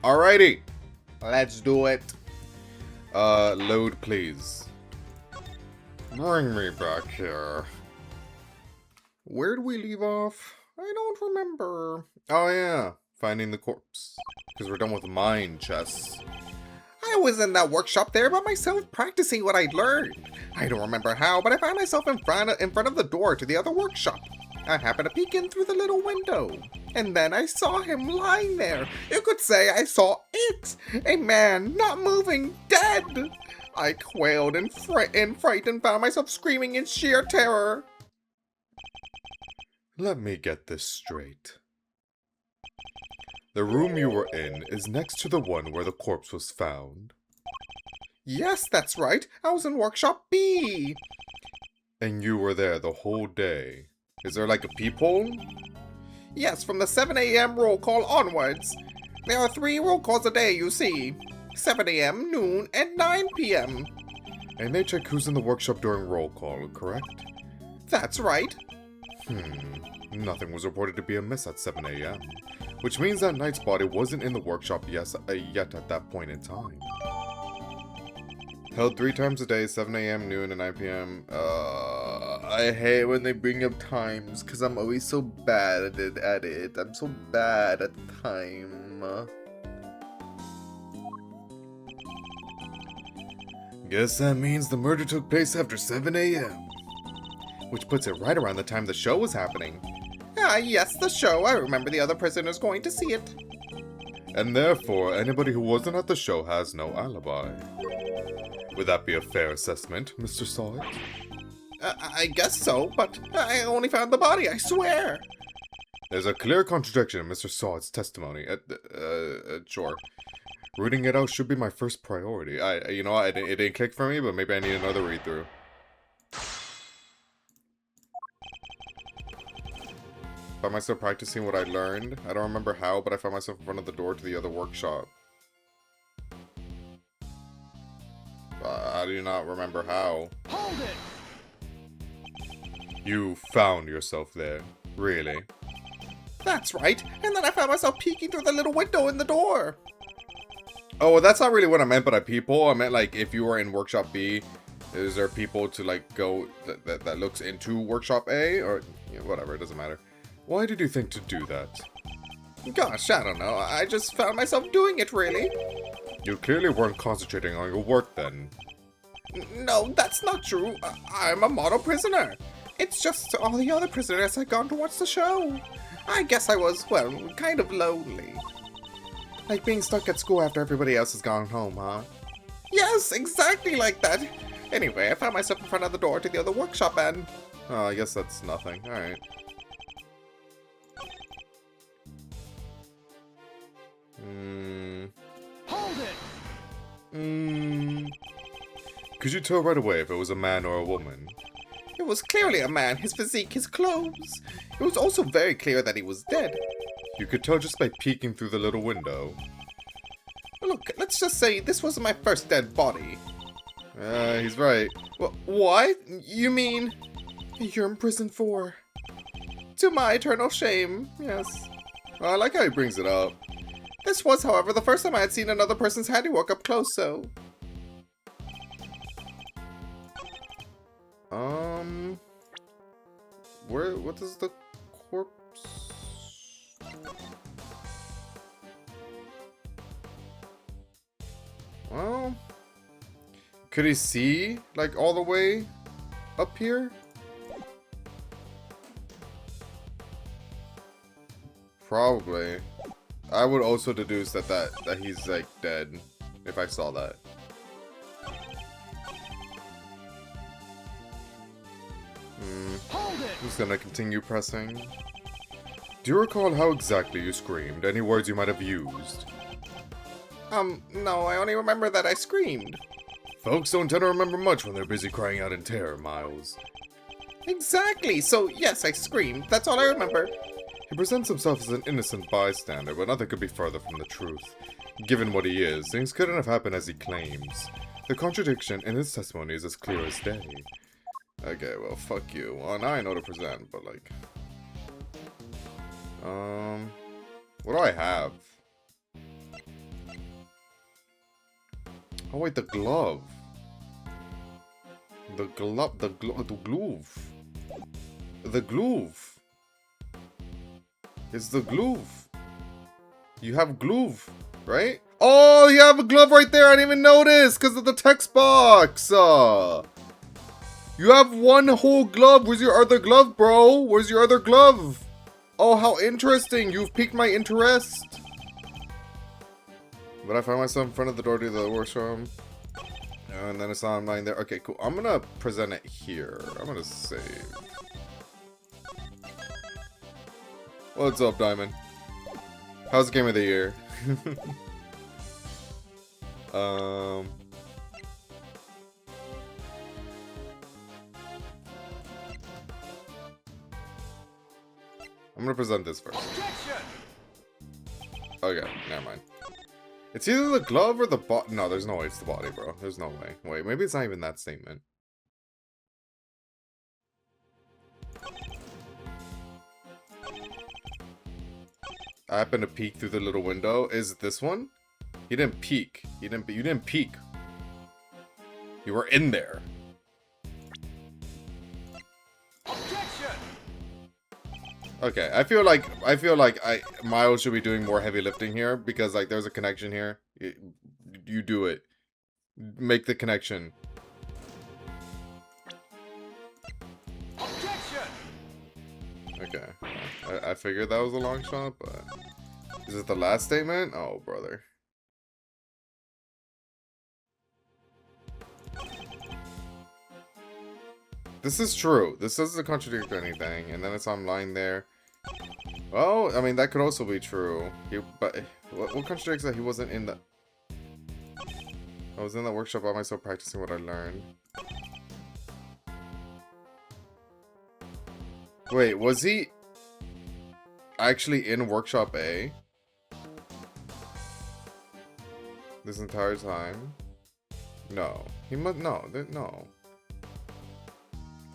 Alrighty, let's do it. Load please. Bring me back here. Where did we leave off? I don't remember. Oh yeah, finding the corpse. Because we're done with mine chests. I was in that workshop there by myself practicing what I'd learned. I don't remember how, but I found myself in front of the door to the other workshop. I happened to peek in through the little window. And then I saw him lying there. You could say I saw it. A man, not moving, dead. I quailed in fright and found myself screaming in sheer terror. Let me get this straight. The room you were in is next to the one where the corpse was found. Yes, that's right. I was in workshop B. And you were there the whole day. Is there like a peephole? Yes, from the 7 a.m. roll call onwards. There are 3 roll calls a day, you see. 7 a.m., noon, and 9 p.m. And they check who's in the workshop during roll call, correct? That's right. Nothing was reported to be amiss at 7 a.m., which means that Knight's body wasn't in the workshop yet at that point in time. Held 3 times a day, 7 a.m., noon, and 9 p.m. I hate when they bring up times, because I'm always so bad at it. I'm so bad at time. Guess that means the murder took place after 7 a.m. Which puts it right around the time the show was happening. Ah, yes, the show. I remember the other prisoners going to see it. And therefore, anybody who wasn't at the show has no alibi. Would that be a fair assessment, Mr. Solid? I guess so, but I only found the body, I swear. There's a clear contradiction in Mr. Solid's testimony. Sure. Reading it out should be my first priority. You know what, it didn't click for me, but maybe I need another read-through. Found myself practicing what I learned. I don't remember how, but I found myself in front of the door to the other workshop. I do not remember how. Hold it! You found yourself there. Really? That's right. And then I found myself peeking through the little window in the door. Oh, well, that's not really what I meant by people. I meant, like, if you were in Workshop B, is there people to, like, go that looks into Workshop A? Or, you know, whatever, it doesn't matter. Why did you think to do that? Gosh, I don't know. I just found myself doing it, really. You clearly weren't concentrating on your work then. No, that's not true. I'm a model prisoner. It's just all the other prisoners had gone to watch the show. I guess I was, well, kind of lonely. Like being stuck at school after everybody else has gone home, huh? Yes, exactly like that. Anyway, I found myself in front of the door to the other workshop and... Oh, I guess that's nothing. Alright. Hold it! Could you tell right away if it was a man or a woman? It was clearly a man, his physique, his clothes. It was also very clear that he was dead. You could tell just by peeking through the little window. Look, let's just say this wasn't my first dead body. He's right. What? You mean... You're in prison for... To my eternal shame, yes. I like how he brings it up. This was, however, the first time I had seen another person's handiwork up close, so... What is the corpse? Well... Could he see, like, all the way up here? Probably. I would also deduce that he's, like, dead, if I saw that. Hold it! I'm just gonna continue pressing. Do you recall how exactly you screamed? Any words you might have used? No, I only remember that I screamed. Folks don't tend to remember much when they're busy crying out in terror, Miles. Exactly, so yes, I screamed. That's all I remember. He presents himself as an innocent bystander, but nothing could be further from the truth. Given what he is, things couldn't have happened as he claims. The contradiction in his testimony is as clear as day. Okay, well, fuck you. Well, now I know to present, but like... What do I have? Oh wait, the glove. The glove. The glove. The glove. It's the glove. You have glove, right? Oh, you have a glove right there. I didn't even notice because of the text box. You have one whole glove. Where's your other glove, bro? Where's your other glove? Oh, how interesting. You've piqued my interest. But I find myself in front of the door to the workshop. And then it's online there. Okay, cool. I'm gonna present it here. I'm gonna save. What's up, Diamond? How's Game of the Year? I'm gonna present this first. Okay, never mind. It's either the glove or the body. No, there's no way it's the body, bro. There's no way. Wait, maybe it's not even that statement. I happened to peek through the little window. Is it this one? He didn't peek. You didn't peek. You were in there. Okay, I feel like Miles should be doing more heavy lifting here because like there's a connection here. You do it. Make the connection. Okay, I figured that was a long shot, but is it the last statement? Oh, brother. This is true. This doesn't contradict anything, and then it's online there. Well, I mean, that could also be true. But what contradicts that he wasn't in the... I was in the workshop by myself practicing what I learned. Wait, was he actually in Workshop A? This entire time? No. He must... No. No.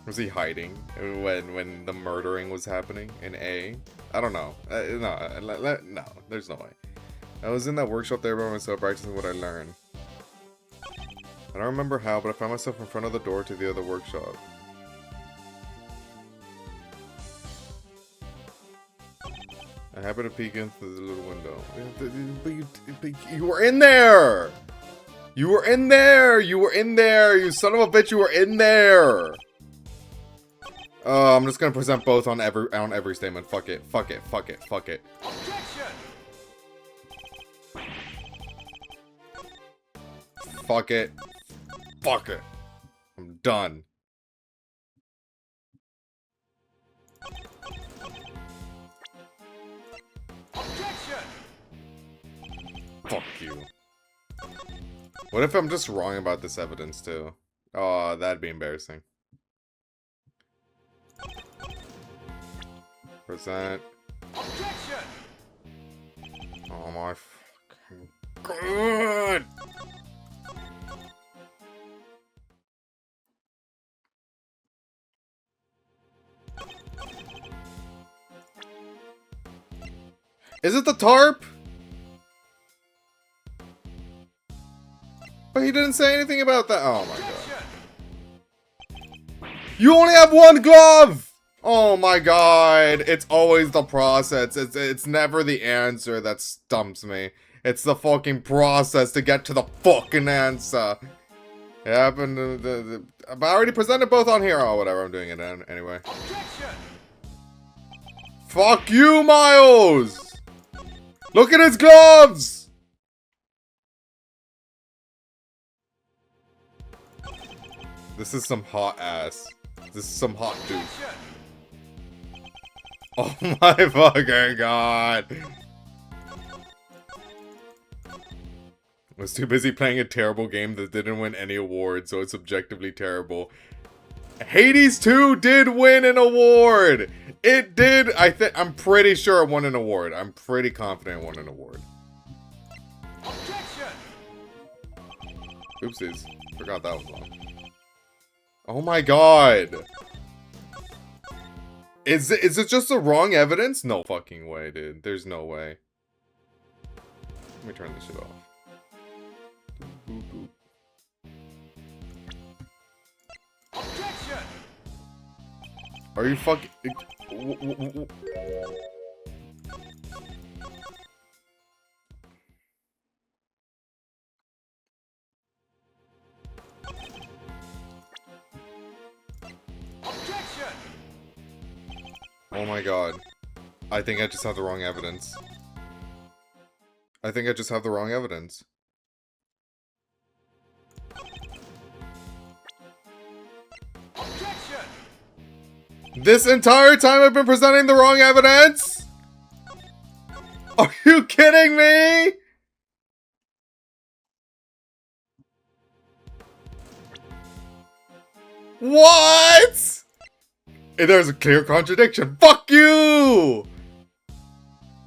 Was he hiding when the murdering was happening in A? I don't know. No, there's no way. I was in that workshop there by myself practicing what I learned. I don't remember how, but I found myself in front of the door to the other workshop. I happened to peek in through the little window. But you were in there! You were in there! You were in there! You son of a bitch, you were in there! I'm just gonna present both on every statement. Fuck it. Fuck it. Fuck it. Fuck it. Fuck it. Fuck it. I'm done. Fuck you. What if I'm just wrong about this evidence too? Oh, that'd be embarrassing. Present. Oh my fucking god! Is it the tarp? But he didn't say anything about that. Oh my god. You only have one glove! Oh my god. It's always the process. It's never the answer that stumps me. It's the fucking process to get to the fucking answer. It happened to I already presented both on here. Oh, whatever. I'm doing it anyway. Fuck you, Miles! Look at his gloves! This is some hot ass. This is some hot dude. Oh my fucking god. I was too busy playing a terrible game that didn't win any awards, so it's objectively terrible. Hades 2 did win an award! It did! I'm pretty sure it won an award. I'm pretty confident it won an award. Oopsies. Forgot that was on. Oh my god! Is it just the wrong evidence? No fucking way, dude. There's no way. Let me turn this shit off. Are you fucking... Objection! Oh my god. I think I just have the wrong evidence. I think I just have the wrong evidence. Objection! This entire time I've been presenting the wrong evidence? Are you kidding me? What? There's a clear contradiction. Fuck you!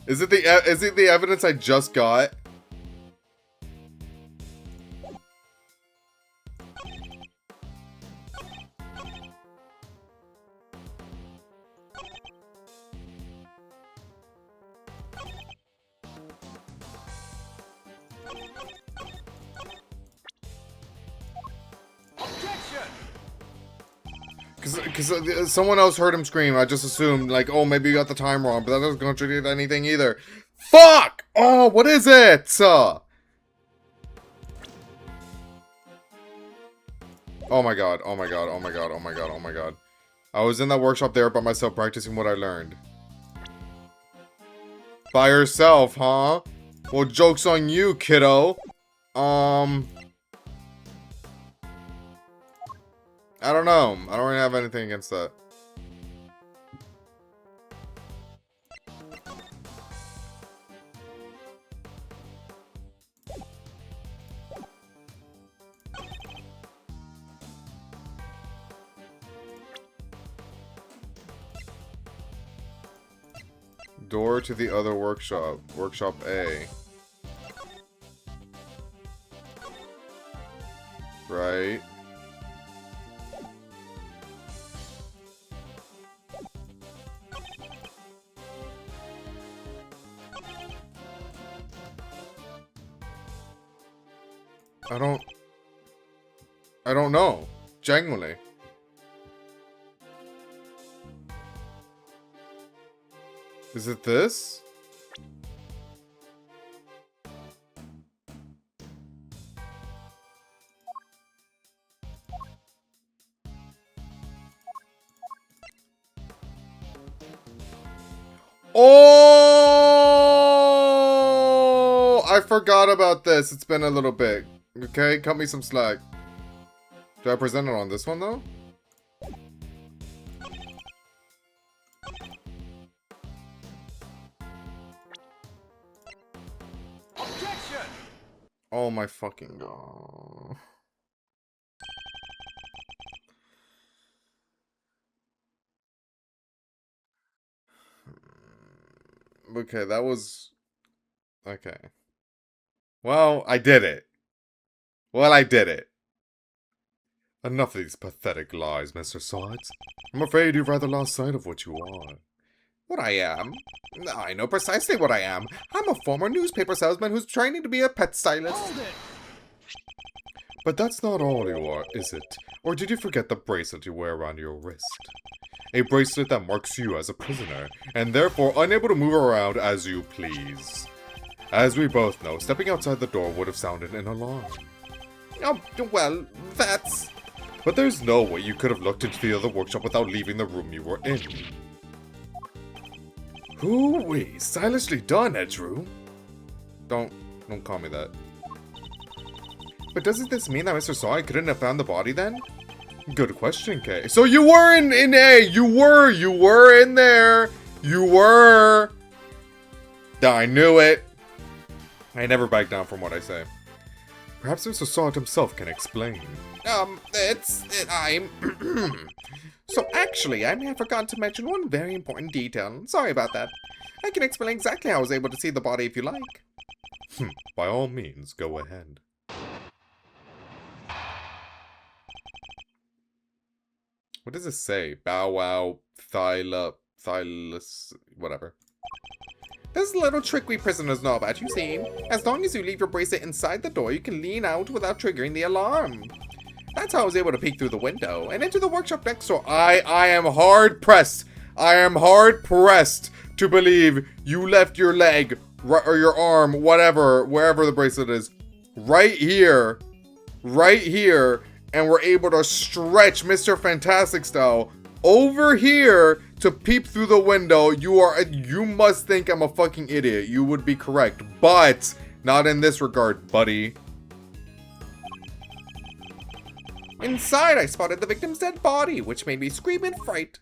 Is it the evidence I just got? Because someone else heard him scream. I just assumed, like, oh, maybe you got the time wrong, but that doesn't contradict anything either. Fuck! Oh, what is it? Oh my god, oh my god, oh my god, oh my god, oh my god. I was in that workshop there by myself practicing what I learned. By yourself, huh? Well, joke's on you, kiddo. I don't know. I don't really have anything against that. Door to the other workshop. Workshop A. Right. I don't know. Genuinely. Is it this? Oh! I forgot about this. It's been a little bit. Okay, cut me some slack. Do I present it on this one, though? Objection! Oh my fucking god. Okay, that was... Okay. Well, I did it. Well, I did it. Enough of these pathetic lies, Mr. Sides. I'm afraid you've rather lost sight of what you are. What I am? I know precisely what I am. I'm a former newspaper salesman who's training to be a pet stylist. Hold it! But that's not all you are, is it? Or did you forget the bracelet you wear around your wrist? A bracelet that marks you as a prisoner, and therefore unable to move around as you please. As we both know, stepping outside the door would have sounded an alarm. Oh, well, that's... But there's no way you could have looked into the other workshop without leaving the room you were in. Hoo-wee, stylishly done, Edgeru. Don't call me that. But doesn't this mean that Mr. Sawyer couldn't have found the body then? Good question, Kay. So you were in A! You were in there! You were! I knew it! I never back down from what I say. Perhaps Mr. Sawyer himself can explain. So actually, I may have forgotten to mention one very important detail. Sorry about that. I can explain exactly how I was able to see the body if you like. By all means, go ahead. What does it say? Bow wow, thylus, whatever. There's a little trick we prisoners know about, you see. As long as you leave your bracelet inside the door, you can lean out without triggering the alarm. That's how I was able to peek through the window and into the workshop next door. I am hard pressed. I am hard pressed to believe you left your leg or your arm, whatever, wherever the bracelet is, right here, and we're able to stretch Mr. Fantastic style over here to peep through the window. You must think I'm a fucking idiot. You would be correct, but not in this regard, buddy. Inside, I spotted the victim's dead body, which made me scream in fright.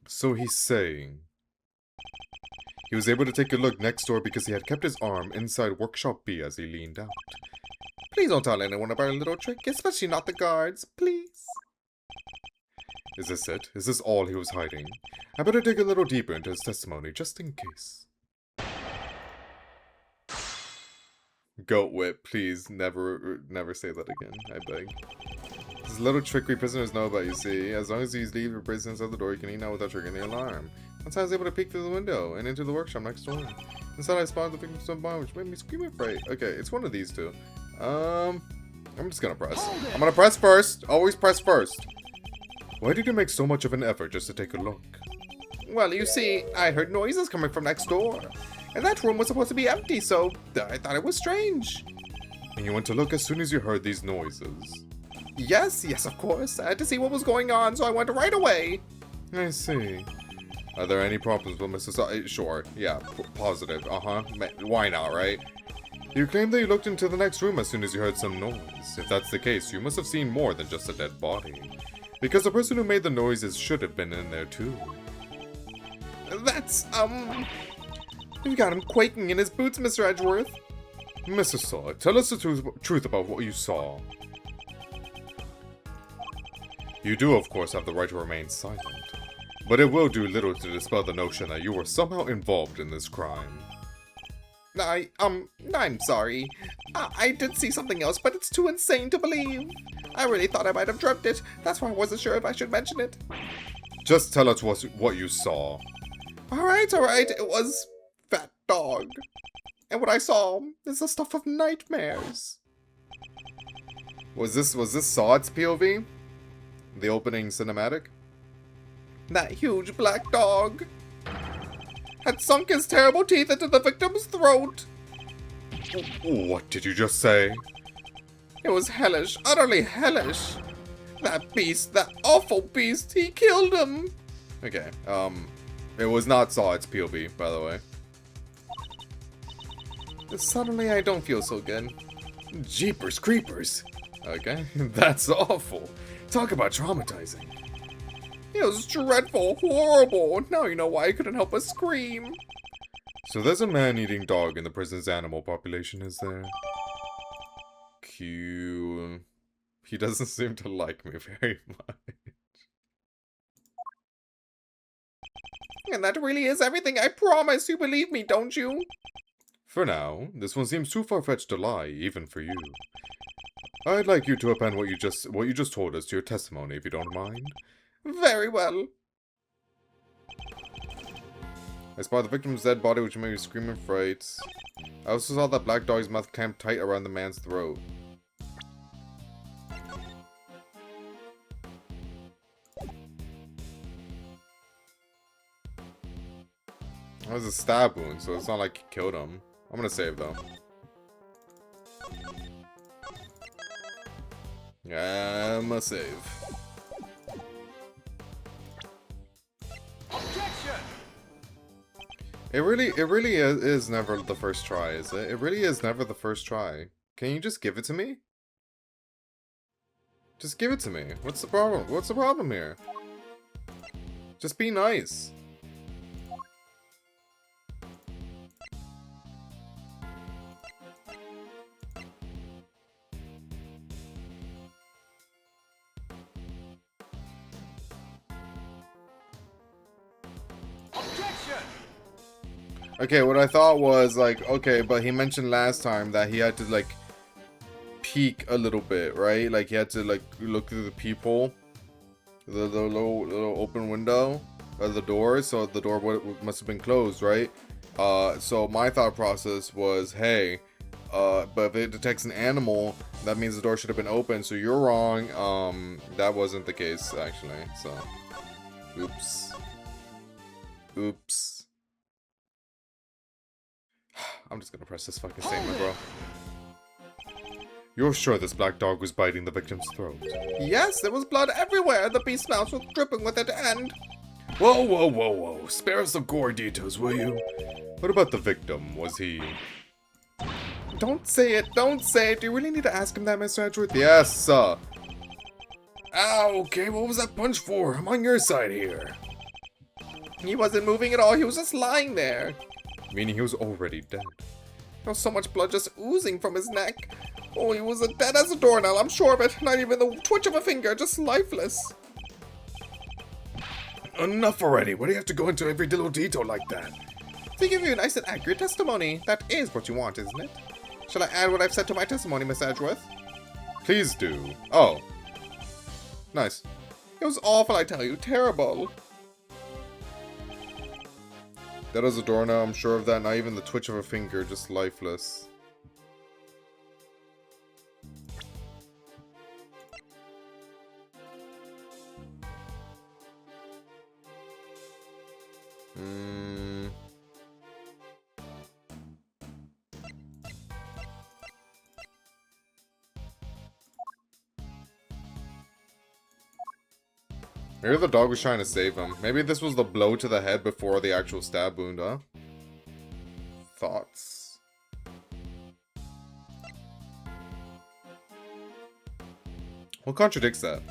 So he's saying he was able to take a look next door because he had kept his arm inside Workshop B as he leaned out. Please don't tell anyone about our little trick, especially not the guards, please. Is this it? Is this all he was hiding? I better dig a little deeper into his testimony, just in case. Goat whip, please, never say that again, I beg. This is a little trick we prisoners know about, you see. As long as you leave your bracelet inside the door, you can eat now without triggering the alarm. That's how I was able to peek through the window and into the workshop next door. Inside I spotted the victim's stone bomb, which made me scream in fright. Okay, it's one of these two. I'm just gonna press. I'm gonna press first. Always press first. Why did you make so much of an effort just to take a look? Well, you see, I heard noises coming from next door. And that room was supposed to be empty, so I thought it was strange. And you went to look as soon as you heard these noises? Yes, of course. I had to see what was going on, so I went right away. I see. Are there any problems with Mrs. Sure, yeah, positive, why not, right? You claim that you looked into the next room as soon as you heard some noise. If that's the case, you must have seen more than just a dead body. Because the person who made the noises should have been in there too. That's, you got him quaking in his boots, Mr. Edgeworth. Mrs. Saw, tell us the truth about what you saw. You do, of course, have the right to remain silent. But it will do little to dispel the notion that you were somehow involved in this crime. I'm sorry. I did see something else, but it's too insane to believe. I really thought I might have dreamt it. That's why I wasn't sure if I should mention it. Just tell us what you saw. Alright. It was Fat Dog. And what I saw is the stuff of nightmares. Was this Saw's POV? The opening cinematic? That huge black dog had sunk his terrible teeth into the victim's throat. What did you just say? It was hellish, utterly hellish. That beast, that awful beast, he killed him. Okay, it was not Saw, it's POV, by the way. Suddenly I don't feel so good. Jeepers creepers. Okay, that's awful. Talk about traumatizing. It was dreadful, horrible. Now you know why I couldn't help but scream. So there's a man-eating dog in the prison's animal population, is there? Q. He doesn't seem to like me very much. And that really is everything. I promise you believe me, don't you? For now, this one seems too far-fetched to lie, even for you. I'd like you to append what you just told us to your testimony, if you don't mind. Very well. I spotted the victim's dead body, which made me scream in fright. I also saw that black dog's mouth clamped tight around the man's throat. That was a stab wound, so it's not like he killed him. I'm gonna save though. Yeah, I'm gonna save. Objection! It really is never the first try, is it? It really is never the first try. Can you just give it to me? Just give it to me. What's the problem? What's the problem here? Just be nice. Okay, what I thought was, like, okay, but he mentioned last time that he had to, like, peek a little bit, right? Like, he had to, like, look through the peephole, the little open window of the door, so the door must have been closed, right? So my thought process was, hey, But if it detects an animal, that means the door should have been open, so you're wrong. That wasn't the case, actually, so. Oops. Oops. I'm just gonna press this fucking statement, bro. You're sure this black dog was biting the victim's throat? Yes, there was blood everywhere. The beast's mouth was dripping with it, and... Whoa, whoa, whoa, whoa. Spare us some gore details, will you? What about the victim? Was he... Don't say it, don't say it. Do you really need to ask him that, Mr. Edgeworth? Yes, sir. Ow, okay, what was that punch for? I'm on your side here. He wasn't moving at all, he was just lying there. Meaning he was already dead. There was so much blood just oozing from his neck. Oh, he was as dead as a doornail, I'm sure of it. Not even the twitch of a finger, just lifeless. Enough already, why do you have to go into every little detail like that? To give you a nice and accurate testimony. That is what you want, isn't it? Shall I add what I've said to my testimony, Miss Edgeworth? Please do. Oh. Nice. It was awful, I tell you. Terrible. Dead as a doornail, I'm sure of that. Not even the twitch of a finger, just lifeless. Maybe the dog was trying to save him. Maybe this was the blow to the head before the actual stab wound, huh? Thoughts? What contradicts that?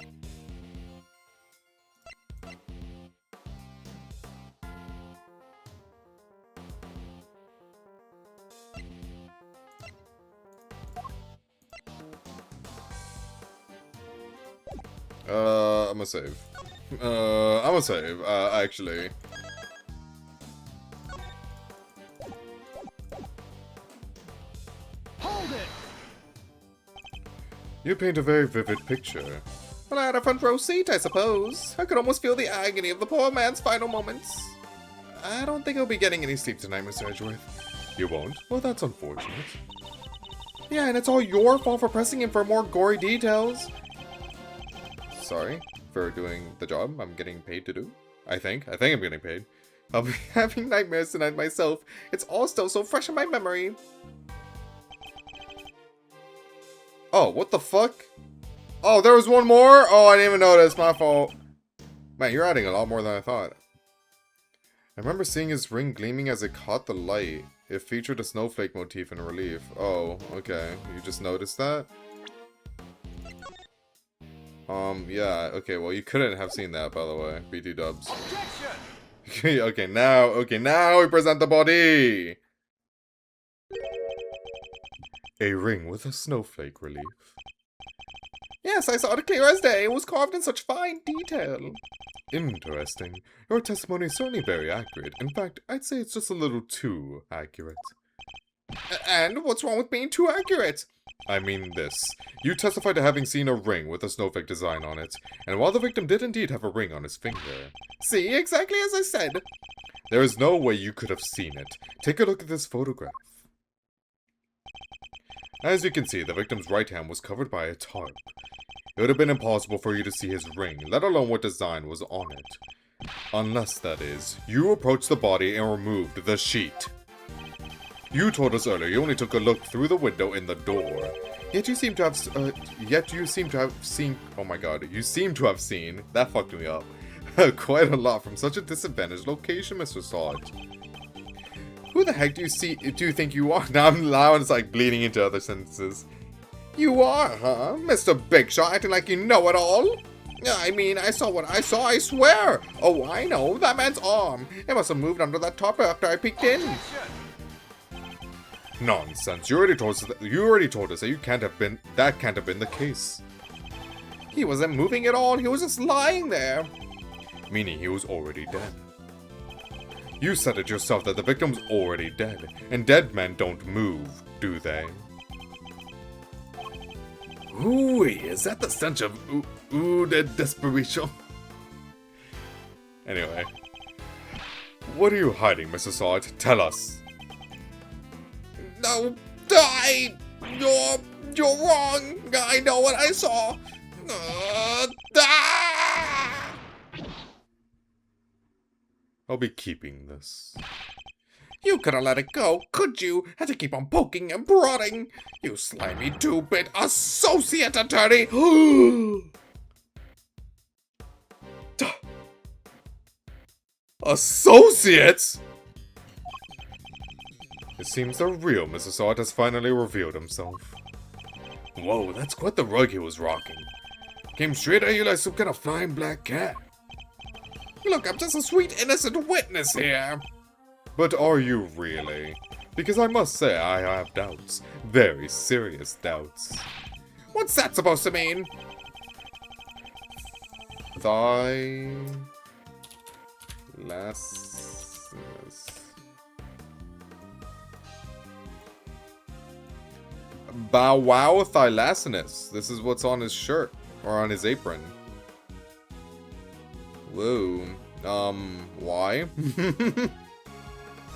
I'm gonna save. I'm gonna save, actually. Hold it! You paint a very vivid picture. Well, I had a front row seat, I suppose. I could almost feel the agony of the poor man's final moments. I don't think I'll be getting any sleep tonight, Mr. Edgeworth. You won't? Well, that's unfortunate. Yeah, and it's all your fault for pressing him for more gory details. Sorry for doing the job I'm getting paid to do. I think I'm getting paid. I'll be having nightmares tonight myself. It's all still so fresh in my memory. Oh, what the fuck? Oh, there was one more? Oh, I didn't even notice. My fault. Man, you're adding a lot more than I thought. I remember seeing his ring gleaming as it caught the light. It featured a snowflake motif in relief. Oh, okay. You just noticed that? Yeah, okay, well, you couldn't have seen that, by the way, BT dubs. Objection! okay, now we present the body! A ring with a snowflake relief. Yes, I saw it clear as day. It was carved in such fine detail. Interesting. Your testimony is certainly very accurate. In fact, I'd say it's just a little too accurate. And what's wrong with being too accurate? I mean this. You testified to having seen a ring with a snowflake design on it, and while the victim did indeed have a ring on his finger. See, exactly as I said. There is no way you could have seen it. Take a look at this photograph. As you can see, the victim's right hand was covered by a tarp. It would have been impossible for you to see his ring, let alone what design was on it. Unless, that is, you approached the body and removed the sheet. You told us earlier you only took a look through the window in the door. Yet you seem to have seen, oh my god, you seem to have seen, that fucked me up, quite a lot from such a disadvantaged location, Mr. Salt. Who the heck do you think you are? Now I'm loud, it's like bleeding into other sentences. You are, huh? Mr. Big Shot, acting like you know it all? I mean, I saw what I saw, I swear. Oh, I know, that man's arm. It must have moved under that tarp after I peeked in. Objection! Nonsense. You already told us that that can't have been the case. He wasn't moving at all. He was just lying there. Meaning he was already dead. You said it yourself that the victim was already dead, and dead men don't move, do they? Ooh, is that the stench of desperation? Anyway. What are you hiding, Mr. Salt? Tell us. No, You're wrong. I know what I saw. I'll be keeping this. You could have let it go, could you? Had to keep on poking and prodding. You slimy two-bit associate attorney. Associates? It seems the real Mr. Odd has finally revealed himself. Whoa, that's quite the rug he was rocking. Came straight at you like some kind of flying black cat. Look, I'm just a sweet innocent witness here. But are you really? Because I must say I have doubts. Very serious doubts. What's that supposed to mean? Bow wow thylacinus. This is what's on his shirt. Or on his apron. Whoa. Why?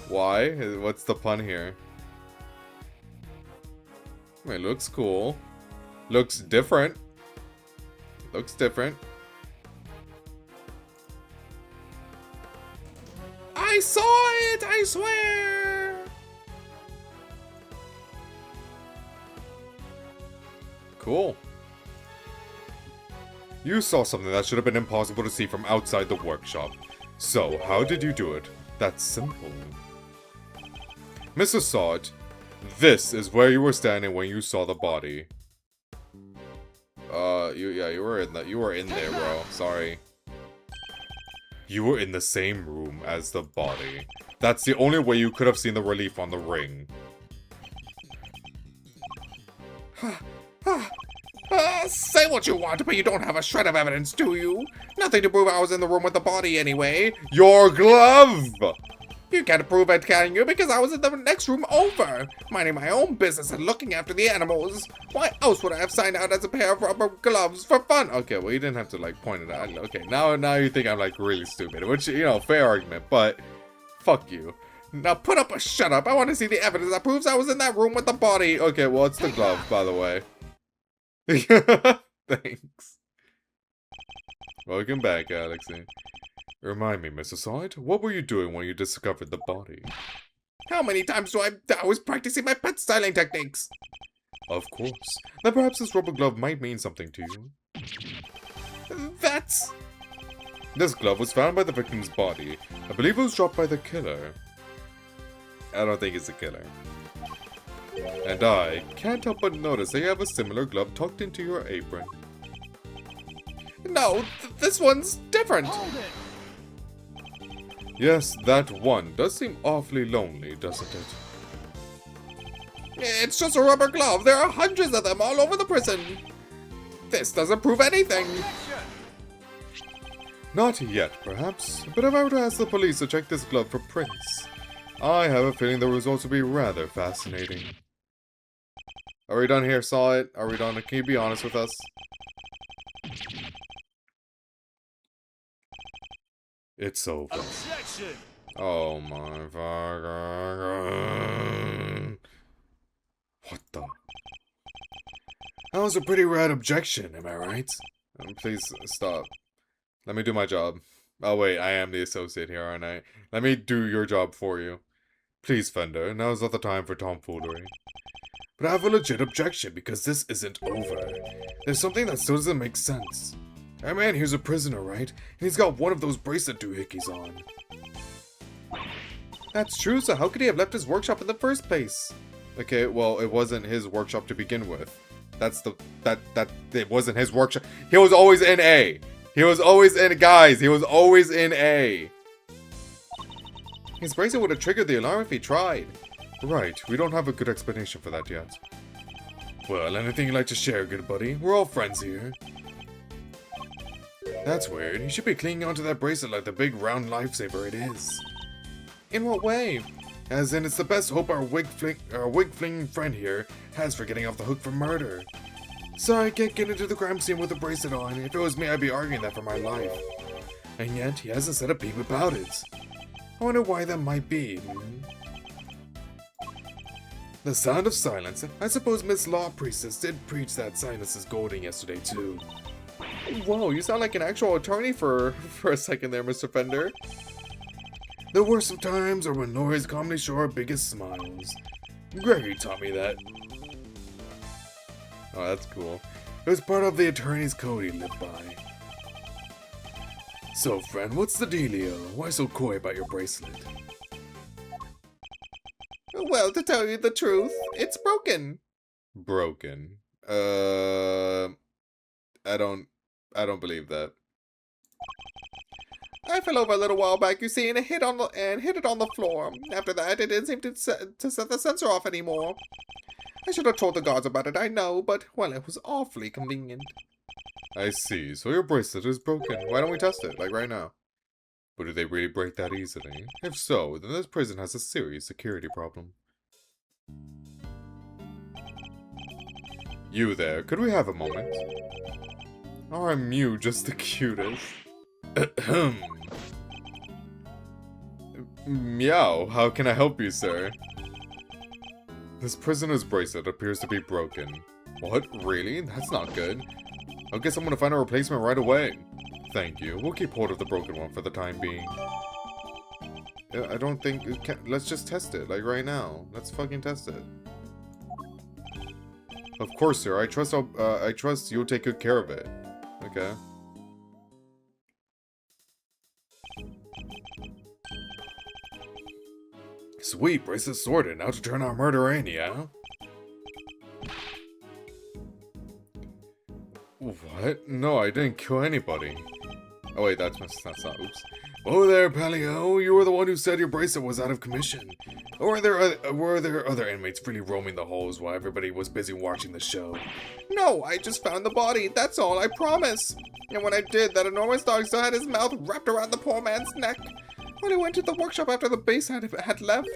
Why? What's the pun here? It looks cool. Looks different. Looks different. I saw it! I swear! Cool. You saw something that should have been impossible to see from outside the workshop. So, how did you do it? That's simple. Mr. Sod, this is where you were standing when you saw the body. You were in there, bro. Sorry. You were in the same room as the body. That's the only way you could have seen the relief on the ring. Say what you want, but you don't have a shred of evidence, do you? Nothing to prove I was in the room with the body anyway. Your glove! You can't prove it, can you? Because I was in the next room over, minding my own business and looking after the animals. Why else would I have signed out as a pair of rubber gloves for fun? Okay, well, you didn't have to, like, point it out. Okay, now you think I'm, like, really stupid, which, you know, fair argument, but fuck you. Now put up or shut up. I want to see the evidence that proves I was in that room with the body. Okay, well, it's the glove, by the way. Thanks. Welcome back, Alexi. Remind me, Mr. Side, what were you doing when you discovered the body? How many times do I was practicing my pet styling techniques? Of course. Then perhaps this rubber glove might mean something to you. That's... This glove was found by the victim's body. I believe it was dropped by the killer. I don't think it's the killer. And I can't help but notice that you have a similar glove tucked into your apron. No, this one's different. Yes, that one does seem awfully lonely, doesn't it? It's just a rubber glove. There are hundreds of them all over the prison. This doesn't prove anything. Not yet, perhaps, but if I were to ask the police to check this glove for prints, I have a feeling the results will be rather fascinating. Are we done here, Saw It? Are we done? Can you be honest with us? It's over. Objection! Oh my fuck. What the? That was a pretty rad objection, am I right? Please stop. Let me do my job. Oh wait, I am the associate here, aren't I? Let me do your job for you. Please, Fender, now's not the time for tomfoolery. But I have a legit objection because this isn't over. There's something that still doesn't make sense. Our man here's a prisoner, right? And he's got one of those bracelet doohickeys on. That's true, so how could he have left his workshop in the first place? Okay, well, it wasn't his workshop to begin with. It wasn't his workshop. He was always in A. He was always in, guys, he was always in A. His bracelet would have triggered the alarm if he tried. Right, we don't have a good explanation for that yet. Well, anything you'd like to share, good buddy? We're all friends here. That's weird. He should be clinging onto that bracelet like the big round lifesaver it is. In what way? As in, it's the best hope our wig-flinging friend here has for getting off the hook for murder. Sorry, I can't get into the crime scene with a bracelet on. If it was me, I'd be arguing that for my life. And yet, he hasn't said a peep about it. I wonder why that might be. The sound of silence. I suppose Miss Law Priestess did preach that silence is golden yesterday, too. Whoa, you sound like an actual attorney for a second there, Mr. Fender. The worst of times are when Laurie's comedy show our biggest smiles. Gregory taught me that. Oh, that's cool. It was part of the attorney's code he lived by. So, friend, what's the dealio? Why so coy about your bracelet? Well, to tell you the truth, it's broken. Broken. I don't believe that. I fell over a little while back, you see, and hit it on the floor. After that, it didn't seem to set the sensor off anymore. I should have told the guards about it, I know, but, well, it was awfully convenient. I see. So your bracelet is broken. Why don't we test it, like right now? But do they really break that easily? If so, then this prison has a serious security problem. You there, could we have a moment? Aren't you just the cutest? Meow, how can I help you, sir? This prisoner's bracelet appears to be broken. What? Really? That's not good. I guess I'm gonna find a replacement right away. Thank you. We'll keep hold of the broken one for the time being. Yeah, I don't think it can. Let's just test it, like right now. Let's fucking test it. Of course, sir. I trust you'll take good care of it. Okay. Sweet, bracelet sorted. Now to turn our murderer in, yeah? What? No, I didn't kill anybody. Oh wait, that's not. Oops. Oh there, Palio. You were the one who said your bracelet was out of commission. Or were there other inmates freely roaming the halls while everybody was busy watching the show? No, I just found the body. That's all, I promise. And when I did, that enormous dog still had his mouth wrapped around the poor man's neck. When I went to the workshop after the base had left.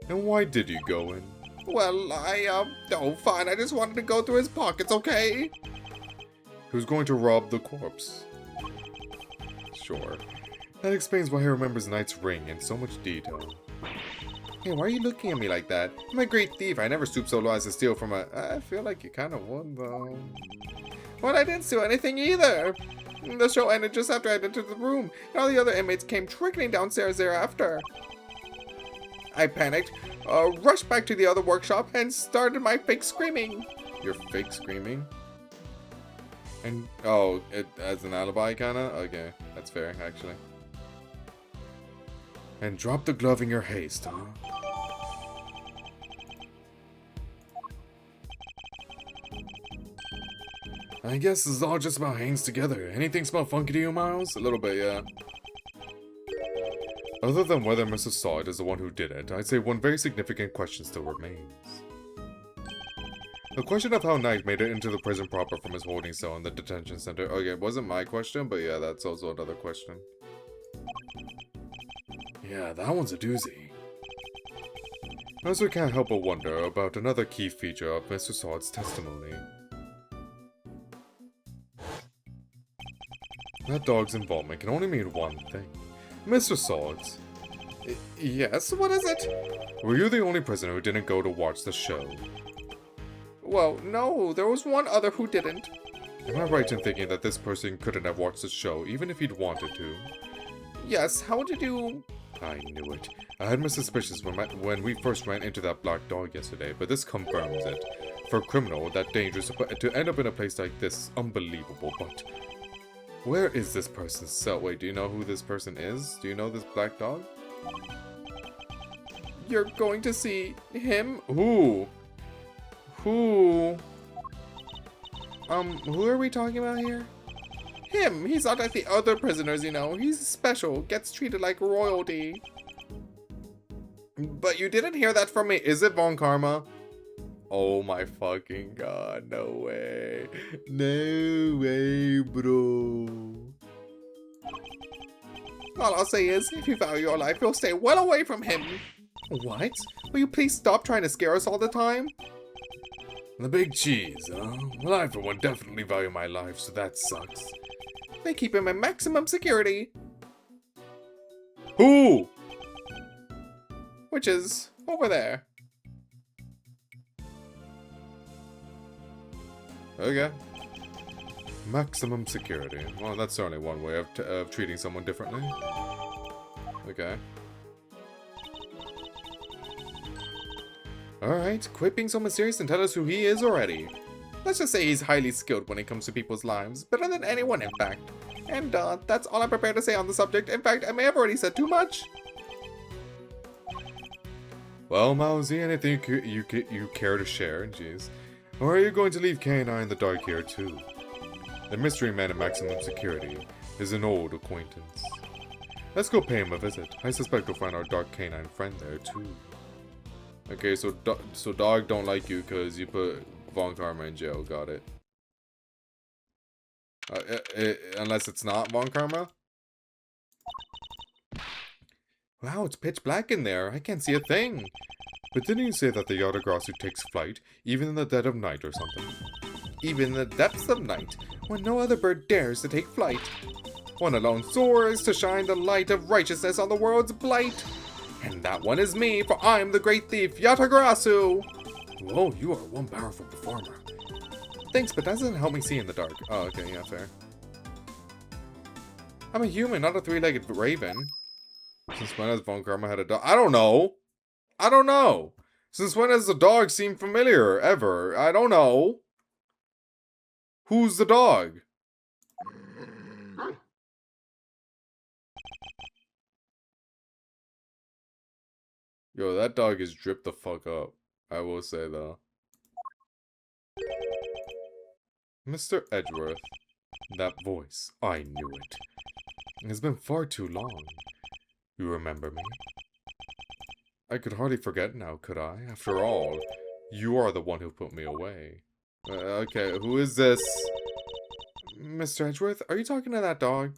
And why did you go in? Well, oh, fine. I just wanted to go through his pockets, okay? Who's going to rob the corpse? Sure. That explains why he remembers Knight's ring in so much detail. Hey, why are you looking at me like that? I'm a great thief. I never stoop so low as to steal from a... I feel like you kind of would, though. Well, I didn't steal anything either. The show ended just after I'd entered the room, and all the other inmates came trickling downstairs thereafter. I panicked, rushed back to the other workshop, and started my fake screaming. Your fake screaming? And, oh, it as an alibi, kinda? Okay, that's fair, actually. And drop the glove in your haste, huh? I guess this is all just about hangs together. Anything smell funky to you, Miles? A little bit, yeah. Other than whether Mrs. Sod is the one who did it, I'd say one very significant question still remains. The question of how Knight made it into the prison proper from his holding cell in the detention center. Okay, it wasn't my question, but yeah, that's also another question. Yeah, that one's a doozy. I also can't help but wonder about another key feature of Mr. Sod's testimony. That dog's involvement can only mean one thing. Mr. Swords. Yes, what is it? Were you the only prisoner who didn't go to watch the show? Well, no, there was one other who didn't. Am I right in thinking that this person couldn't have watched the show even if he'd wanted to? Yes, how did you... I knew it. I had my suspicions when we first ran into that black dog yesterday, but this confirms it. For a criminal that dangerous to end up in a place like this is unbelievable, but... Where is this person's cell? Wait, do you know who this person is? Do you know this black dog? You're going to see him? Who? Who are we talking about here? Him! He's not like the other prisoners, you know. He's special, gets treated like royalty. But you didn't hear that from me. Is it Von Karma? Oh my fucking god, no way. No way, bro. All I'll say is, if you value your life, you'll stay well away from him. What? Will you please stop trying to scare us all the time? The big cheese, huh? Well, I for one definitely value my life, so that sucks. They keep him in maximum security. Who? Which is over there. Okay. Maximum security. Well, that's certainly one way of treating someone differently. Okay. Alright, quit being so mysterious and tell us who he is already. Let's just say he's highly skilled when it comes to people's lives. Better than anyone, in fact. And, that's all I'm prepared to say on the subject. In fact, I may have already said too much. Well, Mousy, anything you care to share? Jeez. Or are you going to leave K&I in the dark here, too? The mystery man in maximum security is an old acquaintance. Let's go pay him a visit. I suspect we'll find our dark canine friend there, too. Okay, so dog don't like you because you put Von Karma in jail. Got it. Unless it's not Von Karma. Wow, it's pitch black in there. I can't see a thing. But didn't you say that the Yatagrasu takes flight, even in the dead of night or something? Even in the depths of night, when no other bird dares to take flight. One alone soars to shine the light of righteousness on the world's blight. And that one is me, for I'm the great thief, Yatagrasu! Whoa, you are one powerful performer. Thanks, but that doesn't help me see in the dark. Oh, okay, yeah, fair. I'm a human, not a three-legged raven. Since when has Von Karma had a dog? I don't know! I don't know! Since when has the dog seemed familiar, ever? I don't know! Who's the dog? Yo, that dog is dripped the fuck up. I will say, though. Mr. Edgeworth. That voice. I knew it. It's been far too long. You remember me? I could hardly forget now, could I? After all, you are the one who put me away. Okay, who is this? Mr. Edgeworth, are you talking to that dog?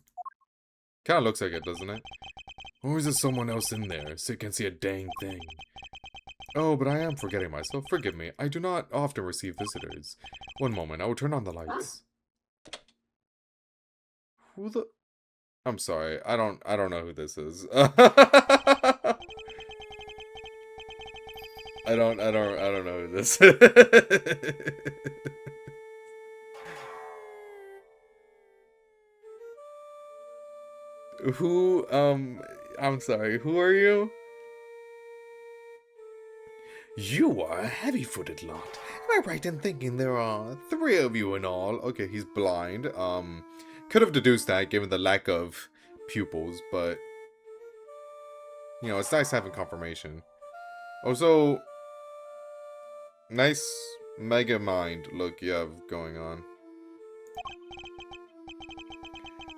Kinda looks like it, doesn't it? Or is there someone else in there, so you can see a dang thing? Oh, but I am forgetting myself. Forgive me. I do not often receive visitors. One moment, I will turn on the lights. Who the... I'm sorry. I don't know who this is. I don't know who this is. Who, I'm sorry, who are you? You are a heavy-footed lot. Am I right in thinking there are 3 of you in all? Okay, he's blind. Could have deduced that given the lack of pupils, but... You know, it's nice having confirmation. Also... Nice Mega Mind look you have going on.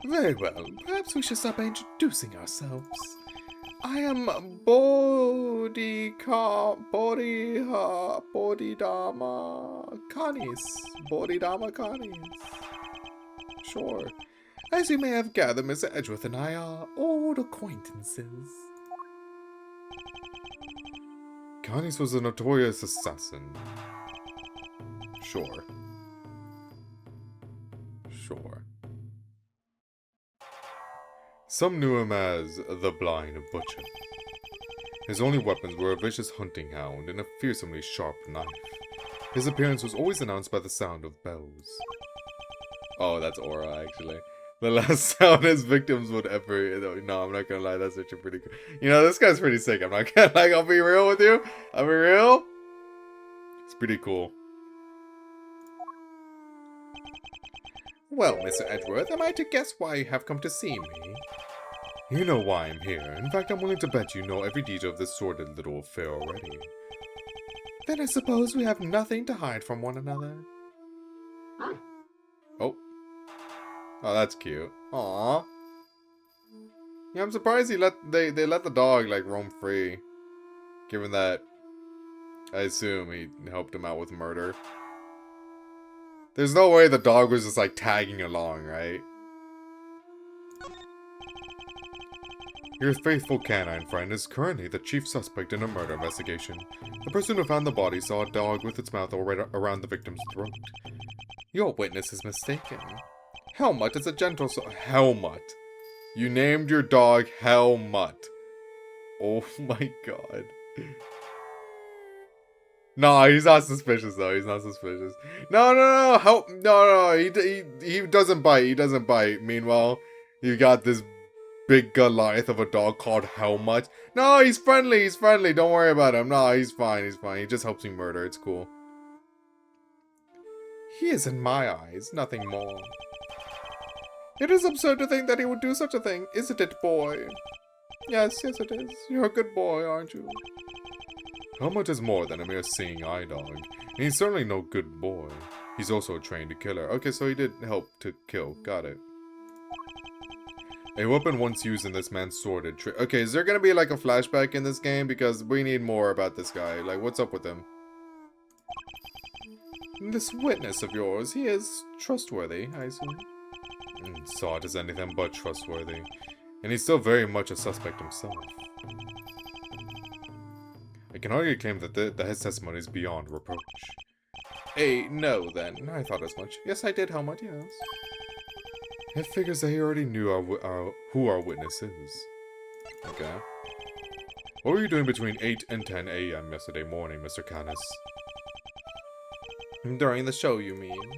Very well, perhaps we should start by introducing ourselves. I am Bodhidharma Kanis. Bodhidharma Kanis. Sure. As you may have gathered, Mr. Edgeworth and I are old acquaintances. Kanis was a notorious assassin. Sure. Sure. Some knew him as the Blind Butcher. His only weapons were a vicious hunting hound and a fearsomely sharp knife. His appearance was always announced by the sound of bells. Oh, that's Aura, actually. The last sound his victims would ever... No, I'm not gonna lie, that's actually pretty cool. You know, this guy's pretty sick. I'm not gonna lie, I'll be real with you. I'll be real. It's pretty cool. Well, Mr. Edgeworth, am I to guess why you have come to see me? You know why I'm here. In fact, I'm willing to bet you know every detail of this sordid little affair already. Then I suppose we have nothing to hide from one another. Oh. Oh, that's cute. Aww. Yeah, I'm surprised they let the dog, like, roam free. Given that, I assume he helped him out with murder. There's no way the dog was just, like, tagging along, right? Your faithful canine friend is currently the chief suspect in a murder investigation. The person who found the body saw a dog with its mouth right around the victim's throat. Your witness is mistaken. Helmut is a gentle Helmut. You named your dog Helmut. Oh my god. No, he's not suspicious though. He's not suspicious. No. Help! No. He doesn't bite. He doesn't bite. Meanwhile, you got this big Goliath of a dog called Helmut. No, he's friendly. He's friendly. Don't worry about him. No, he's fine. He's fine. He just helps me murder. It's cool. He is in my eyes, nothing more. It is absurd to think that he would do such a thing, isn't it, boy? Yes, it is. You're a good boy, aren't you? Helmut is more than a mere seeing eye dog, and he's certainly no good boy. He's also a trained killer. Okay, so he did help to kill. Got it. A weapon once used in this man's sordid trick. Okay, is there gonna be like a flashback in this game? Because we need more about this guy. Like, what's up with him? This witness of yours, he is trustworthy, I assume. Sot is anything but trustworthy. And he's still very much a suspect himself. I can hardly claim that his testimony is beyond reproach. No then. I thought as much. Yes, I did, Helmut, yes. It figures that he already knew who our witness is. Okay. What were you doing between 8 and 10 a.m. yesterday morning, Mr. Canis? During the show, you mean?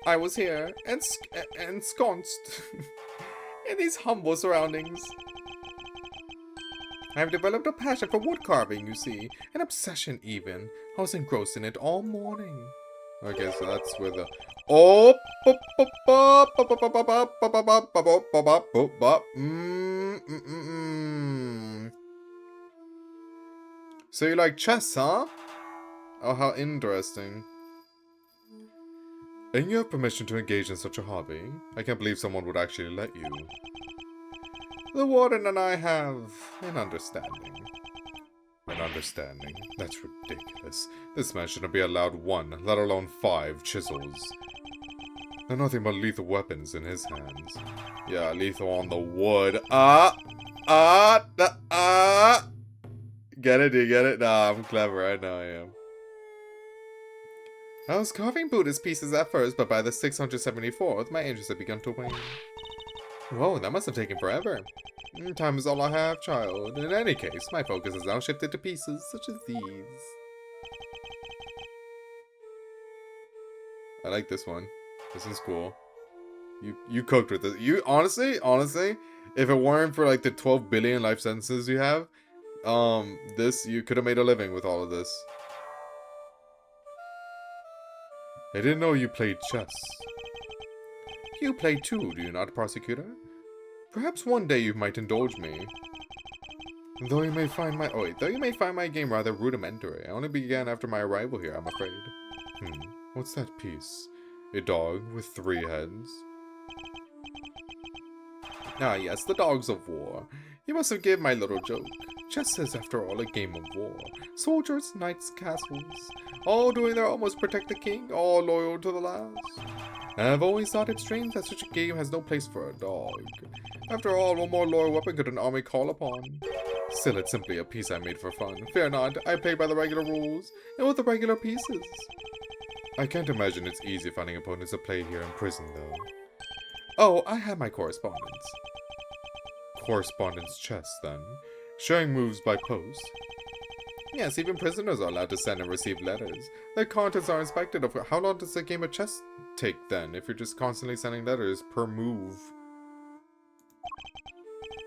I was here, ensconced in these humble surroundings. I've developed a passion for wood carving, you see. An obsession, even. I was engrossed in it all morning. Okay, so that's where the... So you like chess, huh? Oh, how interesting. And you have permission to engage in such a hobby? I can't believe someone would actually let you. The warden and I have an understanding. An understanding? That's ridiculous. This man shouldn't be allowed 1, let alone 5 chisels. They're nothing but lethal weapons in his hands. Yeah, lethal on the wood. Get it? Do you get it? Nah, I'm clever. I know I am. I was carving Buddhist pieces at first, but by the 674th, my interest had begun to wane. Whoa, that must have taken forever. Time is all I have, child. In any case, my focus has now shifted to pieces such as these. I like this one. This is cool. You cooked with this. You honestly, if it weren't for like the 12 billion life sentences you have, you could have made a living with all of this. I didn't know you played chess. You play too, do you not, prosecutor? Perhaps one day you might indulge me. Though you may find my game rather rudimentary. I only began after my arrival here, I'm afraid. What's that piece? A dog with 3 heads? Ah yes, the dogs of war. You must forgive my little joke. Chess is, after all, a game of war. Soldiers, knights, castles, all doing their utmost to protect the king, all loyal to the last. I've always thought it strange that such a game has no place for a dog. After all, what more loyal weapon could an army call upon? Still, it's simply a piece I made for fun. Fear not, I play by the regular rules, and with the regular pieces. I can't imagine it's easy finding opponents to play here in prison, though. Oh, I have my correspondence. Correspondence chess, then? Sharing moves by post? Yes, even prisoners are allowed to send and receive letters. Their contents are inspected. How long does a game of chess take, then, if you're just constantly sending letters per move?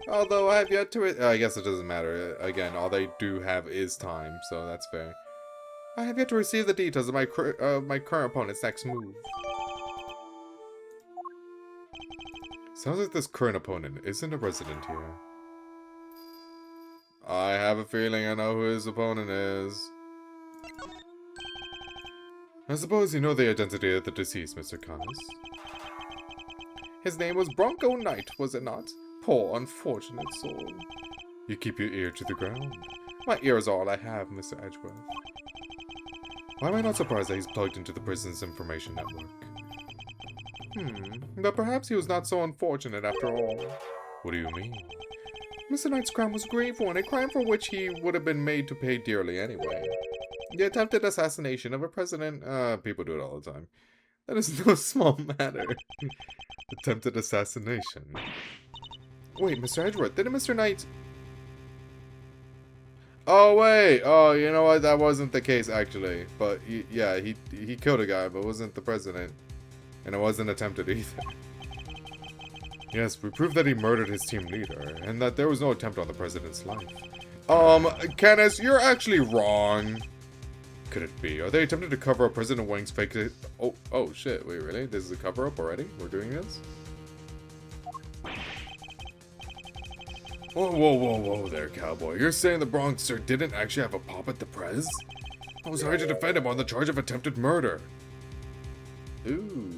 Although I have yet to... I guess it doesn't matter. Again, all they do have is time, so that's fair. I have yet to receive the details of my current opponent's next move. Sounds like this current opponent isn't a resident here. I have a feeling I know who his opponent is. I suppose you know the identity of the deceased, Mr. Canis. His name was Bronco Knight, was it not? Poor, unfortunate soul. You keep your ear to the ground. My ear is all I have, Mr. Edgeworth. Why am I not surprised that he's plugged into the prison's information network? But perhaps he was not so unfortunate after all. What do you mean? Mr. Knight's crime was a grave one, a crime for which he would have been made to pay dearly anyway. The attempted assassination of a president, people do it all the time. That is no small matter. Attempted assassination. Wait, Mr. Edgeworth, didn't Mr. Knight... Oh, wait. Oh, you know what? That wasn't the case, actually. But, yeah, he killed a guy, but wasn't the president. And it wasn't attempted either. Yes, we proved that he murdered his team leader, and that there was no attempt on the president's life. Kenneth, you're actually wrong. Could it be? Are they attempting to cover up President Wang's fake... Oh, shit. Wait, really? This is a cover-up already? We're doing this? Whoa there, cowboy. You're saying the Bronxer didn't actually have a pop at the Prez? I was hired to defend him on the charge of attempted murder. Ooh.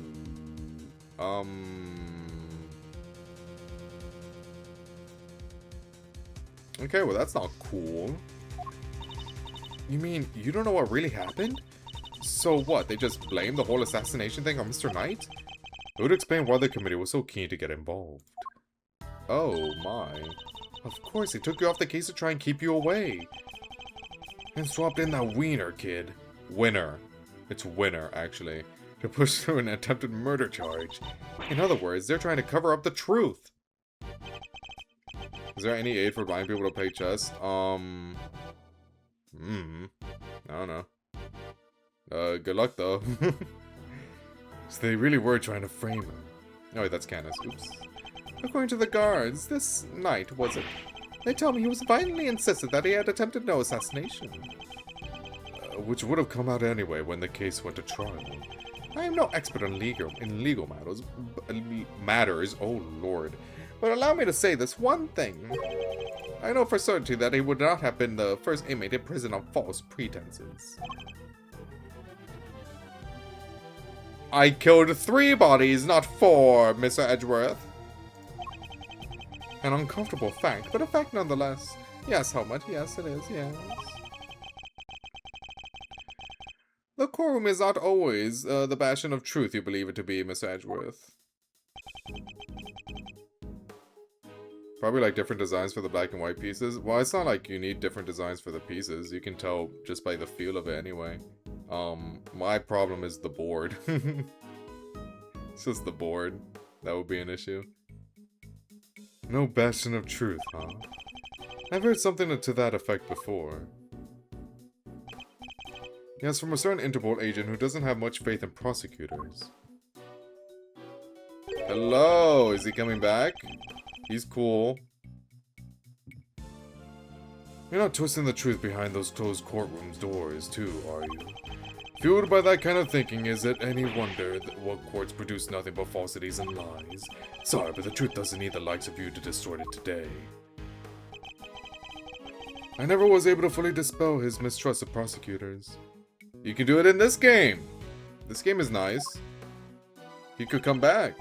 Okay, well that's not cool. You mean, you don't know what really happened? So what, they just blamed the whole assassination thing on Mr. Knight? It would explain why the committee was so keen to get involved. Oh my. Of course, they took you off the case to try and keep you away. And swapped in that wiener kid. Winner. It's winner, actually. To push through an attempted murder charge. In other words, they're trying to cover up the truth. Is there any aid for blind people to play chess? I don't know. Good luck, though. So they really were trying to frame him. Oh, wait, that's Candace. Oops. According to the guards, this night, was it? They tell me he was violently insisted that he had attempted no assassination. Which would have come out anyway when the case went to trial. I am no expert in legal matters, oh lord. But allow me to say this one thing. I know for certainty that he would not have been the first inmate in prison on false pretenses. I killed 3 bodies, not 4, Mr. Edgeworth. An uncomfortable fact, but a fact nonetheless. Yes, Helmut, yes it is, yes. The courtroom is not always the bastion of truth you believe it to be, Mr. Edgeworth. Probably like different designs for the black and white pieces. Well, it's not like you need different designs for the pieces. You can tell just by the feel of it anyway. My problem is the board. It's just the board. That would be an issue. No bastion of truth, huh? I've heard something to that effect before. Yes, from a certain Interpol agent who doesn't have much faith in prosecutors. Hello, is he coming back? He's cool. You're not twisting the truth behind those closed courtrooms doors, too, are you? Fueled by that kind of thinking, is it any wonder that what courts produce nothing but falsities and lies? Sorry, but the truth doesn't need the likes of you to distort it today. I never was able to fully dispel his mistrust of prosecutors. You can do it in this game! This game is nice. He could come back.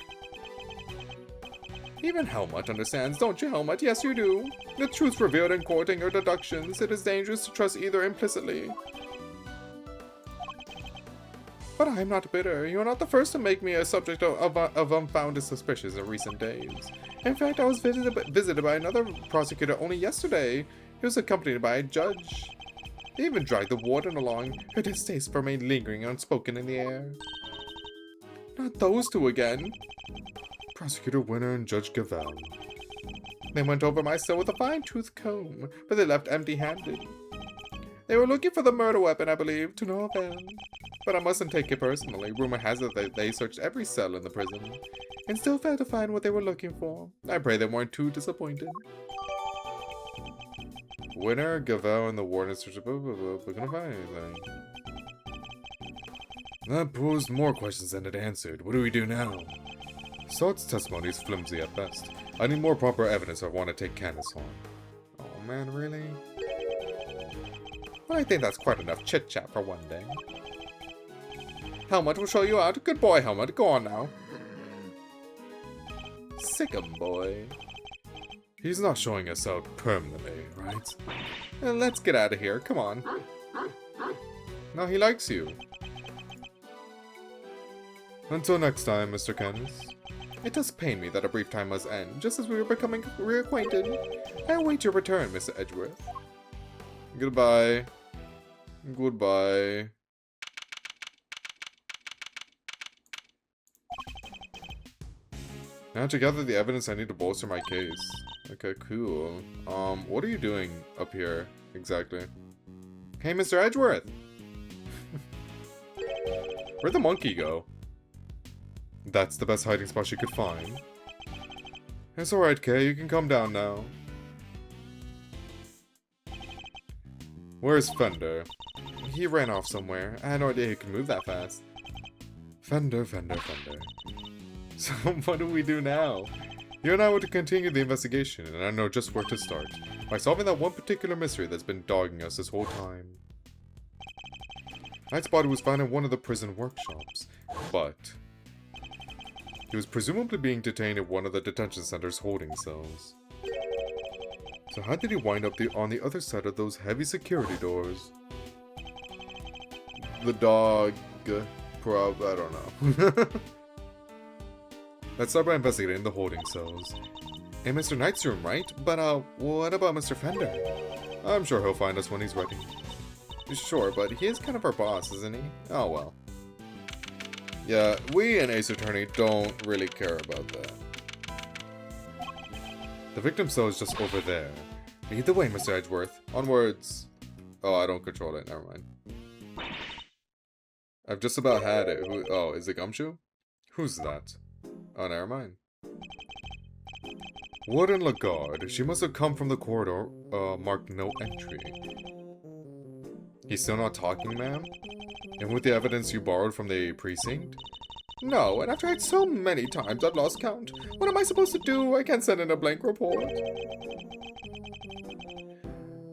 Even Helmut understands, don't you, Helmut? Yes, you do. The truth's revealed in court and your deductions. It is dangerous to trust either implicitly. But I am not bitter. You are not the first to make me a subject of unfounded suspicions in recent days. In fact, I was visited by another prosecutor only yesterday. He was accompanied by a judge. They even dragged the warden along. Her distaste remained lingering unspoken in the air. Not those two again. Prosecutor Winner and Judge Gavel. They went over my cell with a fine-tooth comb, but they left empty-handed. They were looking for the murder weapon, I believe, to no avail. But I mustn't take it personally. Rumor has it that they searched every cell in the prison, and still failed to find what they were looking for. I pray they weren't too disappointed. Winner, Gavel, and the warden searched. We're gonna find anything. That posed more questions than it answered. What do we do now? Salt's testimony is flimsy at best. I need more proper evidence if I want to take Candace home. Oh man, really? Well, I think that's quite enough chit-chat for one day. Helmut will show you out. Good boy, Helmut. Go on now. Sick'em boy. He's not showing us out permanently, right? And let's get out of here. Come on. No, he likes you. Until next time, Mr. Candace. It does pain me that a brief time must end, just as we were becoming reacquainted. I await your return, Mr. Edgeworth. Goodbye. Goodbye. Now to gather the evidence I need to bolster my case. Okay, cool. What are you doing up here, exactly? Hey, Mr. Edgeworth! Where'd the monkey go? That's the best hiding spot she could find. It's alright, Kay, you can come down now. Where's Fender? He ran off somewhere. I had no idea he could move that fast. Fender. So what do we do now? You and I were to continue the investigation, and I know just where to start. By solving that one particular mystery that's been dogging us this whole time. Knight's body was found in one of the prison workshops, but he was presumably being detained in one of the detention center's holding cells. So how did he wind up on the other side of those heavy security doors? The dog... I don't know. Let's start by investigating the holding cells. In Mr. Knight's room, right? But, what about Mr. Fender? I'm sure he'll find us when he's ready. Sure, but he is kind of our boss, isn't he? Oh, well. Yeah, we and Ace Attorney don't really care about that. The victim cell is just over there. Lead the way, Mr. Edgeworth. Onwards. Oh, I don't control it. Never mind. I've just about had it. Oh, is it Gumshoe? Who's that? Oh, never mind. Warden Lagarde. She must have come from the corridor, marked no entry. He's still not talking, ma'am? And with the evidence you borrowed from the precinct? No, and I've tried so many times I've lost count. What am I supposed to do? I can't send in a blank report.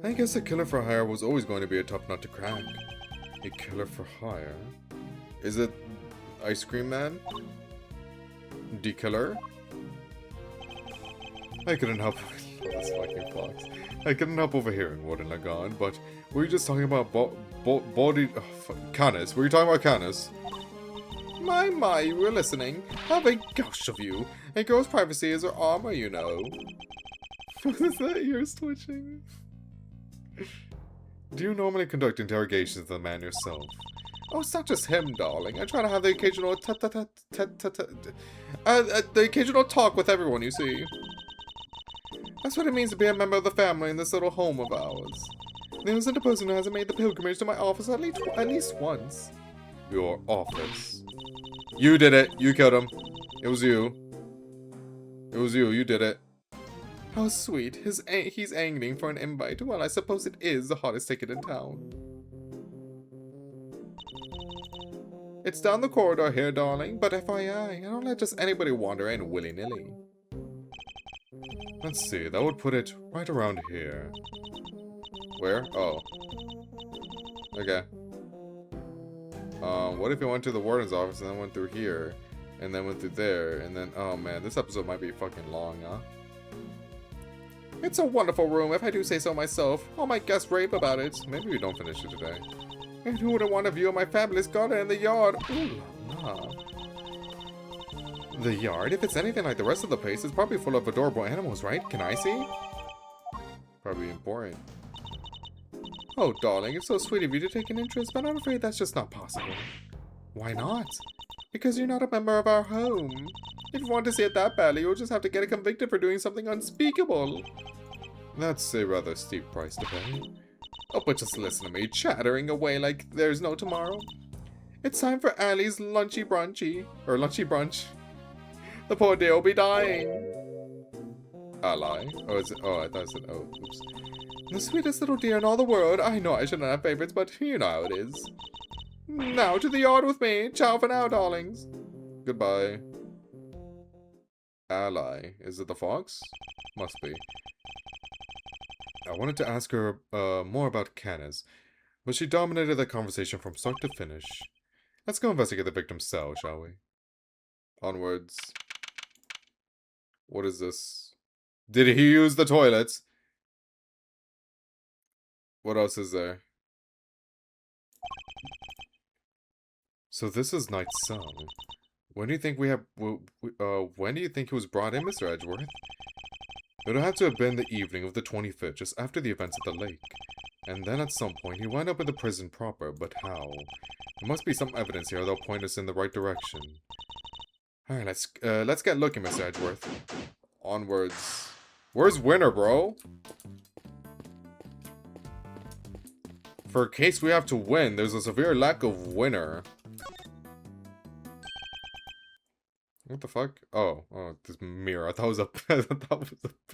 I guess a killer for hire was always going to be a tough nut to crack. A killer for hire? Is it Ice Cream Man? D-Killer? I couldn't help this fucking fox. I couldn't help overhearing Warden Lagarde, but were you just talking about body... Canis? Were you talking about Canis? My, you were listening. Have a gosh of you. A girl's privacy is her armor, you know. Is that ears twitching? Do you normally conduct interrogations of the man yourself? Oh, it's not just him, darling. I try to have the occasional the occasional talk with everyone, you see. That's what it means to be a member of the family in this little home of ours. There isn't a person who hasn't made the pilgrimage to my office at least once. Your office. You did it. You killed him. It was you. It was you. You did it. How sweet. He's angling for an invite. Well, I suppose it is the hottest ticket in town. It's down the corridor here, darling, but FYI, I don't let just anybody wander in willy-nilly. Let's see, that would put it right around here. Where? Oh. Okay. What if you went to the warden's office and then went through here, and then went through there, and then, oh man, this episode might be fucking long, huh? It's a wonderful room, if I do say so myself. All my guests rave about it. Maybe we don't finish it today. And who wouldn't want a view of my fabulous garden in the yard? Ooh la la. The yard? If it's anything like the rest of the place, it's probably full of adorable animals, right? Can I see? Probably boring. Oh, darling, it's so sweet of you to take an interest, but I'm afraid that's just not possible. Why not? Because you're not a member of our home. If you want to see it that badly, you'll just have to get convicted for doing something unspeakable. That's a rather steep price to pay. Oh, but just listen to me, chattering away like there's no tomorrow. It's time for Allie's lunchy brunchy. Or lunchy brunch. The poor dear will be dying. Ally? Oh, is it? Oh, I thought it said, oh, oops. The sweetest little dear in all the world. I know I shouldn't have favorites, but you know how it is. Now to the yard with me. Ciao for now, darlings. Goodbye. Ally. Is it the fox? Must be. I wanted to ask her more about Canis, but she dominated the conversation from start to finish. Let's go investigate the victim's cell, shall we? Onwards. What is this? Did he use the toilets? What else is there? So this is Knight's cell. When do you think when do you think he was brought in, Mr. Edgeworth? It would have to have been the evening of the 25th, just after the events at the lake. And then at some point, he wound up in the prison proper, but how? There must be some evidence here that'll point us in the right direction. Alright, let's get looking, Mr. Edgeworth. Onwards. Where's winner, bro? For a case we have to win, there's a severe lack of winner. What the fuck? Oh, this mirror. I thought it was a, I thought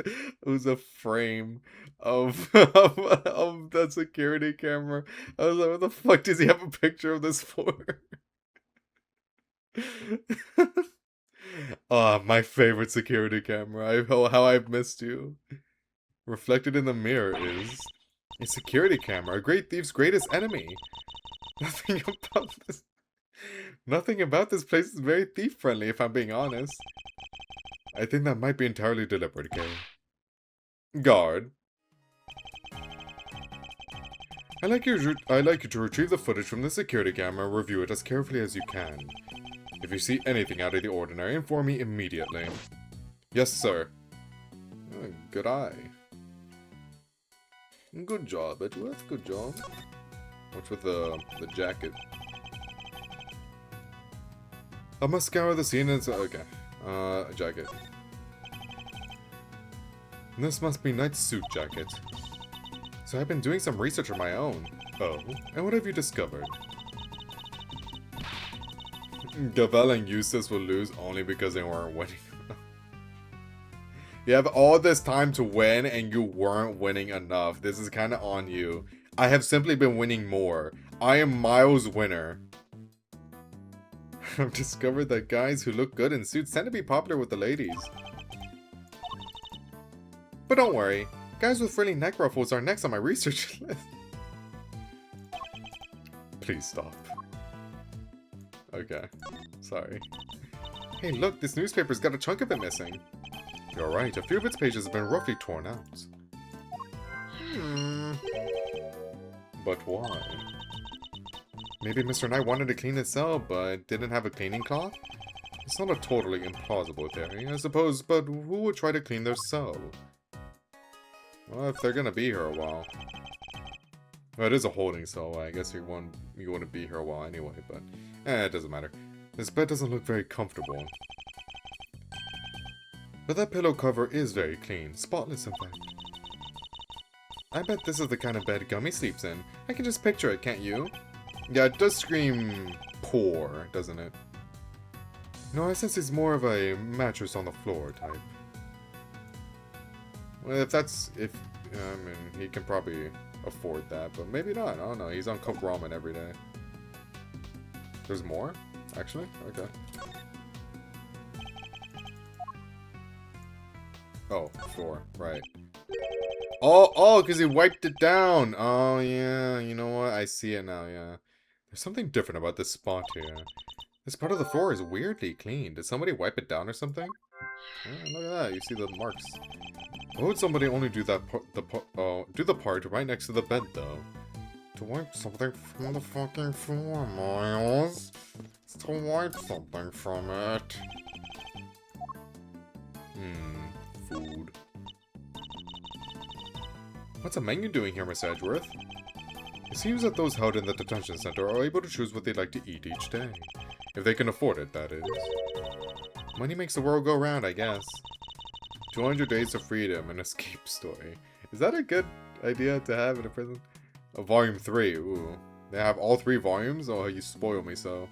it was a frame of, of that security camera. I was like, what the fuck does he have a picture of this for? Oh, my favorite security camera. How I've missed you. Reflected in the mirror is a security camera, a great thief's greatest enemy. Nothing about this place is very thief-friendly, if I'm being honest. I think that might be entirely deliberate, Kay. Guard. I'd like you to retrieve the footage from the security camera and review it as carefully as you can. If you see anything out of the ordinary, inform me immediately. Yes, sir. Good eye. Good job, Edgeworth. Good job. What's with the jacket? I must scour the scene and... Okay. A jacket. This must be Knight's suit jacket. So I've been doing some research on my own. Oh, and what have you discovered? Gavel and Eustace will lose only because they weren't winning. You have all this time to win and you weren't winning enough. This is kind of on you. I have simply been winning more. I am Miles' winner. I've discovered that guys who look good in suits tend to be popular with the ladies. But don't worry, guys with frilly neck ruffles are next on my research list. Please stop. Okay, sorry. Hey look, this newspaper's got a chunk of it missing. You're right, a few of its pages have been roughly torn out. But why? Maybe Mr. Knight wanted to clean his cell, but didn't have a cleaning cloth? It's not a totally implausible theory, I suppose, but who would try to clean their cell? Well, if they're gonna be here a while. Well, it is a holding cell, I guess you want to be here a while anyway, but... it doesn't matter. This bed doesn't look very comfortable. But that pillow cover is very clean, spotless in fact. I bet this is the kind of bed Gummy sleeps in. I can just picture it, can't you? Yeah, it does scream poor, doesn't it? No, I sense he's more of a mattress on the floor type. Well, I mean, he can probably afford that, but maybe not. I don't know. He's on cooked ramen every day. There's more? Actually? Okay. Oh, 4. Right. Oh, because he wiped it down. Oh, yeah. You know what? I see it now, yeah. There's something different about this spot here. This part of the floor is weirdly clean. Did somebody wipe it down or something? Yeah, look at that. You see the marks. Why would somebody only do that do the part right next to the bed, though? To wipe something from the fucking floor, Miles. It's to wipe something from it. Food. What's a menu doing here, Miss Edgeworth? It seems that those held in the detention center are able to choose what they'd like to eat each day. If they can afford it, that is. Money makes the world go round, I guess. 200 Days of Freedom, an escape story. Is that a good idea to have in a prison? Volume 3, ooh. They have all 3 volumes? Oh, you spoil me so.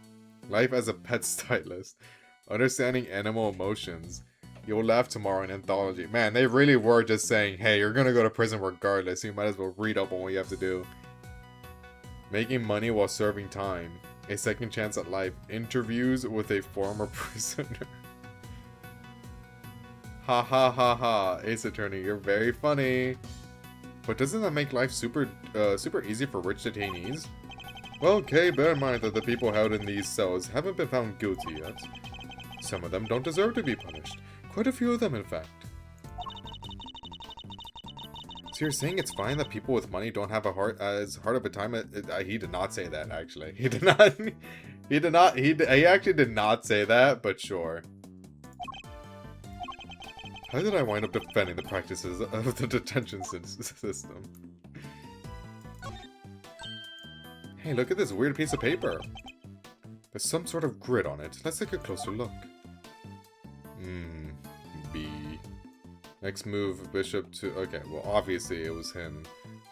Life as a pet stylist. Understanding animal emotions. You'll laugh tomorrow in anthology. Man, they really were just saying, hey, you're gonna go to prison regardless. You might as well read up on what you have to do. Making money while serving time. A second chance at life. Interviews with a former prisoner. Ha ha ha ha. Ace Attorney, you're very funny. But doesn't that make life super easy for rich detainees? Well, okay, bear in mind that the people held in these cells haven't been found guilty yet. Some of them don't deserve to be punished. Quite a few of them, in fact. So you're saying it's fine that people with money don't have as hard of a time? He did not say that, actually. He did not. He actually did not say that, but sure. How did I wind up defending the practices of the detention system? Hey, look at this weird piece of paper. There's some sort of grid on it. Let's take a closer look. B. Next move, bishop to... Okay, well, obviously it was him.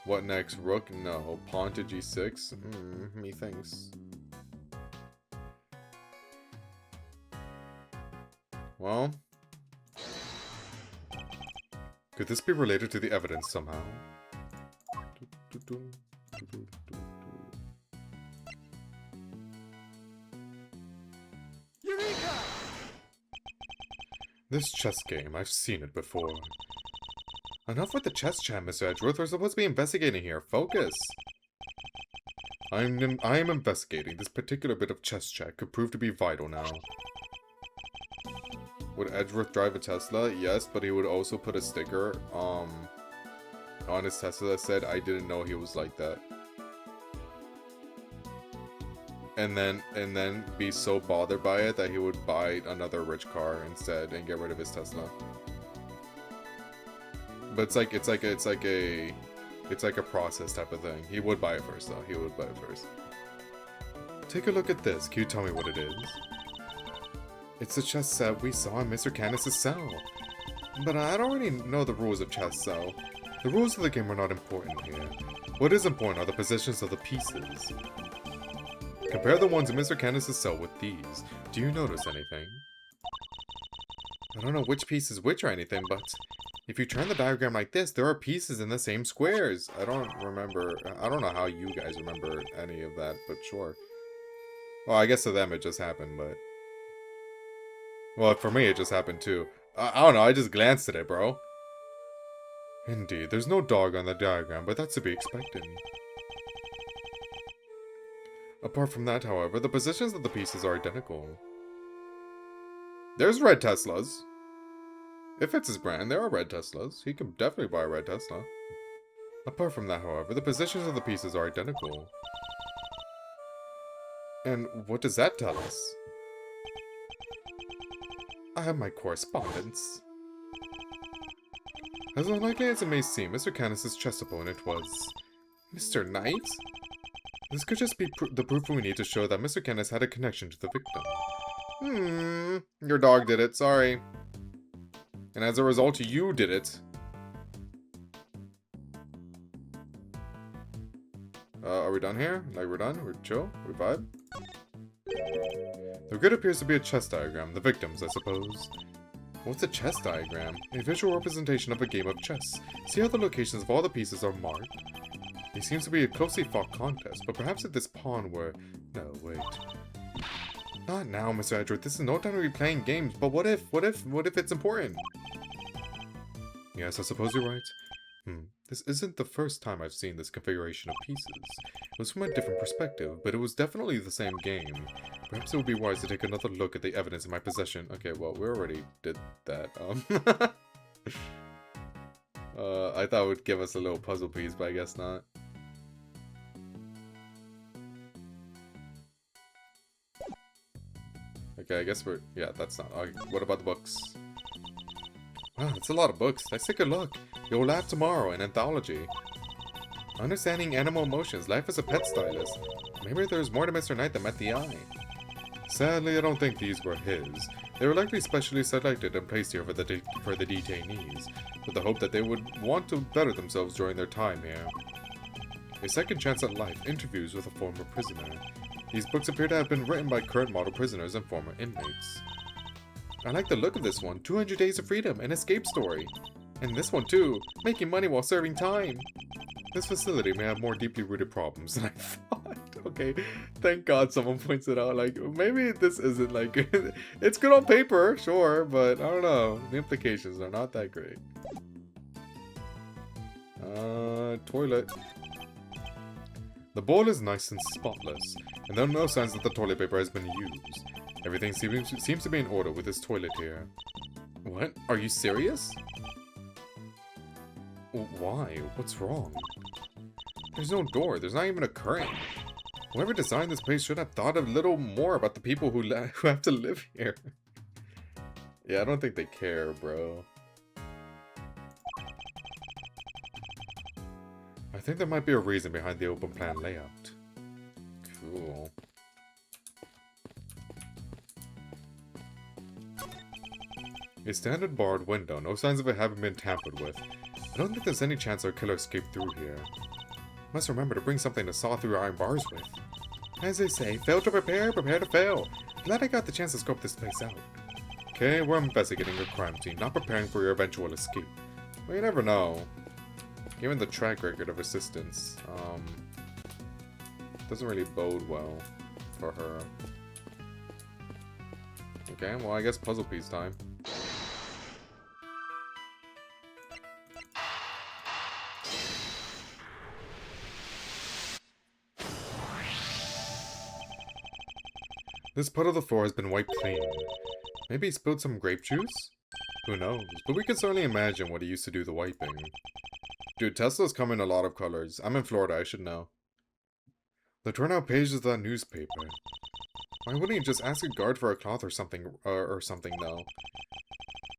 What next? Rook? No. Pawn to g6? Methinks. Well... Could this be related to the evidence somehow? Eureka! This chess game, I've seen it before. Enough with the chess chat, Mr. Edgeworth. We're supposed to be investigating here. Focus! I am investigating. This particular bit of chess chat could prove to be vital now. Would Edgeworth drive a Tesla? Yes, but he would also put a sticker on his Tesla that said, I didn't know he was like that. And then be so bothered by it that he would buy another rich car instead and get rid of his Tesla. But it's like a process type of thing. He would buy it first though. He would buy it first. Take a look at this. Can you tell me what it is? It's the chess set we saw in Mr. Canis' cell. But I don't really know the rules of chess, so the rules of the game are not important here. What is important are the positions of the pieces. Compare the ones in Mr. Canis' cell with these. Do you notice anything? I don't know which piece is which or anything, but if you turn the diagram like this, there are pieces in the same squares. I don't know how you guys remember any of that, but sure. Well, I guess to them it just happened, but... Well, for me it just happened too. I don't know, I just glanced at it, bro. Indeed, there's no dog on the diagram, but that's to be expected. Apart from that, however, the positions of the pieces are identical. There's red Teslas. If it's his brand, there are red Teslas. He can definitely buy a red Tesla. Apart from that, however, the positions of the pieces are identical. And what does that tell us? I have my correspondence. As unlikely as it may seem, Mr. Canis' chess opponent was... Mr. Knight? This could just be the proof we need to show that Mr. Canis had a connection to the victim. Your dog did it, sorry. And as a result, you did it. Are we done here? Like, we're done? We're chill? We vibe? The grid appears to be a chess diagram. The victims, I suppose. What's a chess diagram? A visual representation of a game of chess. See how the locations of all the pieces are marked? It seems to be a closely fought contest, but perhaps if this pawn were... No, wait. Not now, Mr. Edgeworth. This is no time to be playing games, but what if it's important? Yes, I suppose you're right. This isn't the first time I've seen this configuration of pieces. It was from a different perspective, but it was definitely the same game. Perhaps it would be wise to take another look at the evidence in my possession. Okay, well, we already did that. I thought it would give us a little puzzle piece, but I guess not. Okay, I guess we're... Yeah, that's not... what about the books? Wow, that's a lot of books. Let's take a look. You'll laugh tomorrow, an anthology. Understanding animal emotions, life as a pet stylist. Maybe there's more to Mr. Knight than met the eye. Sadly, I don't think these were his. They were likely specially selected and placed here for the detainees, with the hope that they would want to better themselves during their time here. A second chance at life, interviews with a former prisoner. These books appear to have been written by current model prisoners and former inmates. I like the look of this one, 200 Days of Freedom, an escape story. And this one too, making money while serving time. This facility may have more deeply rooted problems than I thought. Okay, thank God someone points it out. Like, maybe this isn't like... it's good on paper, sure, but I don't know. The implications are not that great. Toilet. The bowl is nice and spotless, and there are no signs that the toilet paper has been used. Everything seems to be in order with this toilet here. What? Are you serious? Why? What's wrong? There's no door. There's not even a curtain. Whoever designed this place should have thought a little more about the people who have to live here. Yeah, I don't think they care, bro. I think there might be a reason behind the open plan layout. Cool. A standard barred window. No signs of it having been tampered with. I don't think there's any chance our killer escaped through here. Must remember to bring something to saw through iron bars with. As they say, fail to prepare, prepare to fail. Glad I got the chance to scope this place out. Okay, we're investigating your crime scene, not preparing for your eventual escape. Well, you never know. Given the track record of assistance, doesn't really bode well for her. Okay, well, I guess puzzle piece time. This part of the floor has been wiped clean. Maybe he spilled some grape juice? Who knows, but we can certainly imagine what he used to do the wiping. Dude, Tesla's come in a lot of colors. I'm in Florida, I should know. The turnout pages of that newspaper. Why wouldn't he just ask a guard for a cloth or something, though?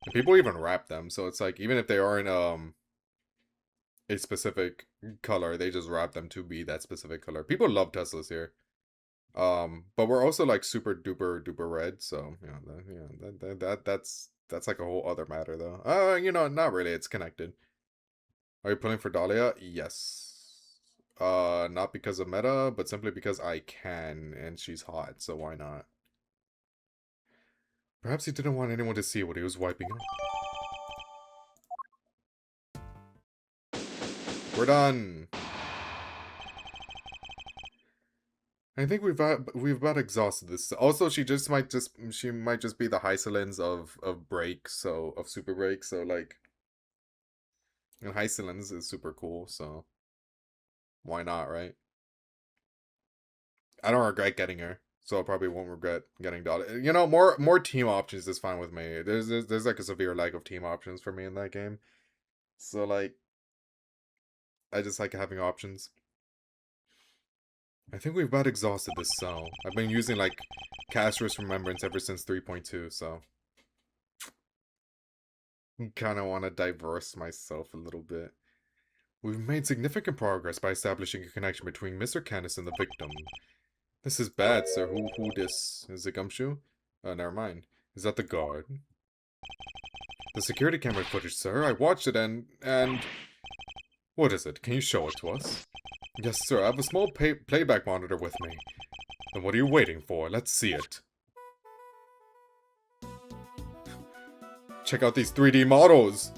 And people even wrap them, so it's like, even if they aren't, a specific color, they just wrap them to be that specific color. People love Teslas here. But we're also like super duper duper red, so that's like a whole other matter though. Not really, it's connected. Are you pulling for Dahlia? Yes. Not because of meta, but simply because I can, and she's hot, so why not? Perhaps he didn't want anyone to see what he was wiping up. We're done. I think we've about exhausted this. Also, she might just be the Hysolins of break, so of super break. So like, and Hysolins is super cool. So why not, right? I don't regret getting her, so I probably won't regret getting Dahlia. You know, more team options is fine with me. There's like a severe lack of team options for me in that game. So like, I just like having options. I think we've about exhausted this cell. I've been using, like, Castor's Remembrance ever since 3.2, so... I kinda want to diverse myself a little bit. We've made significant progress by establishing a connection between Mr. Canis and the victim. This is bad, sir. Who this? Is it Gumshoe? Never mind. Is that the guard? The security camera footage, sir. I watched it and... What is it? Can you show it to us? Yes, sir. I have a small playback monitor with me. Then what are you waiting for? Let's see it. Check out these 3D models!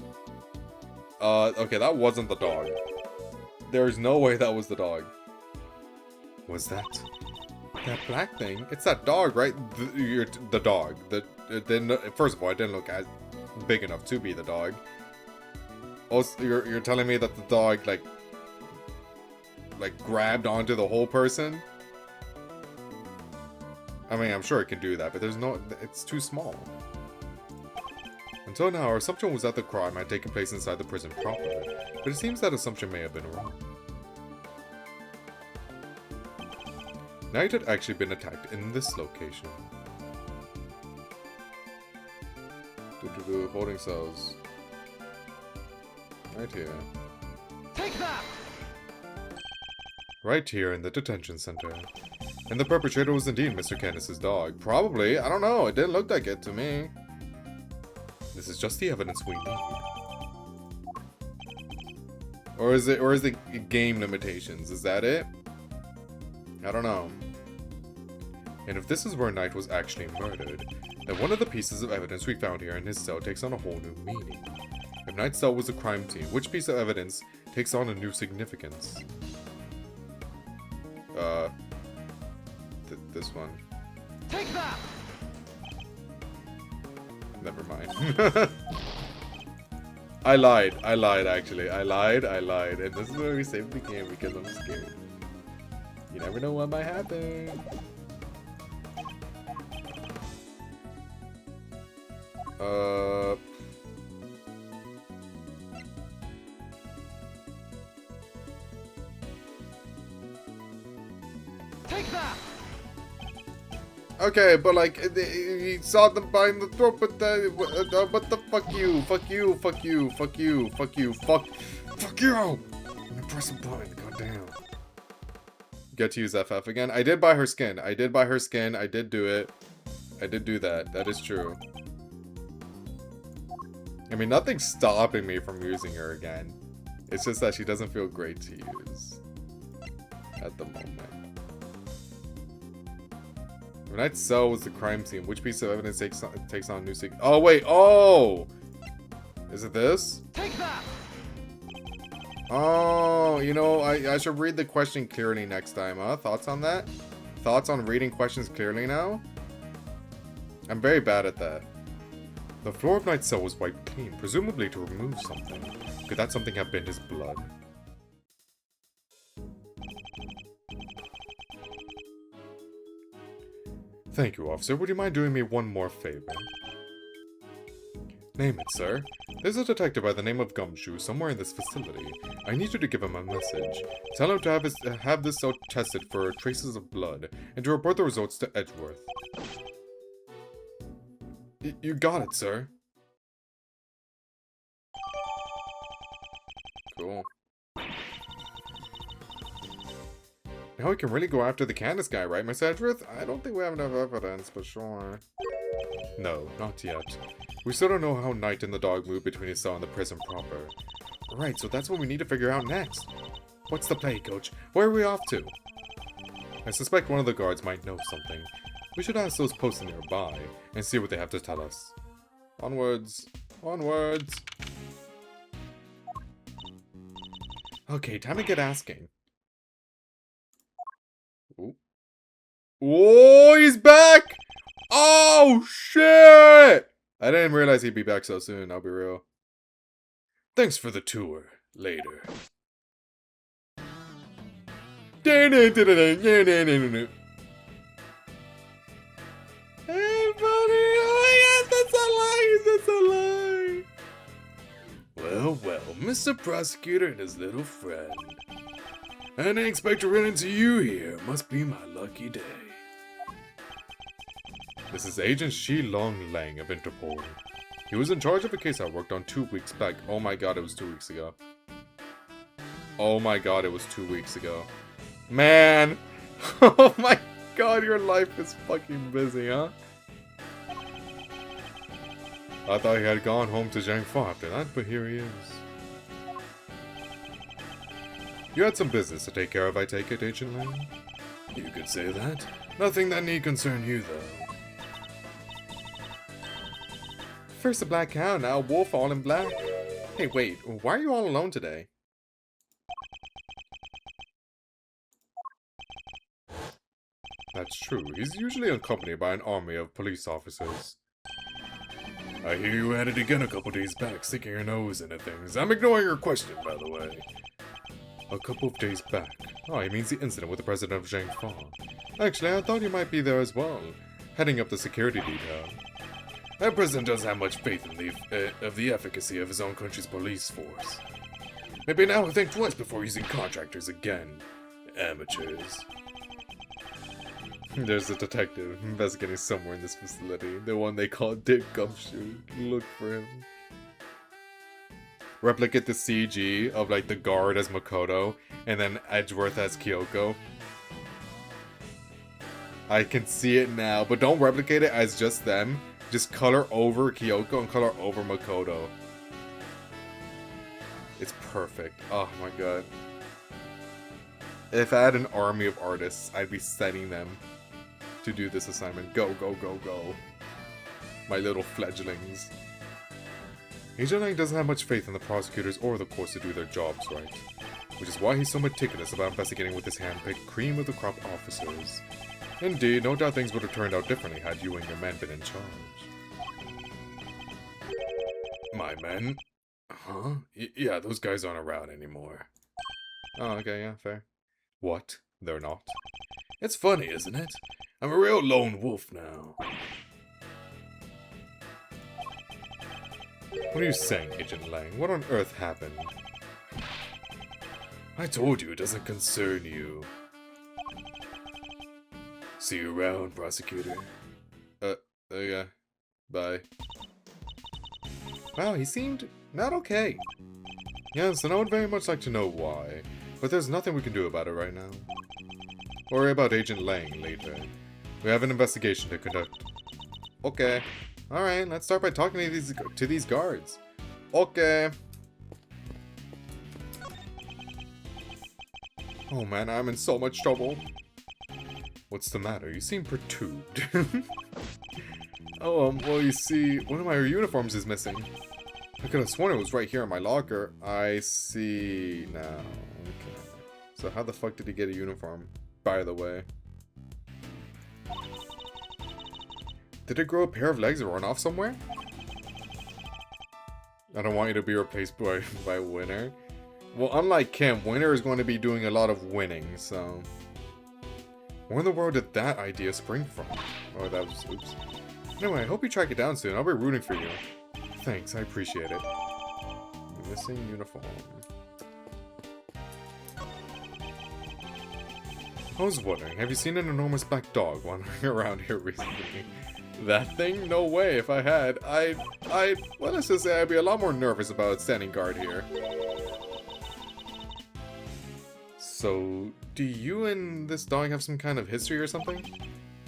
Okay, that wasn't the dog. There's no way that was the dog. Was that? That black thing? It's that dog, right? The dog. First of all, it didn't look as big enough to be the dog. Also, you're telling me that the dog, like grabbed onto the whole person? I mean, I'm sure it can do that, but it's too small. Until now, our assumption was that the crime had taken place inside the prison proper, but it seems that assumption may have been wrong. Knight had actually been attacked in this location. Holding cells. Right here. Take that! Right here in the detention center. And the perpetrator was indeed Mr. Canis' dog. Probably. I don't know. It didn't look like it to me. This is just the evidence we need. Or is it game limitations? Is that it? I don't know. And if this is where Knight was actually murdered, then one of the pieces of evidence we found here in his cell takes on a whole new meaning. If Knight's cell was a crime scene, which piece of evidence takes on a new significance? This one. Take that! Never mind. I lied, actually. I lied. And this is where we saved the game because I'm scared. You never know what might happen. Take that! Okay, but like, he saw them behind the throat, but what the fuck you, fuck you. I'm gonna press a button, goddamn. Get to use FF again. I did buy her skin. I did do it. I did do that. That is true. I mean, nothing's stopping me from using her again. It's just that she doesn't feel great to use at the moment. Tonight's cell was the crime scene. Which piece of evidence takes on new secret? Oh, wait. Oh! Is it this? Take that! Oh, you know, I should read the question clearly next time, huh? Thoughts on that? Thoughts on reading questions clearly now? I'm very bad at that. The floor of Knight's cell was wiped clean, presumably to remove something. Could that something have been his blood? Thank you, officer. Would you mind doing me one more favor? Name it, sir. There's a detective by the name of Gumshoe somewhere in this facility. I need you to give him a message. Tell him to have this cell tested for traces of blood, and to report the results to Edgeworth. You got it, sir. Cool. Now we can really go after the Candace guy, right, Miss Edgeworth? I don't think we have enough evidence, but sure. No, not yet. We still don't know how Knight and the dog moved between his cell and the prison proper. Right, so that's what we need to figure out next. What's the play, Coach? Where are we off to? I suspect one of the guards might know something. We should ask those posted nearby and see what they have to tell us. Onwards. Onwards. Okay, time to get asking. Ooh. Oh, he's back! Oh, shit! I didn't realize he'd be back so soon, I'll be real. Thanks for the tour. Later. Hey, buddy! Oh, yes, that's a lie! Well, well, Mr. Prosecutor and his little friend. I didn't expect to run into you here. Must be my lucky day. This is Agent Shi Long Lang of Interpol. He was in charge of a case I worked on 2 weeks back. Oh my god, it was 2 weeks ago. Oh my god, it was 2 weeks ago. Man! Oh my god, your life is fucking busy, huh? I thought he had gone home to Jiangfa after that, but here he is. You had some business to take care of, I take it, Agent Lang? You could say that. Nothing that need concern you, though. First a black cow, now a wolf all in black. Hey, wait, why are you all alone today? That's true. He's usually accompanied by an army of police officers. I hear you at it again a couple days back, sticking your nose into things. I'm ignoring your question, by the way. A couple of days back. Oh, he means the incident with the president of Jiangfa. Actually, I thought you might be there as well, heading up the security detail. That president doesn't have much faith in the efficacy of his own country's police force. Maybe now he'll think twice before using contractors again. Amateurs. There's a detective investigating somewhere in this facility. The one they call Dick Gumshoe. Look for him. Replicate the CG of like the guard as Makoto and then Edgeworth as Kyoko. I can see it now, but don't replicate it as just them. Just color over Kyoko and color over Makoto. It's perfect. Oh my god. If I had an army of artists, I'd be sending them to do this assignment. Go, go, go, go. My little fledglings. Agent Lang doesn't have much faith in the prosecutors or the courts to do their jobs right. Which is why he's so meticulous about investigating with his hand-picked cream of the crop officers. Indeed, no doubt things would have turned out differently had you and your men been in charge. My men? Huh? Yeah, those guys aren't around anymore. Oh, okay, yeah, fair. What? They're not? It's funny, isn't it? I'm a real lone wolf now. What are you saying, Agent Lang? What on earth happened? I told you it doesn't concern you. See you around, prosecutor. Yeah. Bye. Wow, he seemed not okay. Yes, and I would very much like to know why, but there's nothing we can do about it right now. Worry about Agent Lang later. We have an investigation to conduct. Okay. Alright, let's start by talking to these guards. Okay. Oh man, I'm in so much trouble. What's the matter? You seem perturbed. Oh, well, you see, one of my uniforms is missing. I could have sworn it was right here in my locker. I see now. Okay. So how the fuck did he get a uniform, by the way? Did it grow a pair of legs and run off somewhere? I don't want you to be replaced by Winner. Well, unlike Kim, Winner is going to be doing a lot of winning, so... Where in the world did that idea spring from? Oh, that was... Oops. Anyway, I hope you track it down soon. I'll be rooting for you. Thanks, I appreciate it. Missing uniform. I was wondering, have you seen an enormous black dog wandering around here recently? That thing? No way. If I had, well, let's just say I'd be a lot more nervous about standing guard here. So, do you and this dog have some kind of history or something?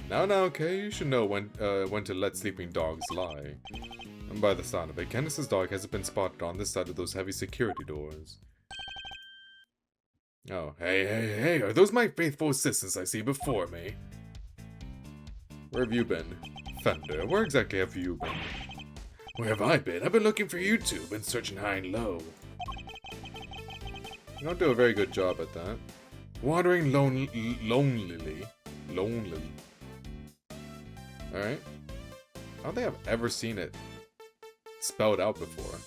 Now, okay, you should know when to let sleeping dogs lie. And by the sound of it, Candace's dog hasn't been spotted on this side of those heavy security doors. Oh, hey, are those my faithful assistants I see before me? Where have you been? Fender, where exactly have you been? Where have I been? I've been looking for you two, been searching high and low. You don't do a very good job at that. Wandering lonely. Alright. I don't think I've ever seen it spelled out before.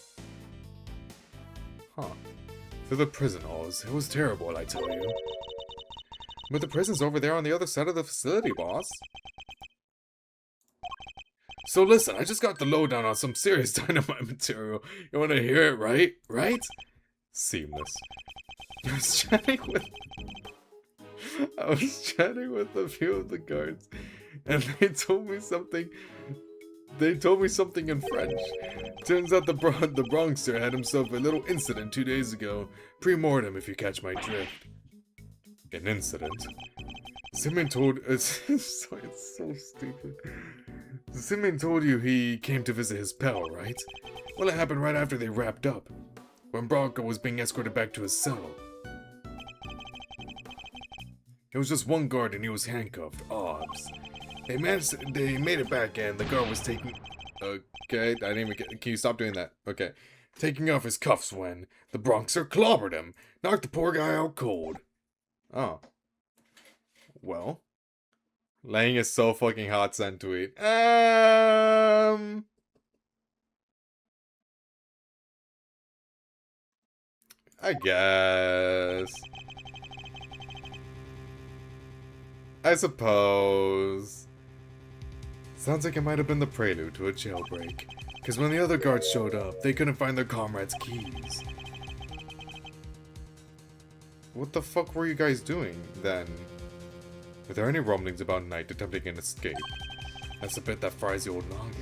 Huh. Through the prison halls. It was terrible, I tell you. But the prison's over there on the other side of the facility, boss. So listen, I just got the lowdown on some serious dynamite material. You wanna hear it, right? Right? Seamless. I was chatting with a few of the guards, and they told me something. They told me something in French. Turns out the Bronxer had himself a little incident 2 days ago. Pre-mortem, if you catch my drift. An incident? Simeon told... It's so stupid. Simeon told you he came to visit his pal, right? Well, it happened right after they wrapped up. When Bronco was being escorted back to his cell. It was just one guard and he was handcuffed. Obs. They made it back and the guard was taking... Okay, I didn't even get... Can you stop doing that? Okay. Taking off his cuffs when the Bronxer clobbered him. Knocked the poor guy out cold. Oh. Well. Lang is so fucking hot, send tweet. I guess. I suppose. Sounds like it might have been the prelude to a jailbreak. Because when the other guards showed up, they couldn't find their comrades' keys. What the fuck were you guys doing, then? Were there any rumblings about Knight attempting an escape? That's the bit that fries the old noggin.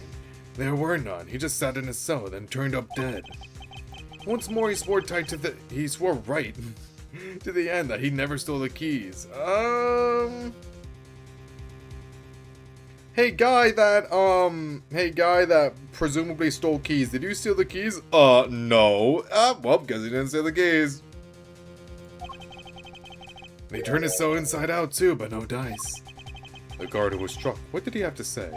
There were none. He just sat in his cell, then turned up dead. Once more, he swore right to the end that he never stole the keys. Hey guy that presumably stole keys. Did you steal the keys? No. Well, because he didn't steal the keys. They turned his cell inside out too, but no dice. The guard who was struck, what did he have to say?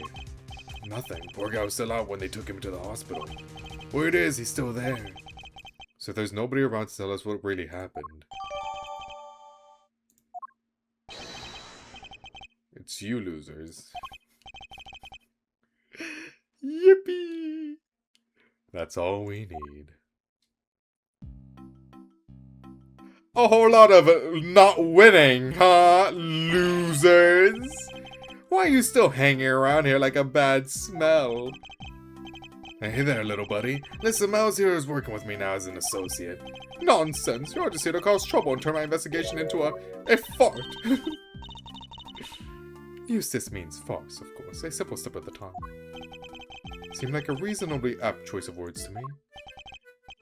Nothing. Poor guy was still out when they took him to the hospital. Word is, he's still there. So there's nobody around to tell us what really happened. It's you losers. Yippee! That's all we need. A whole lot of not winning, huh, losers? Why are you still hanging around here like a bad smell? Hey there, little buddy. Listen, Miles here is working with me now as an associate. Nonsense! You're just here to cause trouble and turn my investigation into a fart. Eustace means farce, of course. A simple slip of the tongue. Seemed like a reasonably apt choice of words to me.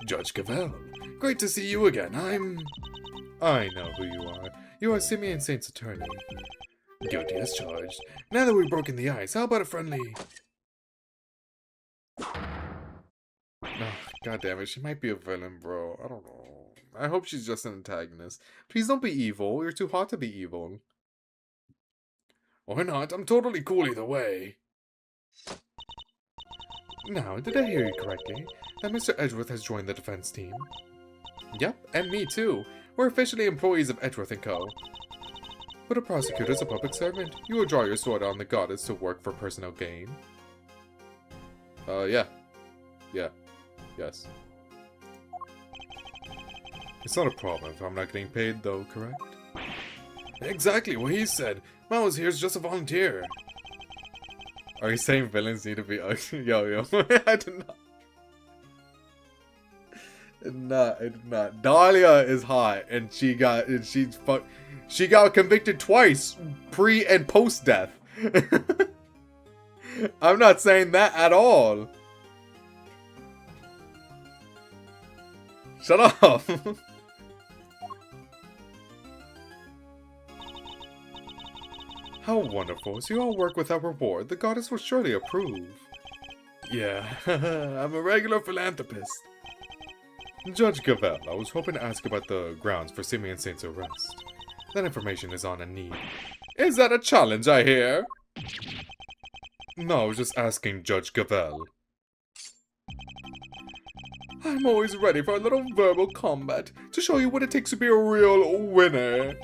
Judge Cavell. Great to see you again. I know who you are. You are Simeon Saint's attorney. Guilty as charged. Now that we've broken the ice, how about a friendly... God damn it, she might be a villain, bro. I don't know. I hope she's just an antagonist. Please don't be evil. You're too hot to be evil. Or not. I'm totally cool either way. Now, did I hear you correctly? That Mr. Edgeworth has joined the defense team? Yep, and me too. We're officially employees of Edgeworth & Co. But a prosecutor's a public servant. You will draw your sword on the goddess to work for personal gain. Yeah. Yeah. Yes. It's not a problem if I'm not getting paid, though, correct? Exactly what he said. Mouse here's just a volunteer. Are you saying villains need to be ugly? Yo. I did not. I did not. Dahlia is hot, and she got convicted twice, pre and post death. I'm not saying that at all. Shut up. How wonderful. So you all work without reward. The goddess will surely approve. Yeah, I'm a regular philanthropist. Judge Gavel, I was hoping to ask about the grounds for Simeon Saint's arrest. That information is on a need. Is that a challenge, I hear? No, I was just asking Judge Gavel. I'm always ready for a little verbal combat to show you what it takes to be a real winner.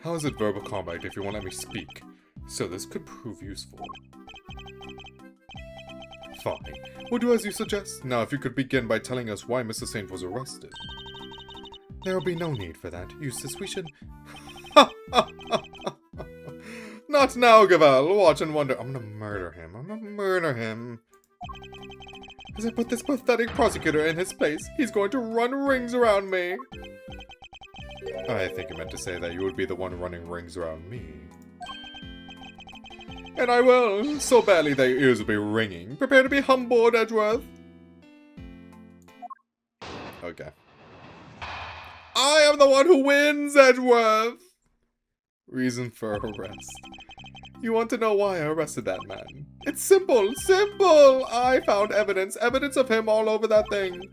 How is it verbal combat if you won't let me speak? So this could prove useful. Fine. We'll do as you suggest. Now, if you could begin by telling us why Mr. Saint was arrested. There will be no need for that. Eustace, we should... Not now, Gavel. Watch and wonder. I'm gonna murder him. As I put this pathetic prosecutor in his place, he's going to run rings around me. I think you meant to say that you would be the one running rings around me. And I will, so badly that your ears will be ringing. Prepare to be humbled, Edgeworth. Okay. I am the one who wins, Edgeworth! Reason for arrest. You want to know why I arrested that man? It's simple! I found evidence of him all over that thing.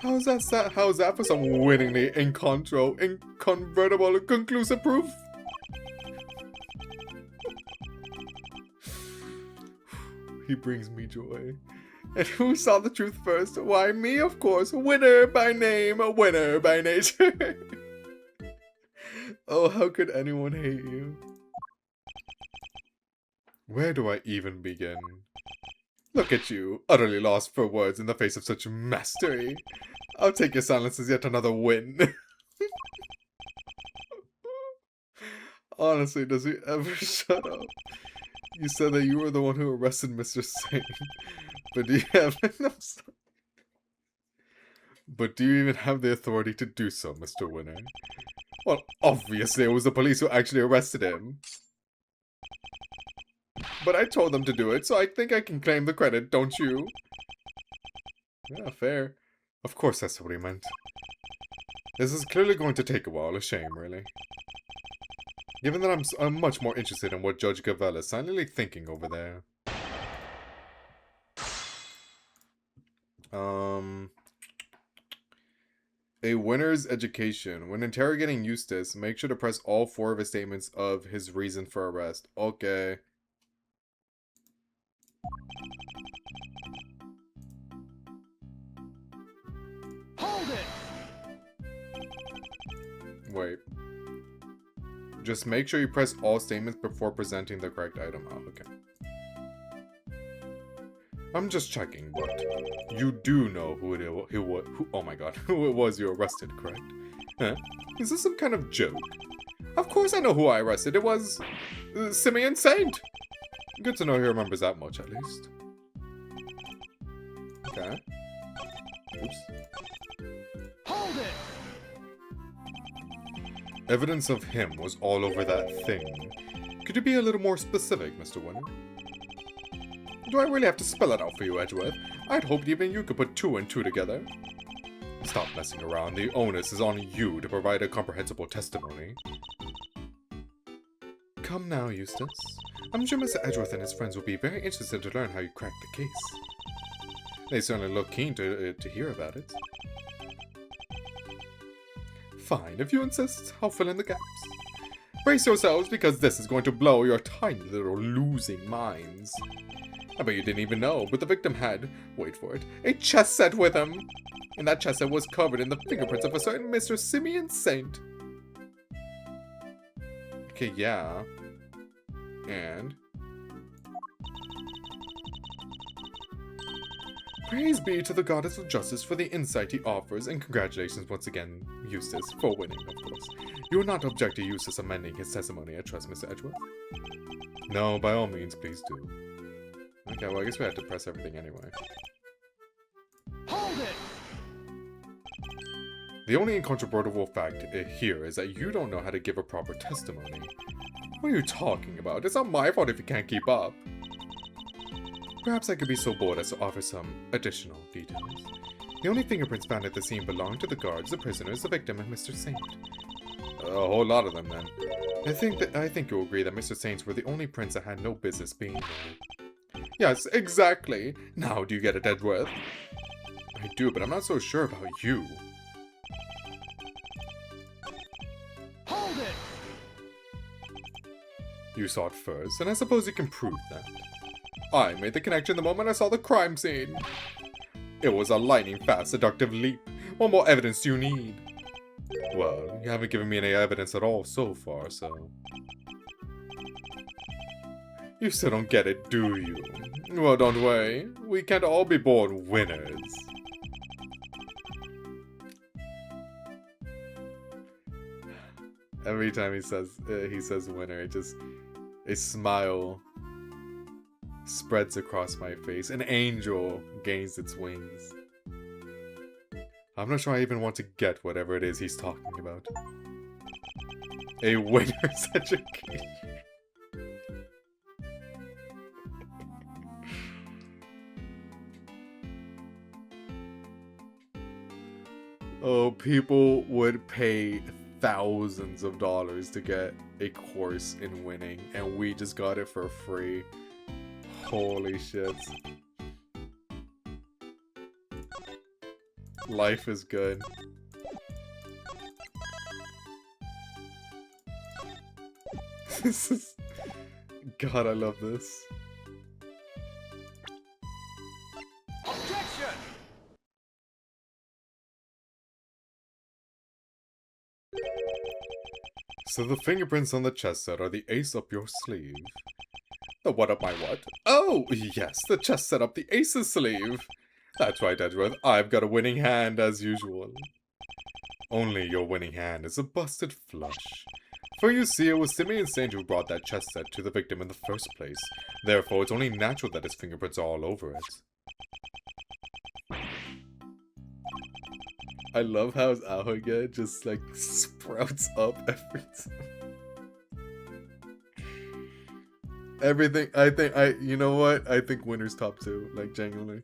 How's that for some winningly incontrovertible, conclusive proof? He brings me joy. And who saw the truth first? Why, me, of course. Winner by name, a winner by nature. Oh, how could anyone hate you? Where do I even begin? Look at you, utterly lost for words in the face of such mastery. I'll take your silence as yet another win. Honestly, does he ever shut up? You said that you were the one who arrested Mr. Saint. But do you have... But do you even have the authority to do so, Mr. Winner? Well, obviously it was the police who actually arrested him. But I told them to do it, so I think I can claim the credit, don't you? Yeah, fair. Of course that's what he meant. This is clearly going to take a while. A shame, really. Given that I'm much more interested in what Judge Gavel is silently thinking over there. A winner's education. When interrogating Eustace, make sure to press all 4 of his statements of his reason for arrest. Okay. Hold it! Wait. Just make sure you press all statements before presenting the correct item. Oh, okay. I'm just checking, but you do know who oh my god, who it was you arrested, correct? Huh? Is this some kind of joke? Of course I know who I arrested. It was Simeon Saint. Good to know he remembers that much, at least. Okay. Oops. Hold it! Evidence of him was all over that thing. Could you be a little more specific, Mr. Winner? Do I really have to spell it out for you, Edgeworth? I'd hoped even you could put 2 and 2 together. Stop messing around. The onus is on you to provide a comprehensible testimony. Come now, Eustace. I'm sure Mr. Edgeworth and his friends will be very interested to learn how you cracked the case. They certainly look keen to hear about it. Fine, if you insist, I'll fill in the gaps. Brace yourselves, because this is going to blow your tiny little losing minds. I bet you didn't even know, but the victim had, wait for it, a chess set with him. And that chess set was covered in the fingerprints of a certain Mr. Simeon Saint. Okay, yeah. And? Praise be to the goddess of justice for the insight he offers, and congratulations once again, Eustace, for winning, of course. You will not object to Eustace amending his testimony, I trust, Mr. Edgeworth? No, by all means, please do. Okay, well, I guess we have to press everything anyway. Hold it! The only incontrovertible fact here is that you don't know how to give a proper testimony. What are you talking about? It's not my fault if you can't keep up. Perhaps I could be so bold as to offer some additional details. The only fingerprints found at the scene belong to the guards, the prisoners, the victim, and Mr. Saint. A whole lot of them, then. I think you'll agree that Mr. Saints were the only prints that had no business being there. Yes, exactly. Now do you get it, Edgeworth? I do, but I'm not so sure about you. Hold it! You saw it first, and I suppose you can prove that. I made the connection the moment I saw the crime scene. It was a lightning-fast, seductive leap. What more evidence do you need? Well, you haven't given me any evidence at all so far, so... You still don't get it, do you? Well, don't worry. We can't all be born winners. Every time he says winner, it just... a smile spreads across my face. An angel gains its wings. I'm not sure I even want to get whatever it is he's talking about. A winner's education. Oh, people would pay thousands of dollars to get a course in winning, and we just got it for free. Holy shit. Life is good. This is... God, I love this. Objection! So the fingerprints on the chess set are the ace up your sleeve. The what up my what? Oh, yes, the chess set up the ace's sleeve. That's right, Edgeworth. I've got a winning hand as usual. Only your winning hand is a busted flush. For you see, it was Simeon Saint who brought that chess set to the victim in the first place. Therefore, it's only natural that his fingerprints are all over it. I love how his Ahoga just like sprouts up every time. Everything, you know what? I think winner's top 2, like genuinely.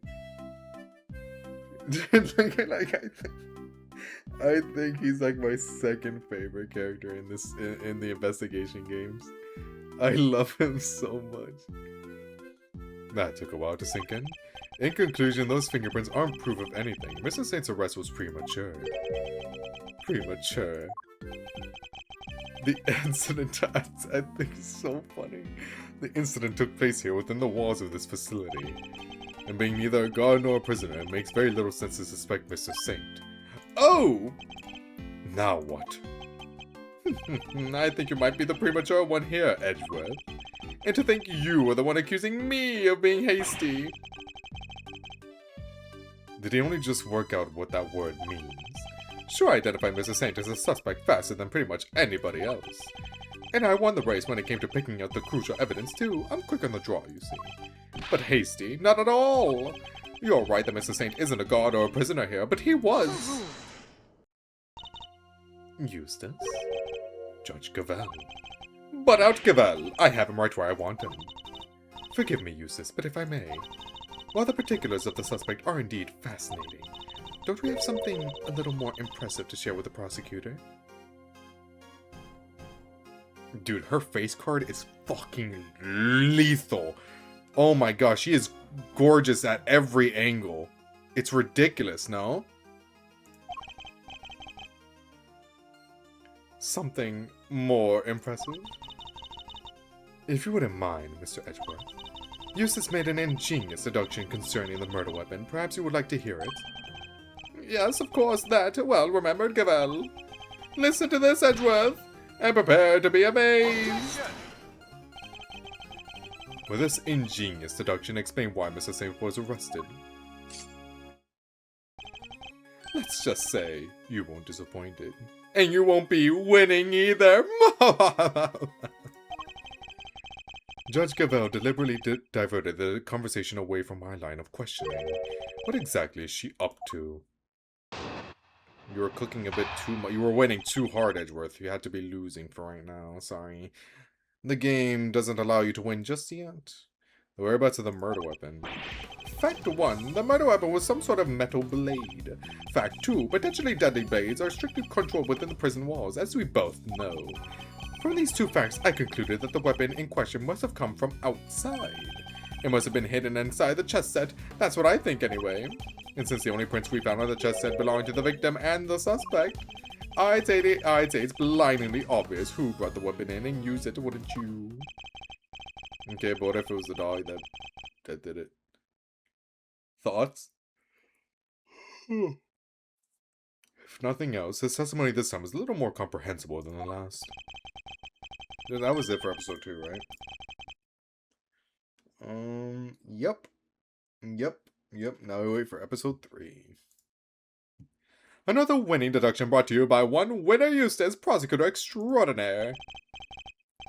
I think he's like my second favorite character in this, in the investigation games. I love him so much. That took a while to sink in. In conclusion, those fingerprints aren't proof of anything. Mr. Saint's arrest was premature. Premature. The incident, I think is so funny. The incident took place here within the walls of this facility. And being neither a guard nor a prisoner, it makes very little sense to suspect Mr. Saint. Oh! Now what? I think you might be the premature one here, Edgeworth. And to think you were the one accusing me of being hasty. Did he only just work out what that word means? Sure, I identified Mr. Saint as a suspect faster than pretty much anybody else. And I won the race when it came to picking out the crucial evidence too. I'm quick on the draw, you see. But hasty? Not at all! You're right that Mr. Saint isn't a guard or a prisoner here, but he was! Eustace? Judge Cavell. But out Cavell! I have him right where I want him. Forgive me, Eustace, but if I may. While the particulars of the suspect are indeed fascinating, don't we have something a little more impressive to share with the prosecutor? Dude, her face card is fucking lethal. Oh my gosh, she is gorgeous at every angle. It's ridiculous, no? Something more impressive? If you wouldn't mind, Mr. Edgeworth. Eustace made an ingenious deduction concerning the murder weapon. Perhaps you would like to hear it? Yes, of course, that well-remembered Gavel. Listen to this, Edgeworth, and prepare to be amazed. With this ingenious deduction, explain why Mr. Saint was arrested. Let's just say you won't disappoint it. And you won't be winning either. Judge Gavel deliberately diverted the conversation away from my line of questioning. What exactly is she up to? You were cooking a bit too much. You were winning too hard, Edgeworth. You had to be losing for right now. Sorry. The game doesn't allow you to win just yet. The whereabouts of the murder weapon. Fact 1. The murder weapon was some sort of metal blade. Fact 2. Potentially deadly blades are strictly controlled within the prison walls, as we both know. From these two facts, I concluded that the weapon in question must have come from outside. It must have been hidden inside the chess set. That's what I think anyway. And since the only prints we found on the chess set belonged to the victim and the suspect, I'd say it's blindingly obvious who brought the weapon in and used it, wouldn't you? Okay, but what if it was the dog that did it? Thoughts? If nothing else, his testimony this time is a little more comprehensible than the last. That was it for episode 2, right? Yep. Now we wait for episode 3. Another winning deduction brought to you by one winner Eustace, prosecutor extraordinaire.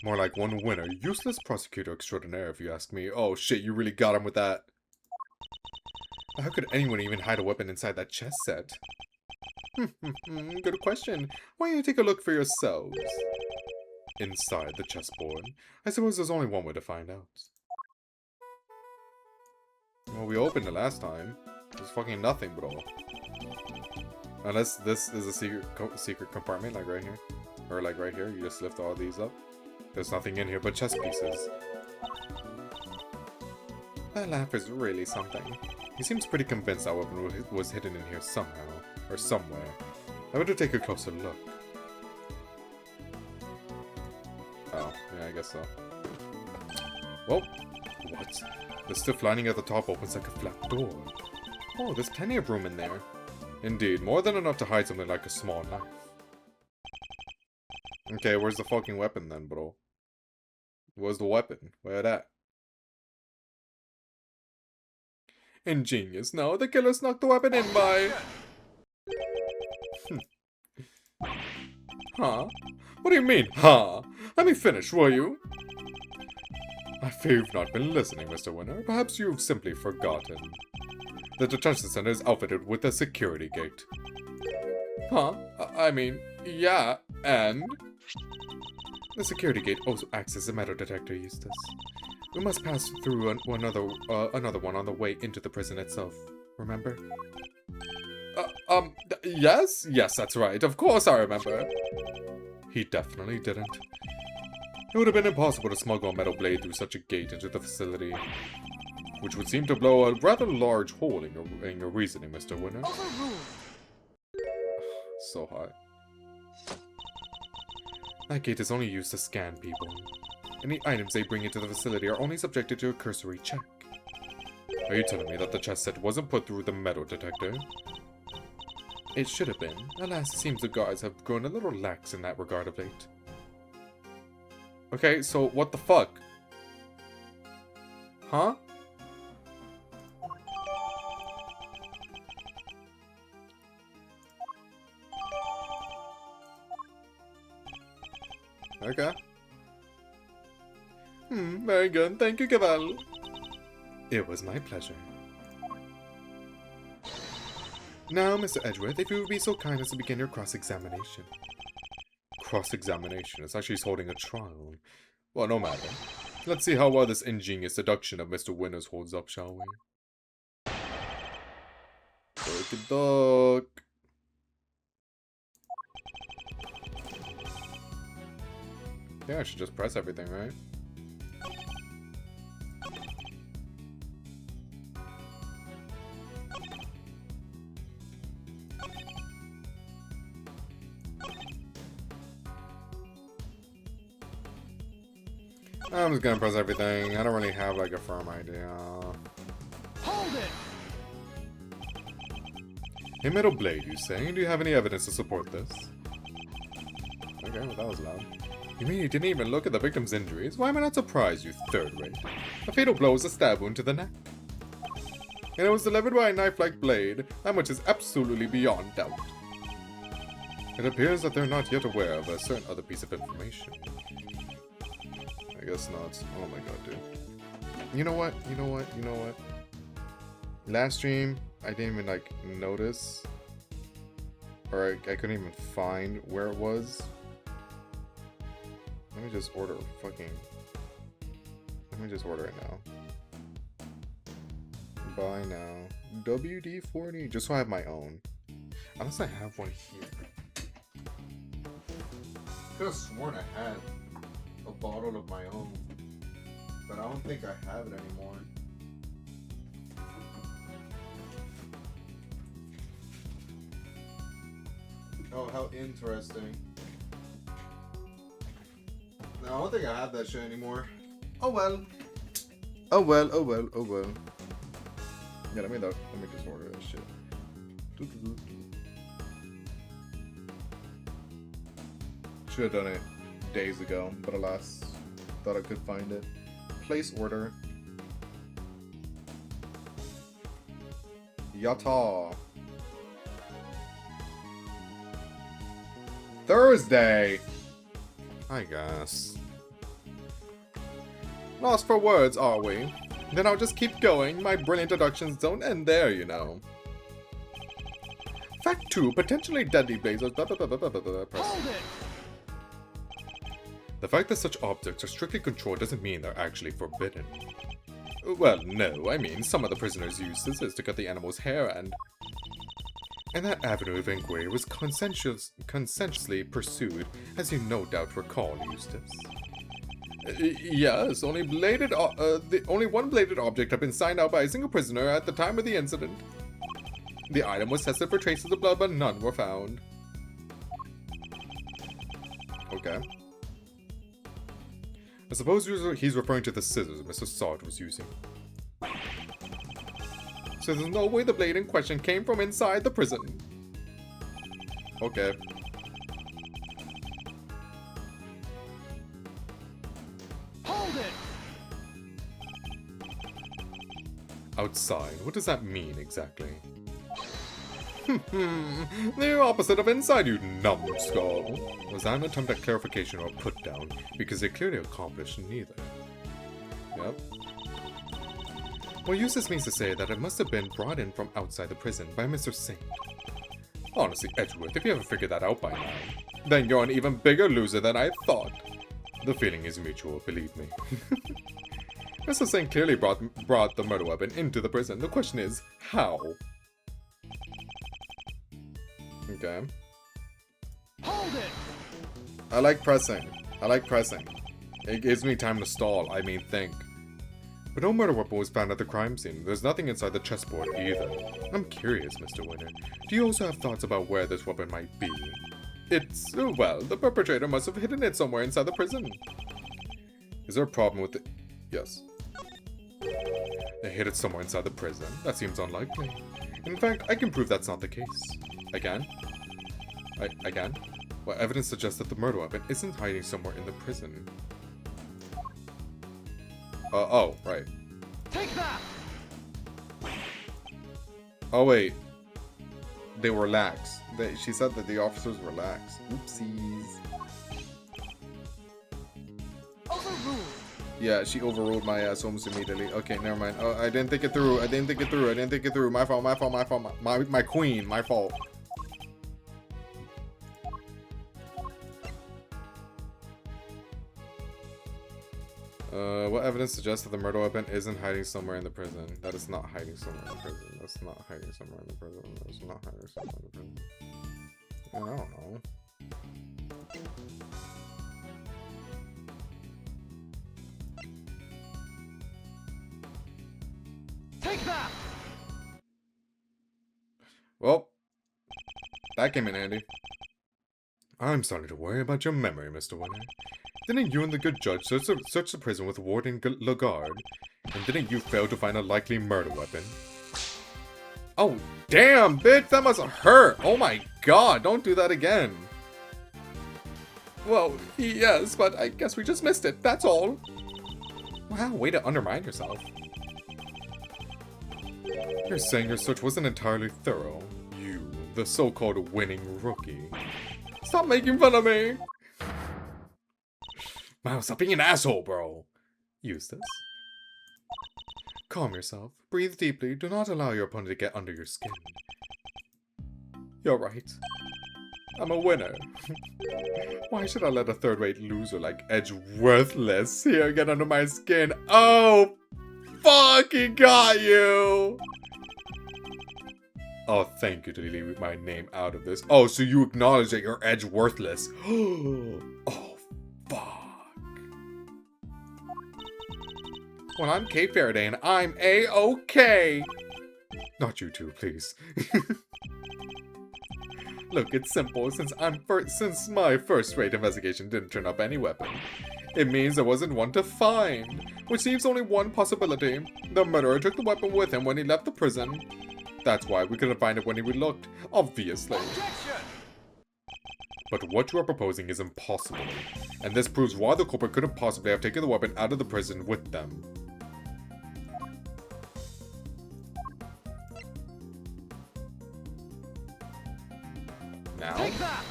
More like one winner, useless prosecutor extraordinaire, if you ask me. Oh shit, you really got him with that. How could anyone even hide a weapon inside that chess set? Good question. Why don't you take a look for yourselves? Inside the chessboard. I suppose there's only one way to find out. Well, we opened it last time. There's fucking nothing, bro. Unless this is a secret compartment, like right here. Or like right here, you just lift all these up. There's nothing in here but chess pieces. That laugh is really something. He seems pretty convinced that weapon was hidden in here somehow. Or somewhere. I better take a closer look. Oh, yeah, I guess so. Well, what? The stuff lining at the top opens like a flat door. Oh, there's plenty of room in there. Indeed, more than enough to hide something like a small knife. Okay, where's the fucking weapon then, bro? Where's the weapon? Where that? Ingenious. No, the killer snuck the weapon in by... Huh? What do you mean, huh? Let me finish, will you? I fear you've not been listening, Mr. Winner. Perhaps you've simply forgotten. The detention center is outfitted with a security gate. Huh? I mean, yeah, and? The security gate also acts as a metal detector, Eustace. We must pass through another one on the way into the prison itself. Remember? Yes? Yes, that's right. Of course I remember. He definitely didn't. It would have been impossible to smuggle a metal blade through such a gate into the facility. Which would seem to blow a rather large hole in your reasoning, Mr. Winner. So hot. That gate is only used to scan people. Any items they bring into the facility are only subjected to a cursory check. Are you telling me that the chess set wasn't put through the metal detector? It should have been. Alas, it seems the guards have grown a little lax in that regard of late. Okay, so what the fuck? Huh? Okay. Very good. Thank you, Gavel. It was my pleasure. Now, Mr. Edgeworth, if you would be so kind as to begin your cross-examination. Cross-examination? It's actually holding a trial. Well, no matter. Let's see how well this ingenious deduction of Mr. Winner's holds up, shall we? Okey-doke. Yeah, I should just press everything, right? I'm just gonna press everything. I don't really have like a firm idea. Hold it! Hey, Metal Blade, you saying? Do you have any evidence to support this? Okay, well that was loud. You mean you didn't even look at the victim's injuries? Why am I not surprised, you third rate? A fatal blow was a stab wound to the neck. And it was delivered by a knife-like blade. That much is absolutely beyond doubt. It appears that they're not yet aware of a certain other piece of information. I guess not. Oh my god, dude. You know what? You know what? You know what? Last stream, I didn't even, like, notice. Or I couldn't even find where it was. Let me just order fucking... Let me just order it now. Buy now. WD-40, just so I have my own. Unless I have one here. I could have sworn I had a bottle of my own. But I don't think I have it anymore. Oh, how interesting. No, I don't think I have that shit anymore. Oh well. Oh well, oh well, oh well. Yeah, let me just order this shit. Should have done it days ago, but alas, thought I could find it. Place order. Yata. Thursday. I guess. Lost for words, are we? Then I'll just keep going. My brilliant deductions don't end there, you know. Fact 2. Potentially deadly blazers. Press. Hold it! The fact that such objects are strictly controlled doesn't mean they're actually forbidden. Well, no. I mean, some of the prisoners used scissors to cut the animal's hair and that avenue of inquiry was consensuously pursued, as you no doubt recall, Eustace. Yes, only one bladed object had been signed out by a single prisoner at the time of the incident. The item was tested for traces of blood, but none were found. Okay. I suppose he's referring to the scissors Mr. Sard was using. So there's no way the blade in question came from inside the prison. Okay. Hold it! Outside? What does that mean exactly? The opposite of inside, you numbskull. Was that an attempt at clarification or put down? Because they clearly accomplished neither. Yep. Well, Eustace means to say that it must have been brought in from outside the prison by Mr. Saint. Honestly, Edgeworth, if you haven't figured that out by now, then you're an even bigger loser than I thought. The feeling is mutual, believe me. Mr. Saint clearly brought the murder weapon into the prison. The question is, how? Okay. Hold it! I like pressing. I like pressing. It gives me time to stall, I mean think. But no murder weapon was found at the crime scene. There's nothing inside the chessboard either. I'm curious, Mr. Winter. Do you also have thoughts about where this weapon might be? It's, well, the perpetrator must have hidden it somewhere inside the prison. Is there a problem with it? Yes. They hid it somewhere inside the prison? That seems unlikely. In fact, I can prove that's not the case. Again? Again? Well, evidence suggests that the murder weapon isn't hiding somewhere in the prison. Oh, right. Take that! Oh, wait. They were lax. She said that the officers were lax. Oopsies. Overruled! Yeah, she overruled my ass almost immediately. Okay, never mind. Oh, I didn't think it through. I didn't think it through. I didn't think it through. My fault, my fault, my fault. My queen, my fault. What evidence suggests that the murder weapon isn't hiding somewhere in the prison? That is not hiding somewhere in the prison. That's not hiding somewhere in the prison. That's not hiding somewhere in the prison. I don't know. Take that! Well, that came in handy. I'm starting to worry about your memory, Mr. Winter. Didn't you and the good judge search the prison with Warden Lagarde? And didn't you fail to find a likely murder weapon? Oh, damn, bitch, that must have hurt. Oh my god, don't do that again. Well, yes, but I guess we just missed it, that's all. Wow, way to undermine yourself. You're saying your search wasn't entirely thorough. You, the so-called winning rookie. Stop making fun of me! Wow, stop being an asshole, bro. Eustace. Calm yourself. Breathe deeply. Do not allow your opponent to get under your skin. You're right. I'm a winner. Why should I let a third-rate loser like Edgeworthless here get under my skin? Oh, fucking got you! Oh, thank you to leave my name out of this. Oh, so you acknowledge that you're Edgeworthless. Oh, fuck. Well, I'm Kate Faraday, and I'm A-OK. Not you two, please. Look, it's simple. Since my first-rate investigation didn't turn up any weapon, it means there wasn't one to find, which leaves only one possibility. The murderer took the weapon with him when he left the prison. That's why we couldn't find it when we looked, obviously. Objection! But what you are proposing is impossible, and this proves why the culprit couldn't possibly have taken the weapon out of the prison with them. Now? Take that!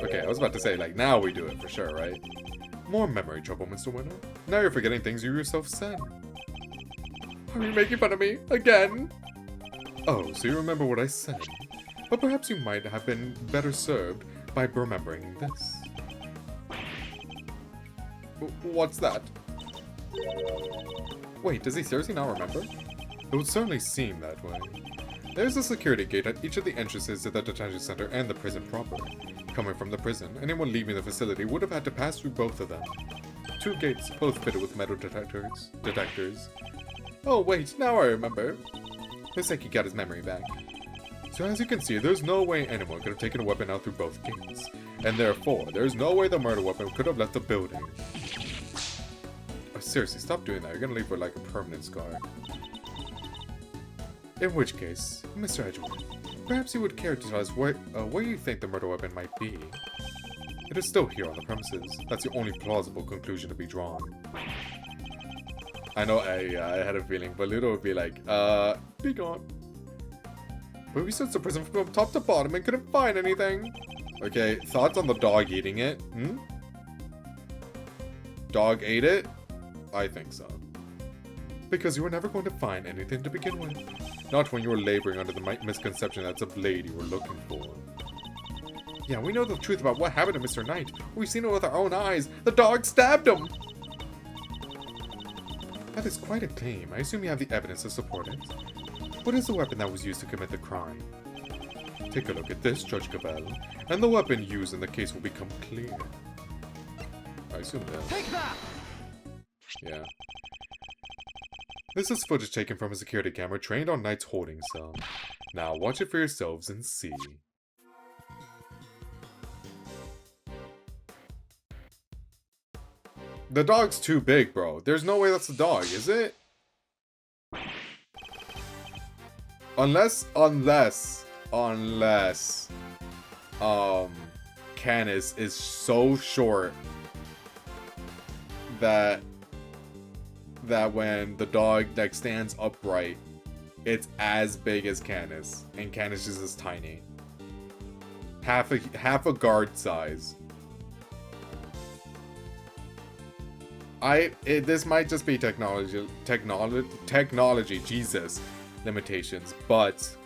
Okay, I was about to say, like, now we do it for sure, right? More memory trouble, Mr. Winner. Now you're forgetting things you yourself said. Are you making fun of me? Again? Oh, so you remember what I said. But perhaps you might have been better served by remembering this. What's that? Wait, does he seriously not remember? It would certainly seem that way. There's a security gate at each of the entrances to the detention center and the prison proper. Coming from the prison, anyone leaving the facility would have had to pass through both of them. 2 gates, both fitted with metal detectors. Oh wait, now I remember. Looks like he got his memory back. So as you can see, there's no way anyone could have taken a weapon out through both gates. And therefore, there's no way the murder weapon could have left the building. Oh, seriously, stop doing that. You're gonna leave with like a permanent scar. In which case, Mr. Edgeworth, perhaps you would care to tell us where you think the murder weapon might be. It is still here on the premises. That's the only plausible conclusion to be drawn. I know I had a feeling, but Ludo would be like, be gone. But we searched the prison from top to bottom and couldn't find anything. Okay, thoughts on the dog eating it? Dog ate it? I think so. Because you were never going to find anything to begin with. Not when you were laboring under the misconception that's a blade you were looking for. Yeah, we know the truth about what happened to Mr. Knight. We've seen it with our own eyes. The dog stabbed him! That is quite a claim. I assume you have the evidence to support it. What is the weapon that was used to commit the crime? Take a look at this, Judge Cabell, and the weapon used in the case will become clear. I assume that. Take that! Yeah. This is footage taken from a security camera trained on Knight's holding cell. Now watch it for yourselves and see. The dog's too big, bro. There's no way that's the dog, is it? Unless, Canis is so short that when the dog like stands upright, it's as big as Canis, and Canis is just tiny, half a guard size. This might just be technology, Jesus, limitations, but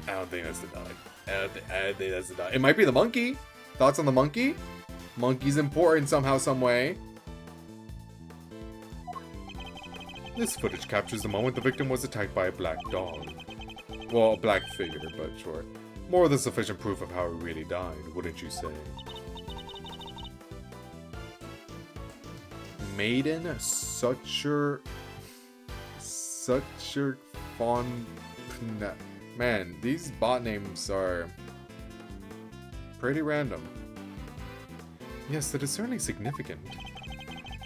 I don't think that's the dog. I don't think that's the dog. It might be the monkey. Thoughts on the monkey? Monkey's important somehow, some way. This footage captures the moment the victim was attacked by a black dog. Well, a black figure, but sure. More than sufficient proof of how he really died, wouldn't you say? Maiden Sucher Fon. Man, these bot names are pretty random. Yes, that is certainly significant.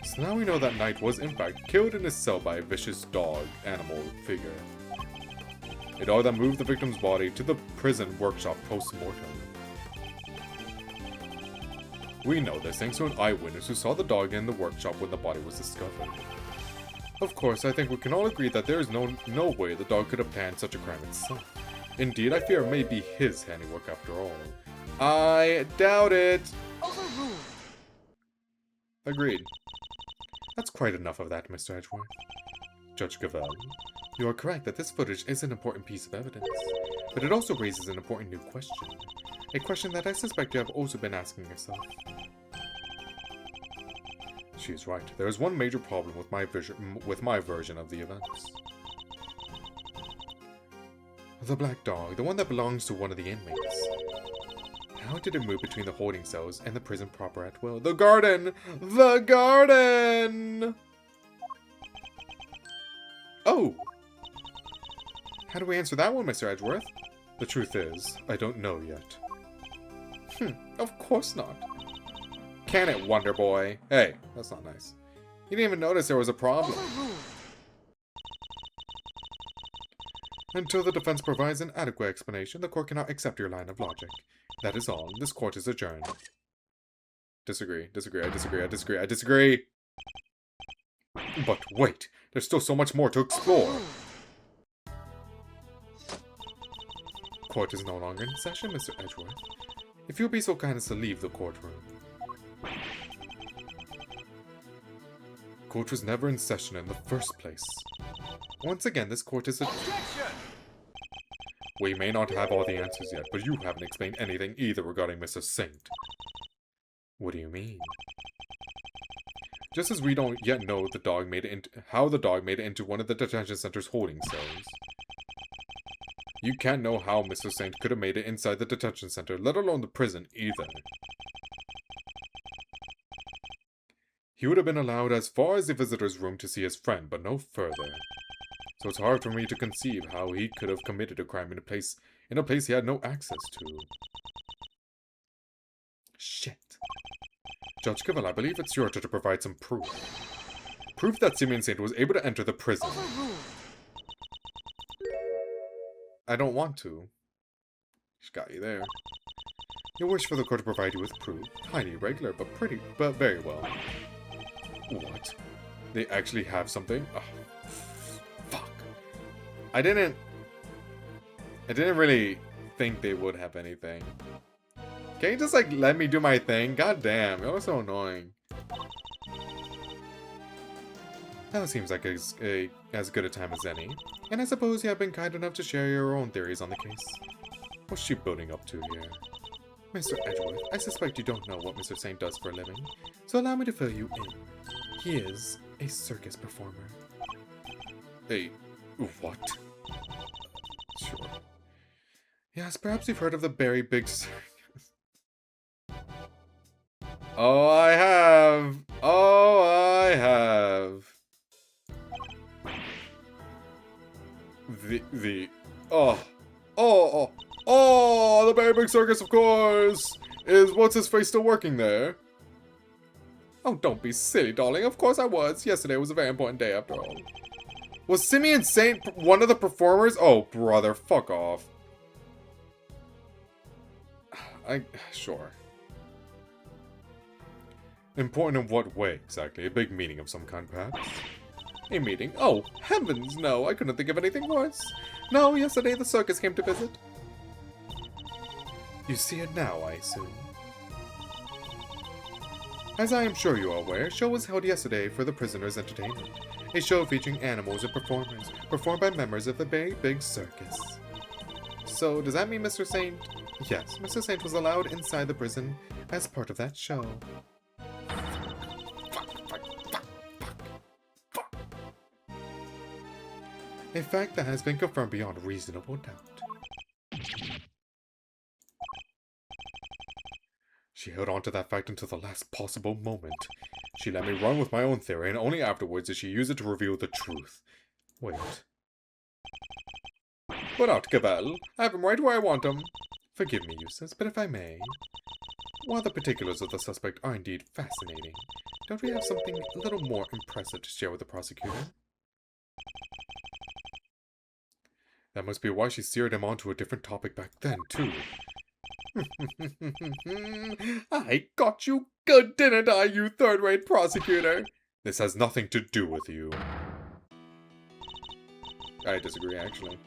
So now we know that Knight was in fact killed in his cell by a vicious dog animal figure. A dog that moved the victim's body to the prison workshop post-mortem. We know this thanks to an eyewitness who saw the dog in the workshop when the body was discovered. Of course, I think we can all agree that there is no way the dog could have planned such a crime itself. Indeed, I fear it may be his handiwork after all. I doubt it. Overruled. Agreed. That's quite enough of that, Mr. Edgeworth. Judge Gavel, you are correct that this footage is an important piece of evidence, but it also raises an important new question. A question that I suspect you have also been asking yourself. She is right. There is one major problem with my version of the events. The black dog, the one that belongs to one of the inmates. How did it move between the holding cells and the prison proper at will? The garden! The garden! Oh! How do we answer that one, Mr. Edgeworth? The truth is, I don't know yet. Of course not. Can it, Wonder Boy? Hey, that's not nice. You didn't even notice there was a problem. Overruled. Until the defense provides an adequate explanation, the court cannot accept your line of logic. That is all. This court is adjourned. Disagree. I disagree. But wait, there's still so much more to explore. Overruled. Court is no longer in session, Mr. Edgeworth. If you'll be so kind as to leave the courtroom. Court was never in session in the first place. Once again, this court is Objection! We may not have all the answers yet, but you haven't explained anything either regarding Mr. Saint. What do you mean? Just as we don't yet know how the dog made it into one of the detention center's holding cells. You can't know how Mr. Saint could have made it inside the detention center, let alone the prison either. He would have been allowed as far as the visitor's room to see his friend, but no further. So it's hard for me to conceive how he could have committed a crime in a place he had no access to. Shit. Judge Cavell, I believe it's your turn to provide some proof. Proof that Simeon Saint was able to enter the prison. Overruled. I don't want to. Just got you there. You wish for the court to provide you with proof. Highly irregular, but very well. What? They actually have something? Oh, fuck. I didn't really think they would have anything. Can you just, like, let me do my thing? God damn, you're so annoying. That seems like as good a time as any. And I suppose you have been kind enough to share your own theories on the case. What's she building up to here? Mr. Edgeworth, I suspect you don't know what Mr. Saint does for a living, so allow me to fill you in. He is a circus performer. A what? Sure. Yes, perhaps you've heard of the Very Big Circus. Oh, I have! Oh, I have! The Very Big Circus, of course! Is what's-his-face still working there? Oh, don't be silly, darling. Of course I was. Yesterday was a very important day, after all. Was Simeon Saint one of the performers? Oh, brother, fuck off. Sure. Important in what way, exactly? A big meeting of some kind, perhaps? A meeting? Oh, heavens, no. I couldn't think of anything worse. No, yesterday the circus came to visit. You see it now, I assume. As I am sure you are aware, a show was held yesterday for the prisoners' entertainment. A show featuring animals and performers, performed by members of the Very Big Circus. So, does that mean Mr. Saint? Yes, Mr. Saint was allowed inside the prison as part of that show. Fuck. A fact that has been confirmed beyond reasonable doubt. She held on to that fact until the last possible moment. She let me run with my own theory, and only afterwards did she use it to reveal the truth. Wait. What out, Cavell? I have him right where I want him. Forgive me, Eustace, but if I may, while the particulars of the suspect are indeed fascinating, don't we have something a little more impressive to share with the prosecutor? That must be why she steered him onto a different topic back then, too. I got you good, didn't I, you third-rate prosecutor? This has nothing to do with you. I disagree, actually.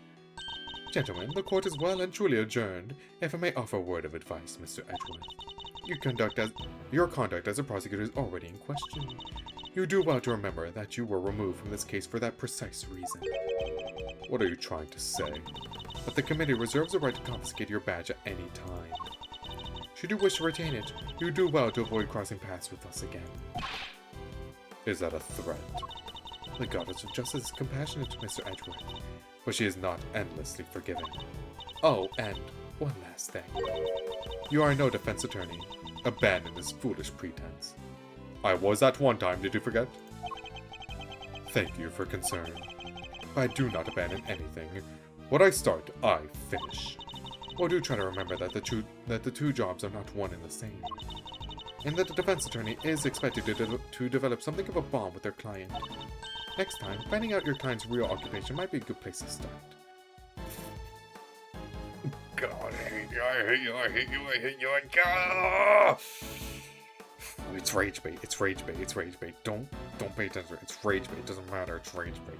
Gentlemen, the court is well and truly adjourned. If I may offer a word of advice, Mr. Edgeworth. Your conduct as a prosecutor is already in question. You do well to remember that you were removed from this case for that precise reason. What are you trying to say? That the committee reserves the right to confiscate your badge at any time. Should you wish to retain it, you do well to avoid crossing paths with us again. Is that a threat? The goddess of justice is compassionate to Mr. Edgeworth, but she is not endlessly forgiving. Oh, and one last thing. You are no defense attorney. Abandon this foolish pretense. I was at one time, did you forget? Thank you for concern. I do not abandon anything. What I start, I finish. Or do try to remember that the two jobs are not one and the same. And that the defense attorney is expected to develop something of a bond with their client. Next time, finding out your client's real occupation might be a good place to start. God, I hate you, I hate you, I hate you, I hate you, I God! It's rage bait, it's rage bait, it's rage bait. Don't pay attention, it's rage bait, it doesn't matter, it's rage bait.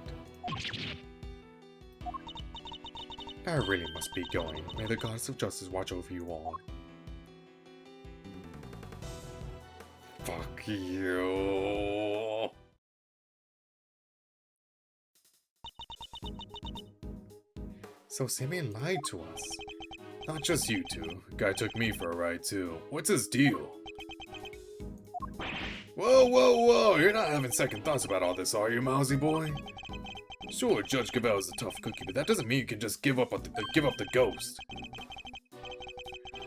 I really must be going. May the goddess of justice watch over you all. Fuck you. So Simeon lied to us. Not just you two. Guy took me for a ride too. What's his deal? Whoa, whoa, whoa! You're not having second thoughts about all this, are you, Mousy boy? Sure, Judge Cavell is a tough cookie, but that doesn't mean you can just give up the ghost.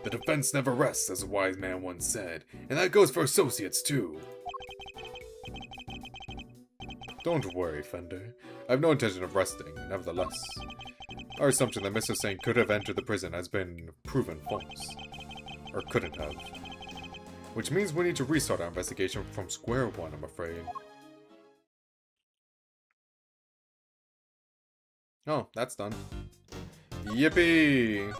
The defense never rests, as a wise man once said, and that goes for associates too. Don't worry, Fender. I have no intention of resting, nevertheless. Our assumption that Mr. Singh could have entered the prison has been proven false. Or couldn't have. Which means we need to restart our investigation from square one, I'm afraid. Oh, that's done. Yippee!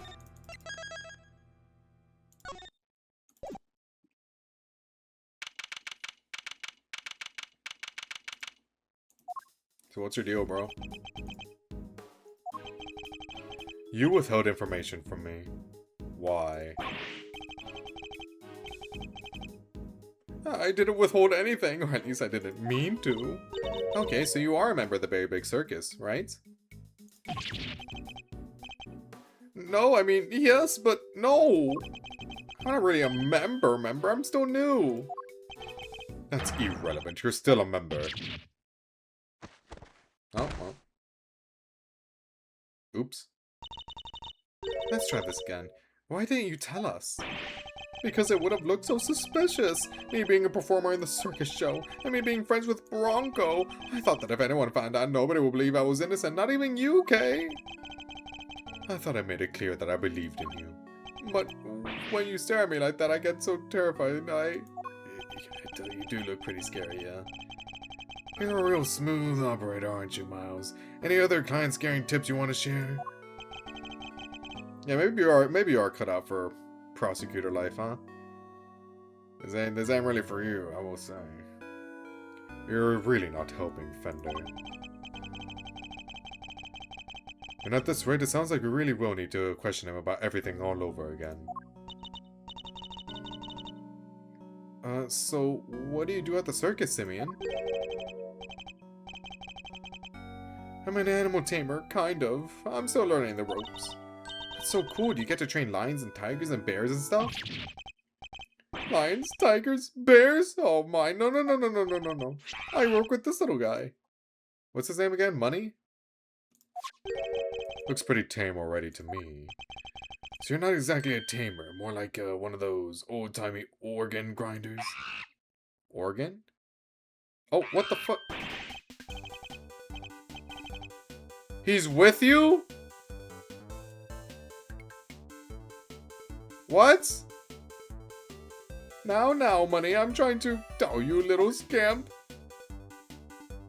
So what's your deal, bro? You withheld information from me. Why? I didn't withhold anything, or at least I didn't mean to. Okay, so you are a member of the Very Big Circus, right? No, I mean, yes, but no. I'm not really a member, I'm still new. That's irrelevant, you're still a member. Oh, well. Oops. Let's try this again. Why didn't you tell us? Because it would have looked so suspicious. Me being a performer in the circus show, and me being friends with Bronco. I thought that if anyone found out, nobody would believe I was innocent, not even you, Kay. I thought I made it clear that I believed in you. But when you stare at me like that, I get so terrified. You do look pretty scary, yeah. You're a real smooth operator, aren't you, Miles? Any other client-scaring tips you want to share? Yeah, maybe you are cut out for prosecutor life, huh? This ain't really for you, I will say. You're really not helping, Fender. And at this rate, it sounds like we really will need to question him about everything all over again. So what do you do at the circus, Simeon? I'm an animal tamer, kind of. I'm still learning the ropes. That's so cool. Do you get to train lions and tigers and bears and stuff? Lions, tigers, bears? Oh my, no. I work with this little guy. What's his name again? Money? Looks pretty tame already to me. So you're not exactly a tamer, more like one of those old-timey organ grinders. Organ? Oh, what the fuck? He's with you? What? Now, money. I'm trying to tell you, little scamp.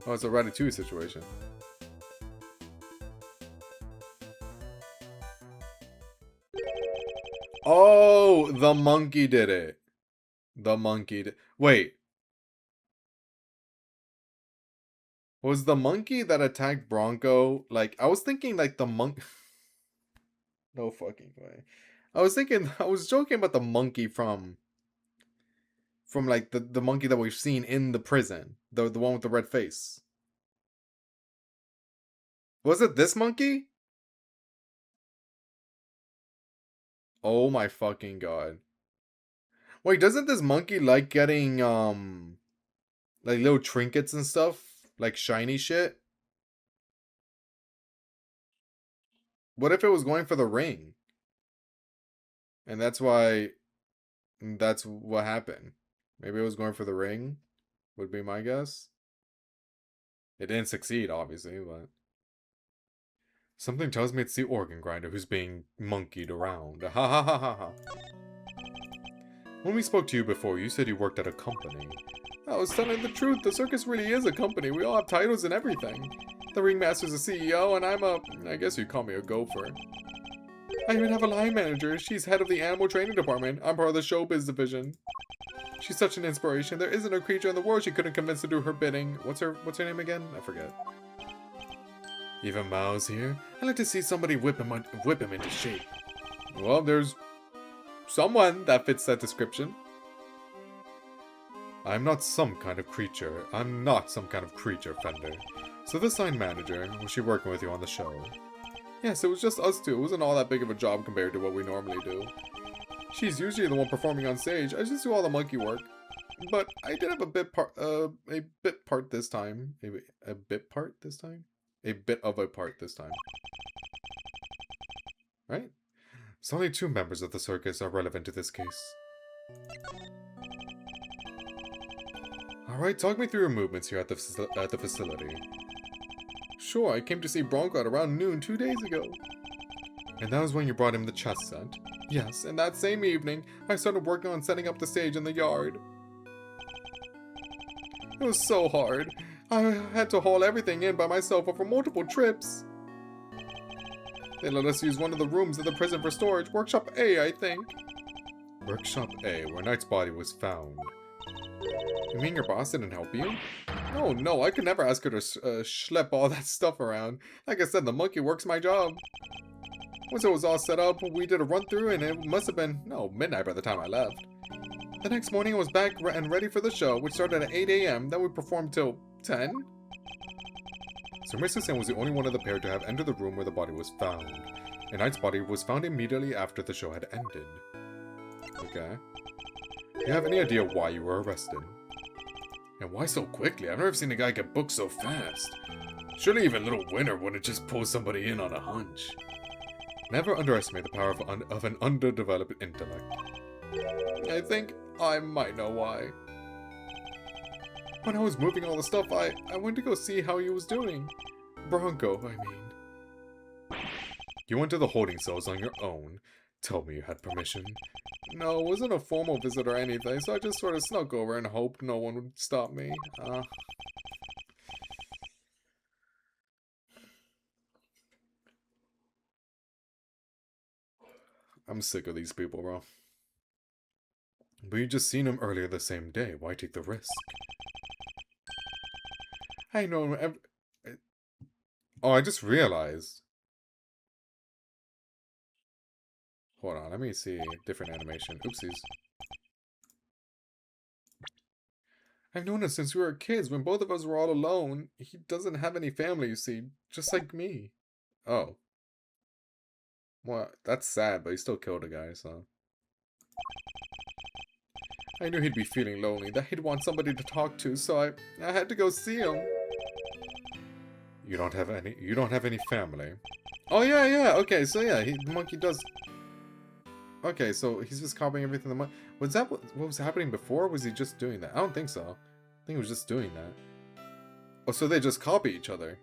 Oh, it's a Ratatouille situation. Oh, the monkey did it. The monkey did. Wait. Was the monkey that attacked Bronco, like, I was thinking like the monk. No fucking way. I was joking about the monkey from like the monkey that we've seen in the prison. The one with the red face. Was it this monkey? Oh my fucking god. Wait, doesn't this monkey like getting like little trinkets and stuff? Like shiny shit? What if it was going for the ring? And that's what happened. Maybe it was going for the ring, would be my guess. It didn't succeed, obviously, but something tells me it's the organ grinder who's being monkeyed around. Ha ha ha ha ha. When we spoke to you before, you said you worked at a company. I was telling the truth. The circus really is a company. We all have titles and everything. The ringmaster's a CEO, and I guess you'd call me a gopher. I even have a line manager. She's head of the animal training department. I'm part of the showbiz division. She's such an inspiration. There isn't a creature in the world she couldn't convince to do her bidding. What's her name again? I forget. Even Mao's here. I'd like to see somebody whip him into shape. Well, there's someone that fits that description. I'm not some kind of creature. I'm not some kind of creature, Fender. So this line manager, was she working with you on the show? Yes, it was just us two. It wasn't all that big of a job compared to what we normally do. She's usually the one performing on stage. I just do all the monkey work. But I did have a bit part this time. A bit part this time? A bit of a part this time. Right? So only 2 members of the circus are relevant to this case. Alright, talk me through your movements here at the facility. Sure, I came to see Bronco at around noon 2 days ago. And that was when you brought him the chess set? Yes, and that same evening, I started working on setting up the stage in the yard. It was so hard. I had to haul everything in by myself over multiple trips. They let us use one of the rooms of the prison for storage. Workshop A, I think. Workshop A, where Knight's body was found. You mean your boss didn't help you? Oh no, I could never ask her to schlep all that stuff around. Like I said, the monkey works my job. Once it was all set up, we did a run through and it must have been, midnight by the time I left. The next morning I was back and ready for the show, which started at 8 AM, then we performed till 10? So Mr. Sen was the only one of the pair to have entered the room where the body was found. And Knight's body was found immediately after the show had ended. Okay. Do you have any idea why you were arrested? And why so quickly? I've never seen a guy get booked so fast. Surely even Little Winner wouldn't just pull somebody in on a hunch. Never underestimate the power of an underdeveloped intellect. I think I might know why. When I was moving all the stuff, I went to go see how he was doing. Bronco, I mean. You went to the holding cells on your own. Tell me you had permission. No, it wasn't a formal visit or anything, so I just sort of snuck over and hoped no one would stop me. I'm sick of these people, bro. But you just seen him earlier the same day. Why take the risk? I know. Oh, I just realized. Hold on, let me see. Different animation. Oopsies. I've known him since we were kids, when both of us were all alone. He doesn't have any family, you see. Just like me. Oh. Well, that's sad, but he still killed a guy, so. I knew he'd be feeling lonely, that he'd want somebody to talk to, so I had to go see him. You don't have any family. Oh yeah, okay, so yeah, the monkey does. Okay, so he's just copying everything the monkey. Was that what was happening before, or was he just doing that? I don't think so. I think he was just doing that. Oh, so they just copy each other.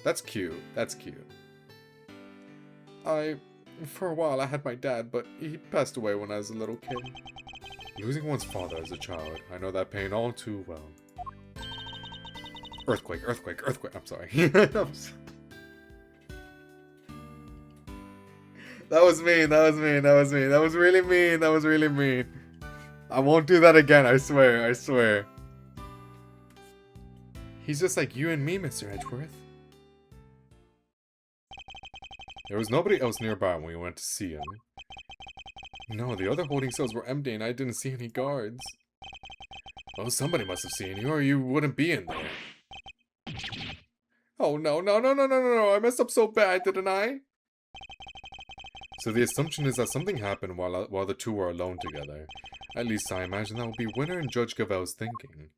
That's cute. That's cute. I For a while I had my dad, but he passed away when I was a little kid. Losing one's father as a child, I know that pain all too well. Earthquake, earthquake, earthquake. I'm sorry. That was mean, that was mean, that was mean. That was really mean, that was really mean. I won't do that again, I swear, I swear. He's just like you and me, Mr. Edgeworth. There was nobody else nearby when we went to see him. No, the other holding cells were empty and I didn't see any guards. Well, somebody must have seen you or you wouldn't be in there. Oh no, no, no, no, no, no, no, I messed up so bad, didn't I? So the assumption is that something happened while the two were alone together. At least I imagine that would be Winter and Judge Gavel's thinking.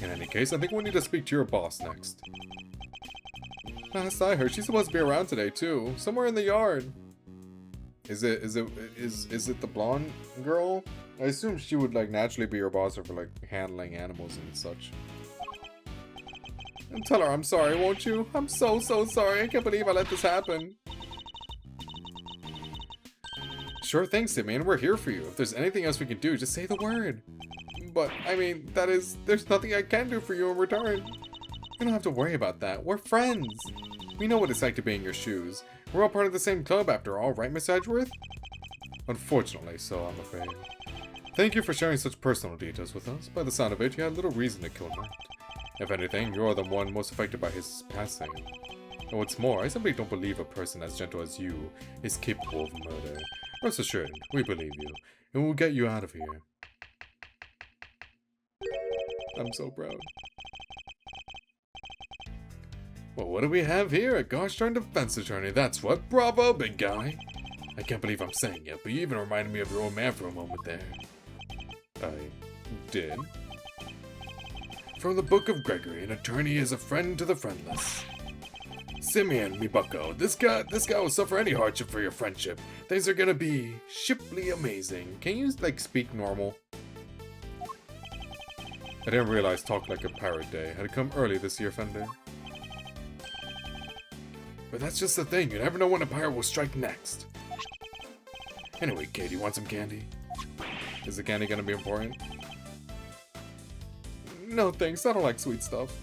In any case, I think we need to speak to your boss next. Last I heard, she's supposed to be around today too, somewhere in the yard. Is it the blonde girl? I assume she would like naturally be your boss for like handling animals and such. And tell her I'm sorry, won't you? I'm so sorry. I can't believe I let this happen. Sure thing, Simeon. We're here for you. If there's anything else we can do, just say the word. But, I mean, there's nothing I can do for you in return. You don't have to worry about that. We're friends. We know what it's like to be in your shoes. We're all part of the same club after all, right, Miss Edgeworth? Unfortunately so, I'm afraid. Thank you for sharing such personal details with us. By the sound of it, you had little reason to kill Matt. If anything, you're the one most affected by his passing. And what's more, I simply don't believe a person as gentle as you is capable of murder. Rest assured, we believe you, and we'll get you out of here. I'm so proud. Well, what do we have here? A gosh darn defense attorney, that's what. Bravo, big guy. I can't believe I'm saying it, but you even reminded me of your old man for a moment there. I did? From the Book of Gregory, an attorney is a friend to the friendless. Simeon, me bucko, this guy will suffer any hardship for your friendship. Things are gonna be shiply amazing. Can you, like, speak normal? I didn't realize Talk Like a Pirate Day had come early this year, Fender. But that's just the thing, you never know when a pirate will strike next. Anyway, Katie, want some candy? Is the candy gonna be important? No thanks, I don't like sweet stuff.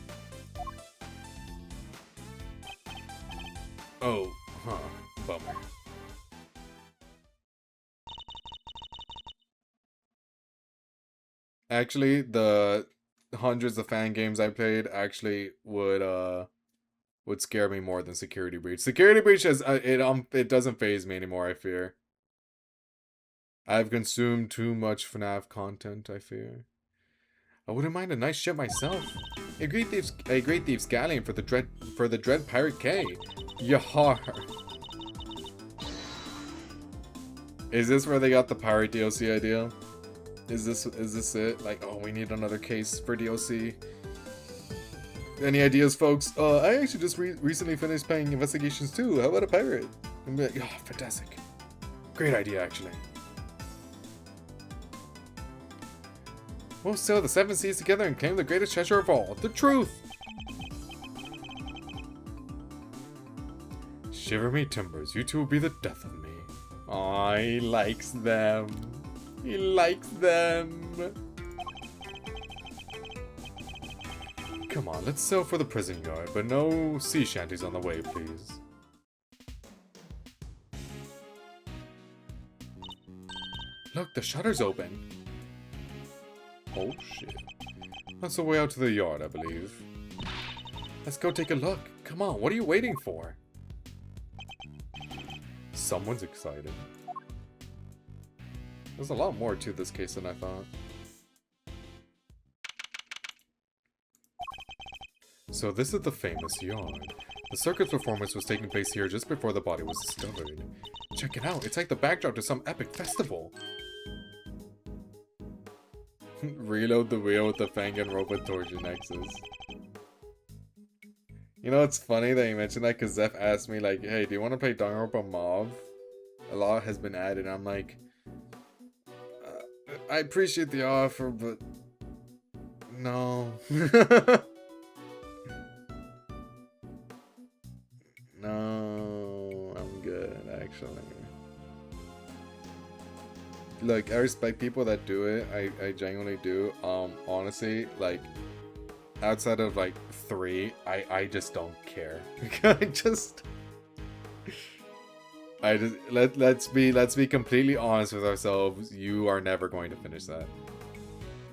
Oh, huh, bummer. Actually, the hundreds of fan games I played actually would scare me more than Security Breach. Security Breach has it doesn't faze me anymore, I fear. I've consumed too much FNAF content, I fear. I wouldn't mind a nice ship myself. A great thief's galleon for the Dread Pirate K. Yar. Is this where they got the pirate DLC idea? Is this it? Like, oh, we need another case for DLC. Any ideas, folks? I actually just recently finished playing Investigations 2. How about a pirate? I'm like, oh, fantastic. Great idea, actually. We'll sail the 7 seas together and claim the greatest treasure of all, the truth! Shiver me timbers, you two will be the death of me. Aw, he likes them. He likes them. Come on, let's sail for the prison yard, but no sea shanties on the way, please. Look, the shutter's open. Oh shit. That's the way out to the yard, I believe. Let's go take a look. Come on, what are you waiting for? Someone's excited. There's a lot more to this case than I thought. So this is the famous yard. The circus performance was taking place here just before the body was discovered. Check it out, it's like the backdrop to some epic festival. Reload the wheel with the Fang and Robot Torture Nexus. You know, it's funny that you mentioned that because Zeph asked me, like, hey, do you want to play Danganronpa Mauve? A lot has been added. I'm like, I appreciate the offer, but no. No, I'm good. actually. Look, I respect people that do it. I genuinely do. Honestly, like, outside of like 3, I just don't care. let's be completely honest with ourselves. You are never going to finish that.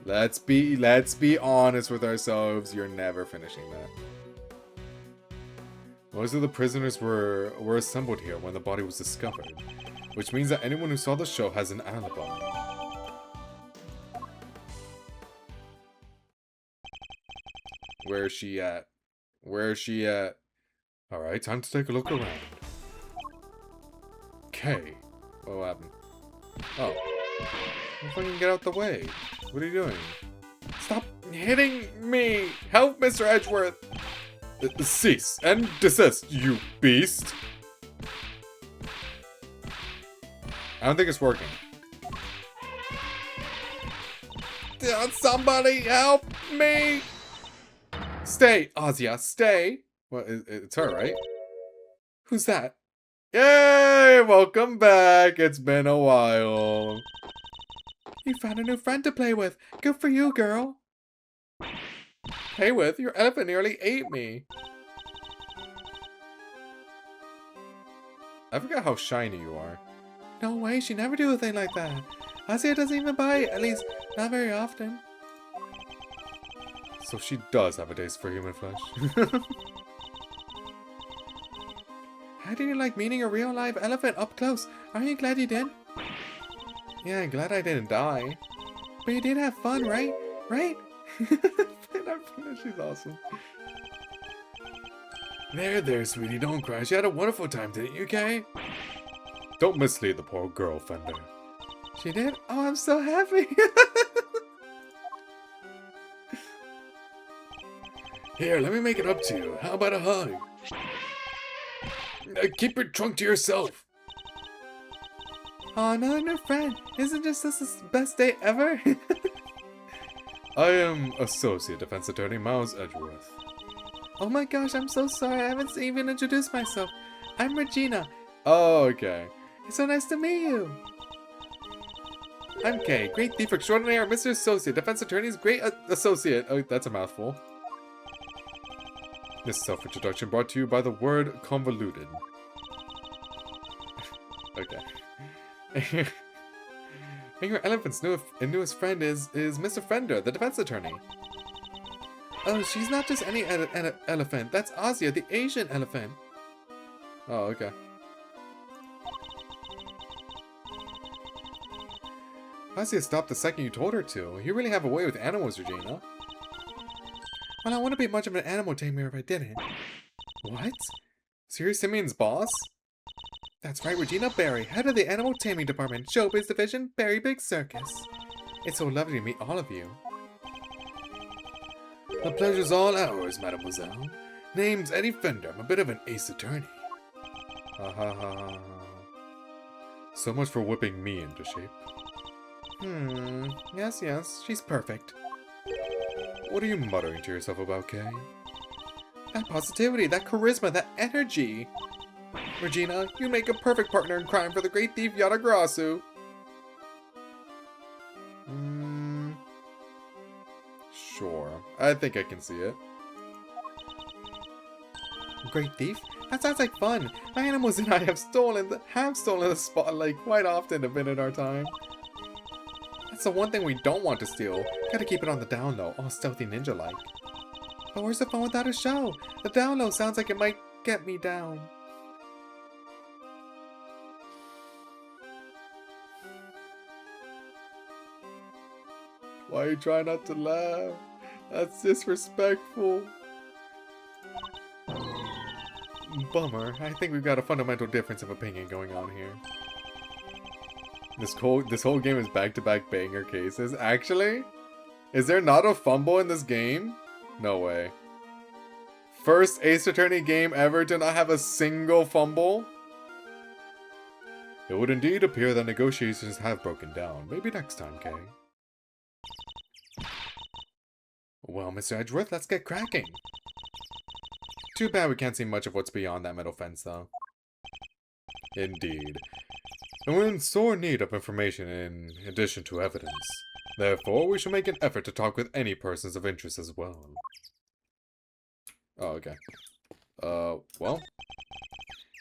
Let's be honest with ourselves. You're never finishing that. Most of the prisoners were assembled here when the body was discovered, which means that anyone who saw the show has an alibi. Where is she at? Where is she at? Alright, time to take a look around. Okay. What happened? Oh. Fucking get out the way. What are you doing? Stop hitting me! Help, Mr. Edgeworth! Cease and desist, you beast! I don't think it's working. Somebody help me! Stay, Ozia, stay! Well, it's her, right? Who's that? Yay! Welcome back! It's been a while. You found a new friend to play with. Good for you, girl. Play with? Your elephant nearly ate me. I forgot how shiny you are. No way, she never do a thing like that. Ozia doesn't even bite, at least not very often. So she does have a taste for human flesh. How did you like meeting a real live elephant up close? Aren't you glad you did? Yeah, I'm glad I didn't die. But you did have fun, right? Right? She's awesome. There, sweetie, don't cry. She had a wonderful time, didn't you, Kay? Don't mislead the poor girl, Fender. She did? Oh, I'm so happy. Here, let me make it up to you. How about a hug? Keep your trunk to yourself. Oh, another new friend. Isn't this the best day ever? I am Associate Defense Attorney Miles Edgeworth. Oh my gosh, I'm so sorry. I haven't even introduced myself. I'm Regina. Oh, okay. It's so nice to meet you. I'm Kay, Great Thief Extraordinaire, Mr. Associate, Defense Attorney's Great Associate. Oh, that's a mouthful. This self-introduction brought to you by the word convoluted. Okay. And your elephant's newest friend is Mr. Fender, the defense attorney. Oh, she's not just any elephant. That's Ozia, the Asian elephant. Oh, okay. Ozia stopped the second you told her to. You really have a way with animals, Regina. Well, I wouldn't be much of an animal tamer if I didn't. What? Serious Simeon's boss? That's right, Regina Berry, head of the Animal Taming Department, Showbiz Division, Berry Big Circus. It's so lovely to meet all of you. The pleasure's all ours, mademoiselle. Name's Eddie Fender. I'm a bit of an ace attorney. Ha ha ha ha. So much for whipping me into shape. Yes, she's perfect. What are you muttering to yourself about, Kay? That positivity, that charisma, that energy. Regina, you make a perfect partner in crime for the great thief Yatagrasu. Sure. I think I can see it. Great thief? That sounds like fun. My animals and I have stolen the spotlight quite often a bit in our time. That's the one thing we don't want to steal. Gotta keep it on the down low, all stealthy ninja-like. But where's the fun without a show? The down low sounds like it might get me down. Why are you trying not to laugh? That's disrespectful. Bummer. I think we've got a fundamental difference of opinion going on here. This whole game is back-to-back banger cases. Actually? Is there not a fumble in this game? No way. First Ace Attorney game ever to not have a single fumble? It would indeed appear that negotiations have broken down. Maybe next time, Kay. Well, Mr. Edgeworth, let's get cracking. Too bad we can't see much of what's beyond that metal fence, though. Indeed. And we're in sore need of information in addition to evidence. Therefore, we shall make an effort to talk with any persons of interest as well. Oh, okay. Well.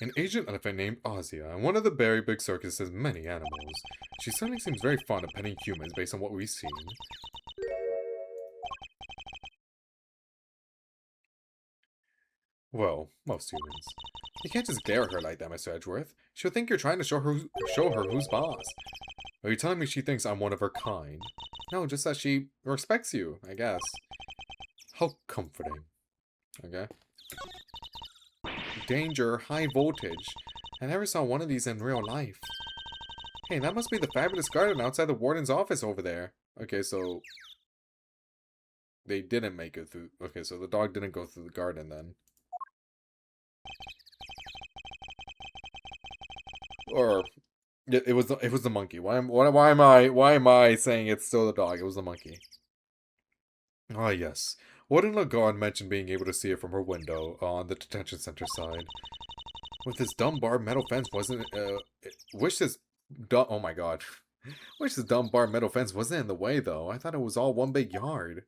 An Asian elephant named Ozia, and one of the Berry Big Circus has many animals. She certainly seems very fond of petting humans based on what we've seen. Well, most humans. You can't just glare at her like that, Mr. Edgeworth. She'll think you're trying to show her who's boss. Are you telling me she thinks I'm one of her kind? No, just that she respects you, I guess. How comforting. Okay. Danger, high voltage. I never saw one of these in real life. Hey, that must be the fabulous garden outside the warden's office over there. Okay, so... they didn't make it through... okay, so the dog didn't go through the garden then. Or... it was the monkey. Why am I saying it's still the dog? It was the monkey. Ah, yes. Warden Lagarde mentioned being able to see it from her window on the detention center side. With this dumb barbed metal fence wasn't oh my god. Wish this dumb barbed metal fence wasn't in the way though. I thought it was all one big yard.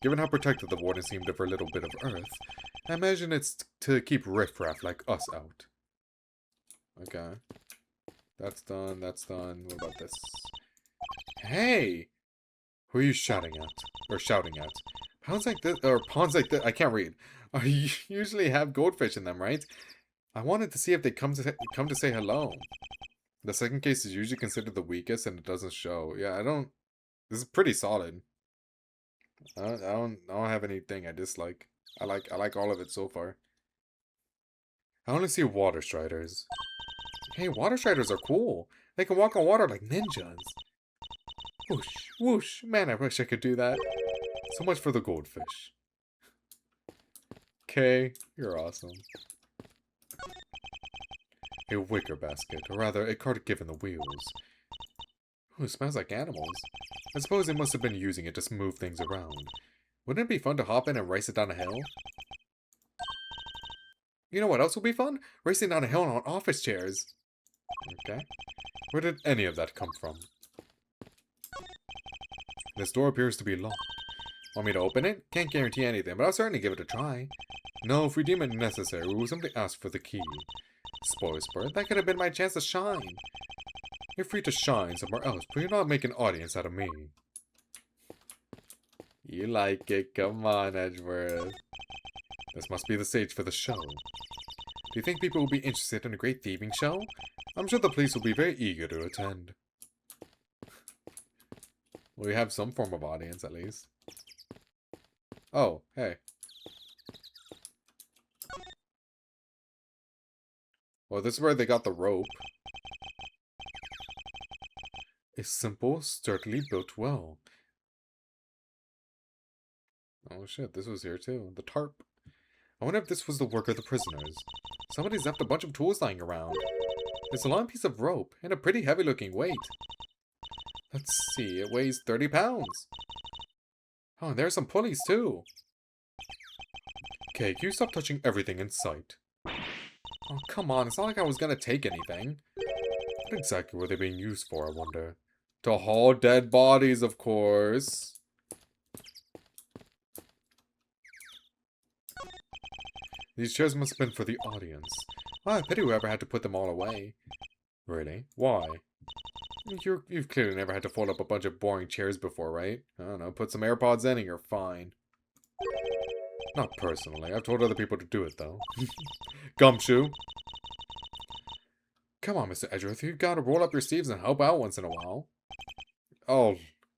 Given how protective the warden seemed of her little bit of earth, I imagine it's to keep riffraff like us out. Okay. That's done, that's done. What about this? Hey! Who are you shouting at? Or shouting at? Ponds like this, or ponds like this, I can't read. Usually have goldfish in them, right? I wanted to see if they come to say hello. The second case is usually considered the weakest and it doesn't show. Yeah, this is pretty solid. I don't have anything I dislike. I like all of it so far. I only see water striders. Hey, water striders are cool. They can walk on water like ninjas. Whoosh, whoosh. Man, I wish I could do that. So much for the goldfish. Okay, you're awesome. A wicker basket, or rather, a cart given the wheels. Ooh, smells like animals. I suppose they must have been using it to smooth things around. Wouldn't it be fun to hop in and race it down a hill? You know what else would be fun? Racing down a hill on office chairs. Okay. Where did any of that come from? This door appears to be locked. Want me to open it? Can't guarantee anything, but I'll certainly give it a try. No, if we deem it necessary, we will simply ask for the key. Spoil spurt, that could have been my chance to shine. You're free to shine somewhere else, but you're not making an audience out of me. You like it, come on, Edgeworth. This must be the stage for the show. Do you think people will be interested in a great thieving show? I'm sure the police will be very eager to attend. We have some form of audience, at least. Oh, hey. Well, this is where they got the rope. A simple, sturdily built well. Oh shit, this was here too. The tarp. I wonder if this was the work of the prisoners. Somebody's left a bunch of tools lying around. It's a long piece of rope, and a pretty heavy-looking weight. Let's see, it weighs 30 pounds. Oh, and there are some pulleys too. Okay, can you stop touching everything in sight? Oh, come on, it's not like I was gonna take anything. What exactly were they being used for, I wonder? To haul dead bodies, of course. These chairs must have been for the audience. Ah, pity whoever had to put them all away. Really? Why? You've clearly never had to fold up a bunch of boring chairs before, right? I don't know, put some AirPods in and you're fine. Not personally. I've told other people to do it, though. Gumshoe. Come on, Mr. Edgeworth. You've got to roll up your sleeves and help out once in a while. I'll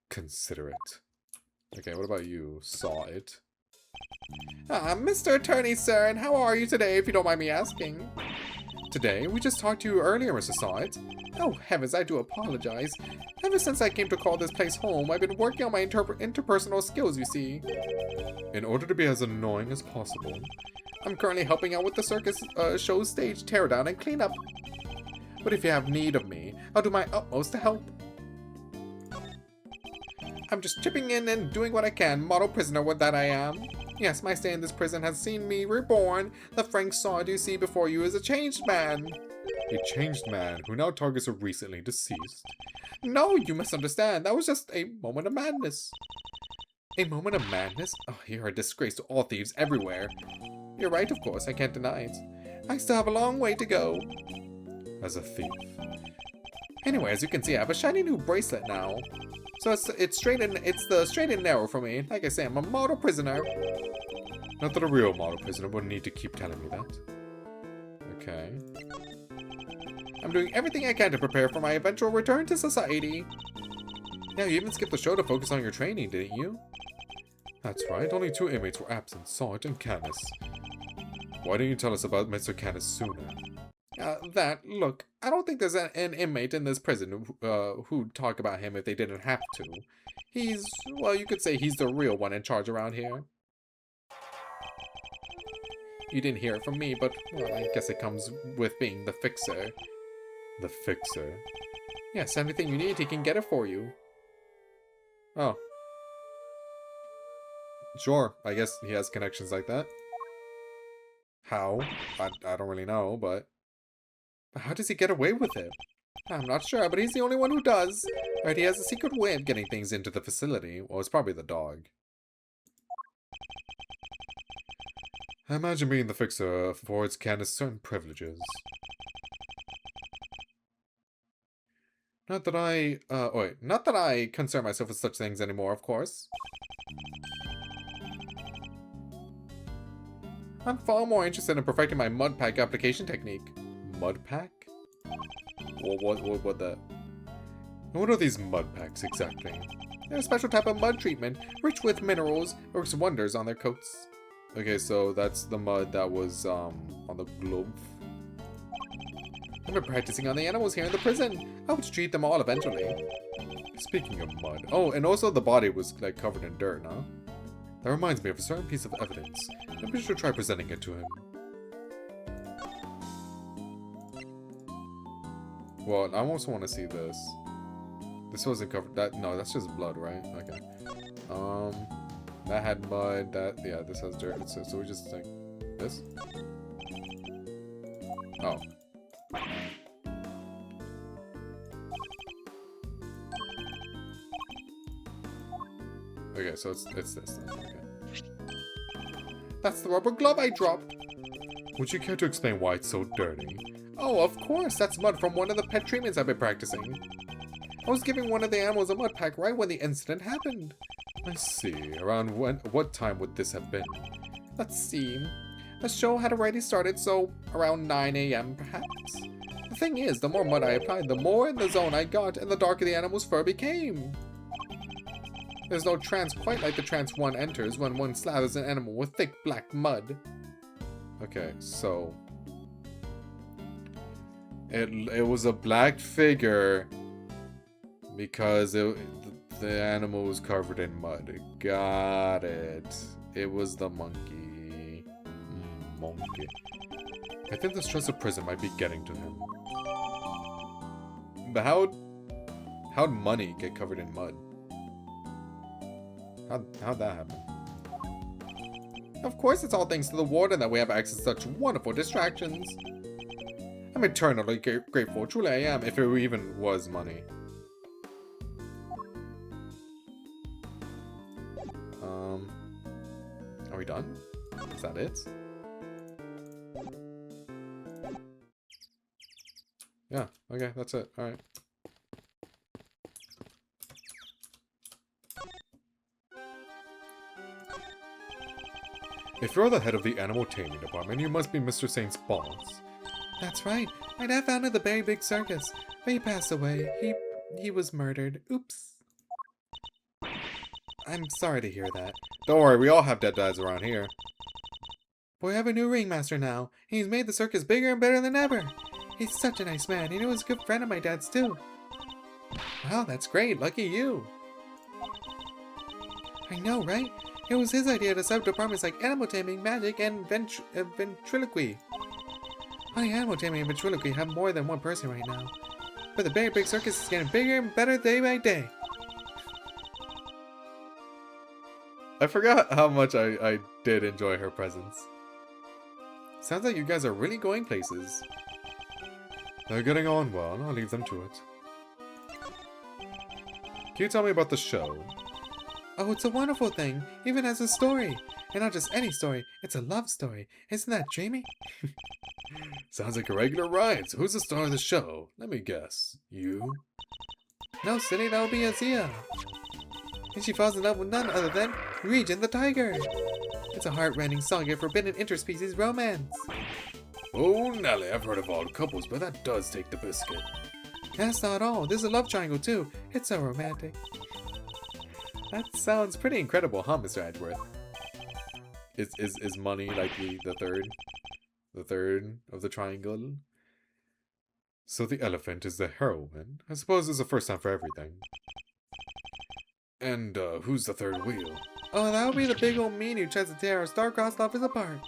consider it. Okay, what about you? Saw it. Mr. Attorney, sir, and how are you today, if you don't mind me asking? Today? We just talked to you earlier, Mr. Sawit. Oh, heavens, I do apologize. Ever since I came to call this place home, I've been working on my interpersonal skills, you see. In order to be as annoying as possible. I'm currently helping out with the circus show stage teardown and cleanup. But if you have need of me, I'll do my utmost to help. I'm just chipping in and doing what I can, model prisoner that I am. Yes, my stay in this prison has seen me reborn. The Frank Sawed you see before you is a changed man. A changed man who now targets a recently deceased. No, you misunderstand. That was just a moment of madness. A moment of madness? Oh, you're a disgrace to all thieves everywhere. You're right, of course. I can't deny it. I still have a long way to go. As a thief. Anyway, as you can see, I have a shiny new bracelet now. So it's the straight and narrow for me. Like I say, I'm a model prisoner. Not that a real model prisoner wouldn't need to keep telling me that. Okay. I'm doing everything I can to prepare for my eventual return to society. Yeah, you even skipped the show to focus on your training, didn't you? That's right, only 2 inmates were absent, Salt and Canis. Why didn't you tell us about Mr. Canis sooner? Look, I don't think there's an inmate in this prison who'd talk about him if they didn't have to. He's, well, you could say he's the real one in charge around here. You didn't hear it from me, but, well, I guess it comes with being the fixer. The fixer? Yes, anything you need, he can get it for you. Oh. Sure, I guess he has connections like that. How? I don't really know, but how does he get away with it? I'm not sure, but he's the only one who does. Right, he has a secret way of getting things into the facility. Well, it's probably the dog. I imagine being the fixer affords Candace certain privileges. Not that I concern myself with such things anymore, of course. I'm far more interested in perfecting my mud pack application technique. Mud pack? What the? What are these mud packs exactly? They're a special type of mud treatment, rich with minerals, works wonders on their coats. Okay, so that's the mud that was on the glove. I've been practicing on the animals here in the prison. I hope to treat them all eventually. Speaking of mud, oh, and also the body was like covered in dirt, huh? That reminds me of a certain piece of evidence. Maybe we should try presenting it to him. Well, I also want to see this. This wasn't covered. No, that's just blood, right? Okay. That had mud. Yeah, this has dirt. So we just like this. Oh. Okay, so it's this then. Okay. That's the rubber glove I dropped. Would you care to explain why it's so dirty? Oh, of course. That's mud from one of the pet treatments I've been practicing. I was giving one of the animals a mud pack right when the incident happened. I see. Around what time would this have been? Let's see. The show had already started, so around 9 AM perhaps. The thing is, the more mud I applied, the more in the zone I got, and the darker the animal's fur became. There's no trance quite like the trance one enters when one slathers an animal with thick black mud. Okay, so it was a black figure because the animal was covered in mud. Got it. It was the monkey. Monkey. I think the stress of prison might be getting to him. But how'd money get covered in mud? How'd that happen? Of course, it's all thanks to the warden that we have access to such wonderful distractions. I'm eternally grateful, truly I am, if it even was money. Are we done? Is that it? Yeah, okay, that's it. Alright. If you're the head of the animal taming department, you must be Mr. Saint's boss. That's right. My dad founded the Very Big Circus, but he passed away. He was murdered. Oops. I'm sorry to hear that. Don't worry, we all have dead dads around here. But we have a new ringmaster now. He's made the circus bigger and better than ever. He's such a nice man, and he was a good friend of my dad's too. Wow, that's great. Lucky you. I know, right? It was his idea to set up departments like animal taming, magic, and ventriloquy. Only animal taming and ventriloquy have more than one person right now. But the Very Big Circus is getting bigger and better day by day. I forgot how much I did enjoy her presence. Sounds like you guys are really going places. They're getting on well. I'll leave them to it. Can you tell me about the show? Oh, it's a wonderful thing. Even as a story. And not just any story. It's a love story. Isn't that dreamy? Sounds like a regular ride. So who's the star of the show? Let me guess. You? No, silly. That would be Azia. And she falls in love with none other than Regent the Tiger. It's a heart-rending song of forbidden interspecies romance. Oh, Nelly, I've heard of odd couples, but that does take the biscuit. That's not all. There's a love triangle, too. It's so romantic. That sounds pretty incredible, huh, Mr. Edgeworth? Is money likely the third? The third of the triangle? So the elephant is the heroine? I suppose it's the first time for everything. And, who's the third wheel? Oh, that would be the big old mean who tries to tear our star-crossed lovers apart.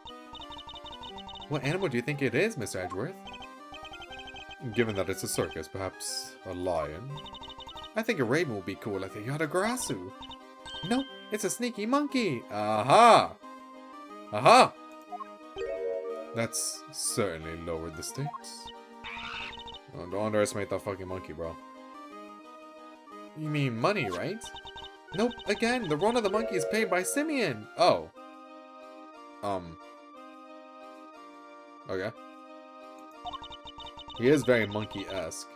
What animal do you think it is, Mr. Edgeworth? Given that it's a circus, perhaps a lion? I think a raven would be cool like the Yatagarasu. No, it's a sneaky monkey. Aha! Aha! That's certainly lowered the stakes. Oh, don't underestimate that fucking monkey, bro. You mean money, right? Nope, again, the run of the monkey is paid by Simeon. Oh. Okay. He is very monkey-esque.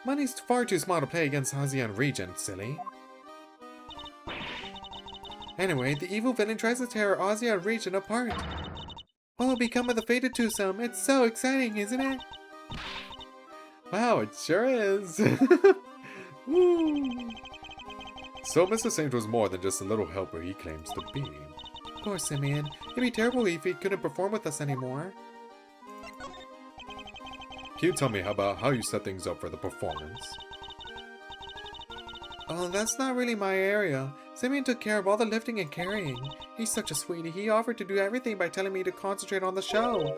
Money's far too small to play against Azia and Regent, silly. Anyway, the evil villain tries to tear Azia and Regent apart. What will become of the fated twosome? It's so exciting, isn't it? Wow, it sure is. Woo. So Mr. Saint was more than just a little helper he claims to be. Poor Simeon. It'd be terrible if he couldn't perform with us anymore. Can you tell me about how you set things up for the performance? Oh, that's not really my area. Simeon took care of all the lifting and carrying. He's such a sweetie. He offered to do everything by telling me to concentrate on the show.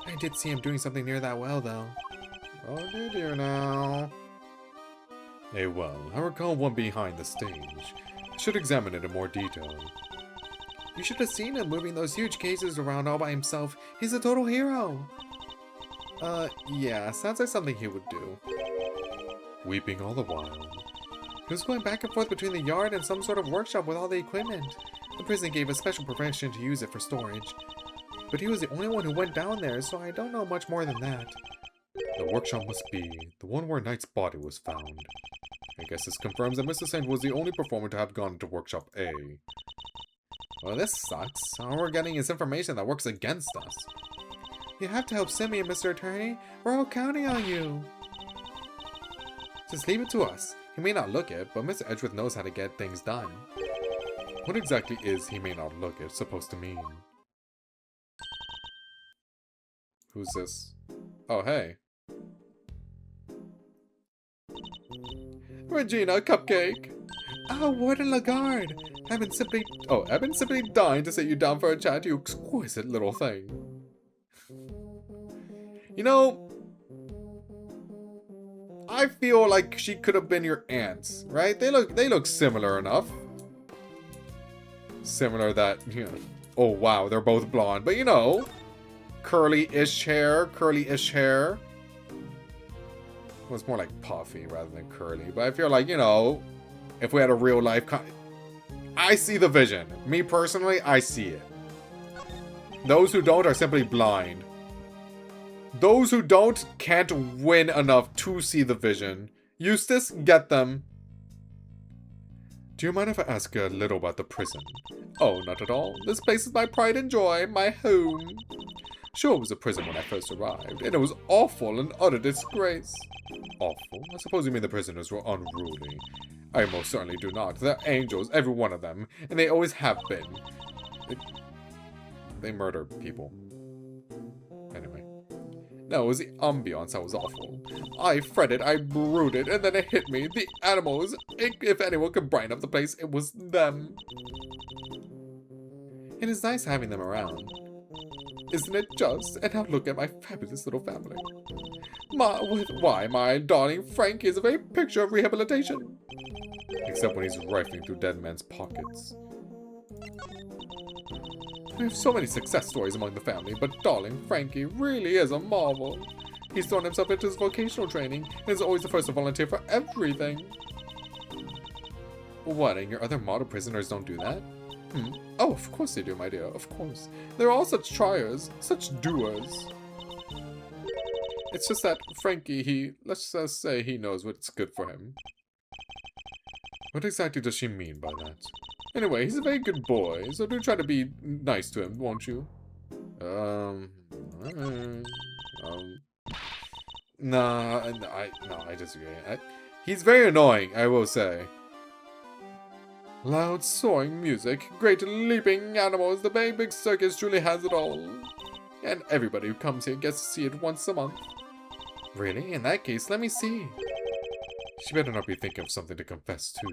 I did see him doing something near that well, though. Oh, did you now? Eh, well, I recall one behind the stage. I should examine it in more detail. You should have seen him moving those huge cases around all by himself. He's a total hero. Yeah, sounds like something he would do. Weeping all the while. He was going back and forth between the yard and some sort of workshop with all the equipment. The prison gave us special permission to use it for storage. But he was the only one who went down there, so I don't know much more than that. The workshop must be the one where Knight's body was found. I guess this confirms that Mr. Saint was the only performer to have gone to Workshop A. Well, this sucks. All we're getting is information that works against us. You have to help Simeon, Mr. Attorney. We're all counting on you. Just leave it to us. He may not look it, but Mr. Edgeworth knows how to get things done. What exactly is he may not look it supposed to mean? Who's this? Oh, hey. Regina Cupcake! Oh, Warden Lagarde! I've been simply dying to sit you down for a chat, you exquisite little thing. You know, I feel like she could have been your aunt, right? They look similar enough. Similar that, you know, oh wow, they're both blonde, but you know, curly-ish hair. Well, it's more like puffy rather than curly, but I feel like, you know, if we had a real life I see the vision. Me personally, I see it. Those who don't are simply blind. Those who don't can't win enough to see the vision. Eustace, get them. Do you mind if I ask a little about the prison? Oh, not at all. This place is my pride and joy, my home. Sure, it was a prison when I first arrived, and it was awful and utter disgrace. Awful? I suppose you mean the prisoners were unruly. I most certainly do not. They're angels, every one of them, and they always have been. They murder people. Anyway. No, it was the ambiance that was awful. I fretted, I brooded, and then it hit me. The animals, if anyone could brighten up the place, it was them. It is nice having them around. Isn't it just? And now look at my fabulous little family. Why, my darling Frankie is a very picture of rehabilitation. Except when he's rifling through dead men's pockets. We have so many success stories among the family, but darling Frankie really is a marvel. He's thrown himself into his vocational training and is always the first to volunteer for everything. What, and your other model prisoners don't do that? Oh, of course they do, my dear, of course. They're all such triers, such doers. It's just that Frankie, let's just say he knows what's good for him. What exactly does she mean by that? Anyway, he's a very good boy, so do try to be nice to him, won't you? I disagree. He's very annoying, I will say. Loud soaring music, great leaping animals, the very big circus truly has it all. And everybody who comes here gets to see it once a month. Really? In that case, let me see. She better not be thinking of something to confess to.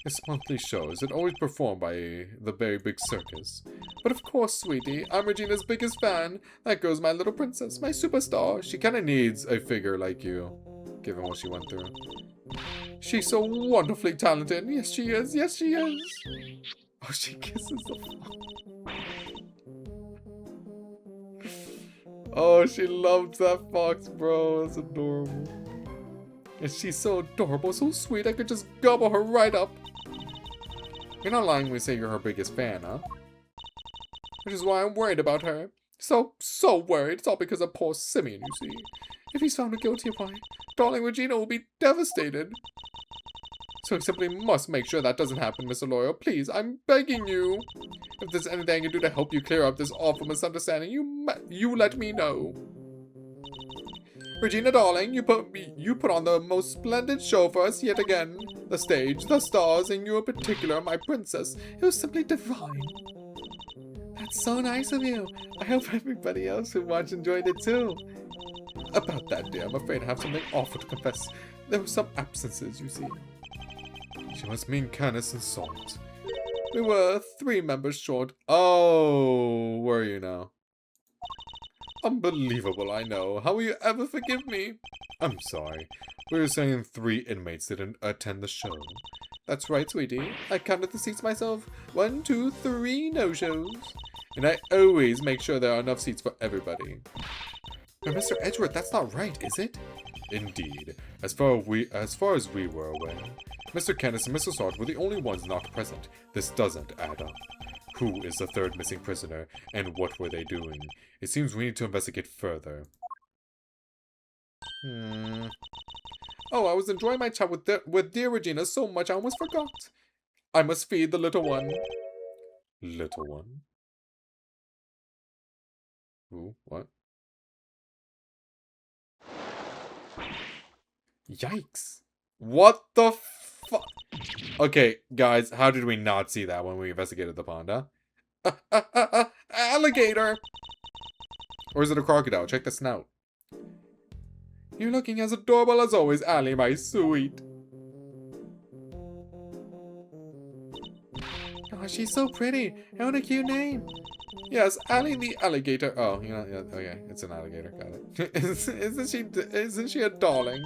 This monthly show is always performed by the very big circus. But of course, sweetie, I'm Regina's biggest fan. That girl's my little princess, my superstar. She kinda needs a figure like you, given what she went through. She's so wonderfully talented. Yes, she is. Yes, she is. Oh, she kisses the fox. Oh, she loves that fox, bro. That's adorable. And she's so adorable, so sweet, I could just gobble her right up. You're not lying when you say you're her biggest fan, huh? Which is why I'm worried about her. So worried. It's all because of poor Simeon, you see. If he's found guilty, why, darling Regina will be devastated. So we simply must make sure that doesn't happen, Mr. Lawyer. Please, I'm begging you. If there's anything I can do to help you clear up this awful misunderstanding, you let me know. Regina, darling, you put on the most splendid show for us yet again. The stage, the stars, and you in particular, my princess. It was simply divine. That's so nice of you. I hope everybody else who watched enjoyed it too. About that, dear, I'm afraid I have something awful to confess. There were some absences, you see. She must mean Candace and Salt. We were 3 members short. Oh, were you now? Unbelievable, I know. How will you ever forgive me? I'm sorry. We were saying 3 inmates didn't attend the show. That's right, sweetie. I counted the seats myself. 1, 2, 3 no-shows. And I always make sure there are enough seats for everybody. But Mr. Edgeworth, that's not right, is it? Indeed. As far as we were aware, Mr. Candace and Mr. Salt were the only ones not present. This doesn't add up. Who is the 3rd missing prisoner, and what were they doing? It seems we need to investigate further. Oh, I was enjoying my chat with dear Regina so much I almost forgot. I must feed the little one. Little one? Ooh, what? Yikes. What the fuck? Okay, guys, how did we not see that when we investigated the pond, huh? Alligator! Or is it a crocodile? Check the snout. You're looking as adorable as always, Allie, my sweet. Oh, she's so pretty. And what a cute name. Yes, Allie the alligator. Oh, you know, yeah, okay, it's an alligator. Got it. Isn't she a darling?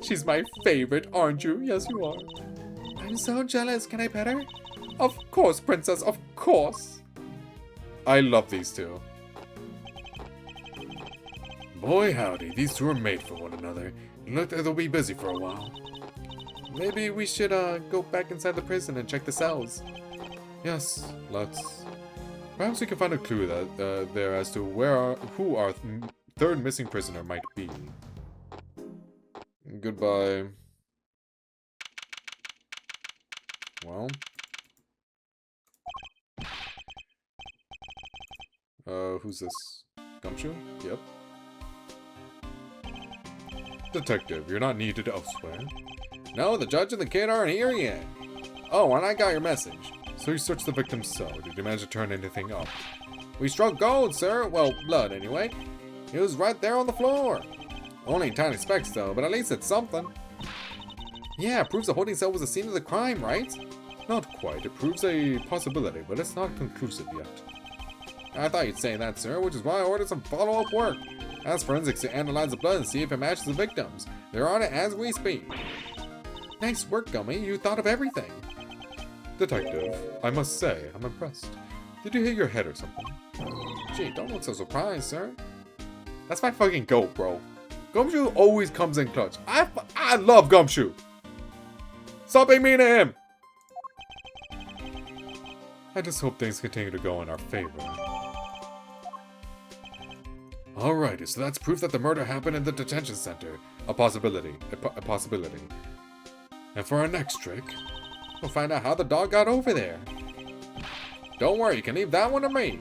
She's my favorite, aren't you? Yes, you are. I'm so jealous. Can I pet her? Of course, princess. Of course. I love these two. Boy, howdy. These two are made for one another. Look like they'll be busy for a while. Maybe we should go back inside the prison and check the cells. Yes, let's. Perhaps we can find a clue there as to who our 3rd missing prisoner might be. Goodbye. Well. Who's this? Gumshoe? Yep. Detective, you're not needed elsewhere. No, the judge and the kid aren't here yet. Oh, and I got your message. So you searched the victim's cell. Did you manage to turn anything up? We struck gold, sir. Well, blood, anyway. It was right there on the floor. Only tiny specks, though, but at least it's something. Yeah, it proves the holding cell was the scene of the crime, right? Not quite. It proves a possibility, but it's not conclusive yet. I thought you'd say that, sir, which is why I ordered some follow-up work. Ask forensics to analyze the blood and see if it matches the victims. They're on it as we speak. Nice work, Gummy. You thought of everything. Detective, I must say, I'm impressed. Did you hit your head or something? Gee, don't look so surprised, sir. That's my fucking goat, bro. Gumshoe always comes in clutch. I love Gumshoe. Stop being mean to him. I just hope things continue to go in our favor. Alrighty, so that's proof that the murder happened in the detention center. A possibility. A possibility. And for our next trick, we'll find out how the dog got over there. Don't worry, you can leave that one to me.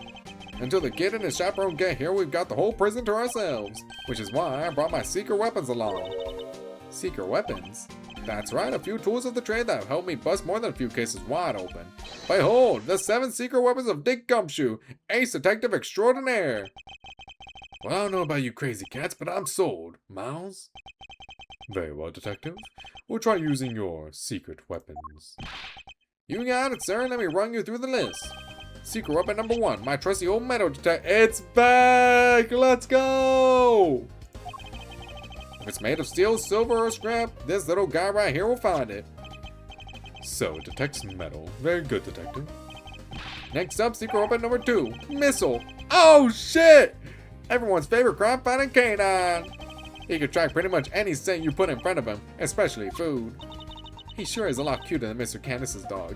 Until the kid and his chaperone get here, we've got the whole prison to ourselves. Which is why I brought my secret weapons along. Secret weapons? That's right, a few tools of the trade that have helped me bust more than a few cases wide open. Behold, the 7 secret weapons of Dick Gumshoe, Ace Detective Extraordinaire. Well, I don't know about you crazy cats, but I'm sold. Miles? Very well, Detective. We'll try using your secret weapons. You got it, sir. Let me run you through the list. Secret weapon number 1, my trusty old metal detector. It's back! Let's go! If it's made of steel, silver, or scrap, this little guy right here will find it. So, it detects metal. Very good, Detective. Next up, secret weapon number 2, missile. Oh, shit! Everyone's favorite crime-fighting canine. He can track pretty much any scent you put in front of him, especially food. He sure is a lot cuter than Mr. Candace's dog.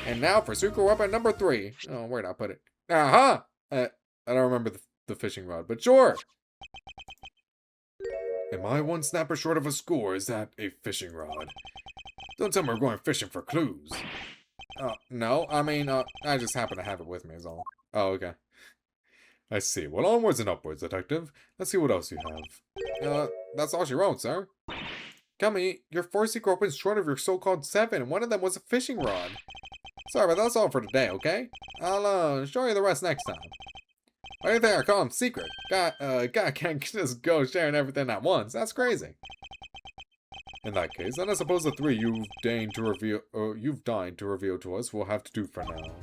And now for secret weapon number 3. Oh, where'd I put it? I don't remember the fishing rod, but sure. Am I one snapper short of a score? Is that a fishing rod? Don't tell me we're going fishing for clues. No, I mean, I just happen to have it with me is all. Oh, okay. I see. Well, onwards and upwards, Detective. Let's see what else you have. That's all she wrote, sir. Gummy, your 4 secret weapons short of your so-called 7, and one of them was a fishing rod. Sorry, but that's all for today, okay? I'll show you the rest next time. Why do you think I call them secret? God can't just go sharing everything at once. That's crazy. In that case, then I suppose the 3 you've deigned to reveal to us will have to do for now.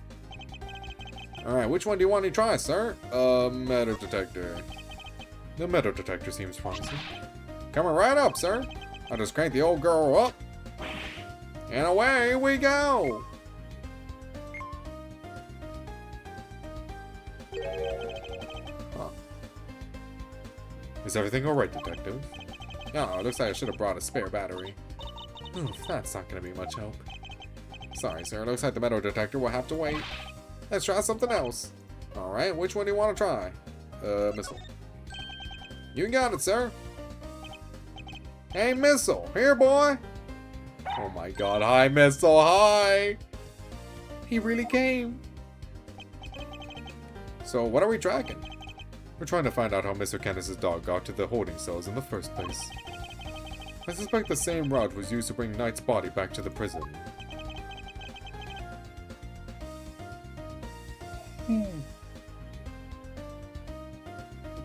Alright, which one do you want to try, sir? Metal detector. The metal detector seems promising. Coming right up, sir. I'll just crank the old girl up. And away we go! Huh. Is everything alright, Detective? Oh, it looks like I should have brought a spare battery. Oof, that's not gonna be much help. Sorry, sir. It looks like the metal detector will have to wait. Let's try something else. Alright, which one do you want to try? Missile. You got it, sir. Hey, Missile. Here, boy. Oh my god. Hi, Missile. Hi. He really came. So, what are we tracking? We're trying to find out how Mr. Candace's dog got to the holding cells in the first place. I suspect the same route was used to bring Knight's body back to the prison.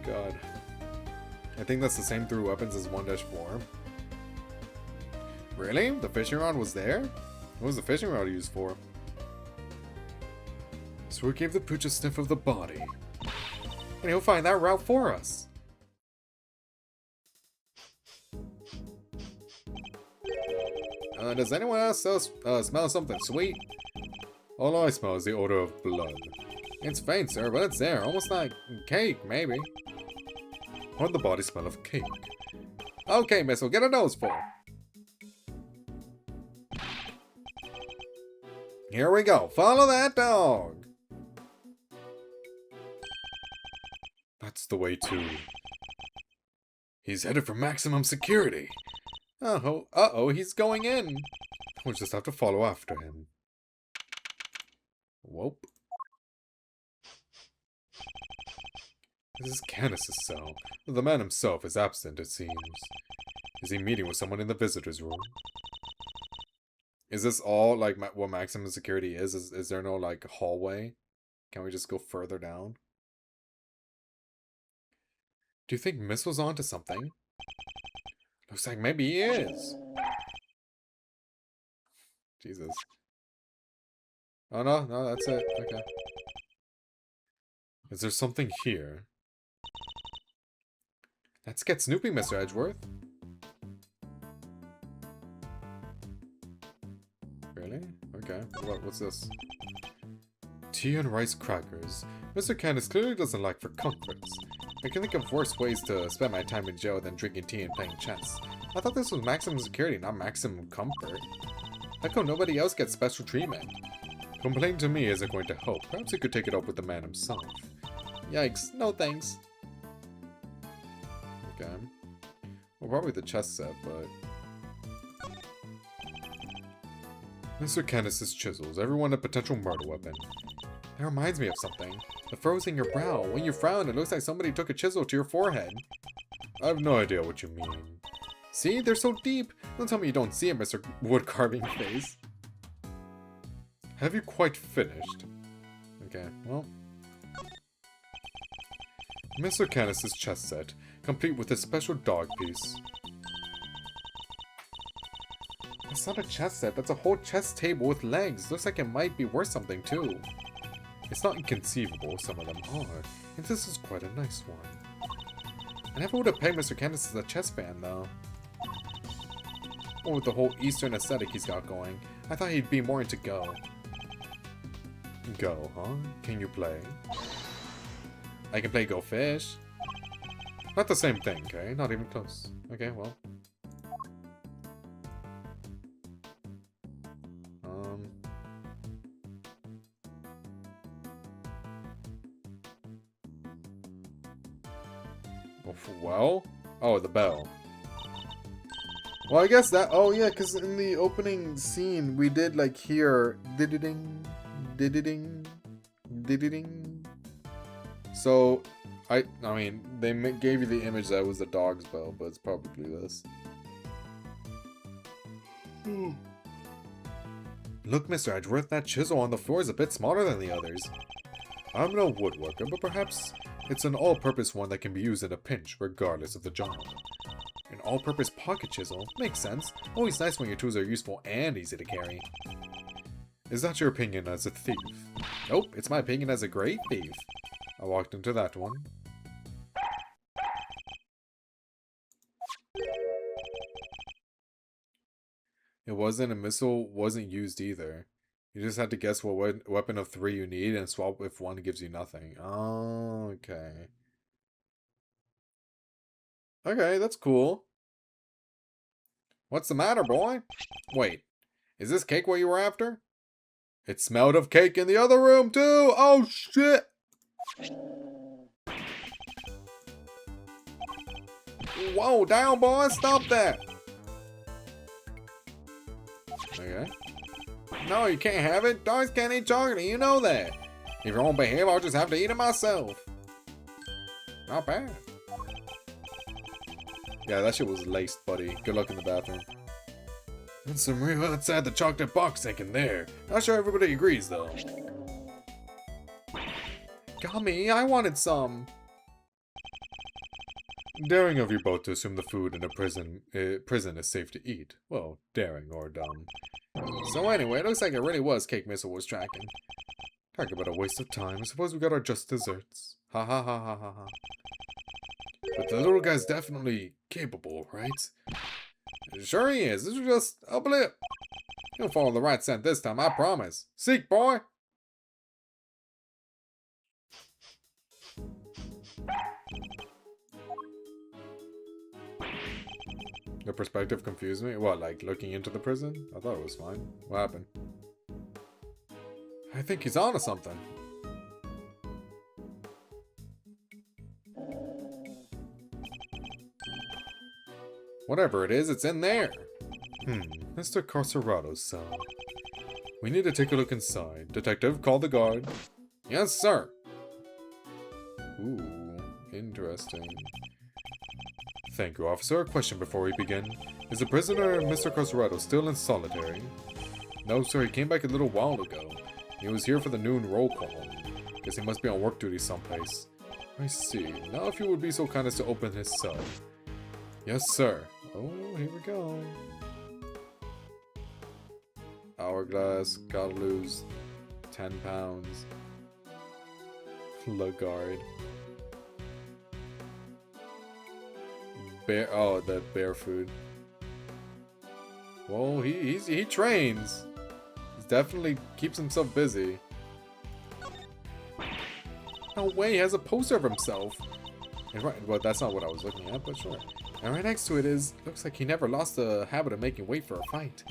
God. I think that's the same 3 weapons as 1-4. Really? The fishing rod was there? What was the fishing rod used for? So we gave the pooch a sniff of the body. And he'll find that route for us. Does anyone else smell something sweet? All I smell is the odor of blood. It's faint, sir, but it's there. Almost like cake, maybe. Or the body smell of cake. Okay, miss, we'll get a nose full. Here we go. Follow that dog. That's the way to... He's headed for maximum security. Uh-oh, he's going in. We'll just have to follow after him. Whoop. This is Candace's cell. The man himself is absent, it seems. Is he meeting with someone in the visitor's room? Is this all, like, what maximum security is? Is there no, like, hallway? Can we just go further down? Do you think Miss was onto something? Looks like maybe he is. Jesus. Oh, no, that's it. Okay. Is there something here? Let's get snooping, Mr. Edgeworth. Really? Okay. What's this? Tea and rice crackers. Mr. Candace clearly doesn't like for comforts. I can think of worse ways to spend my time in jail than drinking tea and playing chess. I thought this was maximum security, not maximum comfort. How come nobody else gets special treatment? Complaining to me isn't going to help. Perhaps he could take it up with the man himself. Yikes. No thanks. Okay. Well, probably the chess set, but... Mr. Candace's chisels. Everyone a potential murder weapon. That reminds me of something. The furrows in your brow. When you frown, it looks like somebody took a chisel to your forehead. I have no idea what you mean. See? They're so deep. Don't tell me you don't see it, Mr. Wood Carving Face. Have you quite finished? Okay, well... Mr. Candace's chess set, complete with a special dog piece. That's not a chess set, that's a whole chess table with legs. Looks like it might be worth something too. It's not inconceivable, some of them are. And this is quite a nice one. I never would have pegged Mr. Candace as a chess fan though. Or with the whole Eastern aesthetic he's got going. I thought he'd be more into Go. Go, huh? Can you play? I can play Go Fish. Not the same thing, okay? Not even close. Okay, well. Well? Oh, the bell. Well, I guess that... Oh, yeah, because in the opening scene, we did, like, hear... Did-ding, did-ding, did-ding. So, I mean, they gave you the image that was the dog's bell, but it's probably this. Look, Mr. Edgeworth, that chisel on the floor is a bit smaller than the others. I'm no woodworker, but perhaps it's an all-purpose one that can be used in a pinch, regardless of the job. An all-purpose pocket chisel? Makes sense. Always nice when your tools are useful and easy to carry. Is that your opinion as a thief? Nope, it's my opinion as a great thief. I walked into that one. It wasn't a missile, wasn't used either. You just had to guess what weapon of 3 you need and swap if one gives you nothing. Oh, okay. Okay, that's cool. What's the matter, boy? Wait, is this cake what you were after? It smelled of cake in the other room, too! Oh, shit! Whoa, down, boy! Stop that! Okay. No, you can't have it. Dogs can't eat chocolate, you know that. If you won't behave, I'll just have to eat it myself. Not bad. Yeah, that shit was laced, buddy. Good luck in the bathroom. And some real outside the chocolate box taken there. Not sure everybody agrees, though. Gummy, I wanted some. Daring of you both to assume the food in a prison is safe to eat. Well, daring or dumb. So anyway, it looks like it really was Cake Missile was tracking. Talk about a waste of time. I suppose we got our just desserts. Ha ha ha ha ha ha. But the little guy's definitely capable, right? Sure he is. This was just a blip. He'll follow the right scent this time, I promise. Seek, boy! The perspective confused me. What, like looking into the prison? I thought it was fine. What happened? I think he's onto something. Whatever it is, it's in there. Mr. Carcerado's cell. We need to take a look inside. Detective, call the guard. Yes, sir. Ooh, interesting. Thank you, officer. A question before we begin. Is the prisoner, Mr. Carcerado, still in solitary? No, sir. He came back a little while ago. He was here for the noon roll call. Guess he must be on work duty someplace. I see. Now if you would be so kind as to open his cell. Yes, sir. Oh, here we go. Hourglass. Gotta lose 10 pounds. Lagarde. Bear. Oh, that bear food. Well, he trains. He definitely keeps himself busy. No way, he has a poster of himself. And right, well, that's not what I was looking at, but sure. And right next to it is, looks like he never lost the habit of making weight for a fight.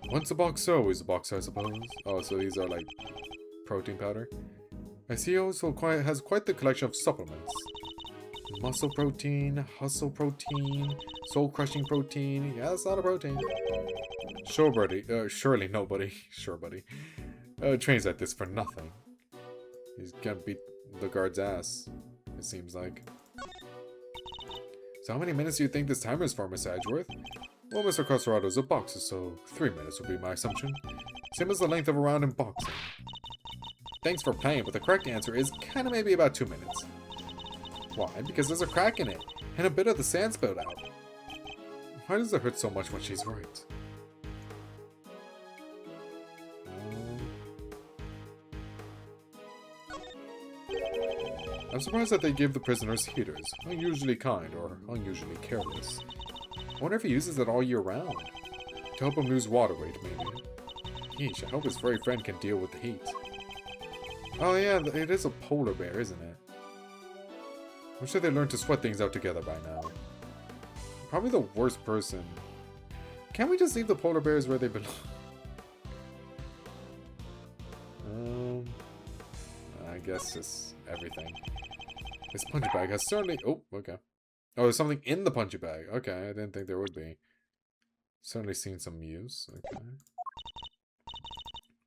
Once a boxer, always a boxer, I suppose. Oh, so these are like protein powder. I see he also has quite the collection of supplements. Muscle protein, hustle protein, soul crushing protein. Yeah, that's a lot of protein. Sure, buddy. Surely nobody. Sure, buddy. Trains like this for nothing. He's gonna beat the guard's ass, it seems like. So how many minutes do you think this timer is for, Mr. Edgeworth? Well, Mr. Coserado's a boxer, so 3 minutes would be my assumption. Same as the length of a round in boxing. Thanks for playing, but the correct answer is kinda maybe about 2 minutes. Why? Because there's a crack in it, and a bit of the sand spilled out. Why does it hurt so much when she's right? I'm surprised that they give the prisoners heaters. Unusually kind, or unusually careless. I wonder if he uses it all year round. To help him lose water weight, maybe. Yeesh, I hope his furry friend can deal with the heat. Oh yeah, it is a polar bear, isn't it? I'm sure they learned to sweat things out together by now. Probably the worst person. Can't we just leave the polar bears where they belong? I guess just everything. This punching bag has certainly... Oh, okay. Oh, there's something in the punching bag. Okay, I didn't think there would be. Certainly seen some use. Okay.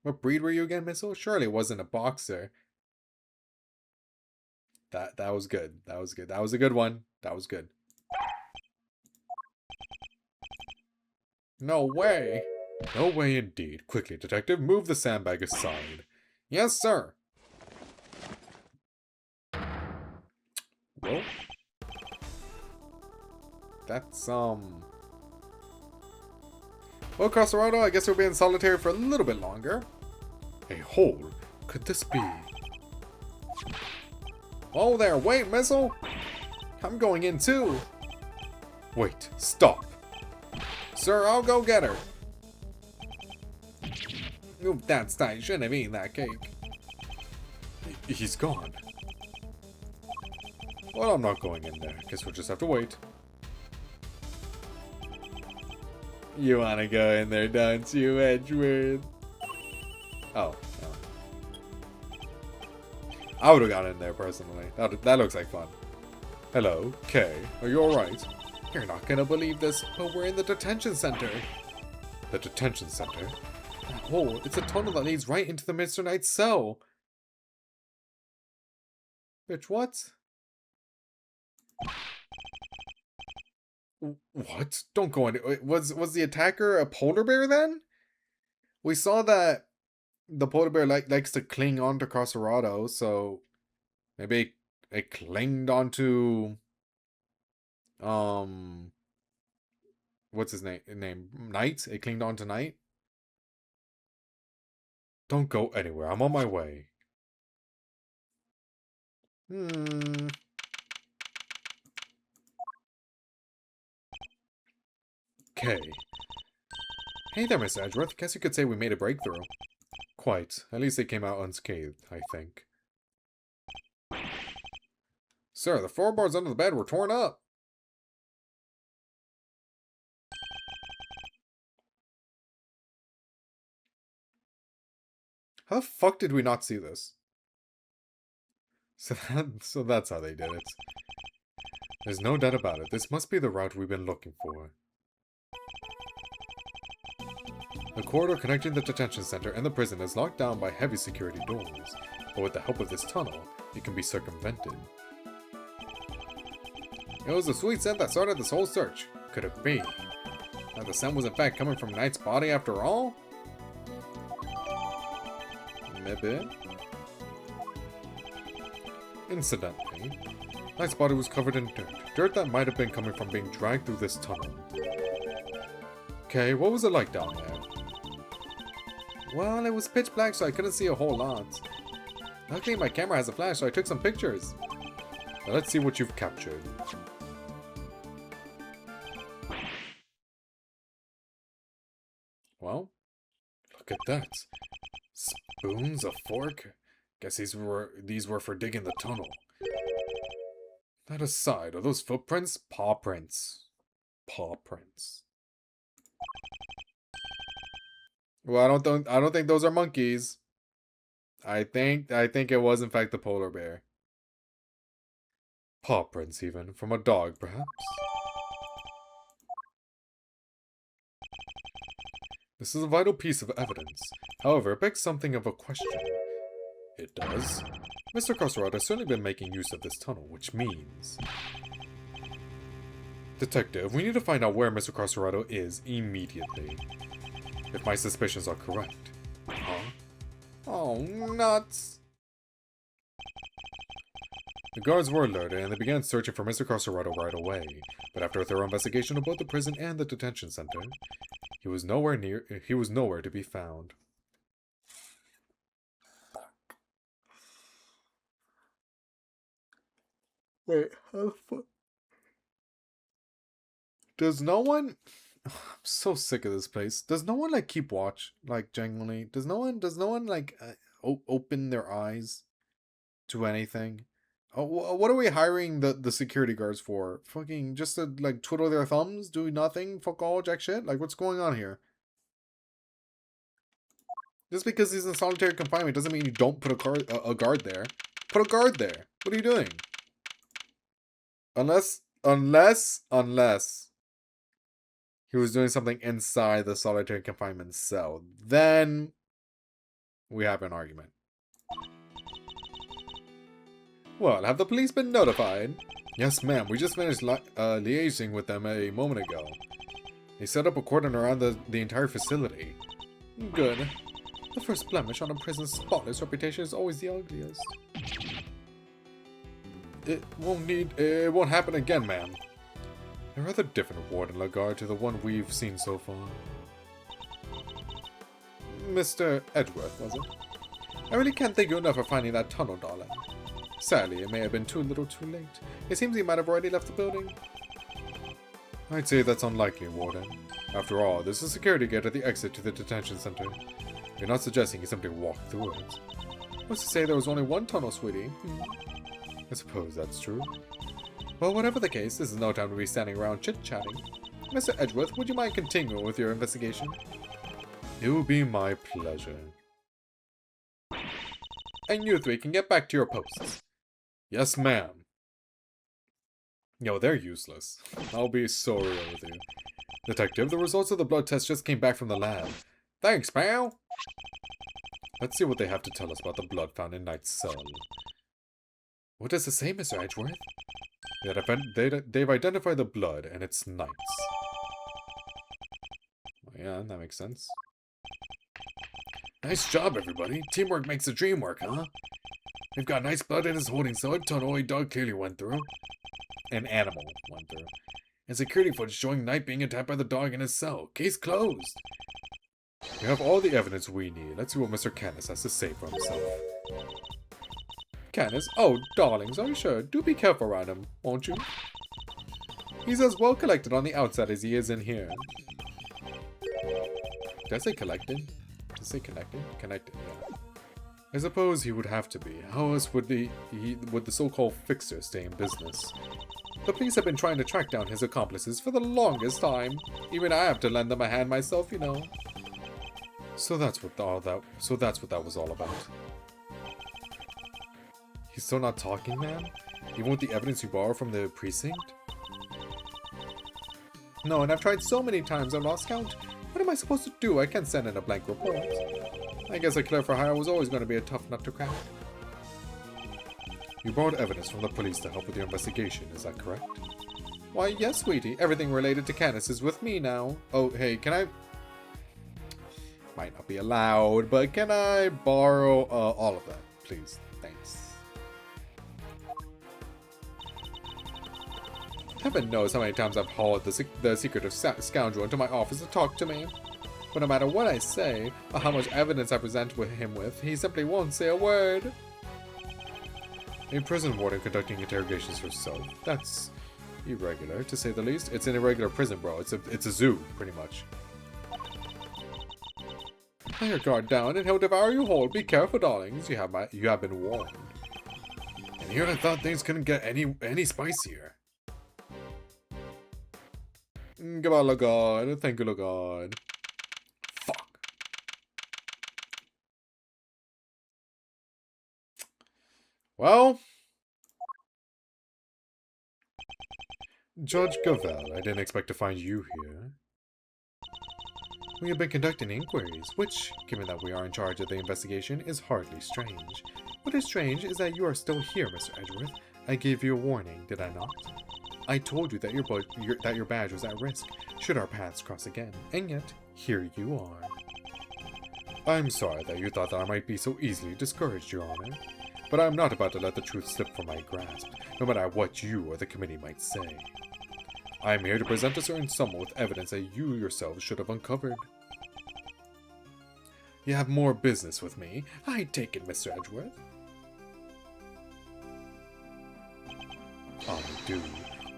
What breed were you again, Missile? Surely it wasn't a boxer. That was good. That was good. That was a good one. That was good. No way. No way indeed. Quickly, detective, move the sandbag aside. Yes, sir. Well, that's, Well, Crossarado, I guess we'll be in solitary for a little bit longer. A hole? Could this be? Oh there, wait, Missile! I'm going in too! Wait, stop! Sir, I'll go get her! Oh, that's tight, shouldn't have eaten that cake. He's gone. Well, I'm not going in there. Guess we'll just have to wait. You wanna go in there, don't you, Edgeworth? Oh, no. I would've gone in there, personally. That looks like fun. Hello, Kay. Are you alright? You're not gonna believe this, but we're in the detention center. The detention center? That hole, it's a tunnel that leads right into the Mr. Knight's cell. Bitch, what? What? Don't go in. Was the attacker a polar bear then? We saw that the polar bear likes to cling onto Crossarado, so maybe it clinged onto what's his name? Knight? It clinged onto Knight? Don't go anywhere. I'm on my way. Okay. Hey there, Miss Edgeworth. Guess you could say we made a breakthrough. Quite. At least they came out unscathed, I think. Sir, the floorboards under the bed were torn up. How the fuck did we not see this? So that's how they did it. There's no doubt about it. This must be the route we've been looking for. The corridor connecting the detention center and the prison is locked down by heavy security doors, but with the help of this tunnel, it can be circumvented. It was the sweet scent that started this whole search. Could it be that the scent was in fact coming from Knight's body after all? Maybe. Incidentally, Knight's body was covered in dirt that might have been coming from being dragged through this tunnel. Okay, what was it like down there? Well, it was pitch black, so I couldn't see a whole lot. Luckily, my camera has a flash, so I took some pictures. Now let's see what you've captured. Well, look at that. Spoons, a fork, Guess these were for digging the tunnel. That aside, are those footprints? Paw prints. Paw prints. Well, I don't think those are monkeys. I think it was in fact the polar bear. Paw prints even, from a dog perhaps. This is a vital piece of evidence. However, it begs something of a question. It does. Mr. Carcerado has certainly been making use of this tunnel, which means... Detective, we need to find out where Mr. Carcerado is immediately. If my suspicions are correct. Huh? Oh, nuts! The guards were alerted, and they began searching for Mr. Carcerado right away. But after a thorough investigation of both the prison and the detention center, he was nowhere to be found. Wait, how the fuck? Does no one... I'm so sick of this place. Does no one, like, keep watch? Like, genuinely? Does no one, like, open their eyes to anything? Oh, what are we hiring the security guards for? Fucking just to, like, twiddle their thumbs? Do nothing? Fuck all, jack shit? Like, what's going on here? Just because he's in solitary confinement doesn't mean you don't put a guard there. Put a guard there. What are you doing? Unless he was doing something inside the solitary confinement cell, then we have an argument. Well, have the police been notified? Yes, ma'am. We just finished liaising with them a moment ago. They set up a cordon around the entire facility. Good. The first blemish on a prison's spotless reputation is always the ugliest. It won't happen again, ma'am. A rather different Warden Lagarde to the one we've seen so far. Mr. Edgeworth, was it? I really can't thank you enough for finding that tunnel, darling. Sadly, it may have been too little too late. It seems he might have already left the building. I'd say that's unlikely, Warden. After all, there's a security gate at the exit to the detention center. You're not suggesting he simply walked through it. What's to say there was only one tunnel, sweetie? I suppose that's true. Well, whatever the case, this is no time to be standing around chit-chatting. Mr. Edgeworth, would you mind continuing with your investigation? It will be my pleasure. And you three can get back to your posts. Yes, ma'am. Yo, they're useless. I'll be so real with you. Detective, the results of the blood test just came back from the lab. Thanks, pal. Let's see what they have to tell us about the blood found in Knight's cell. What does it say, Mr. Edgeworth? They've identified the blood, and it's Knight's. Well, yeah, that makes sense. Nice job, everybody. Teamwork makes the dream work, huh? We've got Knight's blood in his holding cell. A tunnel a dog clearly went through. An animal went through. And security footage showing Knight being attacked by the dog in his cell. Case closed. We have all the evidence we need. Let's see what Mr. Canis has to say for himself. Canis? Oh, darlings, are you sure? Do be careful around him, won't you? He's as well collected on the outside as he is in here. Did I say collected? Did I say connected? Connected, yeah. I suppose he would have to be. How else would the so-called fixer stay in business? The police have been trying to track down his accomplices for the longest time. Even I have to lend them a hand myself, you know. So that's what that was all about. He's still not talking, man? Even with the evidence you borrowed from the precinct? No, and I've tried so many times I've lost count. What am I supposed to do? I can't send in a blank report. I guess a clerk for hire was always going to be a tough nut to crack. You borrowed evidence from the police to help with your investigation, is that correct? Why, yes, sweetie. Everything related to Canis is with me now. Oh, hey, can I... Might not be allowed, but can I borrow all of that, please? Thanks. Heaven knows how many times I've hauled the secretive scoundrel into my office to talk to me. But no matter what I say, or how much evidence I present him with, he simply won't say a word. A prison warden conducting interrogations herself. That's irregular, to say the least. It's an irregular prison, bro. It's a zoo, pretty much. Lay your guard down, and he'll devour you whole. Be careful, darlings. You have been warned. And here I thought things couldn't get any spicier. Goodbye, Lagard. Thank you, Lagard. Fuck. Well, Judge Gavel, I didn't expect to find you here. We have been conducting inquiries, which, given that we are in charge of the investigation, is hardly strange. What is strange is that you are still here, Mr. Edgeworth. I gave you a warning, did I not? I told you that your badge was at risk, should our paths cross again, and yet, here you are. I'm sorry that you thought that I might be so easily discouraged, Your Honor, but I'm not about to let the truth slip from my grasp, no matter what you or the committee might say. I am here to present a certain someone with evidence that you yourselves should have uncovered. You have more business with me. I take it, Mr. Edgeworth. I do.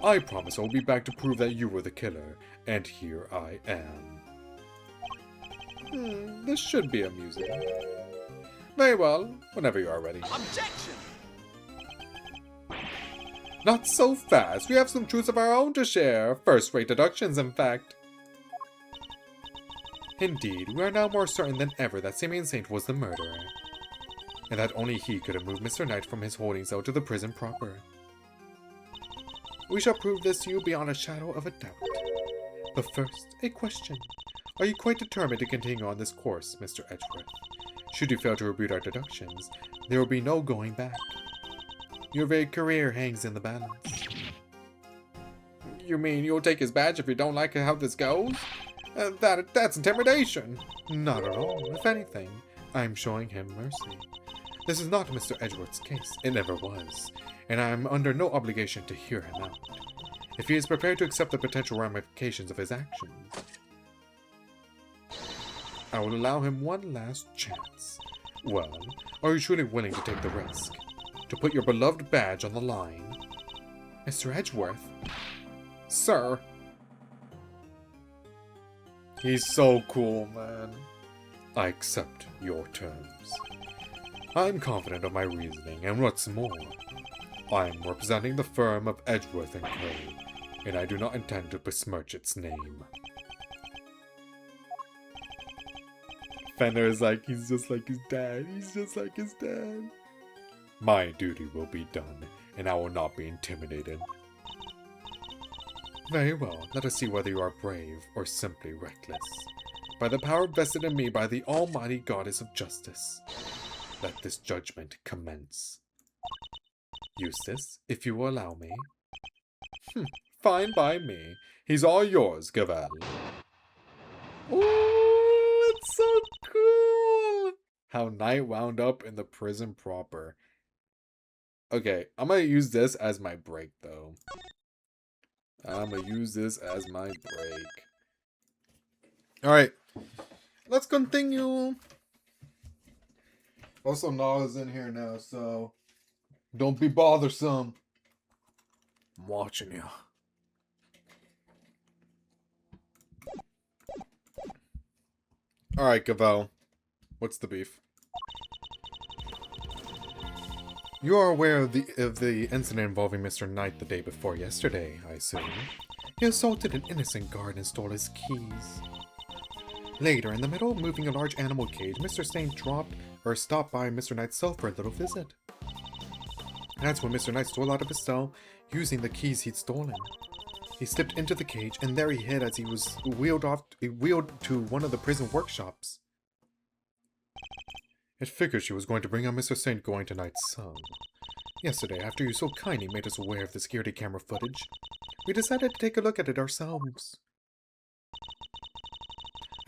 I promise I will be back to prove that you were the killer, and here I am. This should be amusing. Very well, whenever you are ready. Objection! Not so fast. We have some truths of our own to share. First-rate deductions, in fact. Indeed, we are now more certain than ever that Simeon Saint was the murderer, and that only he could have moved Mr. Knight from his holding cell to the prison proper. We shall prove this to you beyond a shadow of a doubt. But first, a question. Are you quite determined to continue on this course, Mr. Edgeworth? Should you fail to rebut our deductions, there will be no going back. Your very career hangs in the balance. You mean you'll take his badge if you don't like how this goes? That's intimidation. Not at all. If anything, I'm showing him mercy. This is not Mr. Edgeworth's case. It never was. And I am under no obligation to hear him out. If he is prepared to accept the potential ramifications of his actions, I will allow him one last chance. Well, are you truly willing to take the risk? To put your beloved badge on the line? Mr. Edgeworth? Sir? He's so cool, man. I accept your terms. I'm confident of my reasoning, and what's more, I'm representing the firm of Edgeworth & Co., and I do not intend to besmirch its name. Fender is like, he's just like his dad. He's just like his dad. My duty will be done, and I will not be intimidated. Very well, let us see whether you are brave or simply reckless. By the power vested in me by the almighty goddess of justice, let this judgment commence. Eustace, if you will allow me. Fine by me. He's all yours, Gavel. Ooh, it's so cool! How Knight wound up in the prison proper. Okay, I'm gonna use this as my break, though. Alright, let's continue. Also, Nala's in here now, so don't be bothersome. I'm watching you. Alright, Gavel. What's the beef? You are aware of the incident involving Mr. Knight the day before yesterday, I assume. He assaulted an innocent guard and stole his keys. Later, in the middle of moving a large animal cage, Mr. Saint stopped by Mr. Knight's cell for a little visit. That's when Mr. Knight stole out of his cell, using the keys he'd stolen. He slipped into the cage, and there he hid as he was wheeled to one of the prison workshops. It figured she was going to bring on Mr. Saint going to Knight's cell. Yesterday, after you so kindly made us aware of the security camera footage, we decided to take a look at it ourselves.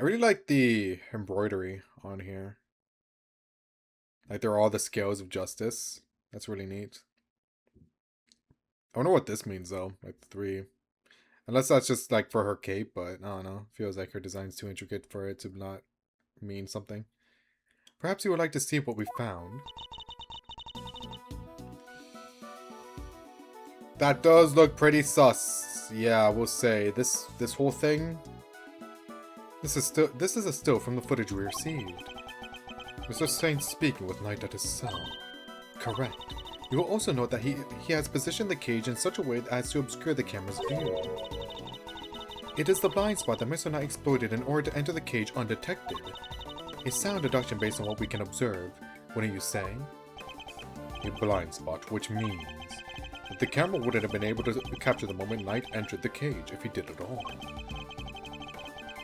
I really like the embroidery on here. Like, they're all the scales of justice. That's really neat. I wonder what this means, though. Like, the 3. Unless that's just, like, for her cape, but I don't know. Feels like her design's too intricate for it to not mean something. Perhaps you would like to see what we found. That does look pretty sus. Yeah, I will say. This whole thing This is a still from the footage we received. Mr. Saint speaking with Knight at his cell. Correct. You will also note that he has positioned the cage in such a way as to obscure the camera's view. It is the blind spot that Mr. Knight exploited in order to enter the cage undetected. A sound deduction based on what we can observe, wouldn't you say? A blind spot, which means that the camera wouldn't have been able to capture the moment Knight entered the cage if he did at all.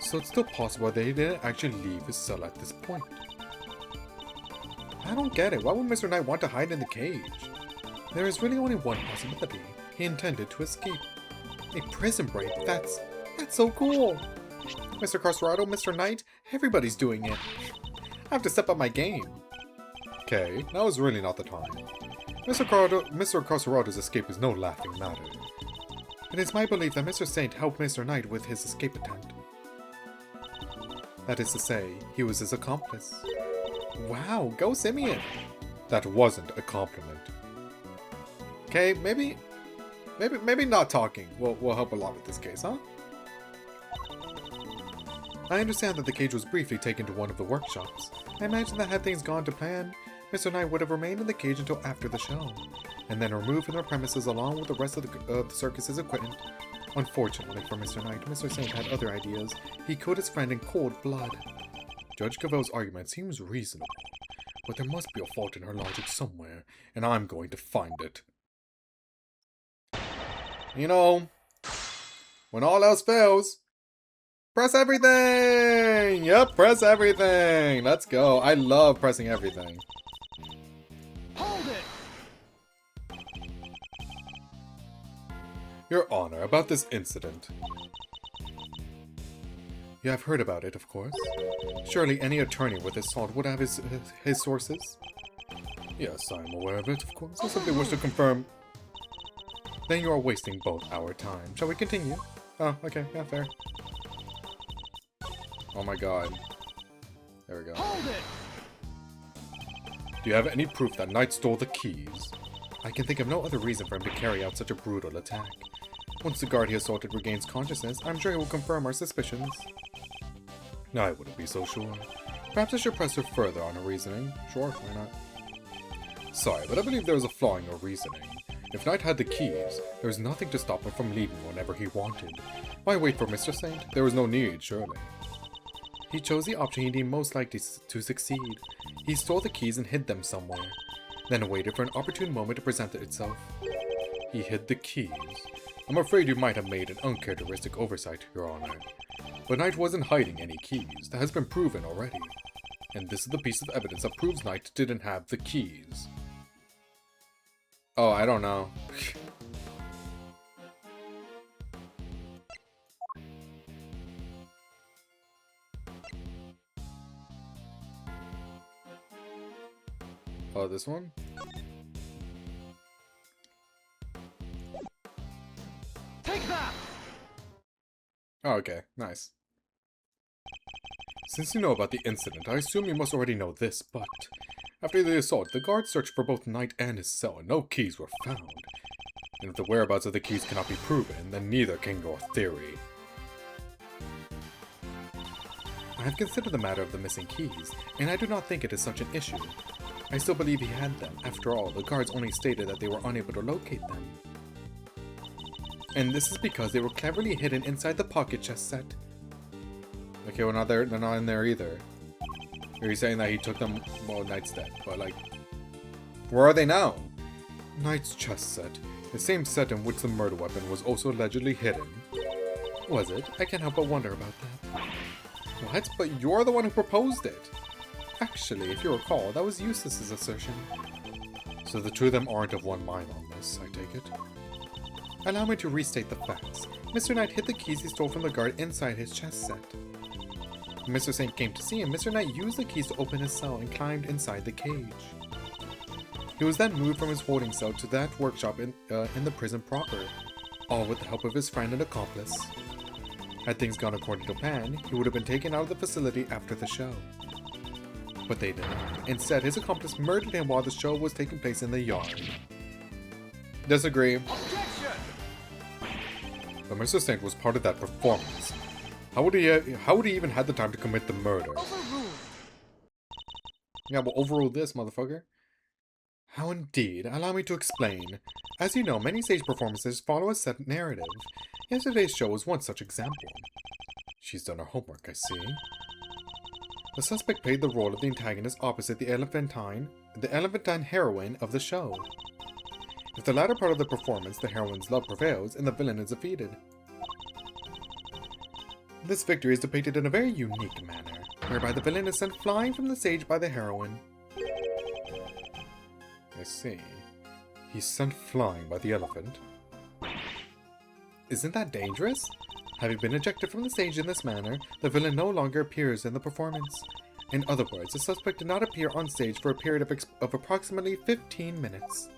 So it's still possible that he didn't actually leave his cell at this point. I don't get it. Why would Mr. Knight want to hide in the cage? There is really only one possibility. He intended to escape. A prison break. That's so cool. Mr. Carcerado, Mr. Knight, everybody's doing it. I have to step up my game. Okay, now is really not the time. Mr. Carcerado's escape is no laughing matter. It is my belief that Mr. Saint helped Mr. Knight with his escape attempt. That is to say, he was his accomplice. Wow, go Simeon! That wasn't a compliment. Okay, maybe not talking will help a lot with this case, huh? I understand that the cage was briefly taken to one of the workshops. I imagine that had things gone to plan, Mr. Knight would have remained in the cage until after the show, and then removed from the premises along with the rest of the circus's equipment. Unfortunately for Mr. Knight, Mr. Saint had other ideas. He killed his friend in cold blood. Judge Cavell's argument seems reasonable, but there must be a fault in her logic somewhere, and I'm going to find it. You know, when all else fails, press everything! Yep, press everything! Let's go. I love pressing everything. Hold it! Your Honor, about this incident. You have heard about it, of course. Surely any attorney with assault would have his sources. Yes, I am aware of it, of course. I simply wish to confirm. Then you are wasting both our time. Shall we continue? Oh, okay, yeah, fair. Oh my god. There we go. Hold it! Do you have any proof that Knight stole the keys? I can think of no other reason for him to carry out such a brutal attack. Once the guard he assaulted regains consciousness, I'm sure he will confirm our suspicions. I wouldn't be so sure. Perhaps I should press her further on her reasoning. Sure, why not? Sorry, but I believe there is a flaw in your reasoning. If Knight had the keys, there was nothing to stop him from leaving whenever he wanted. Why wait for Mr. Saint? There was no need, surely. He chose the option he deemed most likely to succeed. He stole the keys and hid them somewhere, then waited for an opportune moment to present itself. He hid the keys. I'm afraid you might have made an uncharacteristic oversight, Your Honor. But Knight wasn't hiding any keys. That has been proven already. And this is the piece of evidence that proves Knight didn't have the keys. Oh, I don't know. Oh, this one? Take that! Oh, okay. Nice. Since you know about the incident, I assume you must already know this, but after the assault, the guards searched for both Knight and his cell, and no keys were found. And if the whereabouts of the keys cannot be proven, then neither can your theory. I have considered the matter of the missing keys, and I do not think it is such an issue. I still believe he had them. After all, the guards only stated that they were unable to locate them. And this is because they were cleverly hidden inside the pocket chest set. Okay, well, they're not in there either. Are you saying that he took them? Well, Knight's dead, but like, where are they now? Knight's chest set. The same set in which the murder weapon was also allegedly hidden. Was it? I can't help but wonder about that. What? But you're the one who proposed it. Actually, if you recall, that was Eustace's assertion. So the two of them aren't of one mind on this, I take it. Allow me to restate the facts. Mr. Knight hid the keys he stole from the guard inside his chest set. When Mr. Saint came to see him, Mr. Knight used the keys to open his cell and climbed inside the cage. He was then moved from his holding cell to that workshop in the prison proper, all with the help of his friend and accomplice. Had things gone according to plan, he would have been taken out of the facility after the show. But they didn't. Instead, his accomplice murdered him while the show was taking place in the yard. Disagree. Objection! But Mr. Saint was part of that performance. How would he even had the time to commit the murder? Overruled. Yeah, well, overrule this, motherfucker. How indeed. Allow me to explain. As you know, many stage performances follow a set narrative. Yesterday's show was one such example. She's done her homework, I see. The suspect played the role of the antagonist opposite the elephantine heroine of the show. If the latter part of the performance, the heroine's love prevails, and the villain is defeated. This victory is depicted in a very unique manner, whereby the villain is sent flying from the stage by the heroine. I see. He's sent flying by the elephant. Isn't that dangerous? Having been ejected from the stage in this manner, the villain no longer appears in the performance. In other words, the suspect did not appear on stage for a period of approximately 15 minutes.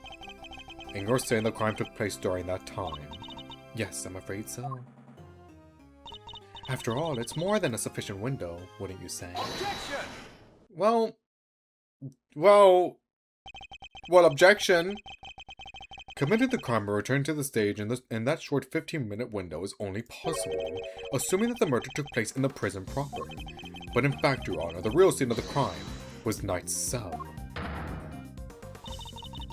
And you're saying the crime took place during that time? Yes, I'm afraid so. After all, it's more than a sufficient window, wouldn't you say? Objection! Well, objection! Committed the crime or returned to the stage in that short 15-minute window is only possible, assuming that the murder took place in the prison proper. But in fact, Your Honor, the real scene of the crime was Knight's cell.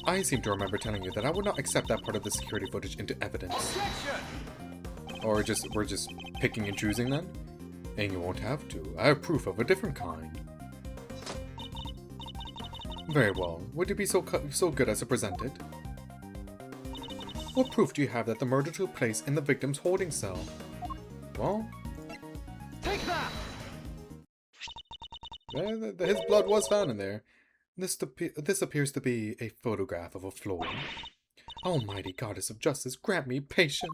I seem to remember telling you that I would not accept that part of the security footage into evidence. Objection! Or we're just picking and choosing then? And you won't have to. I have proof of a different kind. Very well. Would you be so good as to present it? What proof do you have that the murder took place in the victim's holding cell? Well, Take that! his blood was found in there. This appears to be a photograph of a floor. Almighty Goddess of Justice, grant me patience.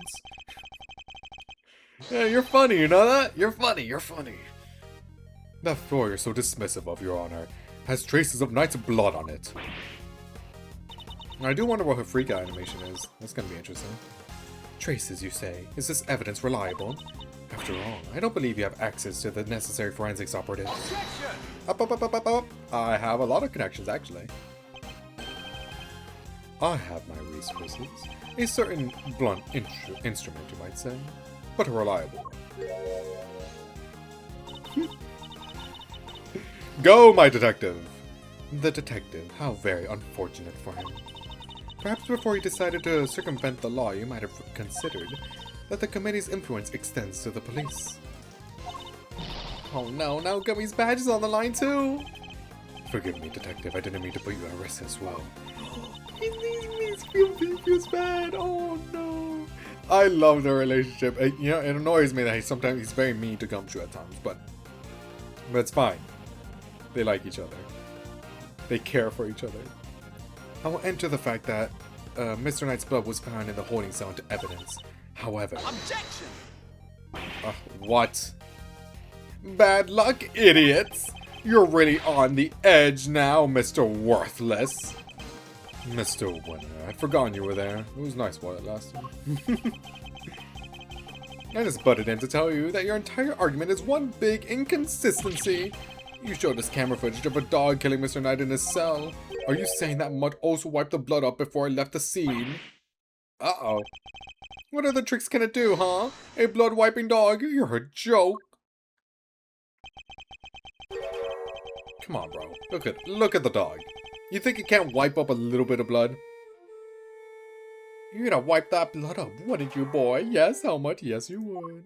Yeah, you're funny, you know that? You're funny. That floor you're so dismissive of, Your Honor, has traces of Knight's blood on it. I do wonder what her freak out animation is. That's gonna be interesting. Traces, you say? Is this evidence reliable? After all, I don't believe you have access to the necessary forensics operatives. Objection! Up. I have a lot of connections, actually. I have my resources. A certain blunt instrument, you might say. But a reliable one. Go, my detective! The detective, how very unfortunate for him. Perhaps before he decided to circumvent the law, you might have considered that the committee's influence extends to the police. Oh no, now Gummy's badge is on the line too! Forgive me, detective, I didn't mean to put you at risk as well. He feels bad, oh no! I love their relationship. It annoys me that he's very mean to Gumshoe at times, but it's fine. They like each other. They care for each other. I will enter the fact that Mr. Knight's blood was found in the holding cell into evidence. However... Objection! What? Bad luck, idiots! You're really on the edge now, Mr. Worthless. Mr. Winner, I'd forgotten you were there. It was nice while it lasted. I just butted in to tell you that your entire argument is one big inconsistency. You showed us camera footage of a dog killing Mr. Knight in his cell. Are you saying that Mutt also wiped the blood up before I left the scene? Uh-oh. What other tricks can it do, huh? A blood-wiping dog? You're a joke. Come on, bro. Look at the dog. You think it can't wipe up a little bit of blood? You're gonna wipe that blood up, wouldn't you, boy? Yes, Helmut. Yes, you would.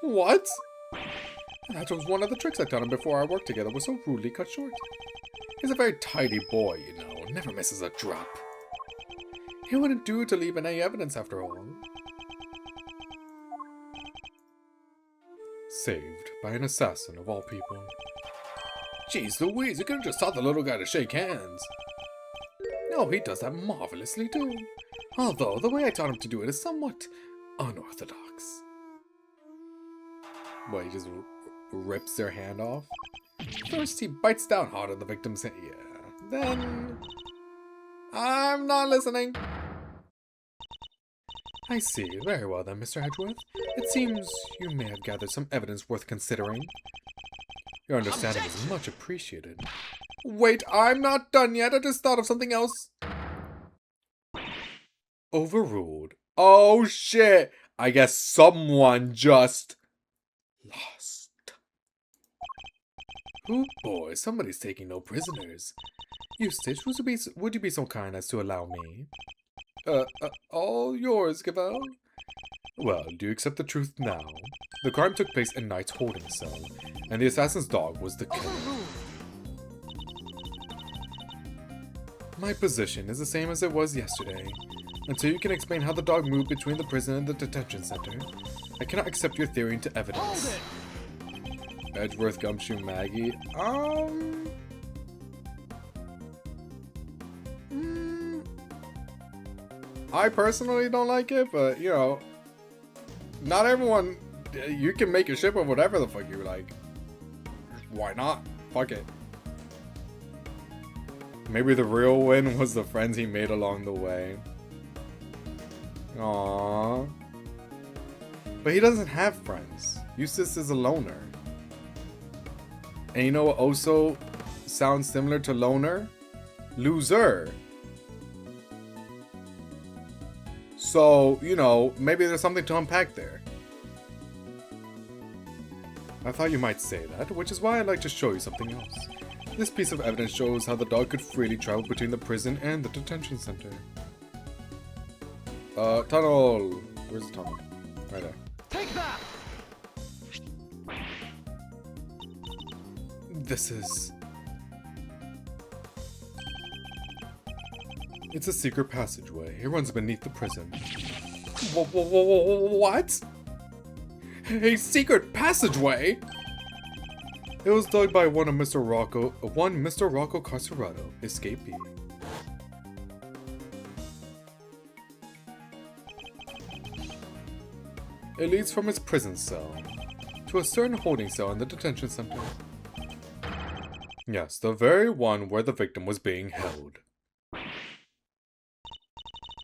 What? That was one of the tricks I taught him before our work together was so rudely cut short. He's a very tidy boy, you know. Never misses a drop. He wouldn't do to leave any evidence after all. Saved by an assassin of all people. Jeez Louise, you could have just taught the little guy to shake hands. Oh, he does that marvelously too. Although, the way I taught him to do it is somewhat unorthodox. What, he just rips their hand off? First, he bites down hard on the victim's hand. Yeah. Then... I'm not listening. I see. Very well then, Mr. Edgeworth. It seems you may have gathered some evidence worth considering. Your understanding is much appreciated. Wait, I'm not done yet. I just thought of something else. Overruled. Oh shit! I guess someone just Lost. Oh boy, somebody's taking no prisoners. Eustace, would you be so kind as to allow me? All yours, Gavel. Well, do you accept the truth now? The crime took place in Knight's holding cell, and the assassin's dog was the killer. My position is the same as it was yesterday. Until you can explain how the dog moved between the prison and the detention center, I cannot accept your theory into evidence. Edgeworth, Gumshoe, Maggie. I personally don't like it, but you know, not everyone. You can make a ship of whatever the fuck you like. Why not? Fuck it. Maybe the real win was the friends he made along the way. Aww. But he doesn't have friends. Eustace is a loner. And you know what also sounds similar to loner? Loser. So, you know, maybe there's something to unpack there. I thought you might say that, which is why I'd like to show you something else. This piece of evidence shows how the dog could freely travel between the prison and the detention center. Tunnel. Where's the tunnel? Right there. Take that! This is... It's a secret passageway. It runs beneath the prison. What? A secret passageway? It was dug by one Mr. Rocco Carcerado, escapee. It leads from his prison cell to a certain holding cell in the detention center. Yes, the very one where the victim was being held.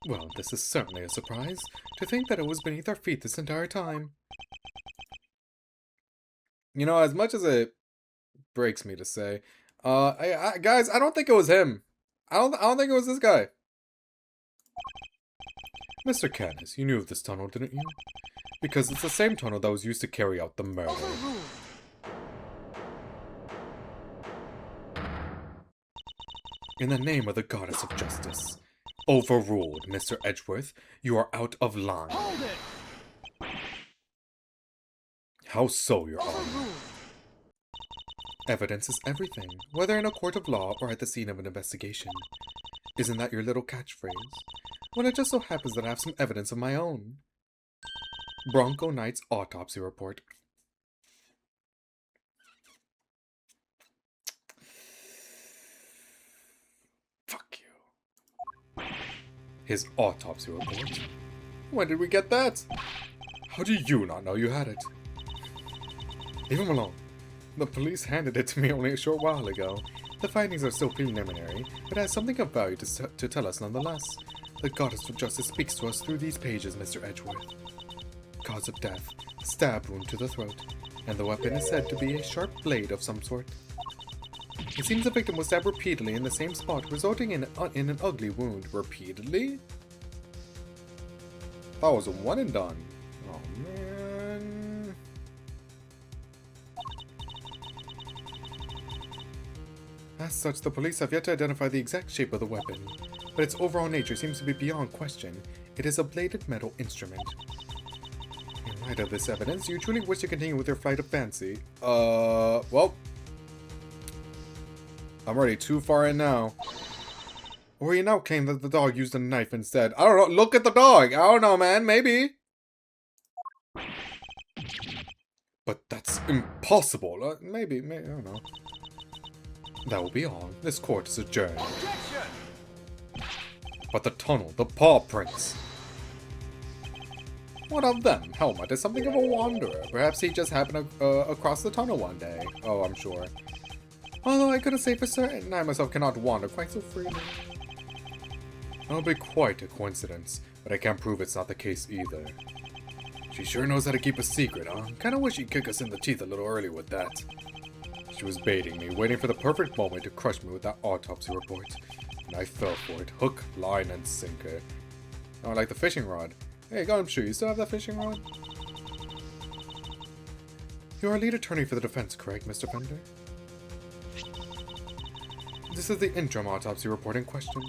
Well, this is certainly a surprise. To think that it was beneath our feet this entire time. You know, as much as it breaks me to say, guys, I don't think it was him. I don't think it was this guy. Mr. Canis, you knew of this tunnel, didn't you? Because it's the same tunnel that was used to carry out the murder. In the name of the goddess of justice. Overruled, Mr. Edgeworth. You are out of line. Hold it! How so, Your Honor? Evidence is everything, whether in a court of law or at the scene of an investigation. Isn't that your little catchphrase? Well, it just so happens that I have some evidence of my own. Bronco Knight's autopsy report. Fuck you. His autopsy report? When did we get that? How do you not know you had it? Leave him alone. The police handed it to me only a short while ago. The findings are still preliminary, but it has something of value to tell us nonetheless. The goddess of justice speaks to us through these pages, Mr. Edgeworth. Cause of death, stab wound to the throat, and the weapon is said to be a sharp blade of some sort. It seems the victim was stabbed repeatedly in the same spot, resulting in an ugly wound. Repeatedly? That was a one and done. Oh man. As such, the police have yet to identify the exact shape of the weapon, but its overall nature seems to be beyond question. It is a bladed metal instrument. In light of this evidence, do you truly wish to continue with your flight of fancy? Well, I'm already too far in now. Or you now claim that the dog used a knife instead. I don't know. Look at the dog. I don't know, man. Maybe. But that's impossible. Maybe. I don't know. That will be all. This court is adjourned. Objection! But the tunnel, the paw prints. What of them? Helmut is something of a wanderer. Perhaps he just happened across the tunnel one day. Oh, I'm sure. Although I couldn't say for certain, I myself cannot wander quite so freely. That'll be quite a coincidence, but I can't prove it's not the case either. She sure knows how to keep a secret, huh? Kinda wish she'd kick us in the teeth a little early with that. She was baiting me, waiting for the perfect moment to crush me with that autopsy report. And I fell for it, hook, line, and sinker. Oh, like the fishing rod. Hey, Gumshoe, you still have that fishing rod? You're our lead attorney for the defense, correct, Mr. Fender? This is the interim autopsy report in question.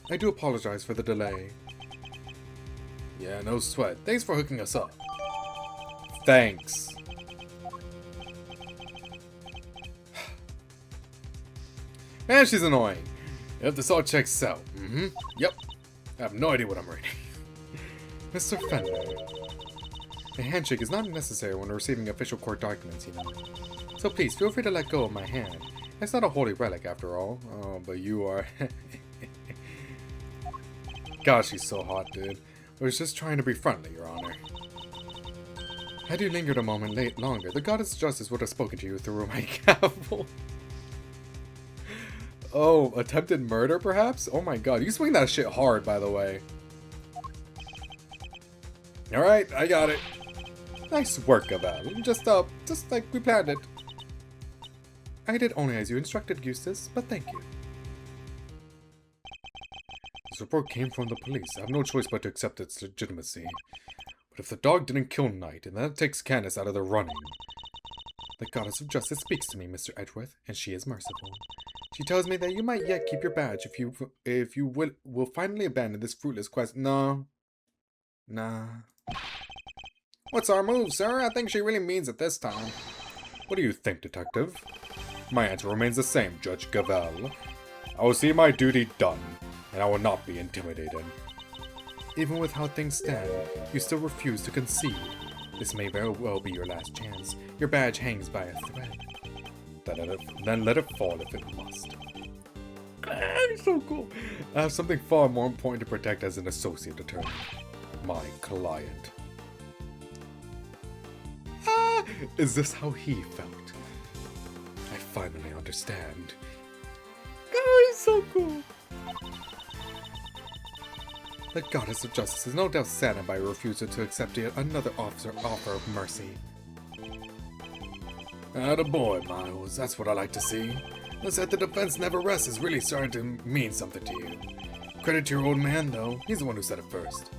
I do apologize for the delay. Yeah, no sweat. Thanks for hooking us up. Thanks. Man, she's annoying. Yep, this all checks out. Yep. I have no idea what I'm reading. Mr. Fender. A handshake is not necessary when receiving official court documents, you know. So please, feel free to let go of my hand. It's not a holy relic after all. Oh, but you are. Gosh, she's so hot, dude. I was just trying to be friendly, Your Honor. Had you lingered a moment longer, the goddess of justice would have spoken to you through my gavel. Oh, attempted murder, perhaps? Oh my god, you swing that shit hard, by the way. Alright, I got it. Nice work, Gavel. Just like we planned it. I did only as you instructed, Eustace, but thank you. This report came from the police. I have no choice but to accept its legitimacy. But if the dog didn't kill Knight, and that takes Candace out of the running. The goddess of justice speaks to me, Mr. Edgeworth, and she is merciful. She tells me that you might yet keep your badge if you will finally abandon this fruitless quest. No. Nah. What's our move, sir? I think she really means it this time. What do you think, detective? My answer remains the same, Judge Gavel. I will see my duty done, and I will not be intimidated. Even with how things stand, you still refuse to concede. This may very well be your last chance. Your badge hangs by a thread. Then let it fall if it must. So cool. I have something far more important to protect as an associate attorney. My client. Is this how he felt? I finally understand. Oh, he's so cool. The goddess of justice is no doubt saddened by your refusal to accept yet another offer of mercy. Attaboy, Miles. That's what I like to see. Looks like the defense never rests is really starting to mean something to you. Credit to your old man, though. He's the one who said it first.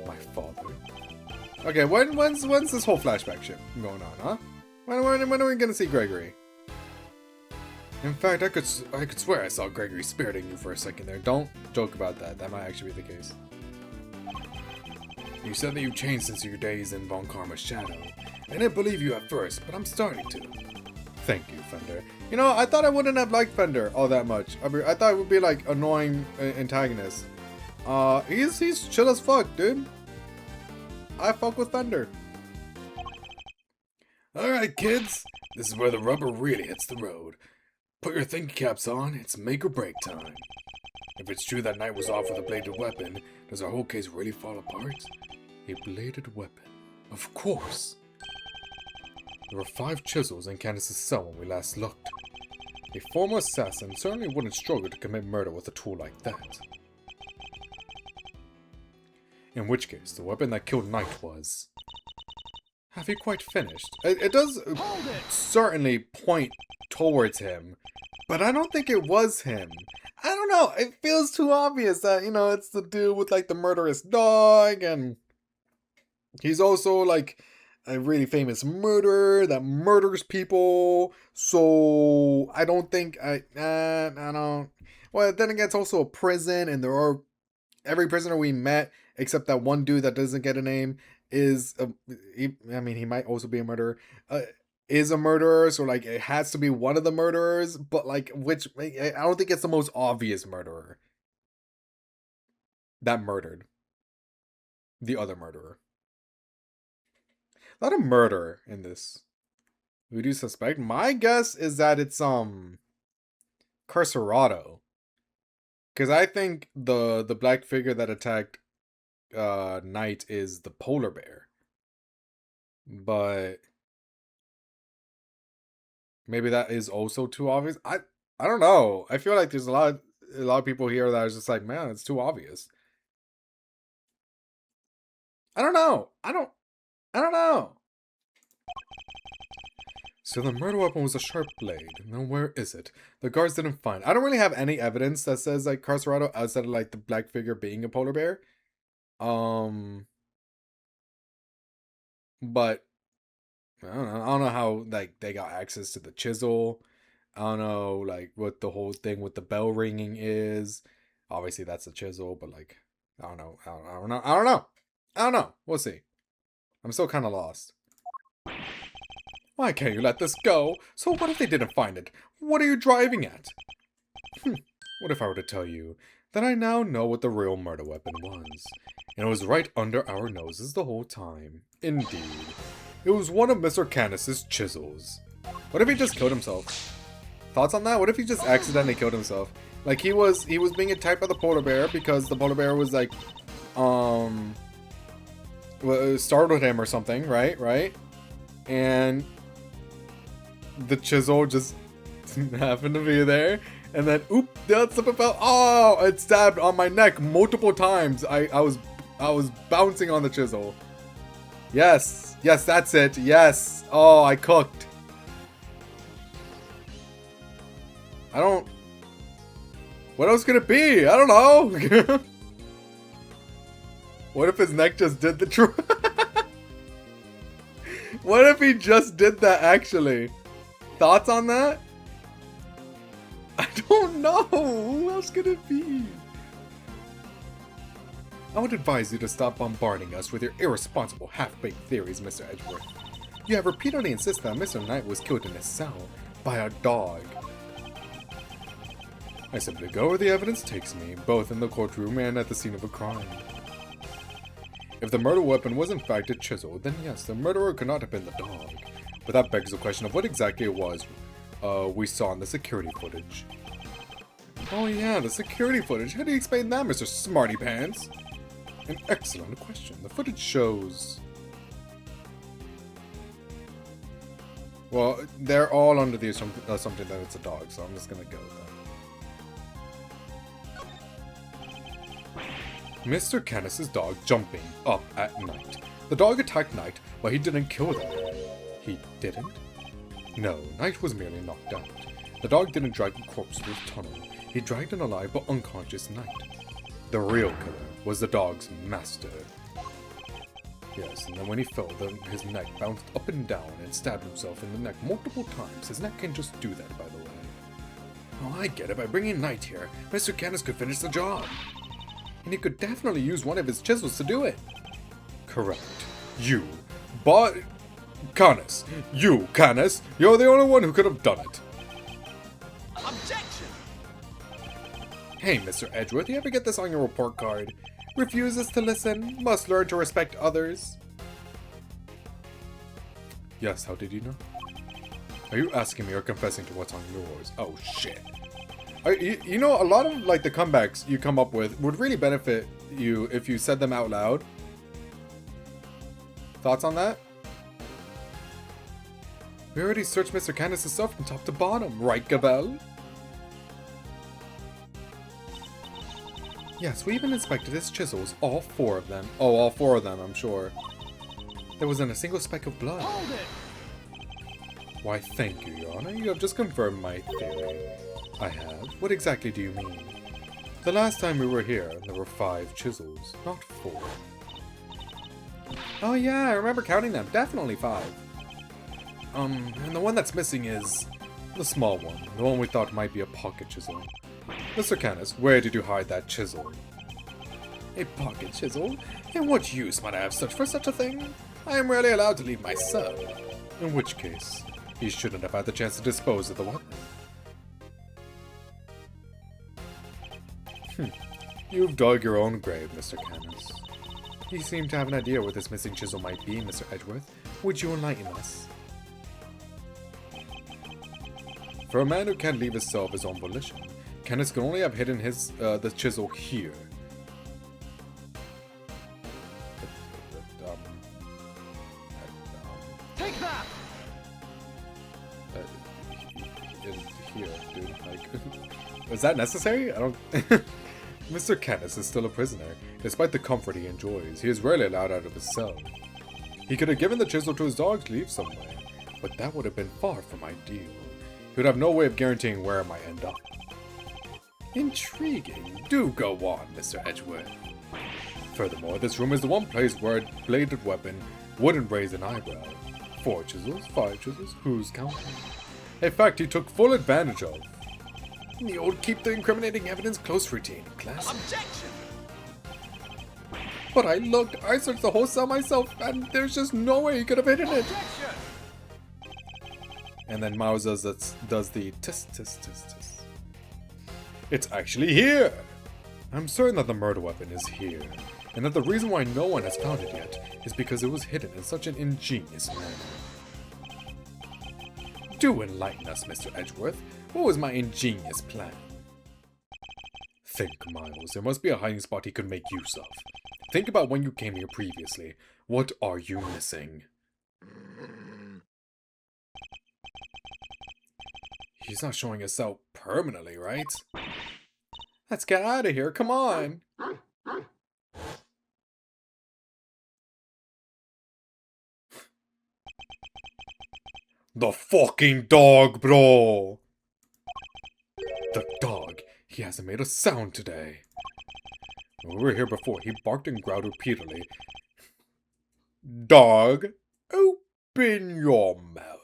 My father. Okay, when's this whole flashback shit going on, huh? When are we gonna see Gregory? In fact, I could swear I saw Gregory spiriting you for a second there. Don't joke about that. That might actually be the case. You said that you've changed since your days in Von Karma's shadow. I didn't believe you at first, but I'm starting to. Thank you, Fender. You know, I thought I wouldn't have liked Fender all that much. I thought it would be like annoying antagonist. He's chill as fuck, dude. I fuck with Fender. Alright, kids. This is where the rubber really hits the road. Put your thinking caps on, it's make or break time. If it's true that Knight was off with a bladed weapon, does our whole case really fall apart? A bladed weapon. Of course. There were 5 chisels in Candace's cell when we last looked. A former assassin certainly wouldn't struggle to commit murder with a tool like that. In which case, the weapon that killed Knight was... Have you quite finished? It does certainly point towards him, but I don't think it was him. I don't know, it feels too obvious that, you know, it's the dude with like the murderous dog, and he's also like a really famous murderer that murders people, so I don't think, I don't, well, then again, it's also a prison, and there are, every prisoner we met, except that one dude that doesn't get a name, is, he might also be a murderer, is a murderer, so like, it has to be one of the murderers, but like, which, I don't think it's the most obvious murderer that murdered the other murderer. A lot of murder in this. Who do you suspect? My guess is that it's Carcerado, because I think the black figure that attacked Knight is the polar bear, but maybe that is also too obvious. I don't know. I feel like there's a lot of people here that are just like, man, it's too obvious. I don't know. I don't know. So the murder weapon was a sharp blade. Now where is it? The guards didn't find. I don't really have any evidence that says like Carcerado outside of like the black figure being a polar bear. But I don't know how like they got access to the chisel. I don't know like what the whole thing with the bell ringing is. Obviously that's a chisel, but like I don't know. I don't know. I don't know. I don't know. We'll see. I'm still kind of lost. Why can't you let this go? So what if they didn't find it? What are you driving at? What if I were to tell you that I now know what the real murder weapon was? And it was right under our noses the whole time. Indeed. It was one of Mr. Canis's chisels. What if he just killed himself? Thoughts on that? What if he just accidentally killed himself? Like he was being attacked by the polar bear because the polar bear was like, startled him or something, right? And the chisel just happened to be there. And then, oop, that slip fell. Oh, it stabbed on my neck multiple times. I was bouncing on the chisel. Yes, that's it. Yes. Oh, I cooked. What else could it be? I don't know. What if his neck just did the trick? What if he just did that actually? Thoughts on that? I don't know. Who else could it be? I would advise you to stop bombarding us with your irresponsible half-baked theories, Mr. Edgeworth. You have repeatedly insisted that Mr. Knight was killed in his cell by a dog. I simply go where the evidence takes me, both in the courtroom and at the scene of a crime. If the murder weapon was in fact a chisel, then yes, the murderer could not have been the dog. But that begs the question of what exactly it was we saw in the security footage. Oh yeah, the security footage. How do you explain that, Mr. Smarty Pants? An excellent question. The footage shows... Well, they're all under the assumption that it's a dog, so I'm just gonna go with that. Mr. Canis's dog jumping up at Knight. The dog attacked Knight, but he didn't kill them. He didn't? No, Knight was merely knocked out. The dog didn't drag a corpse through the tunnel. He dragged an alive but unconscious Knight. The real killer was the dog's master. Yes, and then when he fell, his neck bounced up and down and stabbed himself in the neck multiple times. His neck can just do that, by the way. Oh, I get it. By bringing Knight here, Mr. Canis could finish the job. And he could definitely use one of his chisels to do it. Correct. You. But... Canis. You, Canis. You're the only one who could have done it. Objection! Hey, Mr. Edgeworth, you ever get this on your report card? Refuses to listen, must learn to respect others. Yes, how did you know? Are you asking me or confessing to what's on yours? Oh, shit. You know, a lot of, like, the comebacks you come up with would really benefit you if you said them out loud. Thoughts on that? We already searched Mr. Canis' stuff from top to bottom, right, Gabelle? Yes, we even inspected his chisels, all 4 of them. Oh, all 4 of them, I'm sure. There wasn't a single speck of blood. Hold it! Why, thank you, Your Honor. You have just confirmed my theory. I have? What exactly do you mean? The last time we were here, there were 5 chisels, not 4. Oh yeah, I remember counting them. Definitely 5. And the one that's missing is the small one. The one we thought might be a pocket chisel. Mr. Canis, where did you hide that chisel? A pocket chisel? In what use might I have for such a thing? I am rarely allowed to leave my cell. In which case, he shouldn't have had the chance to dispose of the weapon. You've dug your own grave, Mr. Canis. You seem to have an idea where this missing chisel might be, Mr. Edgeworth. Would you enlighten us? For a man who can't leave his cell of his own volition, Canis can only have hidden the chisel here. Take that! Here, dude. Like, is that necessary? I don't... Mr. Canis is still a prisoner. Despite the comfort he enjoys, he is rarely allowed out of his cell. He could have given the chisel to his dog to leave somewhere, but that would have been far from ideal. He would have no way of guaranteeing where it might end up. Intriguing. Do go on, Mr. Edgeworth. Furthermore, this room is the one place where a bladed weapon wouldn't raise an eyebrow. 4 chisels, 5 chisels, who's counting? In fact, he took full advantage of the old keep the incriminating evidence close routine. Classic. Objection! But I looked, I searched the whole cell myself, and there's just no way he could have hidden it. Objection! And then Miles does the tisk. It's actually here! I'm certain that the murder weapon is here, and that the reason why no one has found it yet is because it was hidden in such an ingenious manner. Do enlighten us, Mr. Edgeworth. What was my ingenious plan? Think, Miles. There must be a hiding spot he could make use of. Think about when you came here previously. What are you missing? He's not showing us out permanently, right? Let's get out of here, come on! The fucking dog, bro! The dog, he hasn't made a sound today. When we were here before, he barked and growled repeatedly. Dog, open your mouth.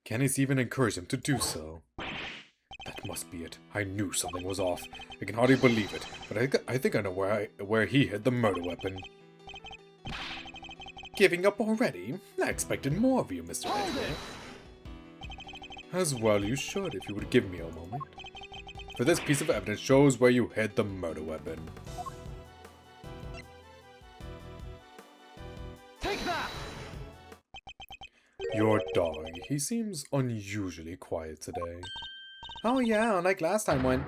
Kenny's even encouraged him to do so. That must be it. I knew something was off. I can hardly believe it, but I think I know where he hid the murder weapon. Giving up already? I expected more of you, Mr. Edgeworth. As well you should, if you would give me a moment. For this piece of evidence shows where you hid the murder weapon. Take that! Your dog, he seems unusually quiet today. Oh yeah, unlike last time when...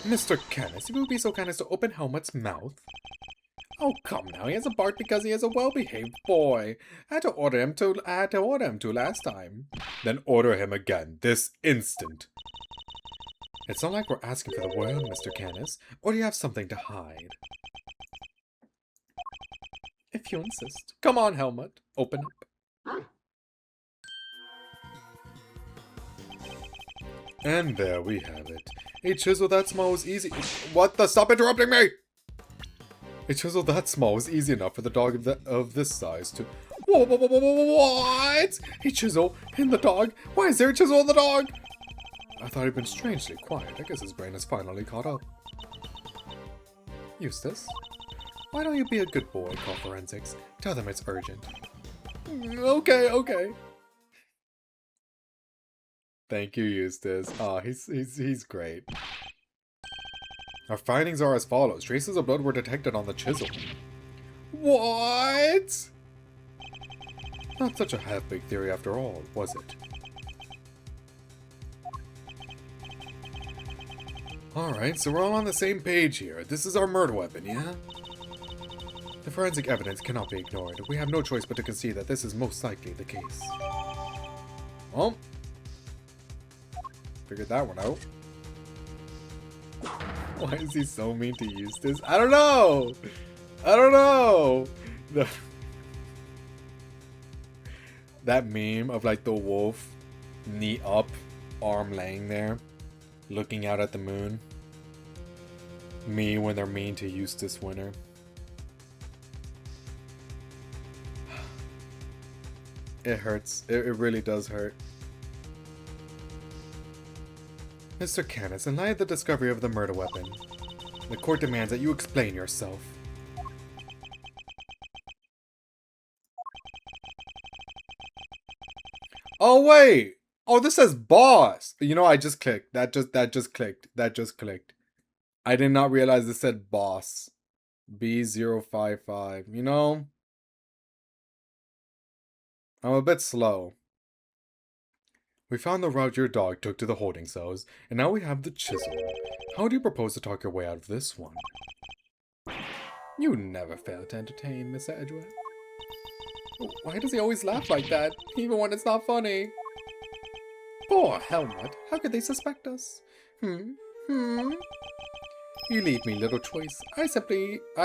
Mr. Kenneth, if you would be so kind as to open Helmut's mouth. Oh, come now, he hasn't barked because he is a well-behaved boy. I had to order him to last time. Then order him again, this instant. It's not like we're asking for the world, Mr. Canis, or do you have something to hide? If you insist. Come on, Helmut, open up. And there we have it. A chisel that small was easy. What the? Stop interrupting me! A chisel that small was easy enough for the dog of this size to. What? A chisel in the dog? Why is there a chisel in the dog? I thought he'd been strangely quiet. I guess his brain has finally caught up. Eustace, why don't you be a good boy and call forensics? Tell them it's urgent. Okay. Thank you, Eustace. Aw, he's great. Our findings are as follows. Traces of blood were detected on the chisel. What? Not such a half-baked theory after all, was it? Alright, so we're all on the same page here. This is our murder weapon, yeah? The forensic evidence cannot be ignored. We have no choice but to concede that this is most likely the case. Well, figured that one out. Why is he so mean to Eustace? I don't know! That meme of like the wolf, knee up, arm laying there, looking out at the moon. Me when they're mean to Eustace Winter. It hurts. It really does hurt. Mr. Canis, in light of the discovery of the murder weapon, the court demands that you explain yourself. Oh wait! Oh, this says boss! You know, I just clicked. That just clicked. I did not realize it said boss. B055. You know? I'm a bit slow. We found the route your dog took to the holding cells, and now we have the chisel. How do you propose to talk your way out of this one? You never fail to entertain, Mr. Edgeworth. Why does he always laugh like that, even when it's not funny? Poor Helmut, how could they suspect us? You leave me little choice. I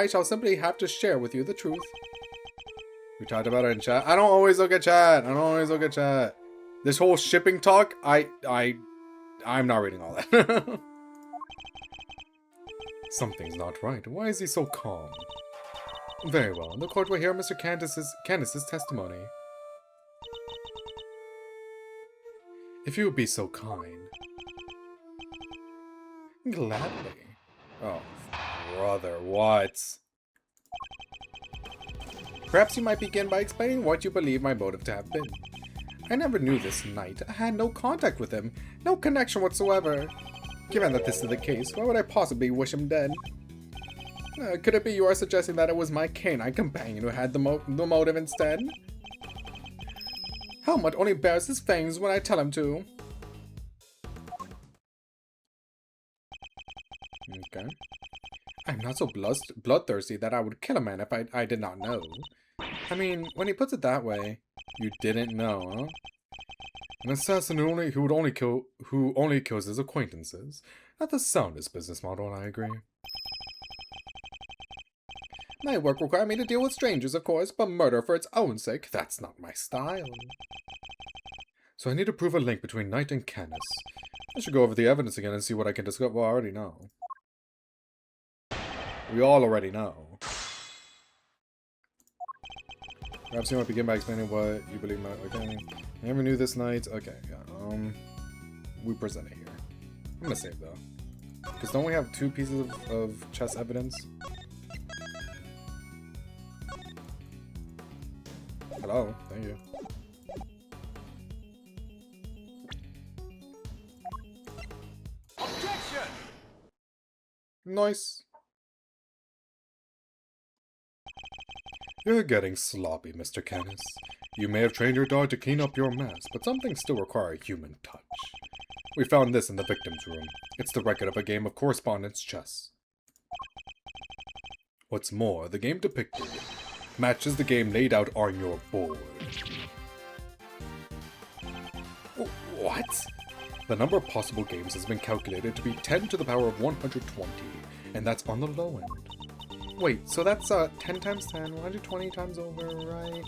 shall simply have to share with you the truth. We talked about it in chat. I don't always look at chat. This whole shipping talk, I'm not reading all that. Something's not right. Why is he so calm? Very well. The court will hear Mr. Candace's testimony. If you would be so kind. Gladly. Oh, brother, what? Perhaps you might begin by explaining what you believe my motive to have been. I never knew this knight. I had no contact with him. No connection whatsoever. Given that this is the case, why would I possibly wish him dead? Could it be you are suggesting that it was my canine companion who had the motive instead? Helmut only bares his fangs when I tell him to. Okay. I'm not so bloodthirsty that I would kill a man if I did not know. I mean, when he puts it that way, you didn't know, huh? An assassin who only kills his acquaintances. Not the soundest business model, and I agree. My work requires me to deal with strangers, of course, but murder for its own sake, that's not my style. So I need to prove a link between Knight and Canis. I should go over the evidence again and see what I can discover. Well, I already know. We all already know. Perhaps you might begin by explaining what you believe might... Okay. I never knew this knight. Okay, yeah. We present it here. I'm gonna save, though. Because don't we have 2 pieces of chess evidence? Hello, thank you. Objection! Nice. You're getting sloppy, Mr. Canis. You may have trained your dog to clean up your mess, but some things still require a human touch. We found this in the victim's room. It's the record of a game of correspondence chess. What's more, the game depicted matches the game laid out on your board. What? The number of possible games has been calculated to be 10 to the power of 120, and that's on the low end. Wait, so that's 10 times 10, 120 times over, right?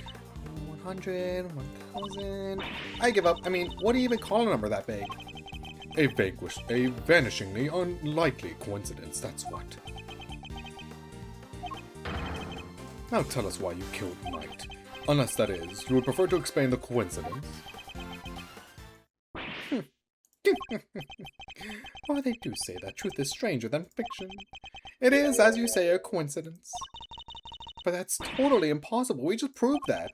100, 1000... I give up. I mean, what do you even call a number that big? A vanishingly unlikely coincidence, that's what. Now tell us why you killed Knight. Unless, that is, you would prefer to explain the coincidence. Well, they do say that truth is stranger than fiction. It is, as you say, a coincidence. But that's totally impossible. We just proved that.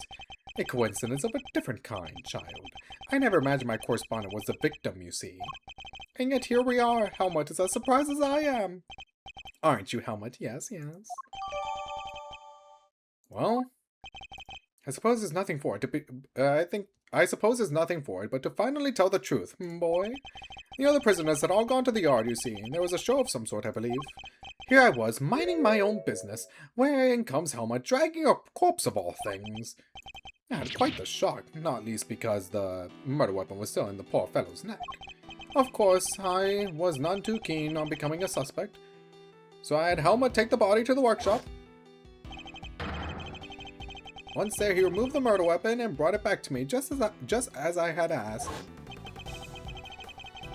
A coincidence of a different kind, child. I never imagined my correspondent was the victim, you see. And yet here we are. Helmut is as surprised as I am. Aren't you, Helmut? Yes, yes. Well, I suppose there's nothing for it to be... I suppose there's nothing for it but to finally tell the truth, boy. The other prisoners had all gone to the yard, you see, and there was a show of some sort, I believe. Here I was, minding my own business, where in comes Helmut, dragging a corpse of all things. I had quite the shock, not least because the murder weapon was still in the poor fellow's neck. Of course, I was none too keen on becoming a suspect, so I had Helmut take the body to the workshop. Once there, he removed the murder weapon and brought it back to me, just as I had asked.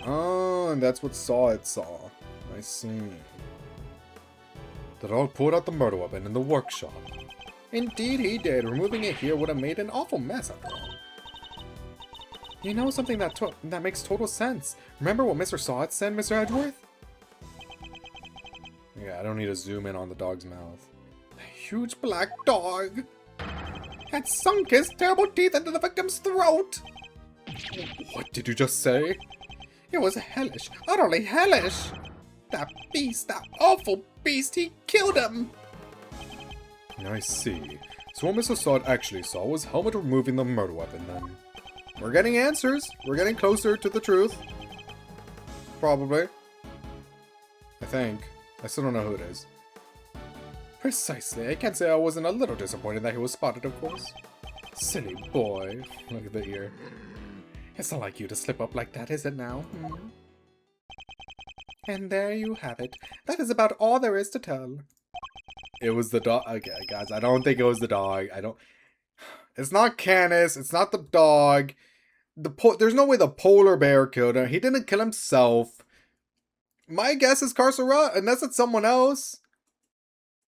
Oh, and that's what saw. I see. The dog pulled out the murder weapon in the workshop. Indeed he did. Removing it here would have made an awful mess after all. You know something that makes total sense. Remember what Mr. Sawat said, Mr. Edgeworth? Yeah, I don't need to zoom in on the dog's mouth. The huge black dog had sunk his terrible teeth into the victim's throat. What did you just say? It was hellish, utterly hellish. That beast, that awful beast, he killed him. I see. So what Mr. Sawat actually saw was Helmut removing the murder weapon then. We're getting answers. We're getting closer to the truth. Probably. I think. I still don't know who it is. Precisely. I can't say I wasn't a little disappointed that he was spotted, of course. Silly boy. Look at the ear. It's not like you to slip up like that, is it now? And there you have it. That is about all there is to tell. It was the dog. Okay, guys, I don't think it was the dog. It's not Canis. It's not the dog. There's no way the polar bear killed him. He didn't kill himself. My guess is Carcera, unless it's someone else.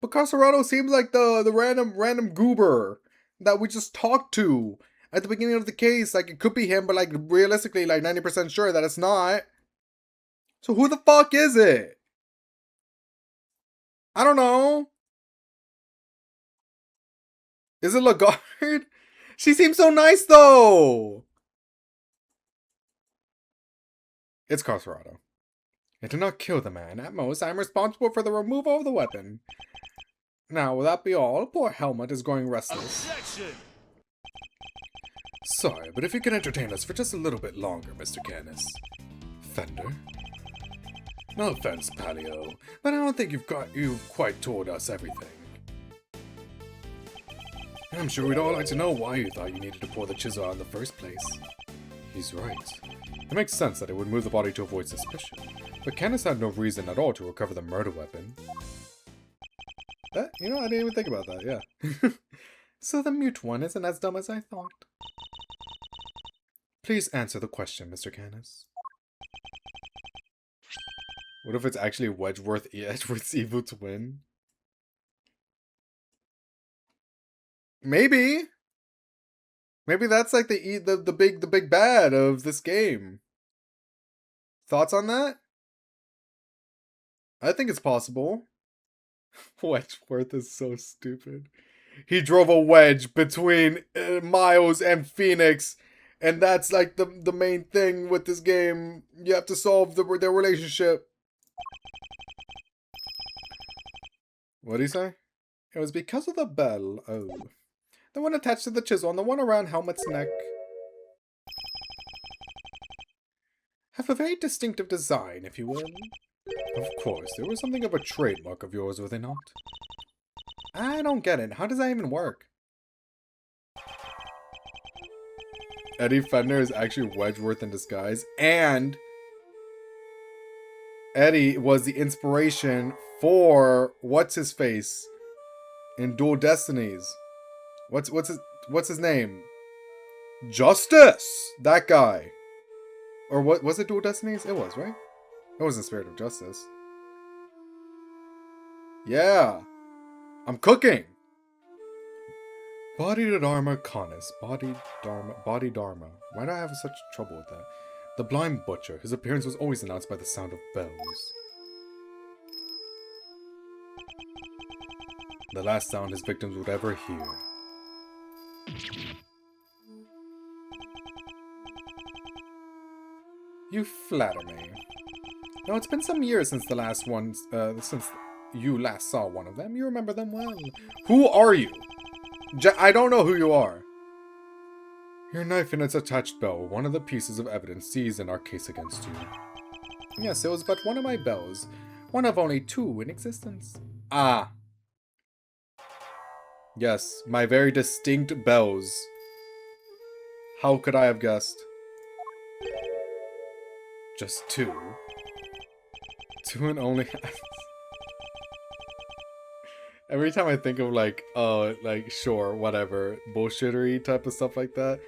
But Caserado seems like the random goober that we just talked to at the beginning of the case. Like, it could be him, but like realistically, like 90% sure that it's not. So who the fuck is it? I don't know. Is it Lagarde? She seems so nice though. It's Caserado. I did not kill the man. At most, I am responsible for the removal of the weapon. Now, will that be all? Poor Helmut is growing restless. Objection! Sorry, but if you can entertain us for just a little bit longer, Mr. Canis. Fender? No offense, Palio, but I don't think you've quite told us everything. I'm sure we'd all like to know why you thought you needed to pour the chisel out in the first place. He's right. It makes sense that it would move the body to avoid suspicion, but Canis had no reason at all to recover the murder weapon. You know, I didn't even think about that, yeah. So the mute one isn't as dumb as I thought. Please answer the question, Mr. Canis. What if it's actually Edgeworth's evil twin? Maybe. Maybe that's like the big bad of this game. Thoughts on that? I think it's possible. Wedgeworth is so stupid. He drove a wedge between Miles and Phoenix, and that's like the main thing with this game. You have to solve their relationship. What did he say? It was because of the bell. Oh. The one attached to the chisel and the one around Helmut's neck have a very distinctive design, if you will. Of course, there was something of a trademark of yours, were they not? I don't get it. How does that even work? Eddie Fender is actually Wedgeworth in disguise, and Eddie was the inspiration for what's-his-face in Dual Destinies. What's his name? Justice! That guy. Or what was it, Dual Destinies? It was, right? It was in Spirit of Justice. Yeah. I'm cooking. Body Dharma Canis. Body Dharma. Why do I have such trouble with that? The Blind Butcher. His appearance was always announced by the sound of bells. The last sound his victims would ever hear. You flatter me. Now, it's been some years since the last ones, since you last saw one of them. You remember them well. Who are you? I don't know who you are. Your knife and its attached bell were one of the pieces of evidence seized in our case against you. Yes, it was but one of my bells. One of only two in existence. Ah. Yes, my very distinct bells. How could I have guessed? Just two. Two and only. Every time I think of like, like sure, whatever, bullshittery type of stuff like that,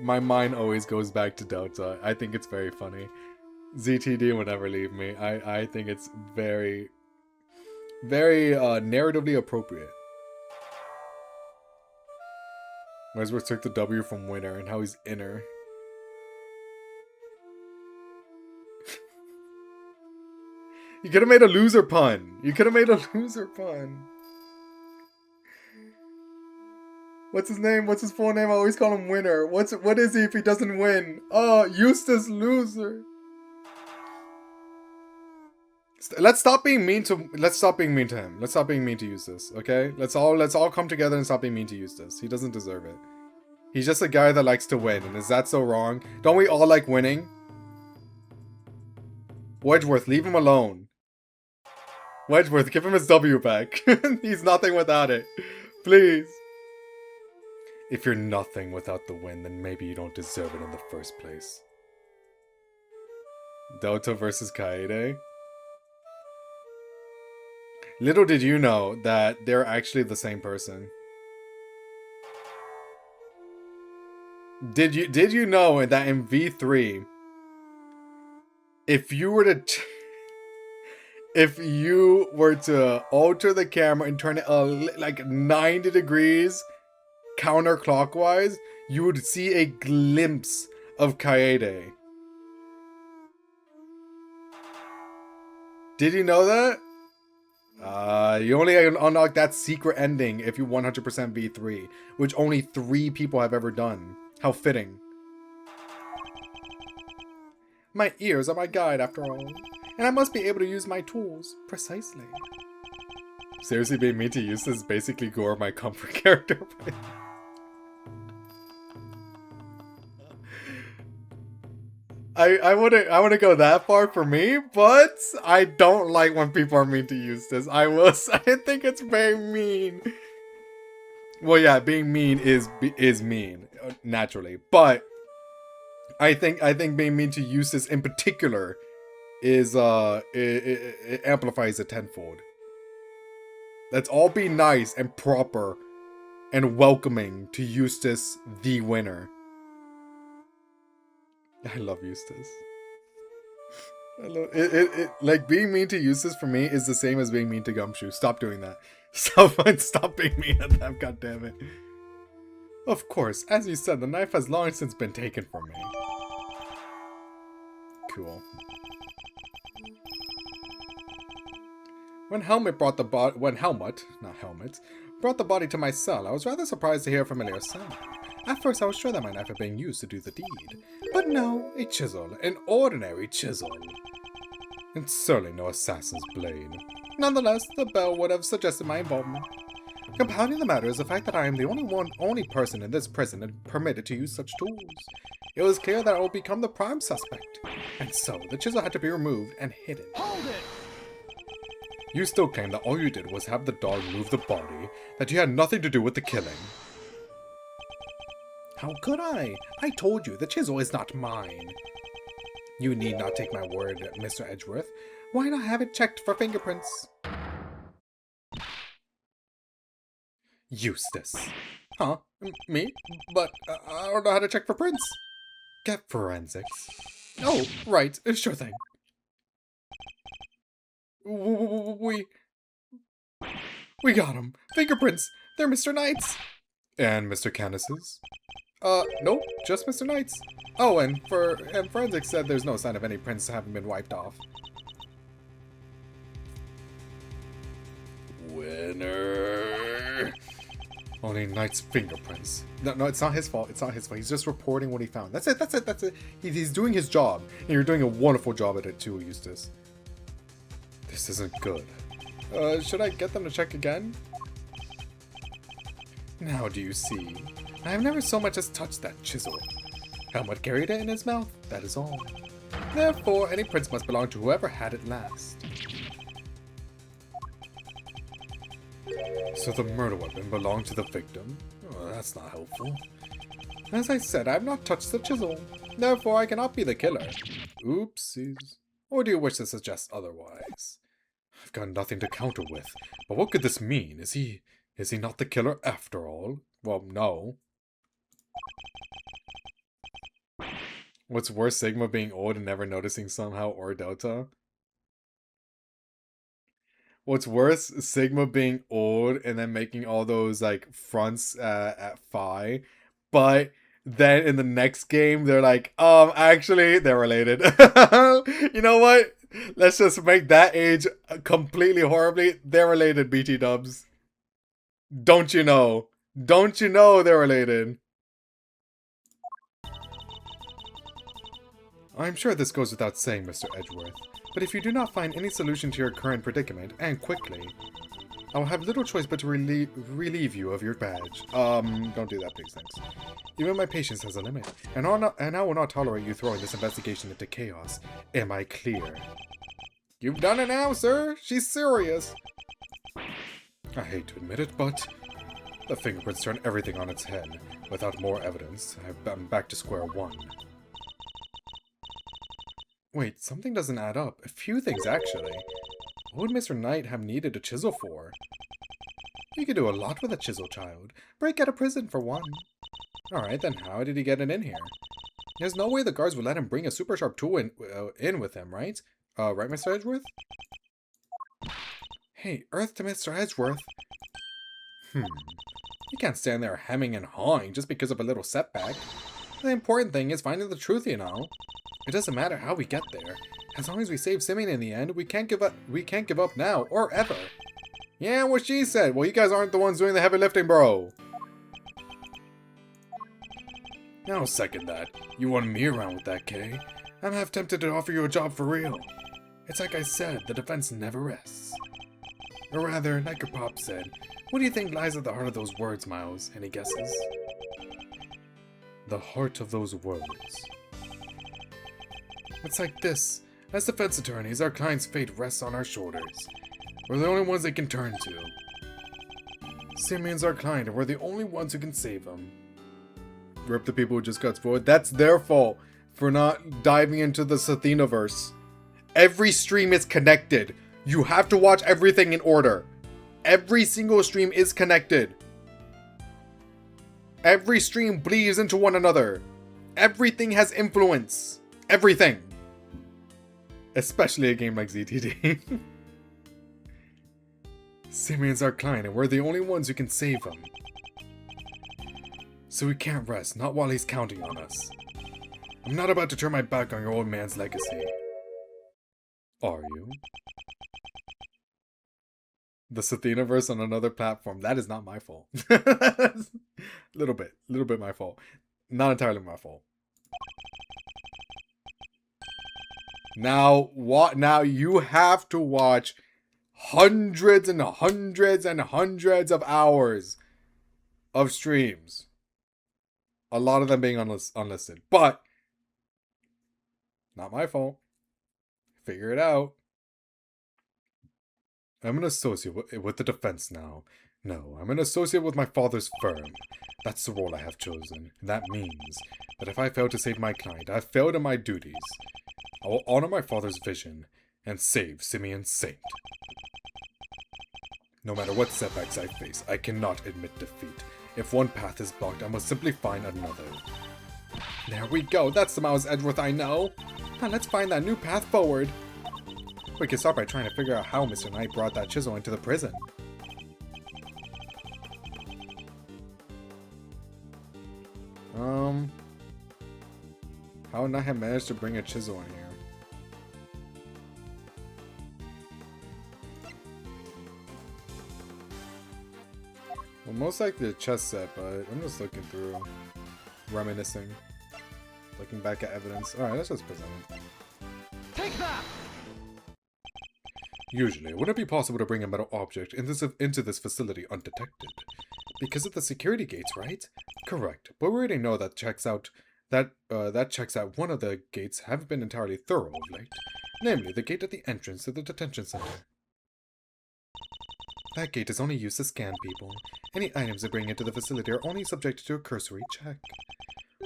my mind always goes back to Delta. I think it's very funny. ZTD will never leave me. I think it's very, very narratively appropriate. Wesworth took the W from winner and how he's inner. You could have made a loser pun. You could have made a loser pun. What's his name? What's his full name? I always call him Winner. What is he if he doesn't win? Oh, Eustace Loser. Let's stop being mean to him. Let's stop being mean to Eustace, okay? Let's all come together and stop being mean to Eustace. He doesn't deserve it. He's just a guy that likes to win, and is that so wrong? Don't we all like winning? Wedgeworth, leave him alone. Wedgeworth, give him his W back. He's nothing without it. Please. If you're nothing without the win, then maybe you don't deserve it in the first place. Delta versus Kaede. Little did you know that they're actually the same person. Did you know that in V3, if you were to if you were to alter the camera and turn it like 90 degrees counterclockwise, you would see a glimpse of Kaede. Did you know that? You only unlock that secret ending if you 100% V3, which only 3 people have ever done. How fitting. My ears are my guide after all, and I must be able to use my tools precisely. Seriously, being me to use this is basically Gore, my comfort character. I wouldn't go that far for me, but I don't like when people are mean to use this. I think it's very mean. Well, yeah, being mean is mean naturally, but I think being mean to Eustace in particular is it amplifies it tenfold. Let's all be nice and proper and welcoming to Eustace, the winner. I love Eustace. I love it. Like, being mean to Eustace for me is the same as being mean to Gumshoe. Stop doing that. Stop being mean at them, goddammit. Of course, as you said, the knife has long since been taken from me. Cool. When Helmut brought the body to my cell, I was rather surprised to hear a familiar sound. At first, I was sure that my knife had been used to do the deed. But no, a chisel. An ordinary chisel. And certainly no assassin's blade. Nonetheless, the bell would have suggested my involvement. Compounding the matter is the fact that I am the only person in this prison permitted to use such tools. It was clear that I would become the prime suspect. And so, the chisel had to be removed and hidden. Hold it! You still claim that all you did was have the dog move the body, that you had nothing to do with the killing. How could I? I told you, the chisel is not mine. You need not take my word, Mr. Edgeworth. Why not have it checked for fingerprints? Eustace. Huh? Me? But I don't know how to check for prints. Get forensics. Oh, right. Sure thing. We got him. Fingerprints. They're Mr. Knight's. And Mr. Canis's? Nope, just Mr. Knight's. Oh, and forensics said there's no sign of any prints having been wiped off. Winner. Only Knight's fingerprints. No, it's not his fault. It's not his fault. He's just reporting what he found. That's it. He's doing his job. And you're doing a wonderful job at it too, Eustace. This isn't good. Should I get them to check again? Now do you see? I have never so much as touched that chisel. Helmut carried it in his mouth, that is all. Therefore, any prints must belong to whoever had it last. So the murder weapon belonged to the victim? Oh, that's not helpful. As I said, I have not touched the chisel. Therefore, I cannot be the killer. Oopsies. Or do you wish to suggest otherwise? I've got nothing to counter with, but what could this mean? Is he not the killer after all? Well, no. What's worse, Sigma being old and never noticing somehow, or Delta? What's worse, Sigma being old and then making all those, like, fronts at Phi, but then in the next game, they're like, actually, they're related. You know what? Let's just make that age completely horribly. They're related, BT dubs. Don't you know? Don't you know they're related? I'm sure this goes without saying, Mr. Edgeworth, but if you do not find any solution to your current predicament, and quickly, I will have little choice but to relieve you of your badge. Don't do that, please, thanks. Even my patience has a limit, and I will not tolerate you throwing this investigation into chaos. Am I clear? You've done it now, sir! She's serious! I hate to admit it, but the fingerprints turn everything on its head. Without more evidence, I'm back to square one. Wait, something doesn't add up. A few things, actually. What would Mr. Knight have needed a chisel for? He could do a lot with a chisel, child. Break out of prison, for one. Alright, then how did he get it in here? There's no way the guards would let him bring a super sharp tool in with him, right? Right, Mr. Edgeworth? Hey, Earth to Mr. Edgeworth. You can't stand there hemming and hawing just because of a little setback. The important thing is finding the truth, you know. It doesn't matter how we get there. As long as we save Simeon in the end, we can't give up now, or ever. Yeah, what she said. Well, you guys aren't the ones doing the heavy lifting, bro. I'll second that. You want me around with that, Kay? I'm half tempted to offer you a job for real. It's like I said, the defense never rests. Or rather, like your pop said, what do you think lies at the heart of those words, Miles? Any guesses? The heart of those words. It's like this. As defense attorneys, our client's fate rests on our shoulders. We're the only ones they can turn to. Simeon's our client, and we're the only ones who can save him. Rip the people who just got spoiled. That's their fault for not diving into the Sathinaverse. Every stream is connected. You have to watch everything in order. Every single stream is connected. Every stream bleeds into one another. Everything has influence. Everything. Especially a game like ZTD. Simeon's our client, and we're the only ones who can save him. So we can't rest, not while he's counting on us. I'm not about to turn my back on your old man's legacy. Are you? The Sathinaverse on another platform. That is not my fault. little bit my fault. Not entirely my fault. Now, now you have to watch hundreds and hundreds and hundreds of hours of streams. A lot of them being unlisted. But, not my fault. Figure it out. I'm an associate with the defense now. No, I'm an associate with my father's firm. That's the role I have chosen. And that means that if I fail to save my client, I've failed in my duties. I will honor my father's vision and save Simeon Saint. No matter what setbacks I face, I cannot admit defeat. If one path is blocked, I must simply find another. There we go, that's the Miles Edgeworth I know. Now let's find that new path forward. We can start by trying to figure out how Mr. Knight brought that chisel into the prison. How would I have managed to bring a chisel in here? Well, most likely a chess set, but I'm just looking through, reminiscing, looking back at evidence. Alright, let's just present it. Take that! Usually, it wouldn't be possible to bring a metal object into this facility undetected. Because of the security gates, right? Correct, but we already know that checks out one of the gates haven't been entirely thorough of late. Namely, the gate at the entrance to the detention center. That gate is only used to scan people. Any items they bring into the facility are only subjected to a cursory check.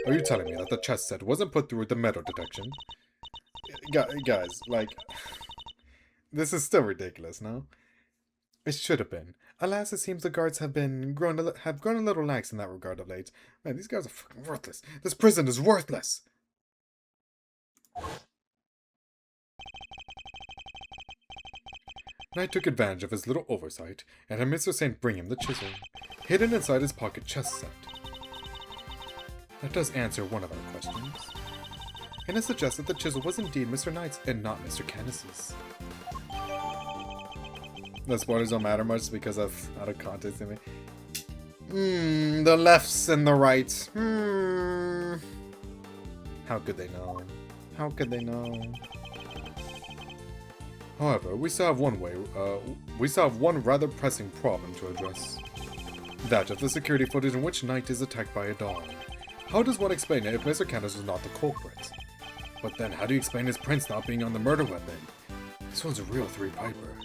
Are you telling me that the chess set wasn't put through the metal detection? Guys, like... This is still ridiculous, no? It should have been. Alas, it seems the guards have grown a little lax in that regard of late. Man, these guys are fucking worthless. This prison is worthless! Knight took advantage of his little oversight and had Mr. Saint bring him the chisel, hidden inside his pocket chess set. That does answer one of our questions. And it suggests that the chisel was indeed Mr. Knight's and not Mr. Canis's. The spoilers don't matter much because of out of context to me. The lefts and the rights. How could they know? How could they know? However, we still have one rather pressing problem to address. That of the security footage in which Knight is attacked by a dog. How does one explain it if Mr. Canis is not the culprit? But then how do you explain his prints not being on the murder weapon? This one's a real three-piper.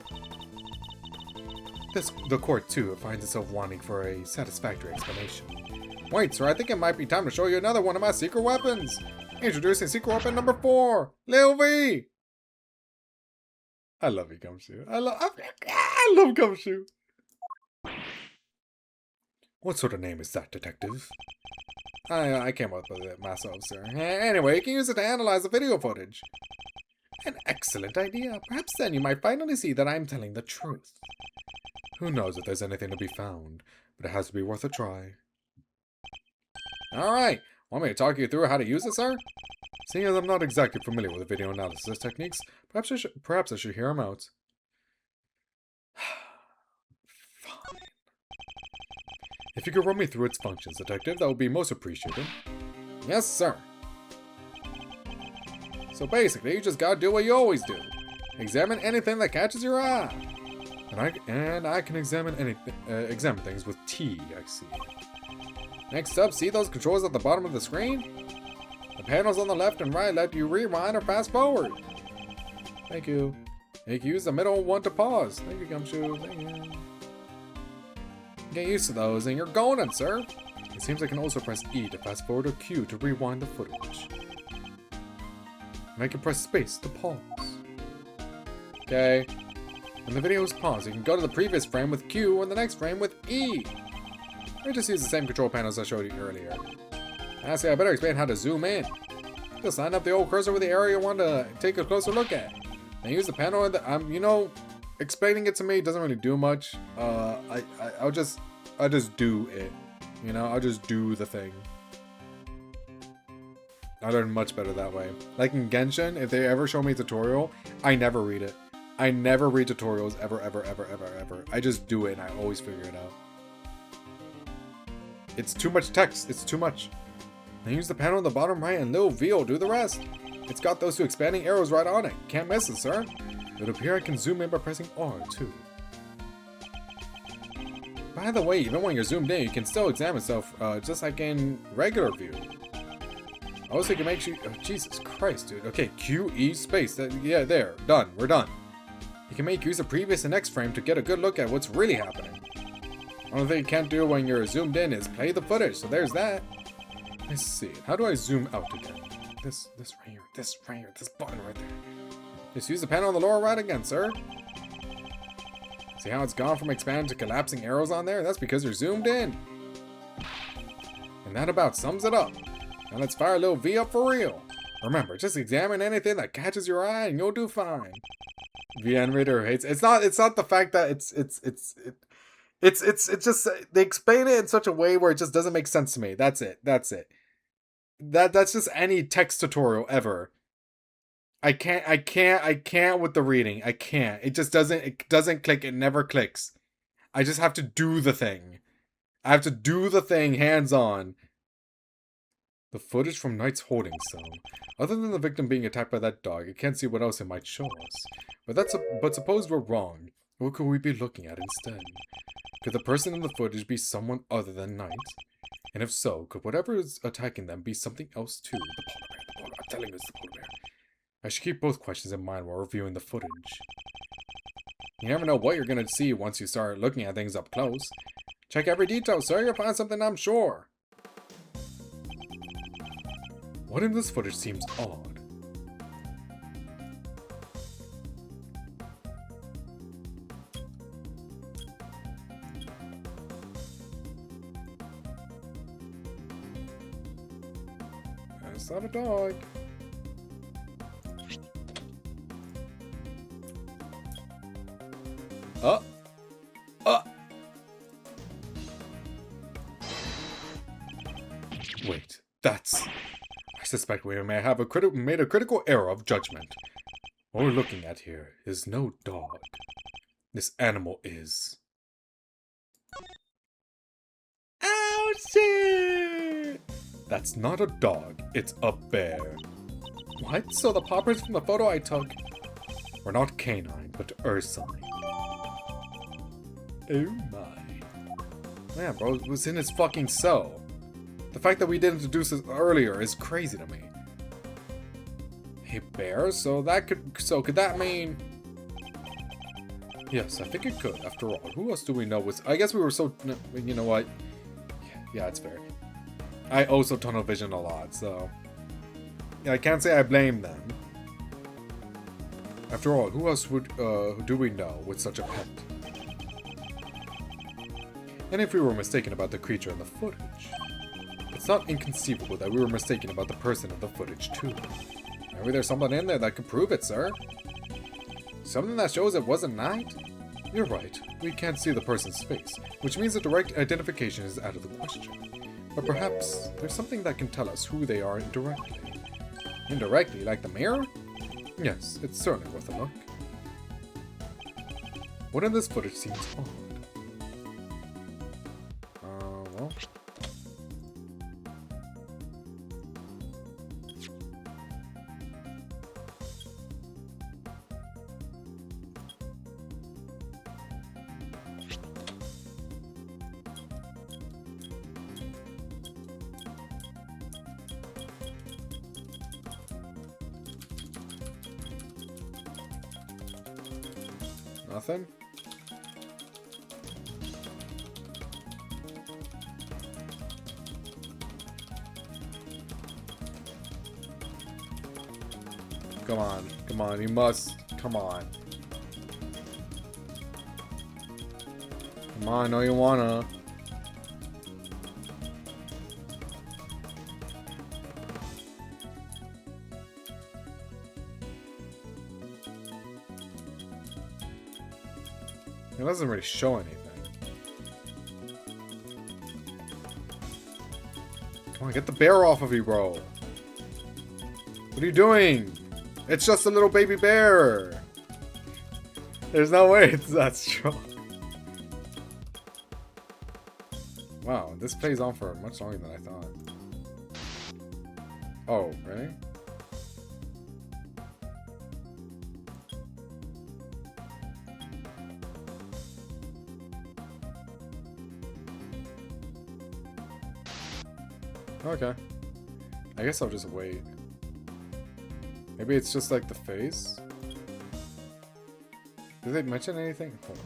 The court, too, finds itself wanting for a satisfactory explanation. Wait, sir, I think it might be time to show you another one of my secret weapons! Introducing secret weapon number 4, Lil V! I love you, Gumshoe. I love Gumshoe! What sort of name is that, detective? I came up with it myself, sir. Anyway, you can use it to analyze the video footage. An excellent idea. Perhaps then you might finally see that I'm telling the truth. Who knows if there's anything to be found, but it has to be worth a try. Alright, want me to talk you through how to use it, sir? Seeing as I'm not exactly familiar with video analysis techniques, perhaps I should hear him out. Fine. If you could run me through its functions, Detective, that would be most appreciated. Yes, sir. So basically, you just gotta do what you always do. Examine anything that catches your eye. And I can examine things with T, I see. Next up, see those controls at the bottom of the screen? The panels on the left and right let you rewind or fast forward. Thank you. You can use the middle one to pause. Thank you, Gumshoe. Thank you. Get used to those and you're golden, sir. It seems I can also press E to fast forward or Q to rewind the footage. And I can press space to pause. Okay. When the video is paused, you can go to the previous frame with Q and the next frame with E. I just use the same control panels I showed you earlier. Actually, I better explain how to zoom in. Just line up the old cursor with the area you want to take a closer look at. And use the panel and you know, explaining it to me doesn't really do much. I'll just do it. You know, I'll just do the thing. I learn much better that way. Like in Genshin, if they ever show me a tutorial, I never read it. I never read tutorials ever. I just do it and I always figure it out. It's too much text. It's too much. Then use the panel on the bottom right and little V will do the rest. It's got those two expanding arrows right on it. Can't miss it, sir. It would appear I can zoom in by pressing R too. By the way, even when you're zoomed in, you can still examine stuff just like in regular view. Also, you can make sure. Oh, Jesus Christ, dude. Okay, Q, E, space. Yeah, there. Done. We're done. You can make use of previous and next frame to get a good look at what's really happening. Only thing you can't do when you're zoomed in is play the footage, so there's that. Let's see. How do I zoom out again? This right here. This right here. This button right there. Just use the panel on the lower right again, sir. See how it's gone from expanding to collapsing arrows on there? That's because you're zoomed in. And that about sums it up. Now let's fire a little V up for real. Remember, just examine anything that catches your eye and you'll do fine. V animator hates. It's not the fact that it's just they explain it in such a way where it just doesn't make sense to me. That's it. That's just any text tutorial ever. I can't with the reading. I can't. It doesn't click. It never clicks. I just have to do the thing. I have to do the thing hands on. The footage from Knight's holding cell. Other than the victim being attacked by that dog, I can't see what else it might show us. But suppose we're wrong. What could we be looking at instead? Could the person in the footage be someone other than Knight? And if so, could whatever is attacking them be something else too? The polar bear. I'm telling you it's the polar bear. I should keep both questions in mind while reviewing the footage. You never know what you're going to see once you start looking at things up close. Check every detail, sir. You'll find something, I'm sure. What in this footage seems odd? It's not a dog. Wait, that's... I suspect we may have made a critical error of judgment. What we're looking at here is no dog. This animal is... Oh shit! That's not a dog, it's a bear. What? So the paw prints from the photo I took were not canine, but ursine. Oh my. Man, bro, it was in his fucking cell. The fact that we didn't introduce this earlier is crazy to me. A bear? So could that mean... Yes, I think it could. After all, who else do we know was... I guess we were so... You know what? Yeah, it's fair. I also tunnel vision a lot, so... Yeah, I can't say I blame them. After all, who else would do we know with such a pet? And if we were mistaken about the creature in the footage, it's not inconceivable that we were mistaken about the person in the footage too. Maybe there's something in there that could prove it, sir. Something that shows it was a night? You're right. We can't see the person's face, which means that direct identification is out of the question. But perhaps there's something that can tell us who they are indirectly. Indirectly, like the mirror? Yes, it's certainly worth a look. What in this footage seems odd? Well... Nothing? Come on, you must. Come on. Come on, I know you wanna. It doesn't really show anything. Come on, get the bear off of you, bro. What are you doing? It's just a little baby bear. There's no way it's that strong. Wow, this plays on for much longer than I thought. Oh, really? Okay. I guess I'll just wait. Maybe it's just like the face? Did they mention anything? Hold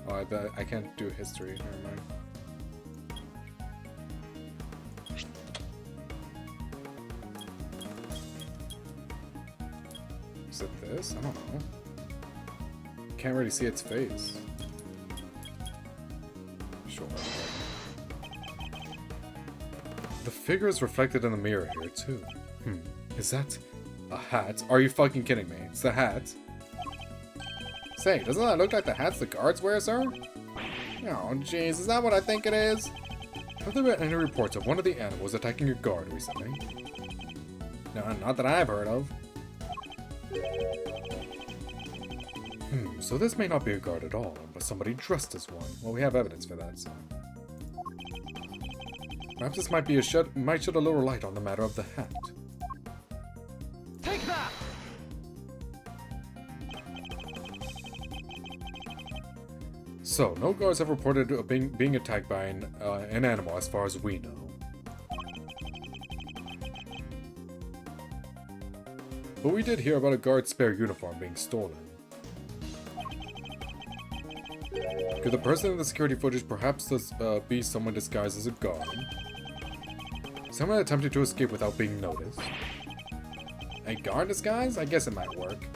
on. Oh, I can't do history. Never mind. Is it this? I don't know. Can't really see its face. Sure. The figure is reflected in the mirror here, too. Is that a hat? Are you fucking kidding me? It's the hat. Say, doesn't that look like the hats the guards wear, sir? Oh, jeez, is that what I think it is? Have there been any reports of one of the animals attacking your guard recently? No, not that I've heard of. So this may not be a guard at all, but somebody dressed as one. Well, we have evidence for that, so... Perhaps this might be might shed a little light on the matter of the hat. Take that! So, no guards have reported being attacked by an animal as far as we know. But we did hear about a guard's spare uniform being stolen. Could the person in the security footage perhaps be someone disguised as a guard? Someone attempting to escape without being noticed? A guard disguise? I guess it might work.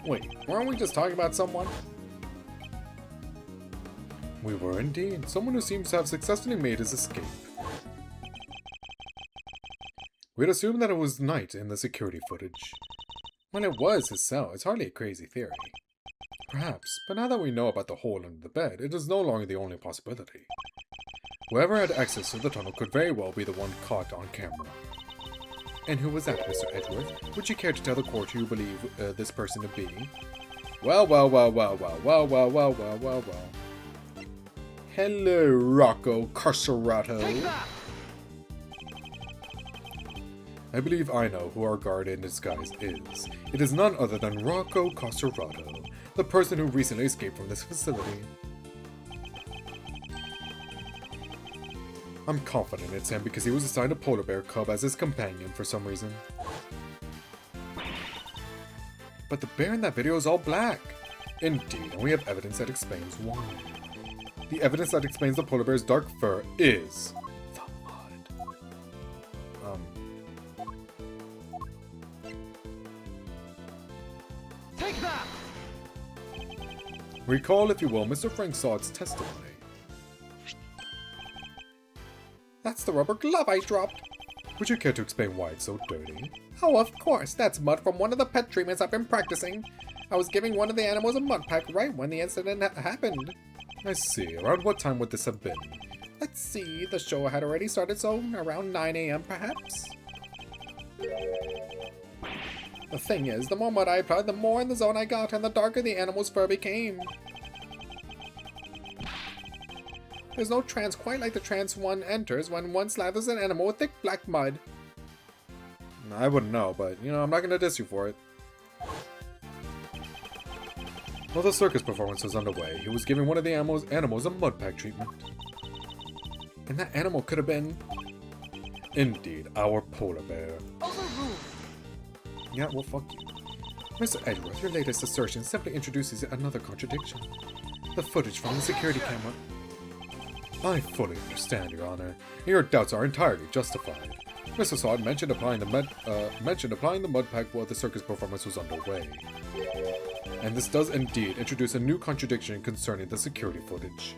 Wait, weren't we just talking about someone? We were indeed. Someone who seems to have successfully made his escape. We'd assumed that it was night in the security footage. When it was his cell, it's hardly a crazy theory. Perhaps, but now that we know about the hole under the bed, it is no longer the only possibility. Whoever had access to the tunnel could very well be the one caught on camera. And who was that, Mr. Edgeworth? Would you care to tell the court who you believe this person to be? Well. Hello, Rocco Carcerato. Take that! I believe I know who our guard in disguise is. It is none other than Rocco Carcerato, the person who recently escaped from this facility. I'm confident it's him because he was assigned a polar bear cub as his companion for some reason. But the bear in that video is all black. Indeed, and we have evidence that explains why. The evidence that explains the polar bear's dark fur is the mud. Take that! Recall, if you will, Mr. Frank Sod's testimony. That's the rubber glove I dropped. Would you care to explain why it's so dirty? Oh, of course. That's mud from one of the pet treatments I've been practicing. I was giving one of the animals a mud pack right when the incident happened. I see. Around what time would this have been? Let's see. The show had already started, so around 9 a.m. perhaps. The thing is, the more mud I applied, the more in the zone I got, and the darker the animal's fur became. There's no trance quite like the trance one enters when one slathers an animal with thick black mud. I wouldn't know, but, you know, I'm not gonna diss you for it. While the circus performance was underway, he was giving one of the animals a mud pack treatment. And that animal could have been... Indeed, our polar bear. Overruled. Yeah, well, fuck you. Mr. Edgeworth, your latest assertion simply introduces another contradiction. The footage from the security camera... I fully understand, Your Honor. Your doubts are entirely justified. Mr. Sod mentioned applying the mud pack while the circus performance was underway. And this does indeed introduce a new contradiction concerning the security footage.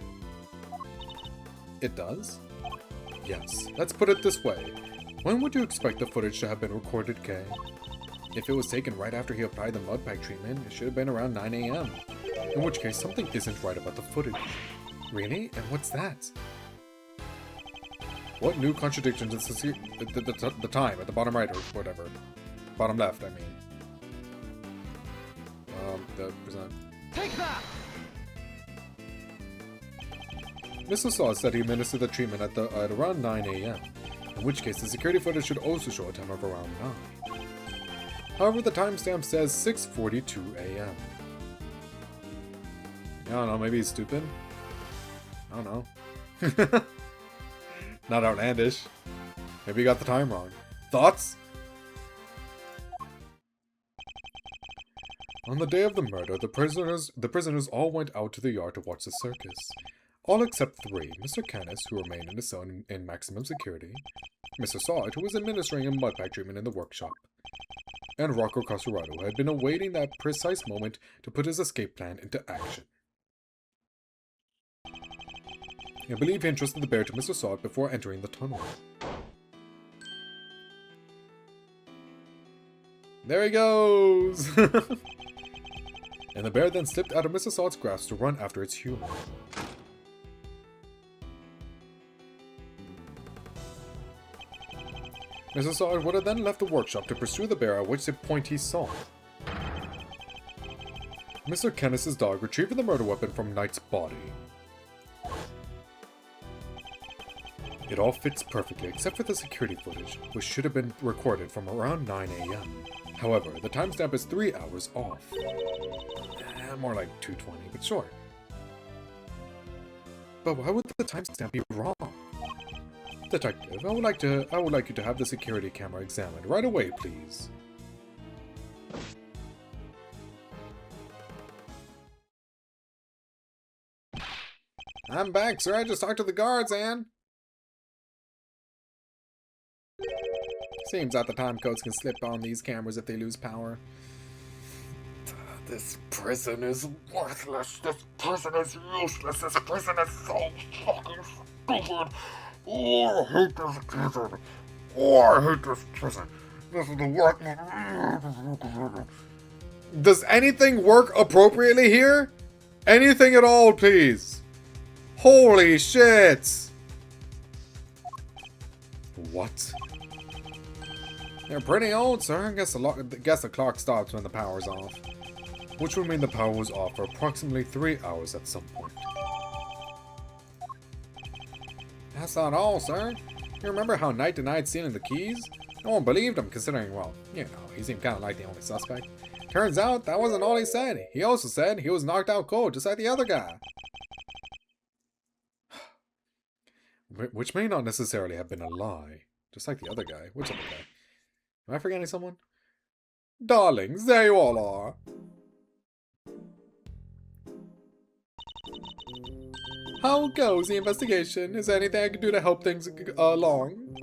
It does? Yes. Let's put it this way. When would you expect the footage to have been recorded, Kay? If it was taken right after he applied the mud pack treatment, it should have been around 9 a.m. In which case, something isn't right about the footage. Really? And what's that? What new contradictions is the time at the bottom right or whatever? Bottom left, I mean. The present. Take that! Mr. Saw said he administered the treatment at around 9 a.m., in which case the security footage should also show a time of around 9. However, the timestamp says 6:42 a.m. I don't know, maybe he's stupid? I don't know. Not outlandish. Maybe he got the time wrong. Thoughts? On the day of the murder, the prisoners all went out to the yard to watch the circus. All except 3, Mr. Canis, who remained in his cell in maximum security, Mr. Sod, who was administering a mud pack treatment in the workshop, and Rocco Casurado, who had been awaiting that precise moment to put his escape plan into action. I believe he entrusted the bear to Mr. Sod before entering the tunnel. There he goes! And the bear then slipped out of Mr. Sod's grasp to run after its human. Mr. Sod would have then left the workshop to pursue the bear, at which point he saw Mr. Canis's dog retrieving the murder weapon from Knight's body. It all fits perfectly except for the security footage, which should have been recorded from around 9 a.m. However, the timestamp is 3 hours off. More like 2:20, but sure. But why would the timestamp be wrong? Detective, I would like you to have the security camera examined right away, please. I'm back, sir. I just talked to the guards, and... Seems that the time codes can slip on these cameras if they lose power. This prison is worthless. This prison is useless. This prison is so fucking stupid. Oh, I hate this prison. Oh, I hate this prison. This is the worst. Does anything work appropriately here? Anything at all, please. Holy shit. What? You're pretty old, sir. Guess the clock stops when the power's off. Which would mean the power was off for approximately 3 hours at some point. That's not all, sir. You remember how Knight denied stealing the keys? No one believed him, considering, well, you know, he seemed kind of like the only suspect. Turns out, that wasn't all he said. He also said he was knocked out cold, just like the other guy. Which may not necessarily have been a lie. Just like the other guy. Which other guy? Am I forgetting someone? Darlings, there you all are. How goes the investigation? Is there anything I can do to help things along?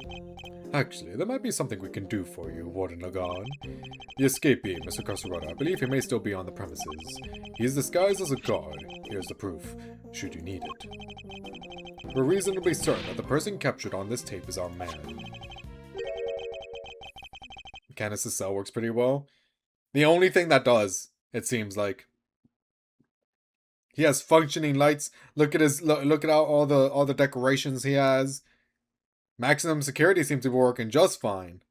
Actually, there might be something we can do for you, Warden Lagarde. The escapee, Mr. Casurado, I believe he may still be on the premises. He is disguised as a guard. Here's the proof, should you need it. We're reasonably certain that the person captured on this tape is our man. Candace's cell works pretty well. The only thing that does, it seems like. He has functioning lights. Look at his look at all the decorations he has. Maximum security seems to be working just fine.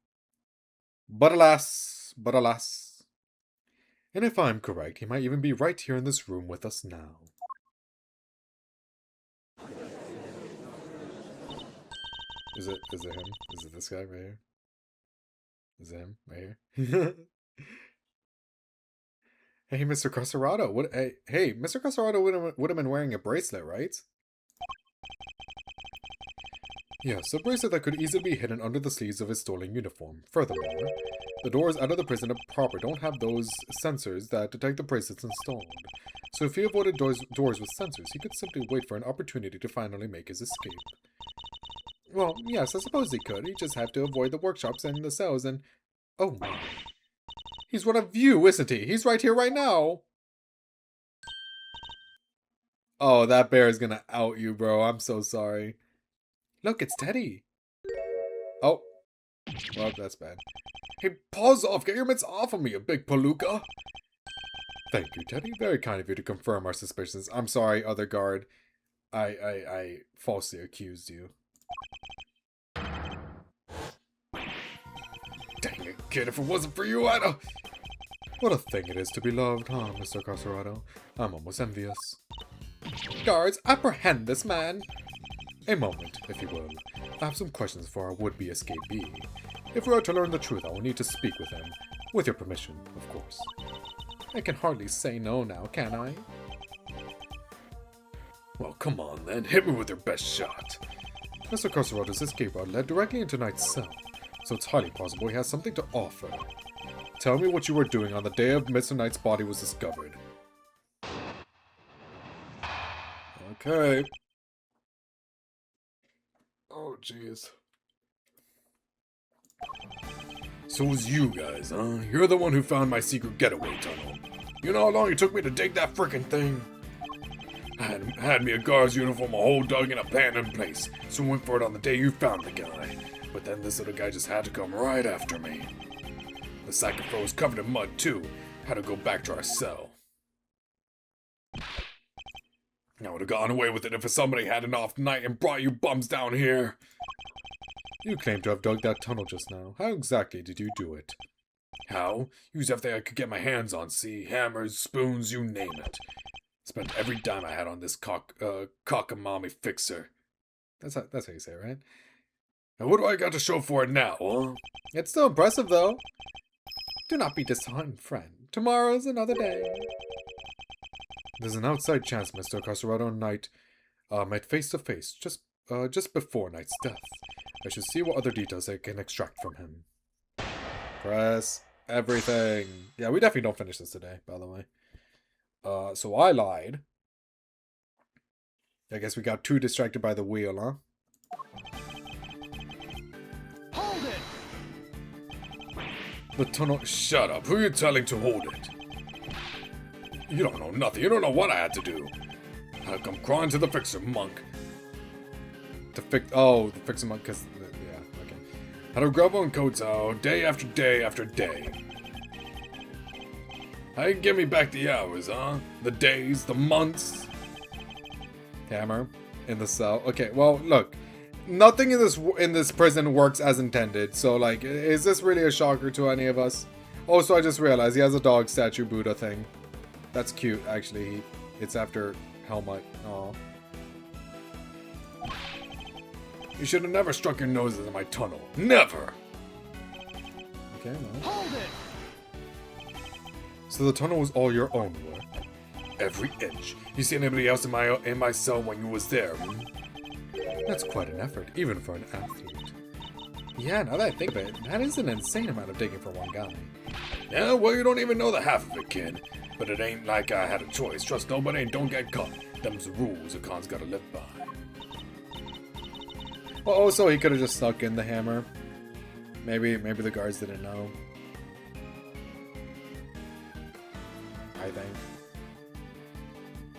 But alas. And if I'm correct, he might even be right here in this room with us now. Is it him? Is it this guy right here? Is it him right here? Hey, Mr. Crosserado. Hey, Mr. Crosserado would have been wearing a bracelet, right? Yes, a bracelet that could easily be hidden under the sleeves of his stolen uniform. Furthermore, the doors out of the prison proper don't have those sensors that detect the bracelets installed. So if he avoided doors with sensors, he could simply wait for an opportunity to finally make his escape. Well, yes, I suppose he could. He'd just have to avoid the workshops and the cells and... Oh my. He's one of you, isn't he? He's right here right now. Oh, that bear is gonna out you, bro. I'm so sorry. Look, it's Teddy. Oh. Well, that's bad. Hey, paws off. Get your mitts off of me, you big palooka. Thank you, Teddy. Very kind of you to confirm our suspicions. I'm sorry, other guard. I falsely accused you. Dang it, kid. If it wasn't for you, I'd have... What a thing it is to be loved, huh, Mr. Crosserado? I'm almost envious. Guards, apprehend this man! A moment, if you will. I have some questions for our would-be escapee. If we are to learn the truth, I will need to speak with him. With your permission, of course. I can hardly say no now, can I? Well, come on then. Hit me with your best shot. Mr. Crosserato's escape route led directly into Knight's cell, so it's highly possible he has something to offer. Tell me what you were doing on the day of Mr. Knight's body was discovered. Okay. Oh, jeez. So it was you guys, huh? You're the one who found my secret getaway tunnel. You know how long it took me to dig that frickin' thing? Had me a guard's uniform, a hole dug in abandoned place, so went for it on the day you found the guy. But then this little guy just had to come right after me. The sack of fur was covered in mud, too. Had to go back to our cell. I would have gone away with it if somebody had an off night and brought you bums down here. You claim to have dug that tunnel just now. How exactly did you do it? How? Used everything I could get my hands on, see? Hammers, spoons, you name it. Spent every dime I had on this cockamamie fixer. That's how you say it, right? And what do I got to show for it now, huh? It's still impressive, though. Do not be disheartened, friend. Tomorrow's another day. There's an outside chance Mr. Crosserado and Knight met face to face just before Knight's death. I should see what other details I can extract from him. Press everything. Yeah, we definitely don't finish this today, by the way. So I lied. I guess we got too distracted by the wheel, huh? Hold it! The tunnel... Shut up. Who are you telling to hold it? You don't know nothing. You don't know what I had to do. I come crawling to the fixer monk. The fixer monk, because... Yeah, okay. Had to grub on Koto day after day after day. How you give me back the hours, huh? The days, the months. Hammer in the cell. Okay, well, look. Nothing in this prison works as intended. So, like, is this really a shocker to any of us? Also, I just realized he has a dog statue Buddha thing. That's cute, actually. It's after Helmut. Aw. You should have never struck your noses in my tunnel. Never! Okay, well. Hold it! So the tunnel was all your own work? Every inch. You see anybody else in my cell when you was there? Hmm? That's quite an effort, even for an athlete. Yeah, now that I think of it, that is an insane amount of digging for one guy. Yeah, well, you don't even know the half of it, kid. But it ain't like I had a choice. Trust nobody and don't get caught. Them's the rules a con's gotta live by. Well, also, he could have just snuck in the hammer. Maybe the guards didn't know. I think.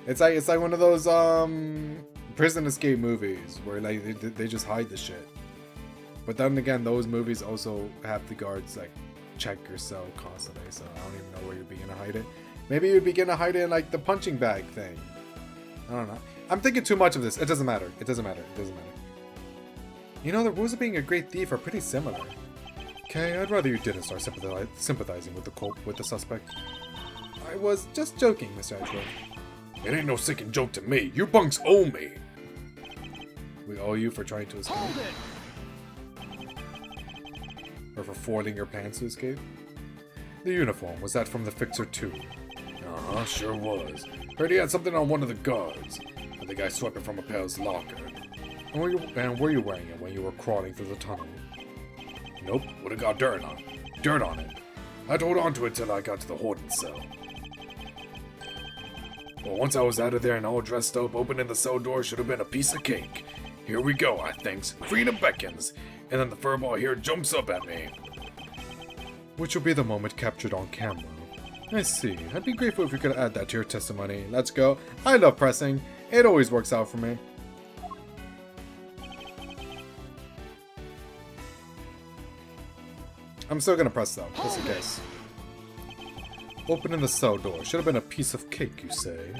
It's like one of those prison escape movies where like they just hide the shit. But then again, those movies also have the guards like check your cell constantly, so I don't even know where you'd begin to hide it. Maybe you'd begin to hide it in like the punching bag thing. I don't know. I'm thinking too much of this. It doesn't matter. It doesn't matter. It doesn't matter. You know, the rules of being a great thief are pretty similar. Okay, I'd rather you didn't start sympathizing with the suspect. I was just joking, Mr. Edgeworth. It ain't no sick and joke to me. You bunks owe me. We owe you for trying to escape? Hold it! Or for foiling your plans to escape? The uniform, was that from the Fixer too? Uh-huh, sure was. Heard he had something on one of the guards. And the guy swept it from a pal's locker. And were you wearing it when you were crawling through the tunnel? Nope, would've got dirt on it. I'd hold on to it till I got to the hoarding cell. Well, once I was out of there and all dressed up, opening the cell door should have been a piece of cake. Here we go, I thinks. Freedom beckons. And then the furball here jumps up at me. Which will be the moment captured on camera. I see. I'd be grateful if you could add that to your testimony. Let's go. I love pressing. It always works out for me. I'm still gonna press though, just in case. Opening the cell door should have been a piece of cake, you say?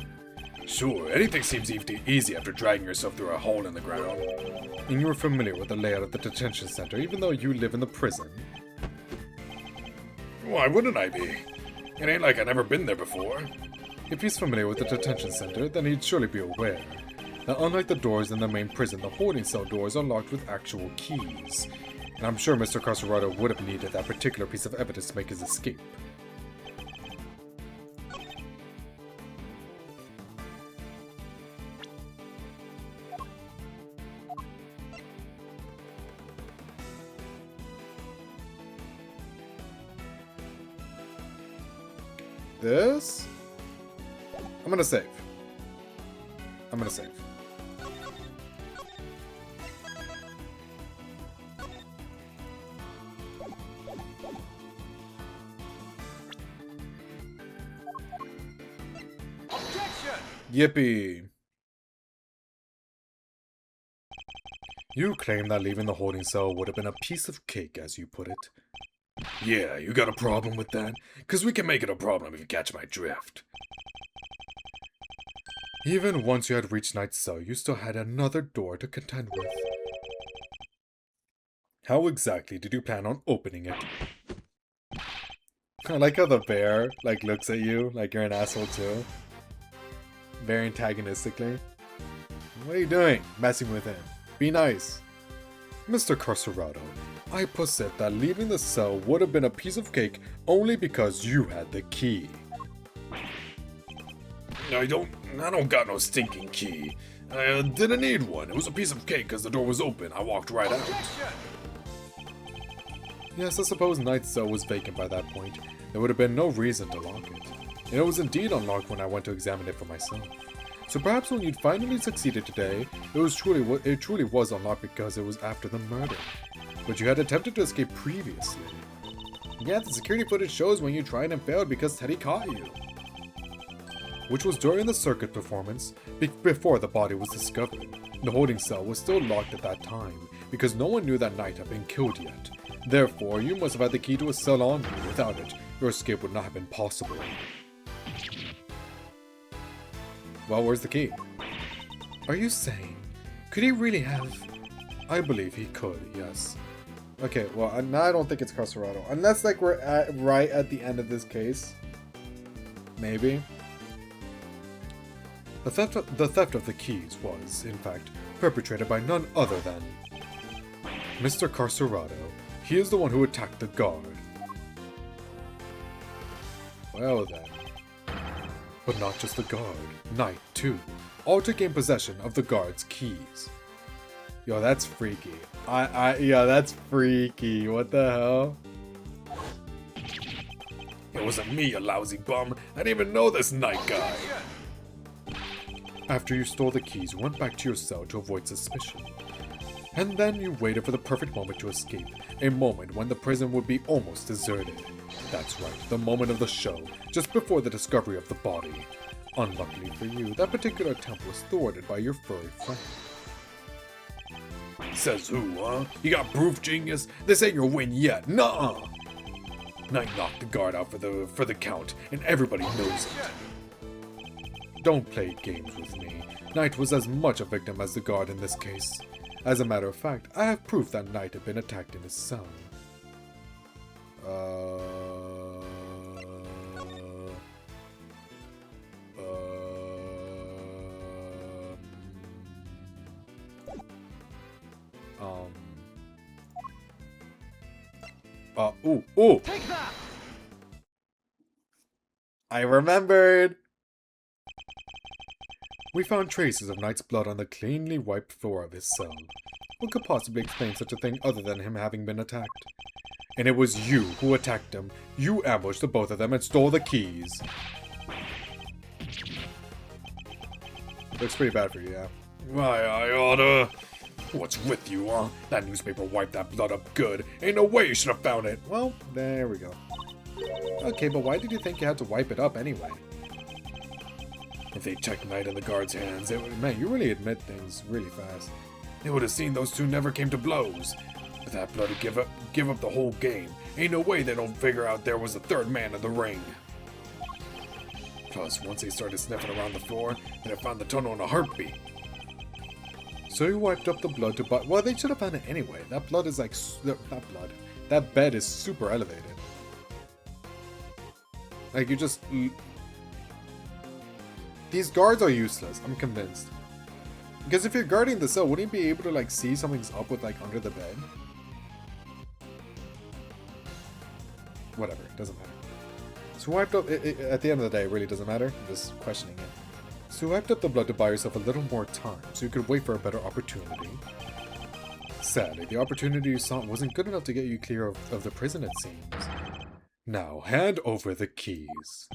Sure, anything seems easy after dragging yourself through a hole in the ground. And you were familiar with the layout of the detention center, even though you live in the prison? Why wouldn't I be? It ain't like I've never been there before. If he's familiar with the detention center, then he'd surely be aware that unlike the doors in the main prison, the holding cell doors are locked with actual keys. And I'm sure Mr. Carcerado would have needed that particular piece of evidence to make his escape. This? I'm gonna save. Objection! Yippee! You claim that leaving the holding cell would have been a piece of cake, as you put it. Yeah, you got a problem with that? 'Cause we can make it a problem if you catch my drift. Even once you had reached Knight's cell, you still had another door to contend with. How exactly did you plan on opening it? I like how the bear, looks at you like you're an asshole too. Very antagonistically. What are you doing? Messing with him. Be nice. Mr. Carcerado, I posit that leaving the cell would have been a piece of cake only because you had the key. I don't got no stinking key. I didn't need one. It was a piece of cake because the door was open. I walked right out. Yes, I suppose Knight's cell was vacant by that point. There would have been no reason to lock it. And it was indeed unlocked when I went to examine it for myself. So perhaps when you'd finally succeeded today, it truly was unlocked because it was after the murder. But you had attempted to escape previously. Yeah, the security footage shows when you tried and failed because Teddy caught you. Which was during the circuit performance, before the body was discovered. The holding cell was still locked at that time, because no one knew that Knight had been killed yet. Therefore, you must have had the key to a cell on you. Without it, your escape would not have been possible. Well, where's the key? Are you saying, could he really have? I believe he could, yes. Okay, well, now I don't think it's Carcerado. Unless, we're right at the end of this case. Maybe. The theft of the keys was, in fact, perpetrated by none other than Mr. Carcerado. He is the one who attacked the guard. Well then. But not just the guard. Knight, too. All to gain possession of the guard's keys. Yo, that's freaky. Yeah, that's freaky. What the hell? It wasn't me, you lousy bum. I didn't even know this Knight guy. After you stole the keys, you went back to your cell to avoid suspicion. And then you waited for the perfect moment to escape. A moment when the prison would be almost deserted. That's right, the moment of the show, just before the discovery of the body. Unluckily for you, that particular attempt was thwarted by your furry friend. Says who, huh? You got proof, genius? This ain't your win yet, nuh-uh! Knight knocked the guard out for the count, and everybody knows it. Don't play games with me. Knight was as much a victim as the guard in this case. As a matter of fact, I have proof that Knight had been attacked in his cell. Ooh! Take that! I remembered! We found traces of Knight's blood on the cleanly wiped floor of his cell. What could possibly explain such a thing other than him having been attacked? And it was you who attacked him. You ambushed the both of them and stole the keys. Looks pretty bad for you, yeah. Why, I oughta... What's with you, huh? That newspaper wiped that blood up good. Ain't no way you should have found it. Well, there we go. Okay, but why did you think you had to wipe it up anyway? If they checked Knight in the guard's hands, it would... Man, you really admit things really fast. They would have seen those two never came to blows. With that blood to give up the whole game. Ain't no way they don't figure out there was a third man in the ring. Plus, once they started sniffing around the floor, they found the tunnel in a heartbeat. So you wiped up the blood to buy... Well, they should have found it anyway. That blood is like... Not blood. That bed is super elevated. Like, you just... These guards are useless. I'm convinced. Because if you're guarding the cell, wouldn't you be able to, like, see something's up with, like, under the bed? Whatever. Doesn't matter. So wiped up... at the end of the day, it really doesn't matter. I'm just questioning it. So you wiped up the blood to buy yourself a little more time, so you could wait for a better opportunity. Sadly, the opportunity you sought wasn't good enough to get you clear of the prison, it seems. Now, hand over the keys.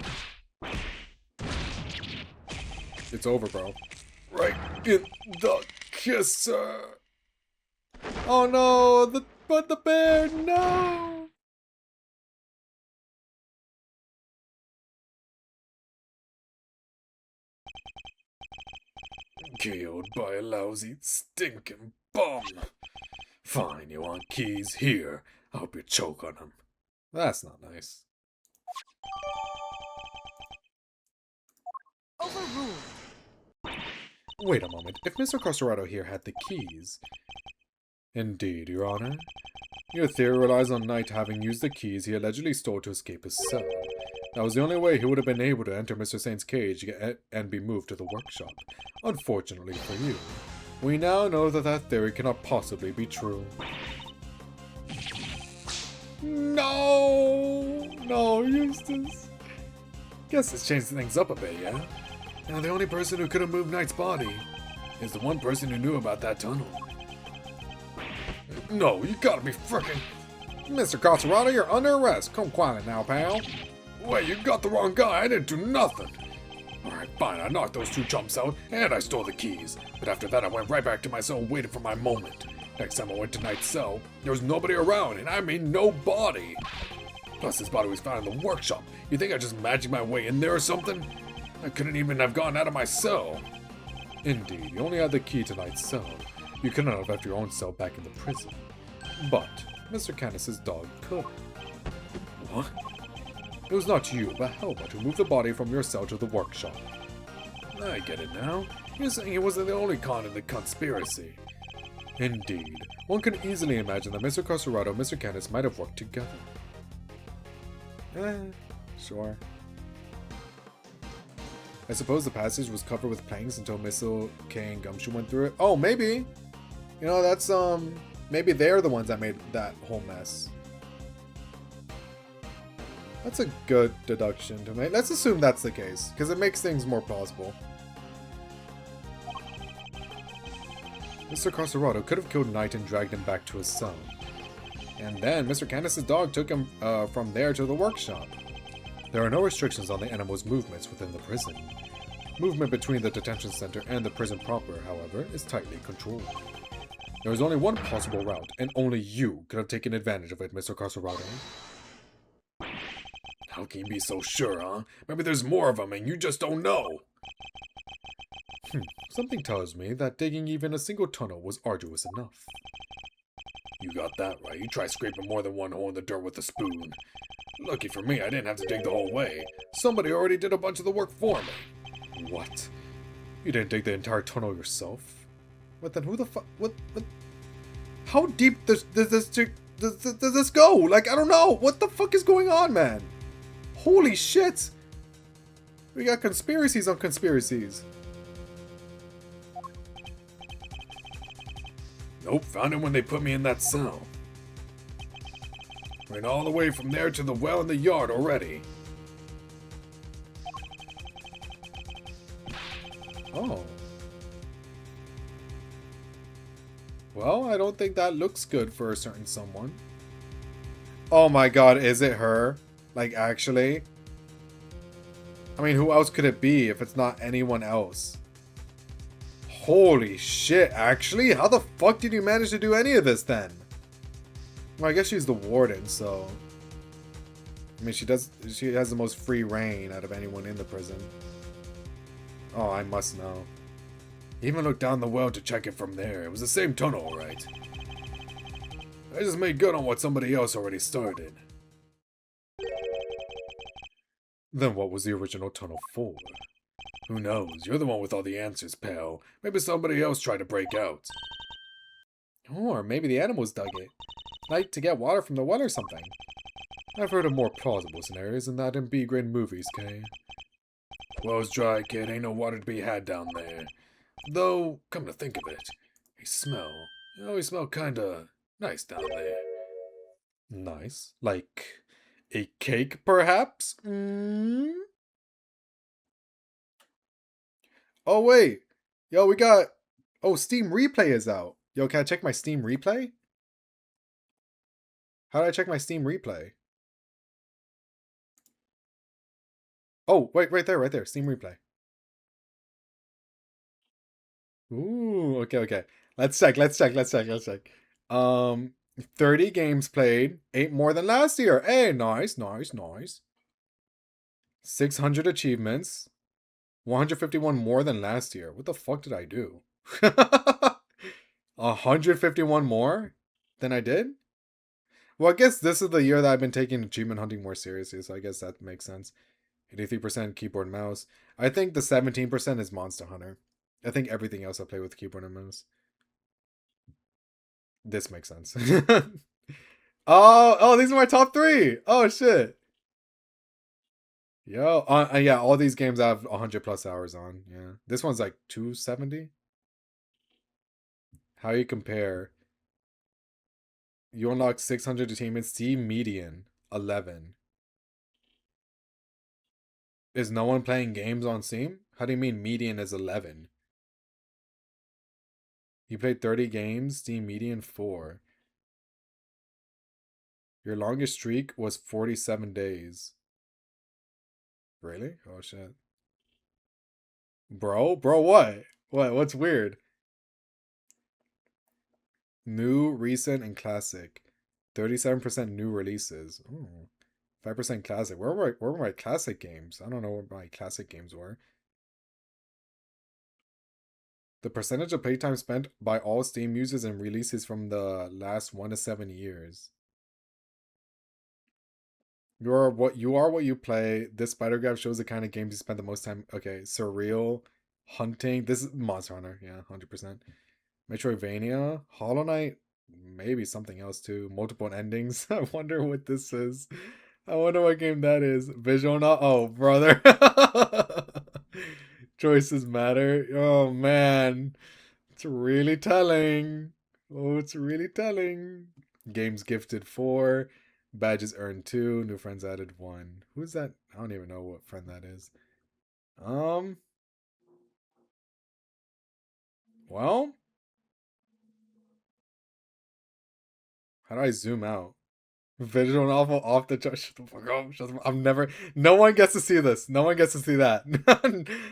It's over, bro. Right in the kisser. Oh no, but the bear, no! Killed by a lousy, stinking bum. Fine, you want keys? Here. I hope you choke on them. That's not nice. Overruled. Wait a moment. If Mr. Costerado here had the keys... Indeed, Your Honor. Your theory relies on Knight having used the keys he allegedly stole to escape his cell. That was the only way he would have been able to enter Mr. Saint's cage and be moved to the workshop. Unfortunately for you, we now know that that theory cannot possibly be true. No! No, Eustace. Guess this changes things up a bit, yeah? Now the only person who could have moved Knight's body is the one person who knew about that tunnel. No, you gotta be frickin'... Mr. Costerado, you're under arrest. Come quietly now, pal. Wait, you got the wrong guy. I didn't do nothing. Alright, fine. I knocked those two chumps out, and I stole the keys. But after that, I went right back to my cell and waited for my moment. Next time I went to Knight's cell, there was nobody around, and I mean nobody. Plus, his body was found in the workshop. You think I just magicked my way in there or something? I couldn't even have gone out of my cell. Indeed, you only had the key to Knight's cell. You couldn't have left your own cell back in the prison. But Mr. Canis's dog could. What? It was not you, but Helmut, who moved the body from your cell to the workshop. I get it now. You're saying he wasn't the only con in the conspiracy. Indeed. One can easily imagine that Mr. Costerado and Mr. Canis might have worked together. Sure. I suppose the passage was covered with planks until Missile, K, and Gumshoe went through it. Oh, maybe! You know, that's, maybe they're the ones that made that whole mess. That's a good deduction to make. Let's assume that's the case, because it makes things more plausible. Mr. Costerado could have killed Knight and dragged him back to his cell. And then Mr. Canis's dog took him from there to the workshop. There are no restrictions on the animal's movements within the prison. Movement between the detention center and the prison proper, however, is tightly controlled. There is only one possible route, and only you could have taken advantage of it, Mr. Costerado. How can you be so sure, huh? Maybe there's more of them and you just don't know. Something tells me that digging even a single tunnel was arduous enough. You got that right. You try scraping more than one hole in the dirt with a spoon. Lucky for me, I didn't have to dig the whole way. Somebody already did a bunch of the work for me. What? You didn't dig the entire tunnel yourself? But then who the fuck? What? How deep does this go? Like, I don't know. What the fuck is going on, man? Holy shit. We got conspiracies on conspiracies. Nope, found it when they put me in that cell. Ran all the way from there to the well in the yard already. Oh. Well, I don't think that looks good for a certain someone. Oh my god, is it her? Like, actually? I mean, who else could it be if it's not anyone else? Holy shit, actually? How the fuck did you manage to do any of this then? Well, I guess she's the warden, so... I mean, she has the most free reign out of anyone in the prison. Oh, I must know. Even looked down the well to check it from there. It was the same tunnel, alright. I just made good on what somebody else already started. Then what was the original tunnel for? Who knows? You're the one with all the answers, pal. Maybe somebody else tried to break out. Or maybe the animals dug it. Like to get water from the well or something. I've heard of more plausible scenarios than that in B-grade movies, Kay. Well's dry, kid. Ain't no water to be had down there. Though, come to think of it, they smell. You always smell kinda nice down there. Nice? Like a cake, perhaps? Mm? Oh, wait. Yo, we got... Oh, Steam Replay is out. Yo, can I check my Steam Replay? How do I check my Steam Replay? Oh, wait, right there. Steam Replay. Ooh, okay. Let's check. 30 games played. 8 more than last year. Hey, nice. 600 achievements. 151 more than last year. What the fuck did I do? 151 more than I did? Well, I guess this is the year that I've been taking achievement hunting more seriously, so I guess that makes sense. 83% keyboard and mouse. I think the 17% is Monster Hunter. I think everything else I play with keyboard and mouse. This makes sense. Oh, these are my top 3. Oh, shit. Yo, yeah, all these games I have 100 plus hours on. Yeah, this one's like 270. How you compare? You unlock 600 achievements. See median 11. Is no one playing games on Steam? How do you mean median is 11? You played 30 games. Steam median 4. Your longest streak was 47 days. Really? Oh shit. Bro, what? What's weird? New, recent, and classic. 37% new releases. Ooh. 5% classic. Where were my classic games? I don't know what my classic games were. The percentage of playtime spent by all Steam users and releases from the last 1 to 7 years. You are what you play. This spider graph shows the kind of games you spend the most time. Okay, surreal, hunting. This is Monster Hunter. Yeah, 100%. Metroidvania, Hollow Knight, maybe something else too. Multiple endings. I wonder what this is. I wonder what game that is. Visual not. Oh, brother. Choices matter. Oh man, it's really telling. Oh, it's really telling. Games gifted 4. Badges earned 2. New friends added 1. Who's that? I don't even know what friend that is. Well, how do I zoom out? Visual novel off the chart. Shut the fuck up. I'm never. No one gets to see this. No one gets to see that.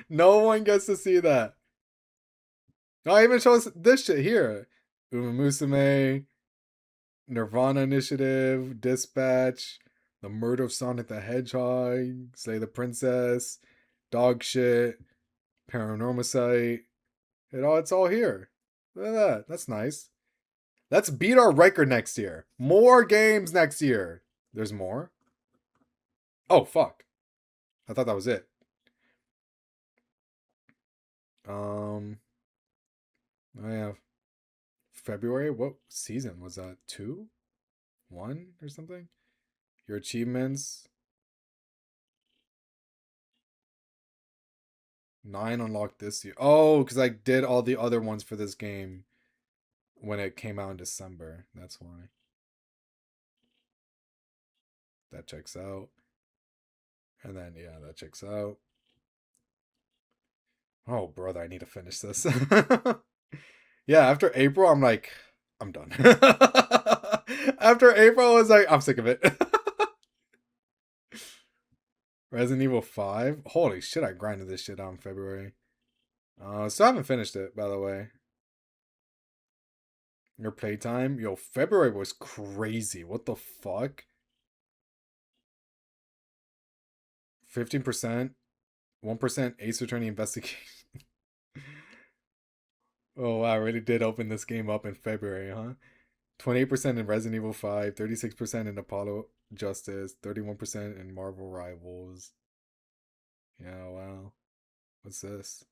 No one gets to see that. No, even shows this shit here. Uma Musume, Nirvana Initiative, Dispatch, The Murder of Sonic the Hedgehog, Slay the Princess, Dog Shit, Paranormal Site. It's all here. Look at that. That's nice. Let's beat our record next year. More games next year. There's more? Oh, fuck. I thought that was it. Oh yeah. February? What season was that? 2? 1 or something? Your achievements. 9 unlocked this year. Oh, because I did all the other ones for this game when it came out in December. That's why. That checks out. And then, yeah, that checks out. Oh, brother, I need to finish this. Yeah, after April, I'm like, I'm done. After April, I was like, I'm sick of it. Resident Evil 5. Holy shit, I grinded this shit out in February. Still haven't finished it, by the way. Your playtime? Yo, February was crazy. What the fuck? 15%. 1% Ace Attorney investigation. Oh, wow, I really did open this game up in February, huh? 28% in Resident Evil 5, 36% in Apollo Justice, 31% in Marvel Rivals. Yeah, wow. What's this?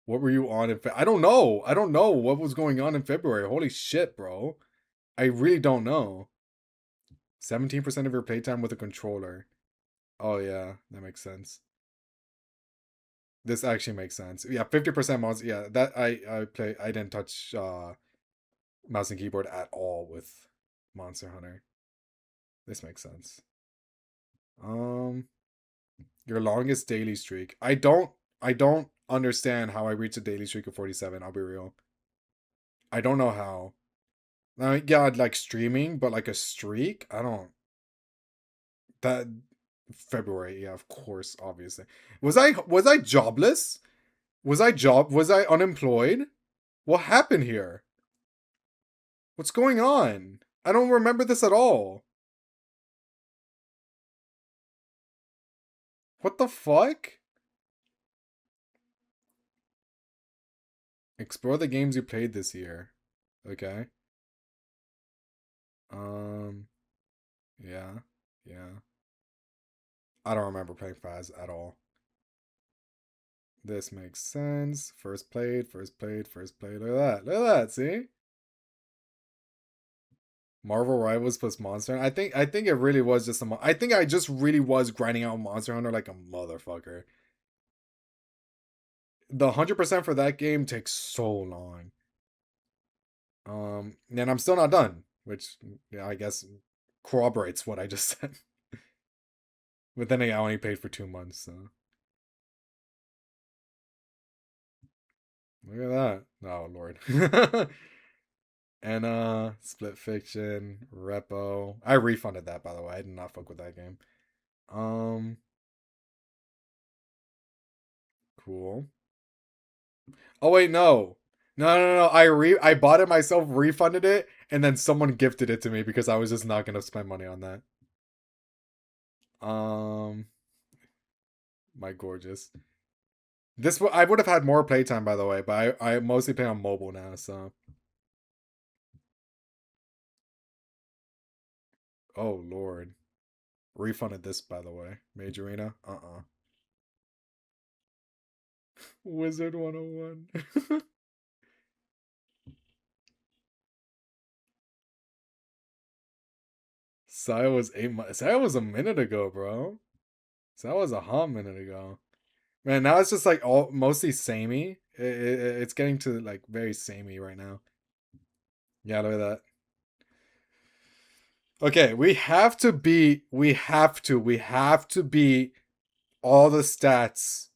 What were you on in I don't know. I don't know what was going on in February. Holy shit, bro. I really don't know. 17% of your playtime with a controller. Oh, yeah. That makes sense. This actually makes sense. Yeah, 50% mods. Yeah, that I didn't touch mouse and keyboard at all with Monster Hunter. This makes sense. Your longest daily streak. I don't understand how I reached a daily streak of 47. I'll be real. I don't know how. Yeah, like streaming, but like a streak. I don't. That February, yeah, of course, obviously. Was I jobless? Was I unemployed? What happened here? What's going on? I don't remember this at all. What the fuck? Explore the games you played this year. Okay. Yeah. Yeah. I don't remember playing Faz at all. This makes sense. First played. Look at that. Look at that, see? Marvel Rivals plus Monster Hunter. I think it really was just I think I just really was grinding out Monster Hunter like a motherfucker. The 100% for that game takes so long. And I'm still not done, which yeah, I guess corroborates what I just said. But then I only paid for 2 months, so. Look at that. Oh Lord. And Split Fiction, Repo. I refunded that, by the way. I did not fuck with that game. Cool. Oh wait, no. No. I bought it myself, refunded it, and then someone gifted it to me because I was just not gonna spend money on that. My gorgeous. This I would have had more playtime, by the way, but I mostly play on mobile now, so. Oh Lord. Refunded this, by the way. Majorina? Wizard 101. Saya was 8 months. Saya was a minute ago, bro. Saya was a hot minute ago. Man, now it's just like all mostly samey. It's getting to like very samey right now. Yeah, look at that. Okay, we have to beat all the stats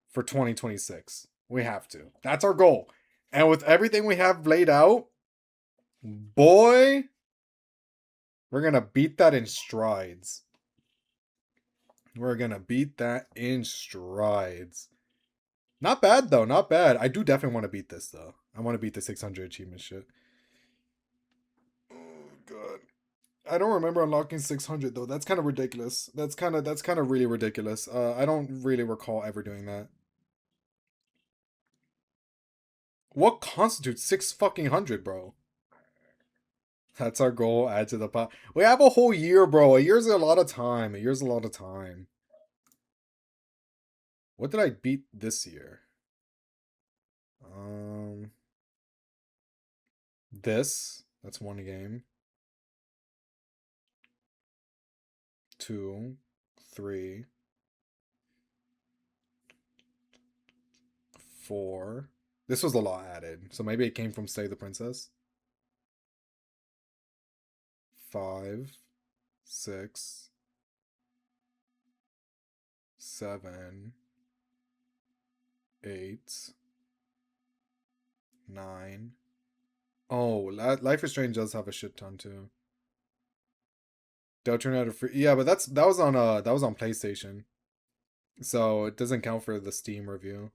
for 2026. We have to. That's our goal. And with everything we have laid out, boy, we're going to beat that in strides. We're going to beat that in strides. Not bad, though. Not bad. I do definitely want to beat this, though. I want to beat the 600 achievement shit. Oh, God. I don't remember unlocking 600, though. That's kind of ridiculous. That's kind of really ridiculous. I don't really recall ever doing that. What constitutes 600, bro? That's our goal. Add to the pile. We have a whole year, bro. A year's a lot of time. A year's a lot of time. What did I beat this year? This. That's one game. 2, 3, 4. This was a lot added, so maybe it came from Stay the Princess. 5, 6, 7, 8, 9. Oh, Life is Strange does have a shit ton too. Deltarune had a free, yeah, but that was on PlayStation, so it doesn't count for the Steam review.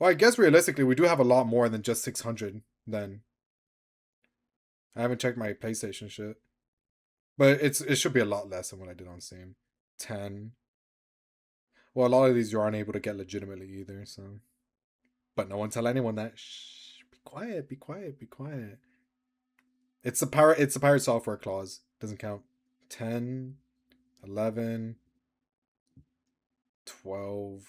Well, I guess realistically we do have a lot more than just 600. Then I haven't checked my PlayStation shit, but it should be a lot less than what I did on Steam. 10. Well, a lot of these you aren't able to get legitimately either, so. But no one tell anyone that. Shh, be quiet, be quiet, be quiet. It's a pirate software clause. Doesn't count. 10, 11, 12.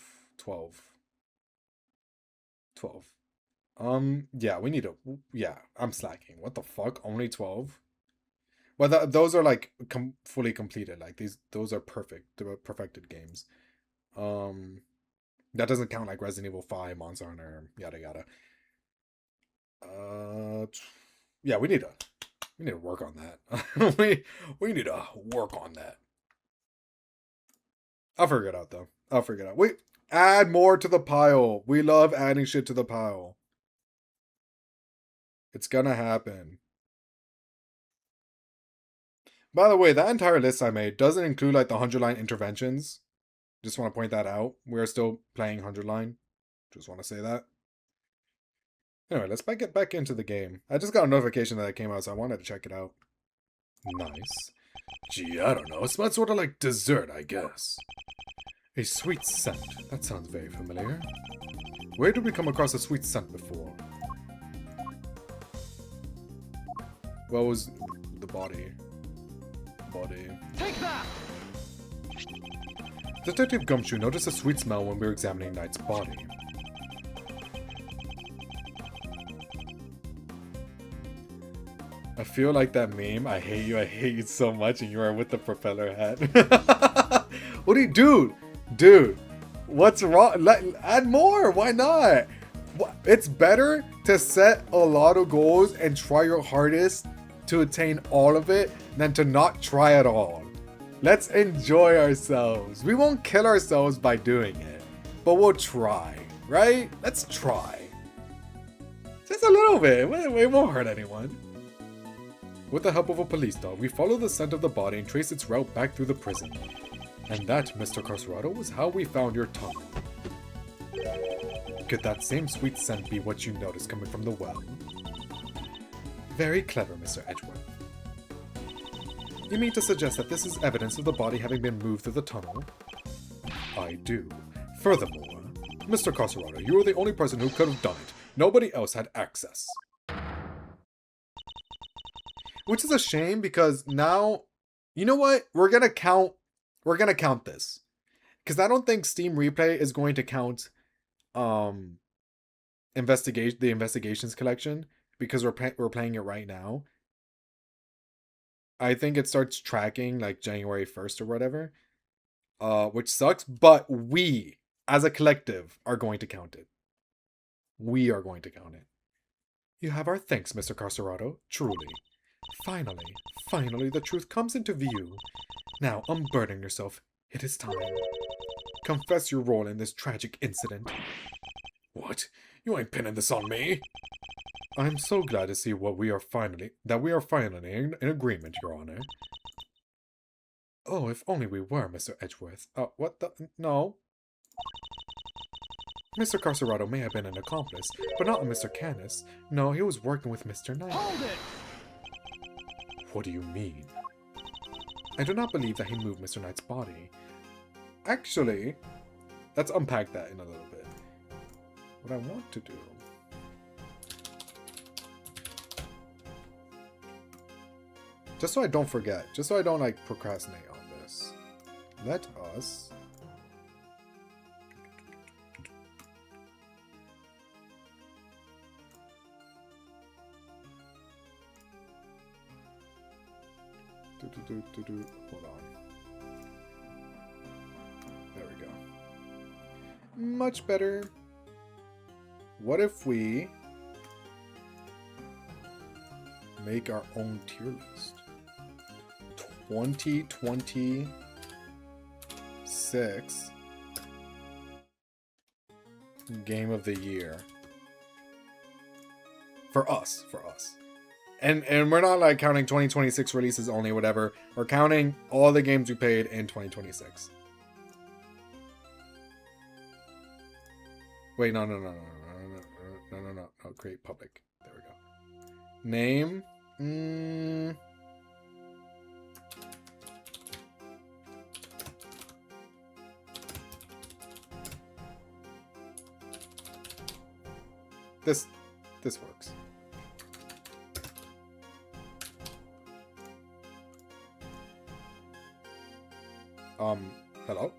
Yeah, we need yeah, I'm slacking. What the fuck? Only 12? Well, those are like fully completed. Like those are perfect. They're perfected games. That doesn't count like Resident Evil 5, Monster Hunter, yada yada. Yeah, we need to work on that. we need to work on that. I'll figure it out though. I'll figure it out. Wait, add more to the pile. We love adding shit to the pile. It's gonna happen. By the way, that entire list I made doesn't include like the 100-line interventions. Just want to point that out. We are still playing 100-line. Just want to say that. Anyway, let's get back into the game. I just got a notification that it came out, so I wanted to check it out. Nice. Gee, I don't know. It smells sort of like dessert, I guess. A sweet scent. That sounds very familiar. Where did we come across a sweet scent before? What was the body? Take that! Detective Gumshoe noticed a sweet smell when we were examining Knight's body. I feel like that meme, I hate you so much, and you are with the propeller hat. What do you do? Dude, what's wrong? Add more, why not? It's better to set a lot of goals and try your hardest to attain all of it than to not try at all. Let's enjoy ourselves. We won't kill ourselves by doing it, but we'll try, right? Let's try. Just a little bit, it won't hurt anyone. With the help of a police dog, we follow the scent of the body and trace its route back through the prison. And that, Mr. Carcerado, was how we found your tunnel. Could that same sweet scent be what you noticed coming from the well? Very clever, Mr. Edgeworth. You mean to suggest that this is evidence of the body having been moved through the tunnel? I do. Furthermore, Mr. Carcerado, you are the only person who could have done it. Nobody else had access. Which is a shame because now, you know what? We're gonna count this. Because I don't think Steam Replay is going to count the investigations collection because we're playing it right now. I think it starts tracking like January 1st or whatever. Which sucks, but we as a collective are going to count it. We are going to count it. You have our thanks, Mr. Carcerado, truly. Finally, the truth comes into view. Now, unburden yourself. It is time. Confess your role in this tragic incident. What? You ain't pinning this on me. I'm so glad to see we are finally in agreement, Your Honor. Oh, if only we were, Mr. Edgeworth. What the? No. Mr. Carcerado may have been an accomplice, but not a Mr. Canis. No, he was working with Mr. Knight. Hold it! What do you mean? I do not believe that he moved Mr. Knight's body. Actually, let's unpack that in a little bit. What I want to do Just so I don't forget. Just so I don't, like, procrastinate on this. Let us... Hold on. There we go. Much better. What if we make our own tier list? 2026 Game of the Year. For us. And we're not like counting 2026 releases only, whatever. We're counting all the games we played in 2026. Wait, no. Create public. There we go. Name. This works. Hello?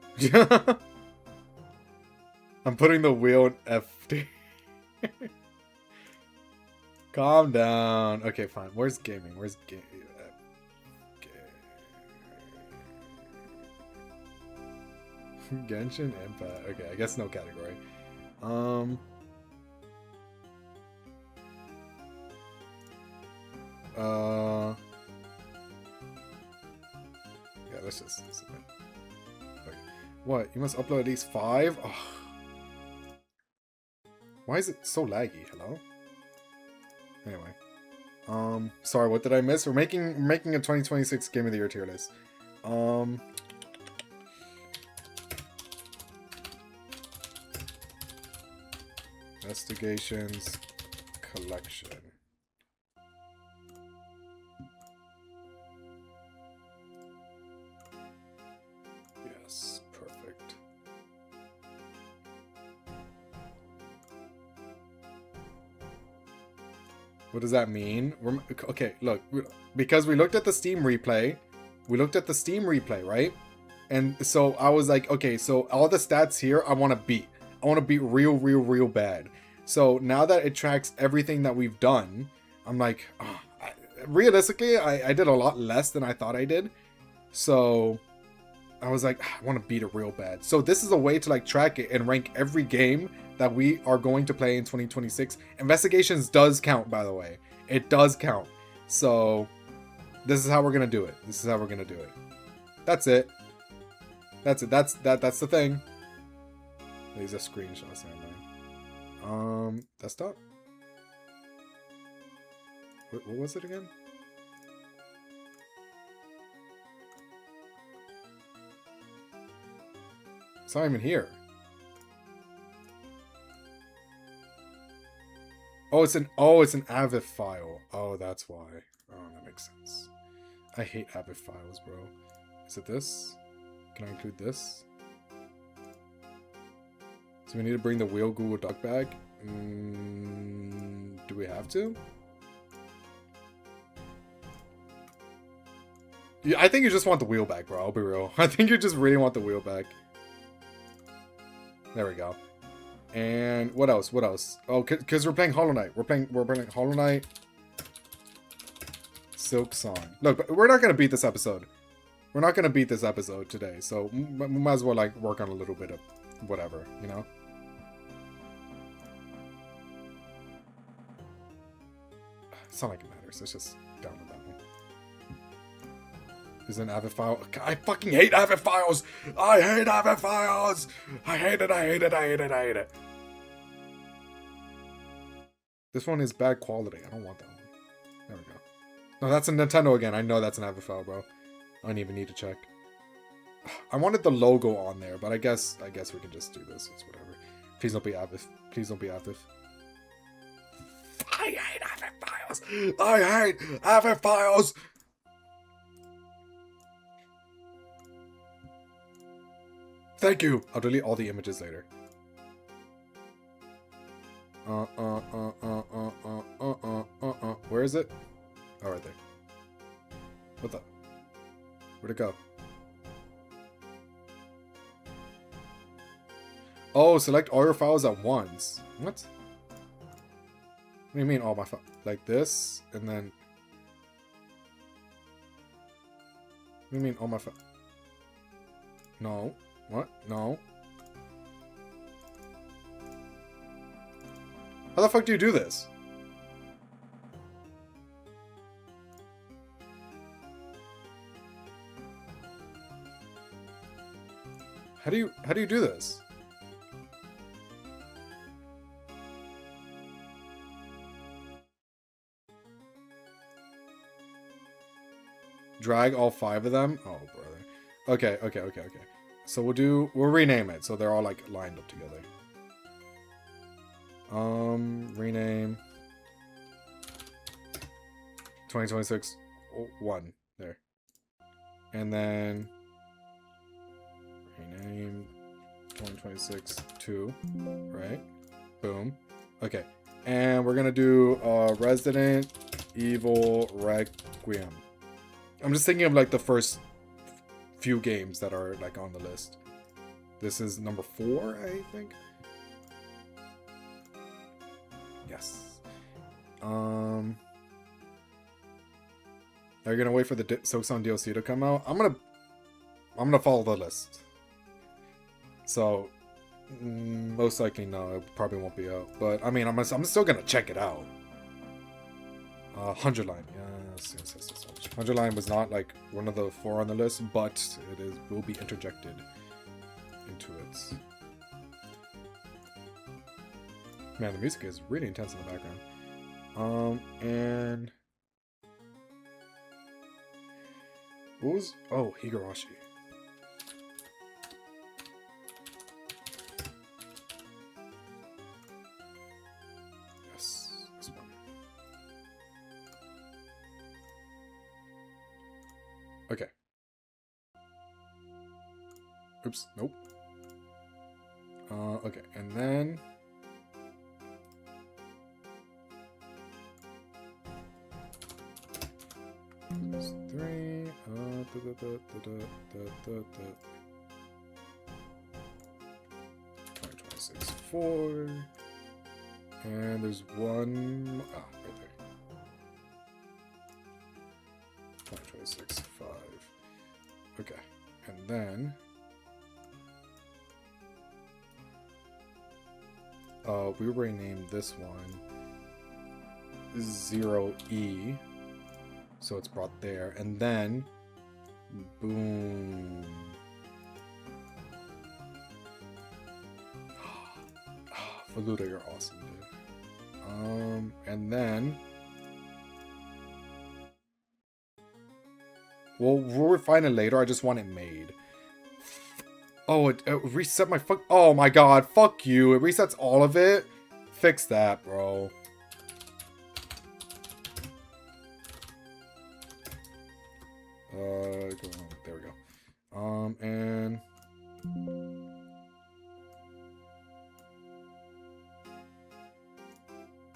I'm putting the wheel in FD. Calm down. Okay, fine. Where's gaming? Where's game? Genshin Impact. Okay, I guess no category. Yeah, let's just submit. Wait, what? You must upload at least 5? Oh. Why is it so laggy? Hello? Anyway. Sorry, what did I miss? We're making a 2026 Game of the Year tier list. Investigations collection. Yes, perfect. What does that mean? Okay, look, because we looked at the Steam replay, right? And so I was like, okay, so all the stats here, I want to beat real bad. So now that it tracks everything that we've done, I'm like, oh, realistically, I did a lot less than I thought I did. So I was like, I want to beat it real bad. So this is a way to like track it and rank every game that we are going to play in 2026. Investigations does count, by the way. It does count. So this is how we're going to do it. That's it. That's the thing. These are screenshots. Desktop? What was it again? It's not even here. Oh, it's an AVIF file. Oh, that's why. Oh, that makes sense. I hate AVIF files, bro. Is it this? Can I include this? So we need to bring the wheel Google Doc back. Do we have to? Yeah, I think you just want the wheel back, bro. I'll be real. I think you just really want the wheel back. There we go. And what else? Oh, because we're playing Hollow Knight. We're playing Hollow Knight. Silk Song. Look, but we're not gonna beat this episode. We're not gonna beat this episode today. So we might as well like work on a little bit of whatever, you know. It's not like it matters. Let's just download that one. Is an AVIF file? I fucking hate AVIF files! I hate it! This one is bad quality. I don't want that one. There we go. No, that's a Nintendo again. I know that's an AVIF file, bro. I don't even need to check. I wanted the logo on there, but I guess we can just do this. It's whatever. Please don't be AVIF. Please don't be AVIF. I hate AVIF files! Thank you! I'll delete all the images later. Where is it? Oh, right there. What the? Where'd it go? Oh, select all your files at once. What? What do you mean all my files? Like this, and then... What do you mean all my files? No. What? No. How the fuck do you do this? How do you do this? Drag all 5 of them? Oh, brother. Okay. So we'll rename it so they're all like lined up together. Rename 2026 1 there. And then rename 2026 2, right? Boom. Okay. And we're gonna do Resident Evil Requiem. I'm just thinking of like the first few games that are like on the list. This is number 4, I think. Yes. Are you gonna wait for the Silksong DLC to come out? I'm gonna follow the list. So most likely no, it probably won't be out. But I mean, I'm still gonna check it out. 100 Line, yes. 100 Line was not like one of the 4 on the list, but will be interjected into it. Man, the music is really intense in the background. And what was? Oh, Higurashi. Yes, this one. Okay. Oops, nope. Okay, and then there's 3. 2026 4, and there's 1. Ah, right there. 2026 5. Okay, and then we renamed this one 0E, so it's brought there, and then boom. Faluda, you're awesome, dude. And then we'll refine it later. I just want it made. Oh, it reset my fuck. Oh my god, fuck you. It resets all of it. Fix that, bro. There we go. And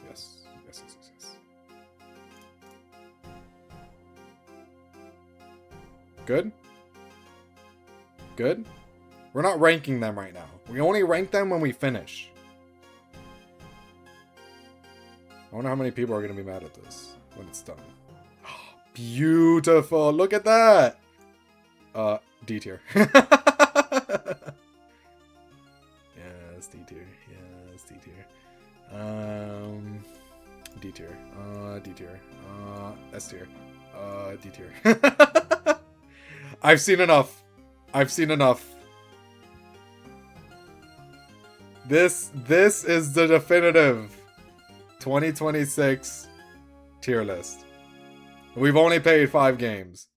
yes. Good? Good? We're not ranking them right now. We only rank them when we finish. I wonder how many people are going to be mad at this when it's done. Beautiful. Look at that. D tier. Yes, D tier. Yes, D tier. D tier. D tier. S tier. D tier. I've seen enough. This is the definitive 2026 tier list. We've only paid 5 games.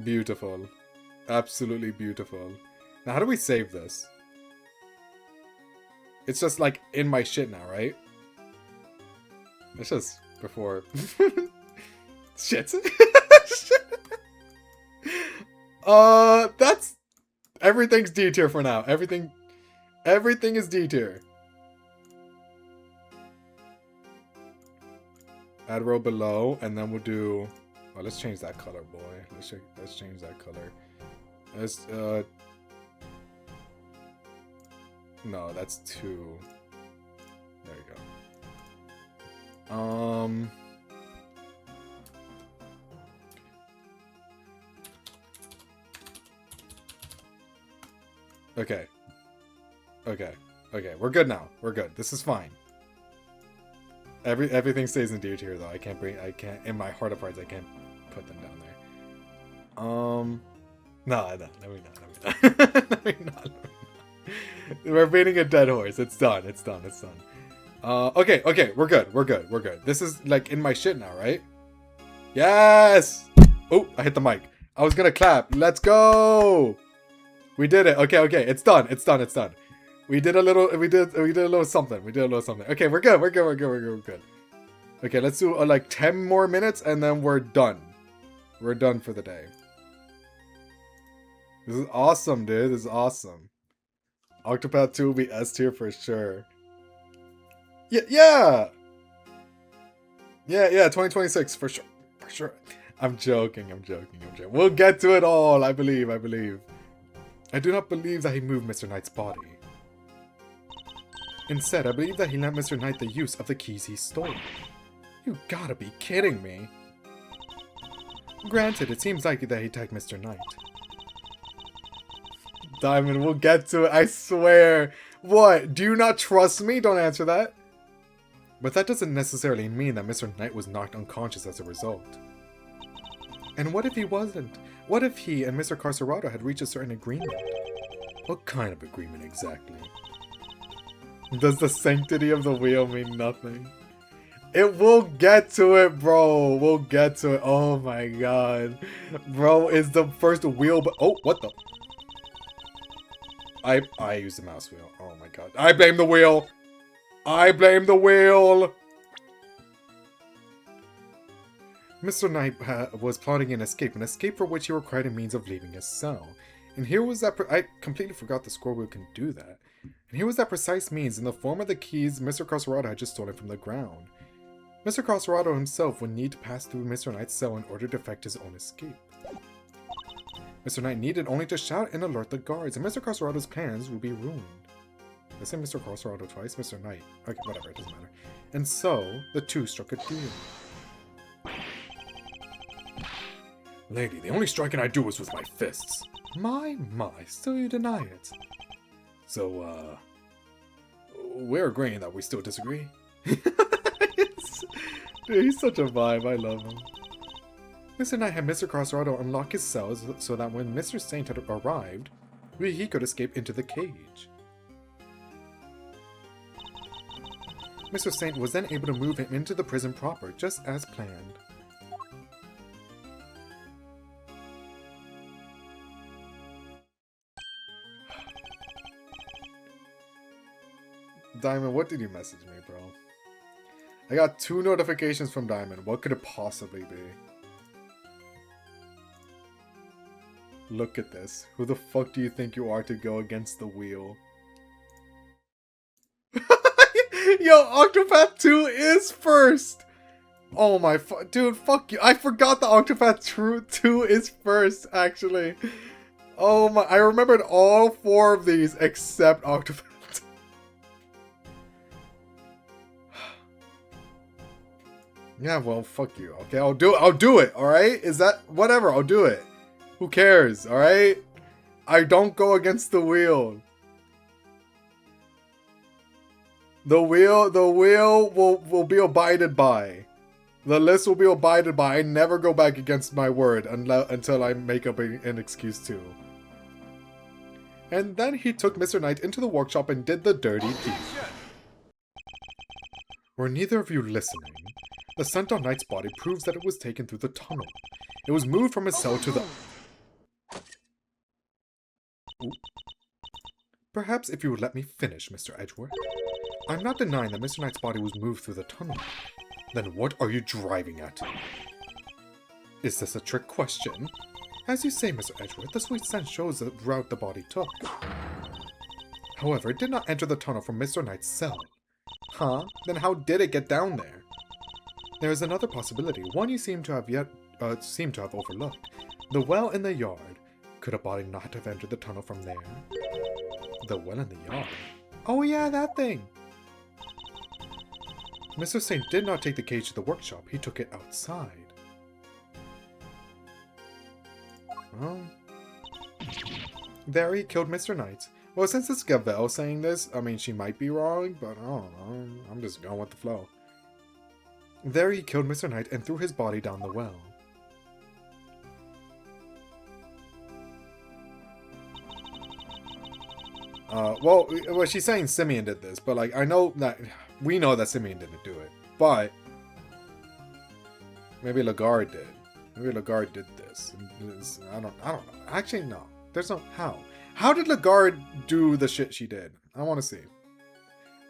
Beautiful. Absolutely beautiful. Now, how do we save this? It's just like in my shit now, right? It's just before. Shit. That's everything's D tier for now. Everything is D tier. Add row below, and then we'll do Oh, let's change that color, boy. Let's change that color. Let's no, that's 2. There you go. Okay. Okay, we're good now. We're good. This is fine. Everything stays in D tier though. I can't in my heart of hearts I can't put them down there. No, let me not. Let me not. We're beating a dead horse. It's done. Okay, we're good. This is like in my shit now, right? Yes! Oh, I hit the mic. I was gonna clap. Let's go! We did it. Okay, it's done. We did a little something. Okay, we're good. Okay, let's do like 10 more minutes and then we're done. We're done for the day. This is awesome, dude. This is awesome. Octopath 2 will be S tier for sure. Yeah, 2026 for sure. I'm joking. We'll get to it all, I believe. I do not believe that he moved Mr. Knight's body. Instead, I believe that he lent Mr. Knight the use of the keys he stole. You gotta be kidding me. Granted, it seems likely that he tagged Mr. Knight. Diamond, we'll get to it, I swear. What? Do you not trust me? Don't answer that. But that doesn't necessarily mean that Mr. Knight was knocked unconscious as a result. And what if he wasn't? What if he and Mr. Carcerado had reached a certain agreement? What kind of agreement exactly? Does the sanctity of the wheel mean nothing? We'll get to it, bro. We'll get to it. Oh my god. Bro, is the first wheel... Oh, what the... I used the mouse wheel. Oh my god. I blame the wheel. Mr. Knight was plotting an escape for which he required a means of leaving his cell. And here was that... I completely forgot the scroll wheel can do that. And here was that precise means in the form of the keys Mr. Carcerado had just stolen from the ground. Mr. Carcerado himself would need to pass through Mr. Knight's cell in order to effect his own escape. Mr. Knight needed only to shout and alert the guards, and Mr. Carcerado's plans would be ruined. Did I say Mr. Carcerado twice? Mr. Knight. Okay, whatever, it doesn't matter. And so, the two struck a deal. Lady, the only striking I do was with my fists. My, still you deny it. So, we're agreeing that we still disagree? Dude, he's such a vibe, I love him. Mr. Knight had Mr. Carcerado unlock his cells so that when Mr. Saint had arrived, he could escape into the cage. Mr. Saint was then able to move him into the prison proper, just as planned. Diamond, what did you message me, bro? I got 2 notifications from Diamond. What could it possibly be? Look at this. Who the fuck do you think you are to go against the wheel? Yo, Octopath 2 is first! Oh my dude, fuck you. I forgot the Octopath 2 is first, actually. Oh my, I remembered all 4 of these except Octopath 2. Yeah, well, fuck you. Okay, I'll do it, alright? Is that... Whatever, I'll do it. Who cares, alright? I don't go against the wheel. The wheel will be abided by. The list will be abided by. I never go back against my word until I make up an excuse too. And then he took Mr. Knight into the workshop and did the dirty deed. Were neither of you listening? The scent on Knight's body proves that it was taken through the tunnel. It was moved from his cell to the... Ooh. Perhaps if you would let me finish, Mr. Edgeworth. I'm not denying that Mr. Knight's body was moved through the tunnel. Then what are you driving at? Is this a trick question? As you say, Mr. Edgeworth, the sweet scent shows the route the body took. However, it did not enter the tunnel from Mr. Knight's cell. Huh? Then how did it get down there? There is another possibility, one you seem to have yet seemed to have overlooked. The well in the yard. Could a body not have entered the tunnel from there? The well in the yard? Oh yeah, that thing! Mr. Saint did not take the cage to the workshop. He took it outside. Well, there he killed Mr. Knight. Well, since it's Gavel saying this, I mean, she might be wrong, but I don't know. I'm just going with the flow. There he killed Mr. Knight and threw his body down the well. Well, she's saying Simeon did this, but like, I know that, we know that Simeon didn't do it, but maybe Lagarde did. Maybe Lagarde did this. I don't know. Actually, no. There's no, how? How did Lagarde do the shit she did? I want to see.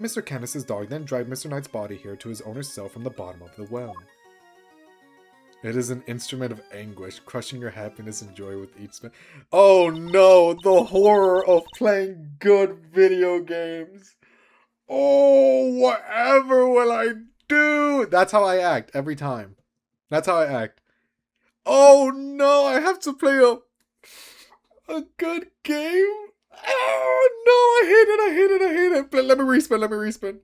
Mr. Candace's dog then dragged Mr. Knight's body here to his owner's cell from the bottom of the well. It is an instrument of anguish, crushing your happiness and joy with each spin. Oh no, the horror of playing good video games. Oh, whatever will I do? That's how I act every time. That's how I act. Oh no, I have to play a good game? Oh no, I hate it. But let me respin.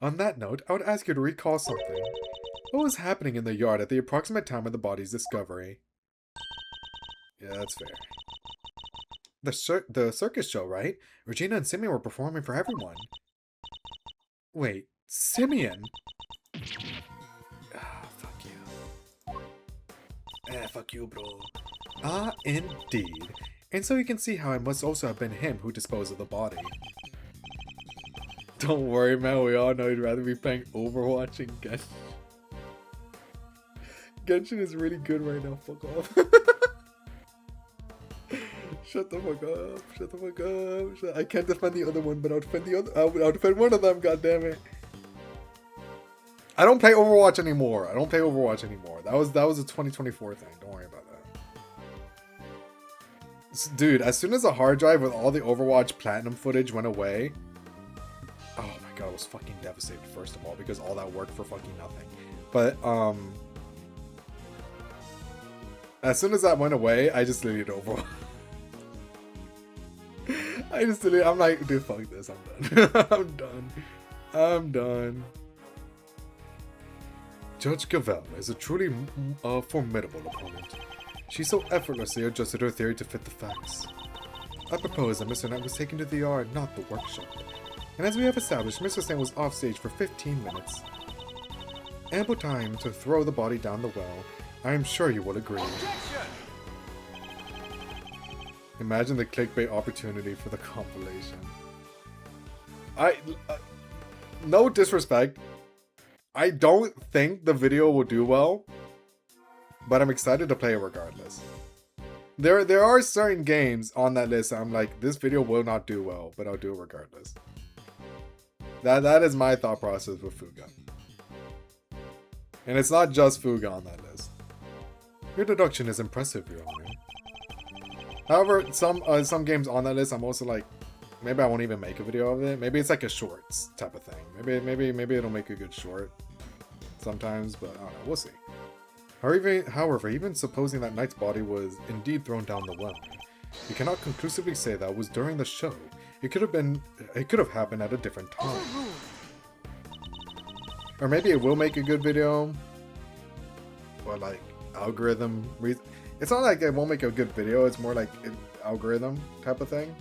On that note, I would ask you to recall something. What was happening in the yard at the approximate time of the body's discovery? Yeah, that's fair. The circus show, right? Regina and Simeon were performing for everyone. Wait, Simeon? Ah, fuck you. Fuck you, bro. Ah, indeed. And so you can see how it must also have been him who disposed of the body. Don't worry, man. We all know you'd rather be playing Overwatch and Genshin. Genshin is really good right now. Fuck off. Shut the fuck up. I can't defend the other one, but I'll defend the other. I'll defend one of them. God damn it. I don't play Overwatch anymore. That was a 2024 thing. Don't worry about that. Dude, as soon as the hard drive with all the Overwatch Platinum footage went away, oh my god, I was fucking devastated, first of all, because all that work for fucking nothing. But, as soon as that went away, I just deleted Overwatch. I'm like, dude, fuck this, I'm done. I'm done. Judge Gavel is a truly formidable opponent. She so effortlessly adjusted her theory to fit the facts. I propose that Mr. Knight was taken to the yard, not the workshop. And as we have established, Mr. Saint was off stage for 15 minutes. Ample time to throw the body down the well. I am sure you will agree. Imagine the clickbait opportunity for the compilation. No disrespect. I don't think the video will do well, but I'm excited to play it regardless. There are certain games on that list I'm like, this video will not do well, but I'll do it regardless. That is my thought process with Fuga. And it's not just Fuga on that list. Your deduction is impressive, Your Honor. However, some games on that list, I'm also like, maybe I won't even make a video of it. Maybe it's like a shorts type of thing. Maybe it'll make a good short sometimes, but I don't know. We'll see. However, even supposing that Knight's body was indeed thrown down the well, you cannot conclusively say that was during the show. It could have happened at a different time. Or maybe it will make a good video, or like algorithm reason. It's not like it won't make a good video, it's more like an algorithm type of thing.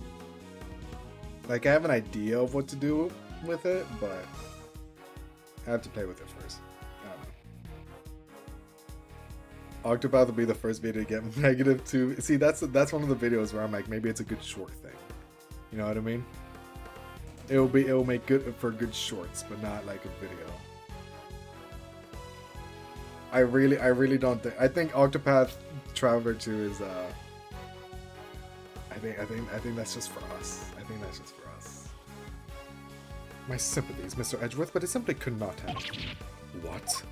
Like, I have an idea of what to do with it, but I have to play with it first. I don't know. Octopath will be the first video to get -2. See, that's one of the videos where I'm like, maybe it's a good short thing. You know what I mean? It will make good for good shorts, but not like a video. I really don't think. I think Octopath Traveler 2 is I think that's just for us. My sympathies, Mr. Edgeworth, but it simply could not happen. What?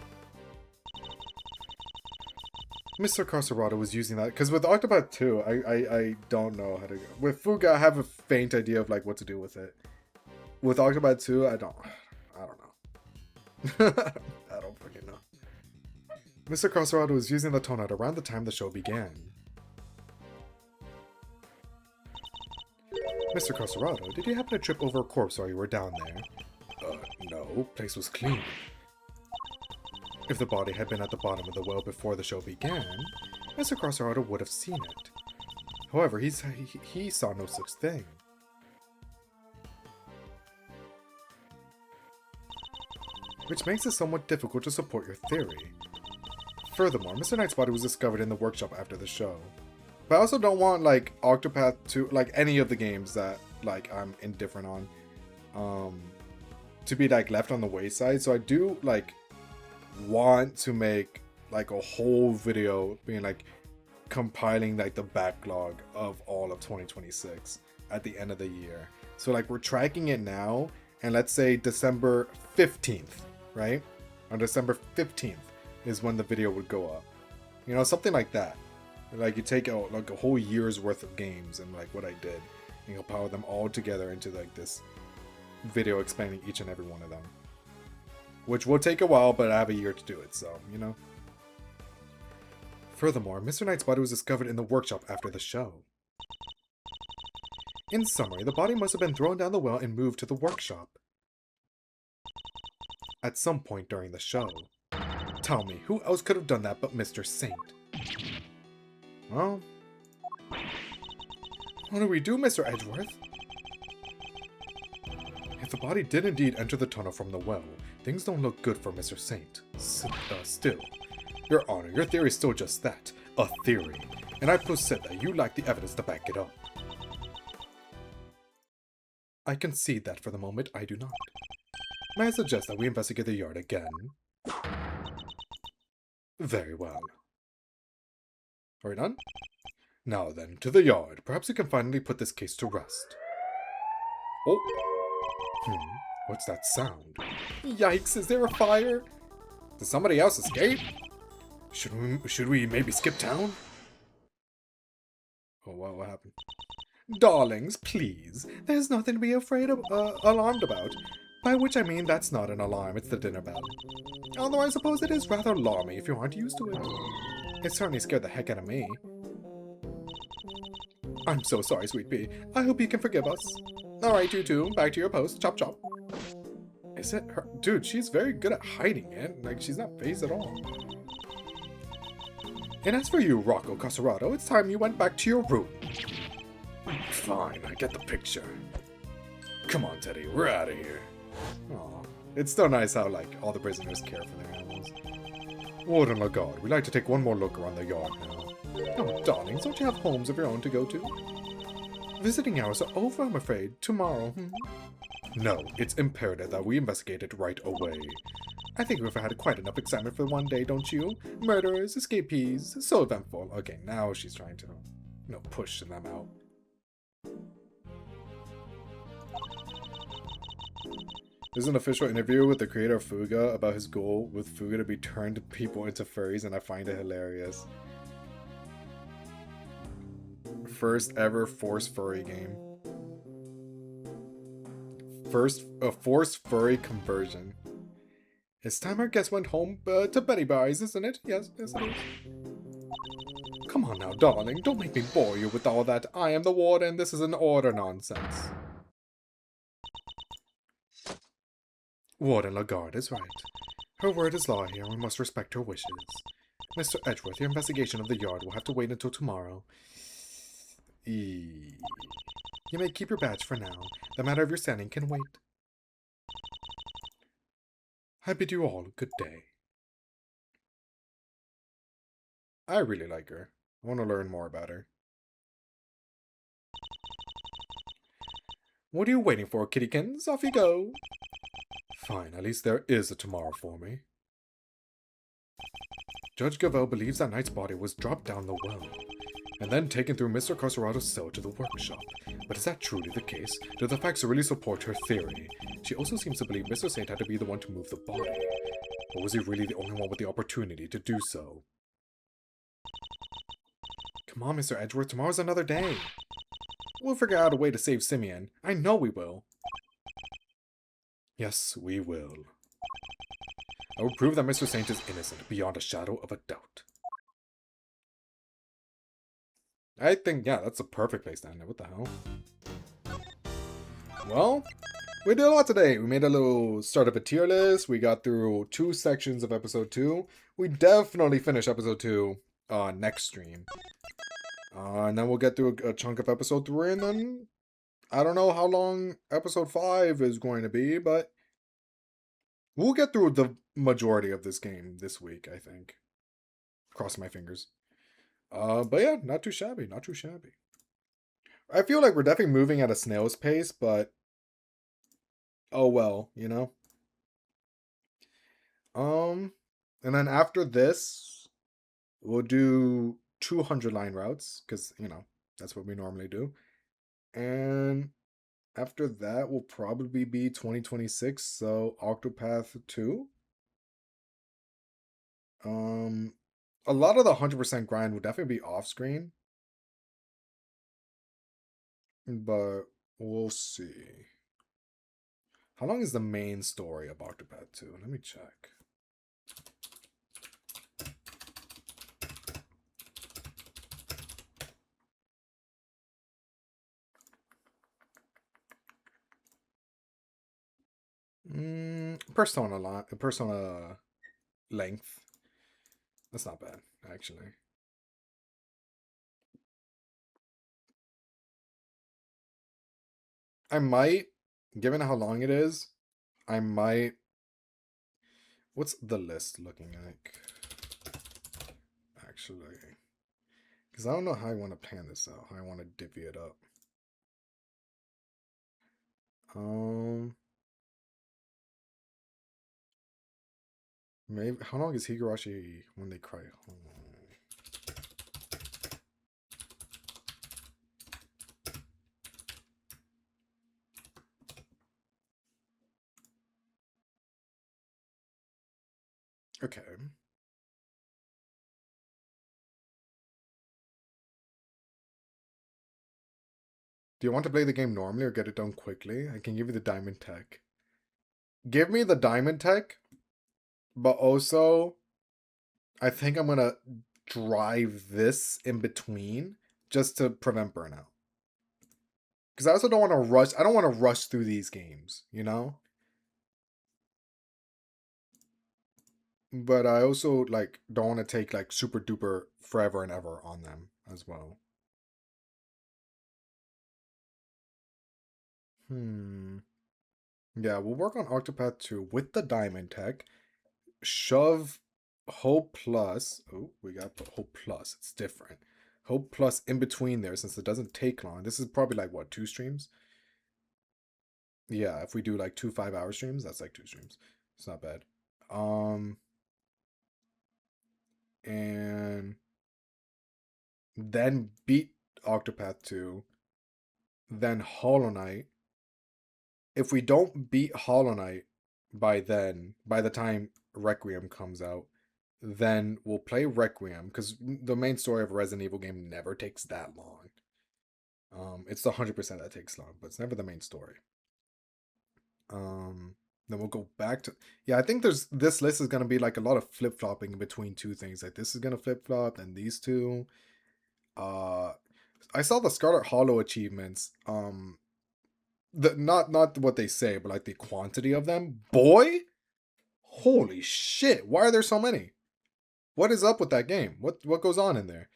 Mr. Carcerado was using that because with Octopath 2, I don't know how to go. With Fuga, I have a faint idea of like what to do with it. With Octopath 2, I don't know. I don't fucking know. Mr. Crossroad was using the tonut around the time the show began. Mr. Crossrodo, did you happen to trip over a corpse while you were down there? No, place was clean. If the body had been at the bottom of the well before the show began, Mr. Crossrodo would have seen it. However, he saw no such thing. Which makes it somewhat difficult to support your theory. Furthermore, Mr. Knight's body was discovered in the workshop after the show. But I also don't want, like, Octopath 2, like, any of the games that, like, I'm indifferent on, to be, like, left on the wayside. So I do, like, want to make, like, a whole video being, like, compiling, like, the backlog of all of 2026 at the end of the year. So, like, we're tracking it now, and let's say December 15th, right? On December 15th is when the video would go up. You know, something like that. Like, you take out, like, a whole year's worth of games and, like, what I did, and you'll power them all together into, like, this video explaining each and every one of them. Which will take a while, but I have a year to do it, so, you know. Furthermore, Mr. Knight's body was discovered in the workshop after the show. In summary, the body must have been thrown down the well and moved to the workshop at some point during the show. Tell me, who else could have done that but Mr. Saint? Well, what do we do, Mr. Edgeworth? If the body did indeed enter the tunnel from the well, things don't look good for Mr. Saint. Still, Your Honor, your theory is still just that, a theory, and I posit that you lack the evidence to back it up. I concede that for the moment I do not. May I suggest that we investigate the yard again? Very well. Are we done? Now then, to the yard. Perhaps we can finally put this case to rest. Oh. What's that sound? Yikes, is there a fire? Did somebody else escape? Should we maybe skip town? Oh, what happened? Darlings, please. There's nothing to be afraid of, alarmed about. By which I mean that's not an alarm, it's the dinner bell. Although I suppose it is rather alarming if you aren't used to it. It certainly scared the heck out of me. I'm so sorry, Sweet Pea. I hope you can forgive us. Alright, you two, back to your post. Chop chop. Is it her? Dude, she's very good at hiding it. Like, she's not phased at all. And as for you, Rocco Casarato, it's time you went back to your room. Fine, I get the picture. Come on, Teddy, we're out of here. Aw, it's still nice how, like, all the prisoners care for their animals. Warden Lagarde, we'd like to take one more look around the yard now. Oh, darlings, don't you have homes of your own to go to? Visiting hours are over, I'm afraid. Tomorrow, No, it's imperative that we investigate it right away. I think we've had quite enough excitement for one day, don't you? Murderers, escapees, so eventful. Okay, now she's trying to, push them out. There's an official interview with the creator of Fuga about his goal with Fuga to be turned people into furries, and I find it hilarious. First ever forced furry game. A forced furry conversion. It's time our guest went home to Betty Bars, isn't it? Yes, it is. Come on now, darling, don't make me bore you with all that I am the warden, this is an order nonsense. Warden Lagarde is right. Her word is law here, and we must respect her wishes. Mr. Edgeworth, your investigation of the yard will have to wait until tomorrow. You may keep your badge for now. The matter of your standing can wait. I bid you all good day. I really like her. I want to learn more about her. What are you waiting for, kittykins? Off you go. Fine, at least there is a tomorrow for me. Judge Gavel believes that Knight's body was dropped down the well, and then taken through Mr. Carserado's cell to the workshop. But is that truly the case? Do the facts really support her theory? She also seems to believe Mr. Saint had to be the one to move the body. Or was he really the only one with the opportunity to do so? Come on, Mr. Edgeworth, tomorrow's another day. We'll figure out a way to save Simeon. I know we will. Yes, we will. I will prove that Mr. Saint is innocent beyond a shadow of a doubt. I think, yeah, that's a perfect place to end it. What the hell? Well, we did a lot today. We made a little start of a tier list. We got through 2 sections of episode 2. We definitely finish episode 2 next stream. And then we'll get through a chunk of episode 3, and then I don't know how long episode 5 is going to be, but we'll get through the majority of this game this week, I think. Cross my fingers. But yeah, not too shabby, not too shabby. I feel like we're definitely moving at a snail's pace, but oh well, you know? And then after this, we'll do 200 line routes, because, you know, that's what we normally do. And after that will probably be 2026, so Octopath 2. A lot of the 100% grind will definitely be off screen, but we'll see. How long is the main story of Octopath 2? Let me check. Persona length. That's not bad, actually. I might, given how long it is, I might... What's the list looking like? Actually. Because I don't know how I want to plan this out. How I want to divvy it up. Maybe... How long is Higurashi when they cry? Okay. Do you want to play the game normally or get it done quickly? I can give you the diamond tech. Give me the diamond tech, but also I think I'm gonna drive this in between just to prevent burnout. Because I also don't want to rush. I don't want to rush through these games, you know? But I also like don't want to take like super duper forever and ever on them as well. Yeah, we'll work on Octopath 2 with the diamond tech. Shove Hope Plus. Oh, we got the Hope Plus. It's different. Hope Plus in between there since it doesn't take long. This is probably like what, 2 streams? Yeah, if we do like 2 5-hour streams, that's like 2 streams. It's not bad. And then beat Octopath 2, then Hollow Knight. If we don't beat Hollow Knight by then, by the time Requiem comes out, then we'll play Requiem, because the main story of a Resident Evil game never takes that long. It's the 100% that takes long, but it's never the main story. Then we'll go back to... Yeah, I think this list is going to be like a lot of flip-flopping between 2 things. Like this is going to flip-flop, and these 2. I saw the Scarlet Hollow achievements. Not what they say, but like the quantity of them. Boy! Holy shit, why are there so many? What is up with that game? What goes on in there?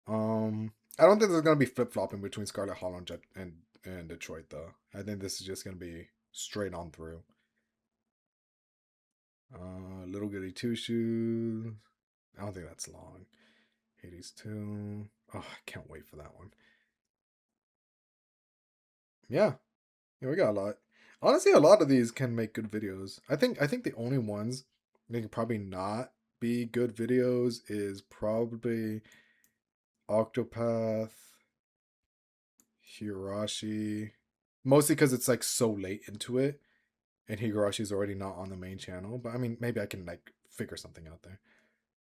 I don't think there's gonna be flip-flopping between Scarlet Hollow and Detroit though. I think this is just gonna be straight on through. Little Goody Two Shoes. I don't think that's long. Hades 2. Oh, I can't wait for that one. Yeah, we got a lot. Honestly, a lot of these can make good videos. I think the only ones they can probably not be good videos is probably Octopath, Higurashi. Mostly because it's like so late into it, and Higurashi's already not on the main channel. But I mean, maybe I can like figure something out there.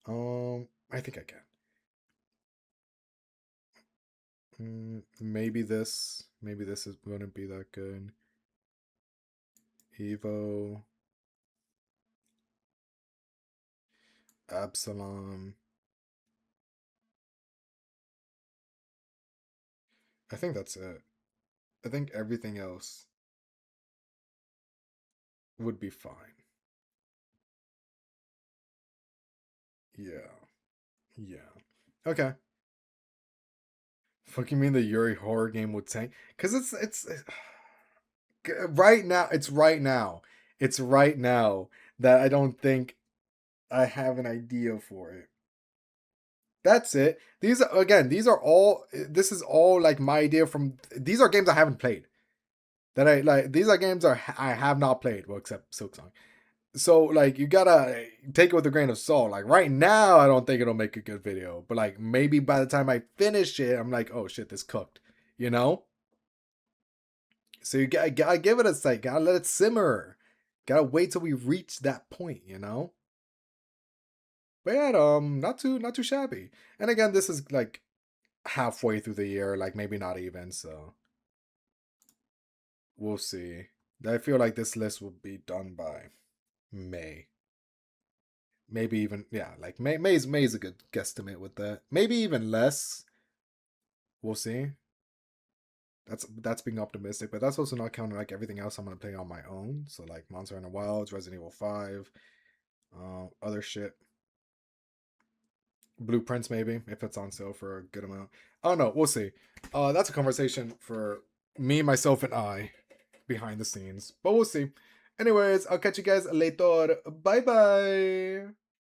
I think I can. Maybe this is gonna be that good. Evo. Absalom. I think that's it. I think everything else would be fine. Yeah. Yeah. Okay. Fucking mean the Yuri horror game would tank? Because it's right now. It's right now. It's right now that I don't think I have an idea for it. That's it. These are again. These are all. This is all like my idea from. These are games I haven't played. That I like. These are games I have not played. Well, except Silksong. So like you gotta take it with a grain of salt. Like right now, I don't think it'll make a good video. But like maybe by the time I finish it, I'm like, oh shit, this cooked. You know. So you gotta give it a second. Gotta let it simmer. Gotta wait till we reach that point. You know. But yeah, not too shabby. And again, this is like halfway through the year, like maybe not even. So we'll see. I feel like this list will be done by May. Maybe even yeah, like May's a good guesstimate with that. Maybe even less. We'll see. That's being optimistic, but that's also not counting like everything else I'm gonna play on my own. So like Monster Hunter Wilds, Resident Evil 5, other shit. Blueprints maybe if it's on sale for a good amount. I don't know. We'll see. That's a conversation for me, myself, and I behind the scenes. But we'll see. Anyways, I'll catch you guys later. Bye bye.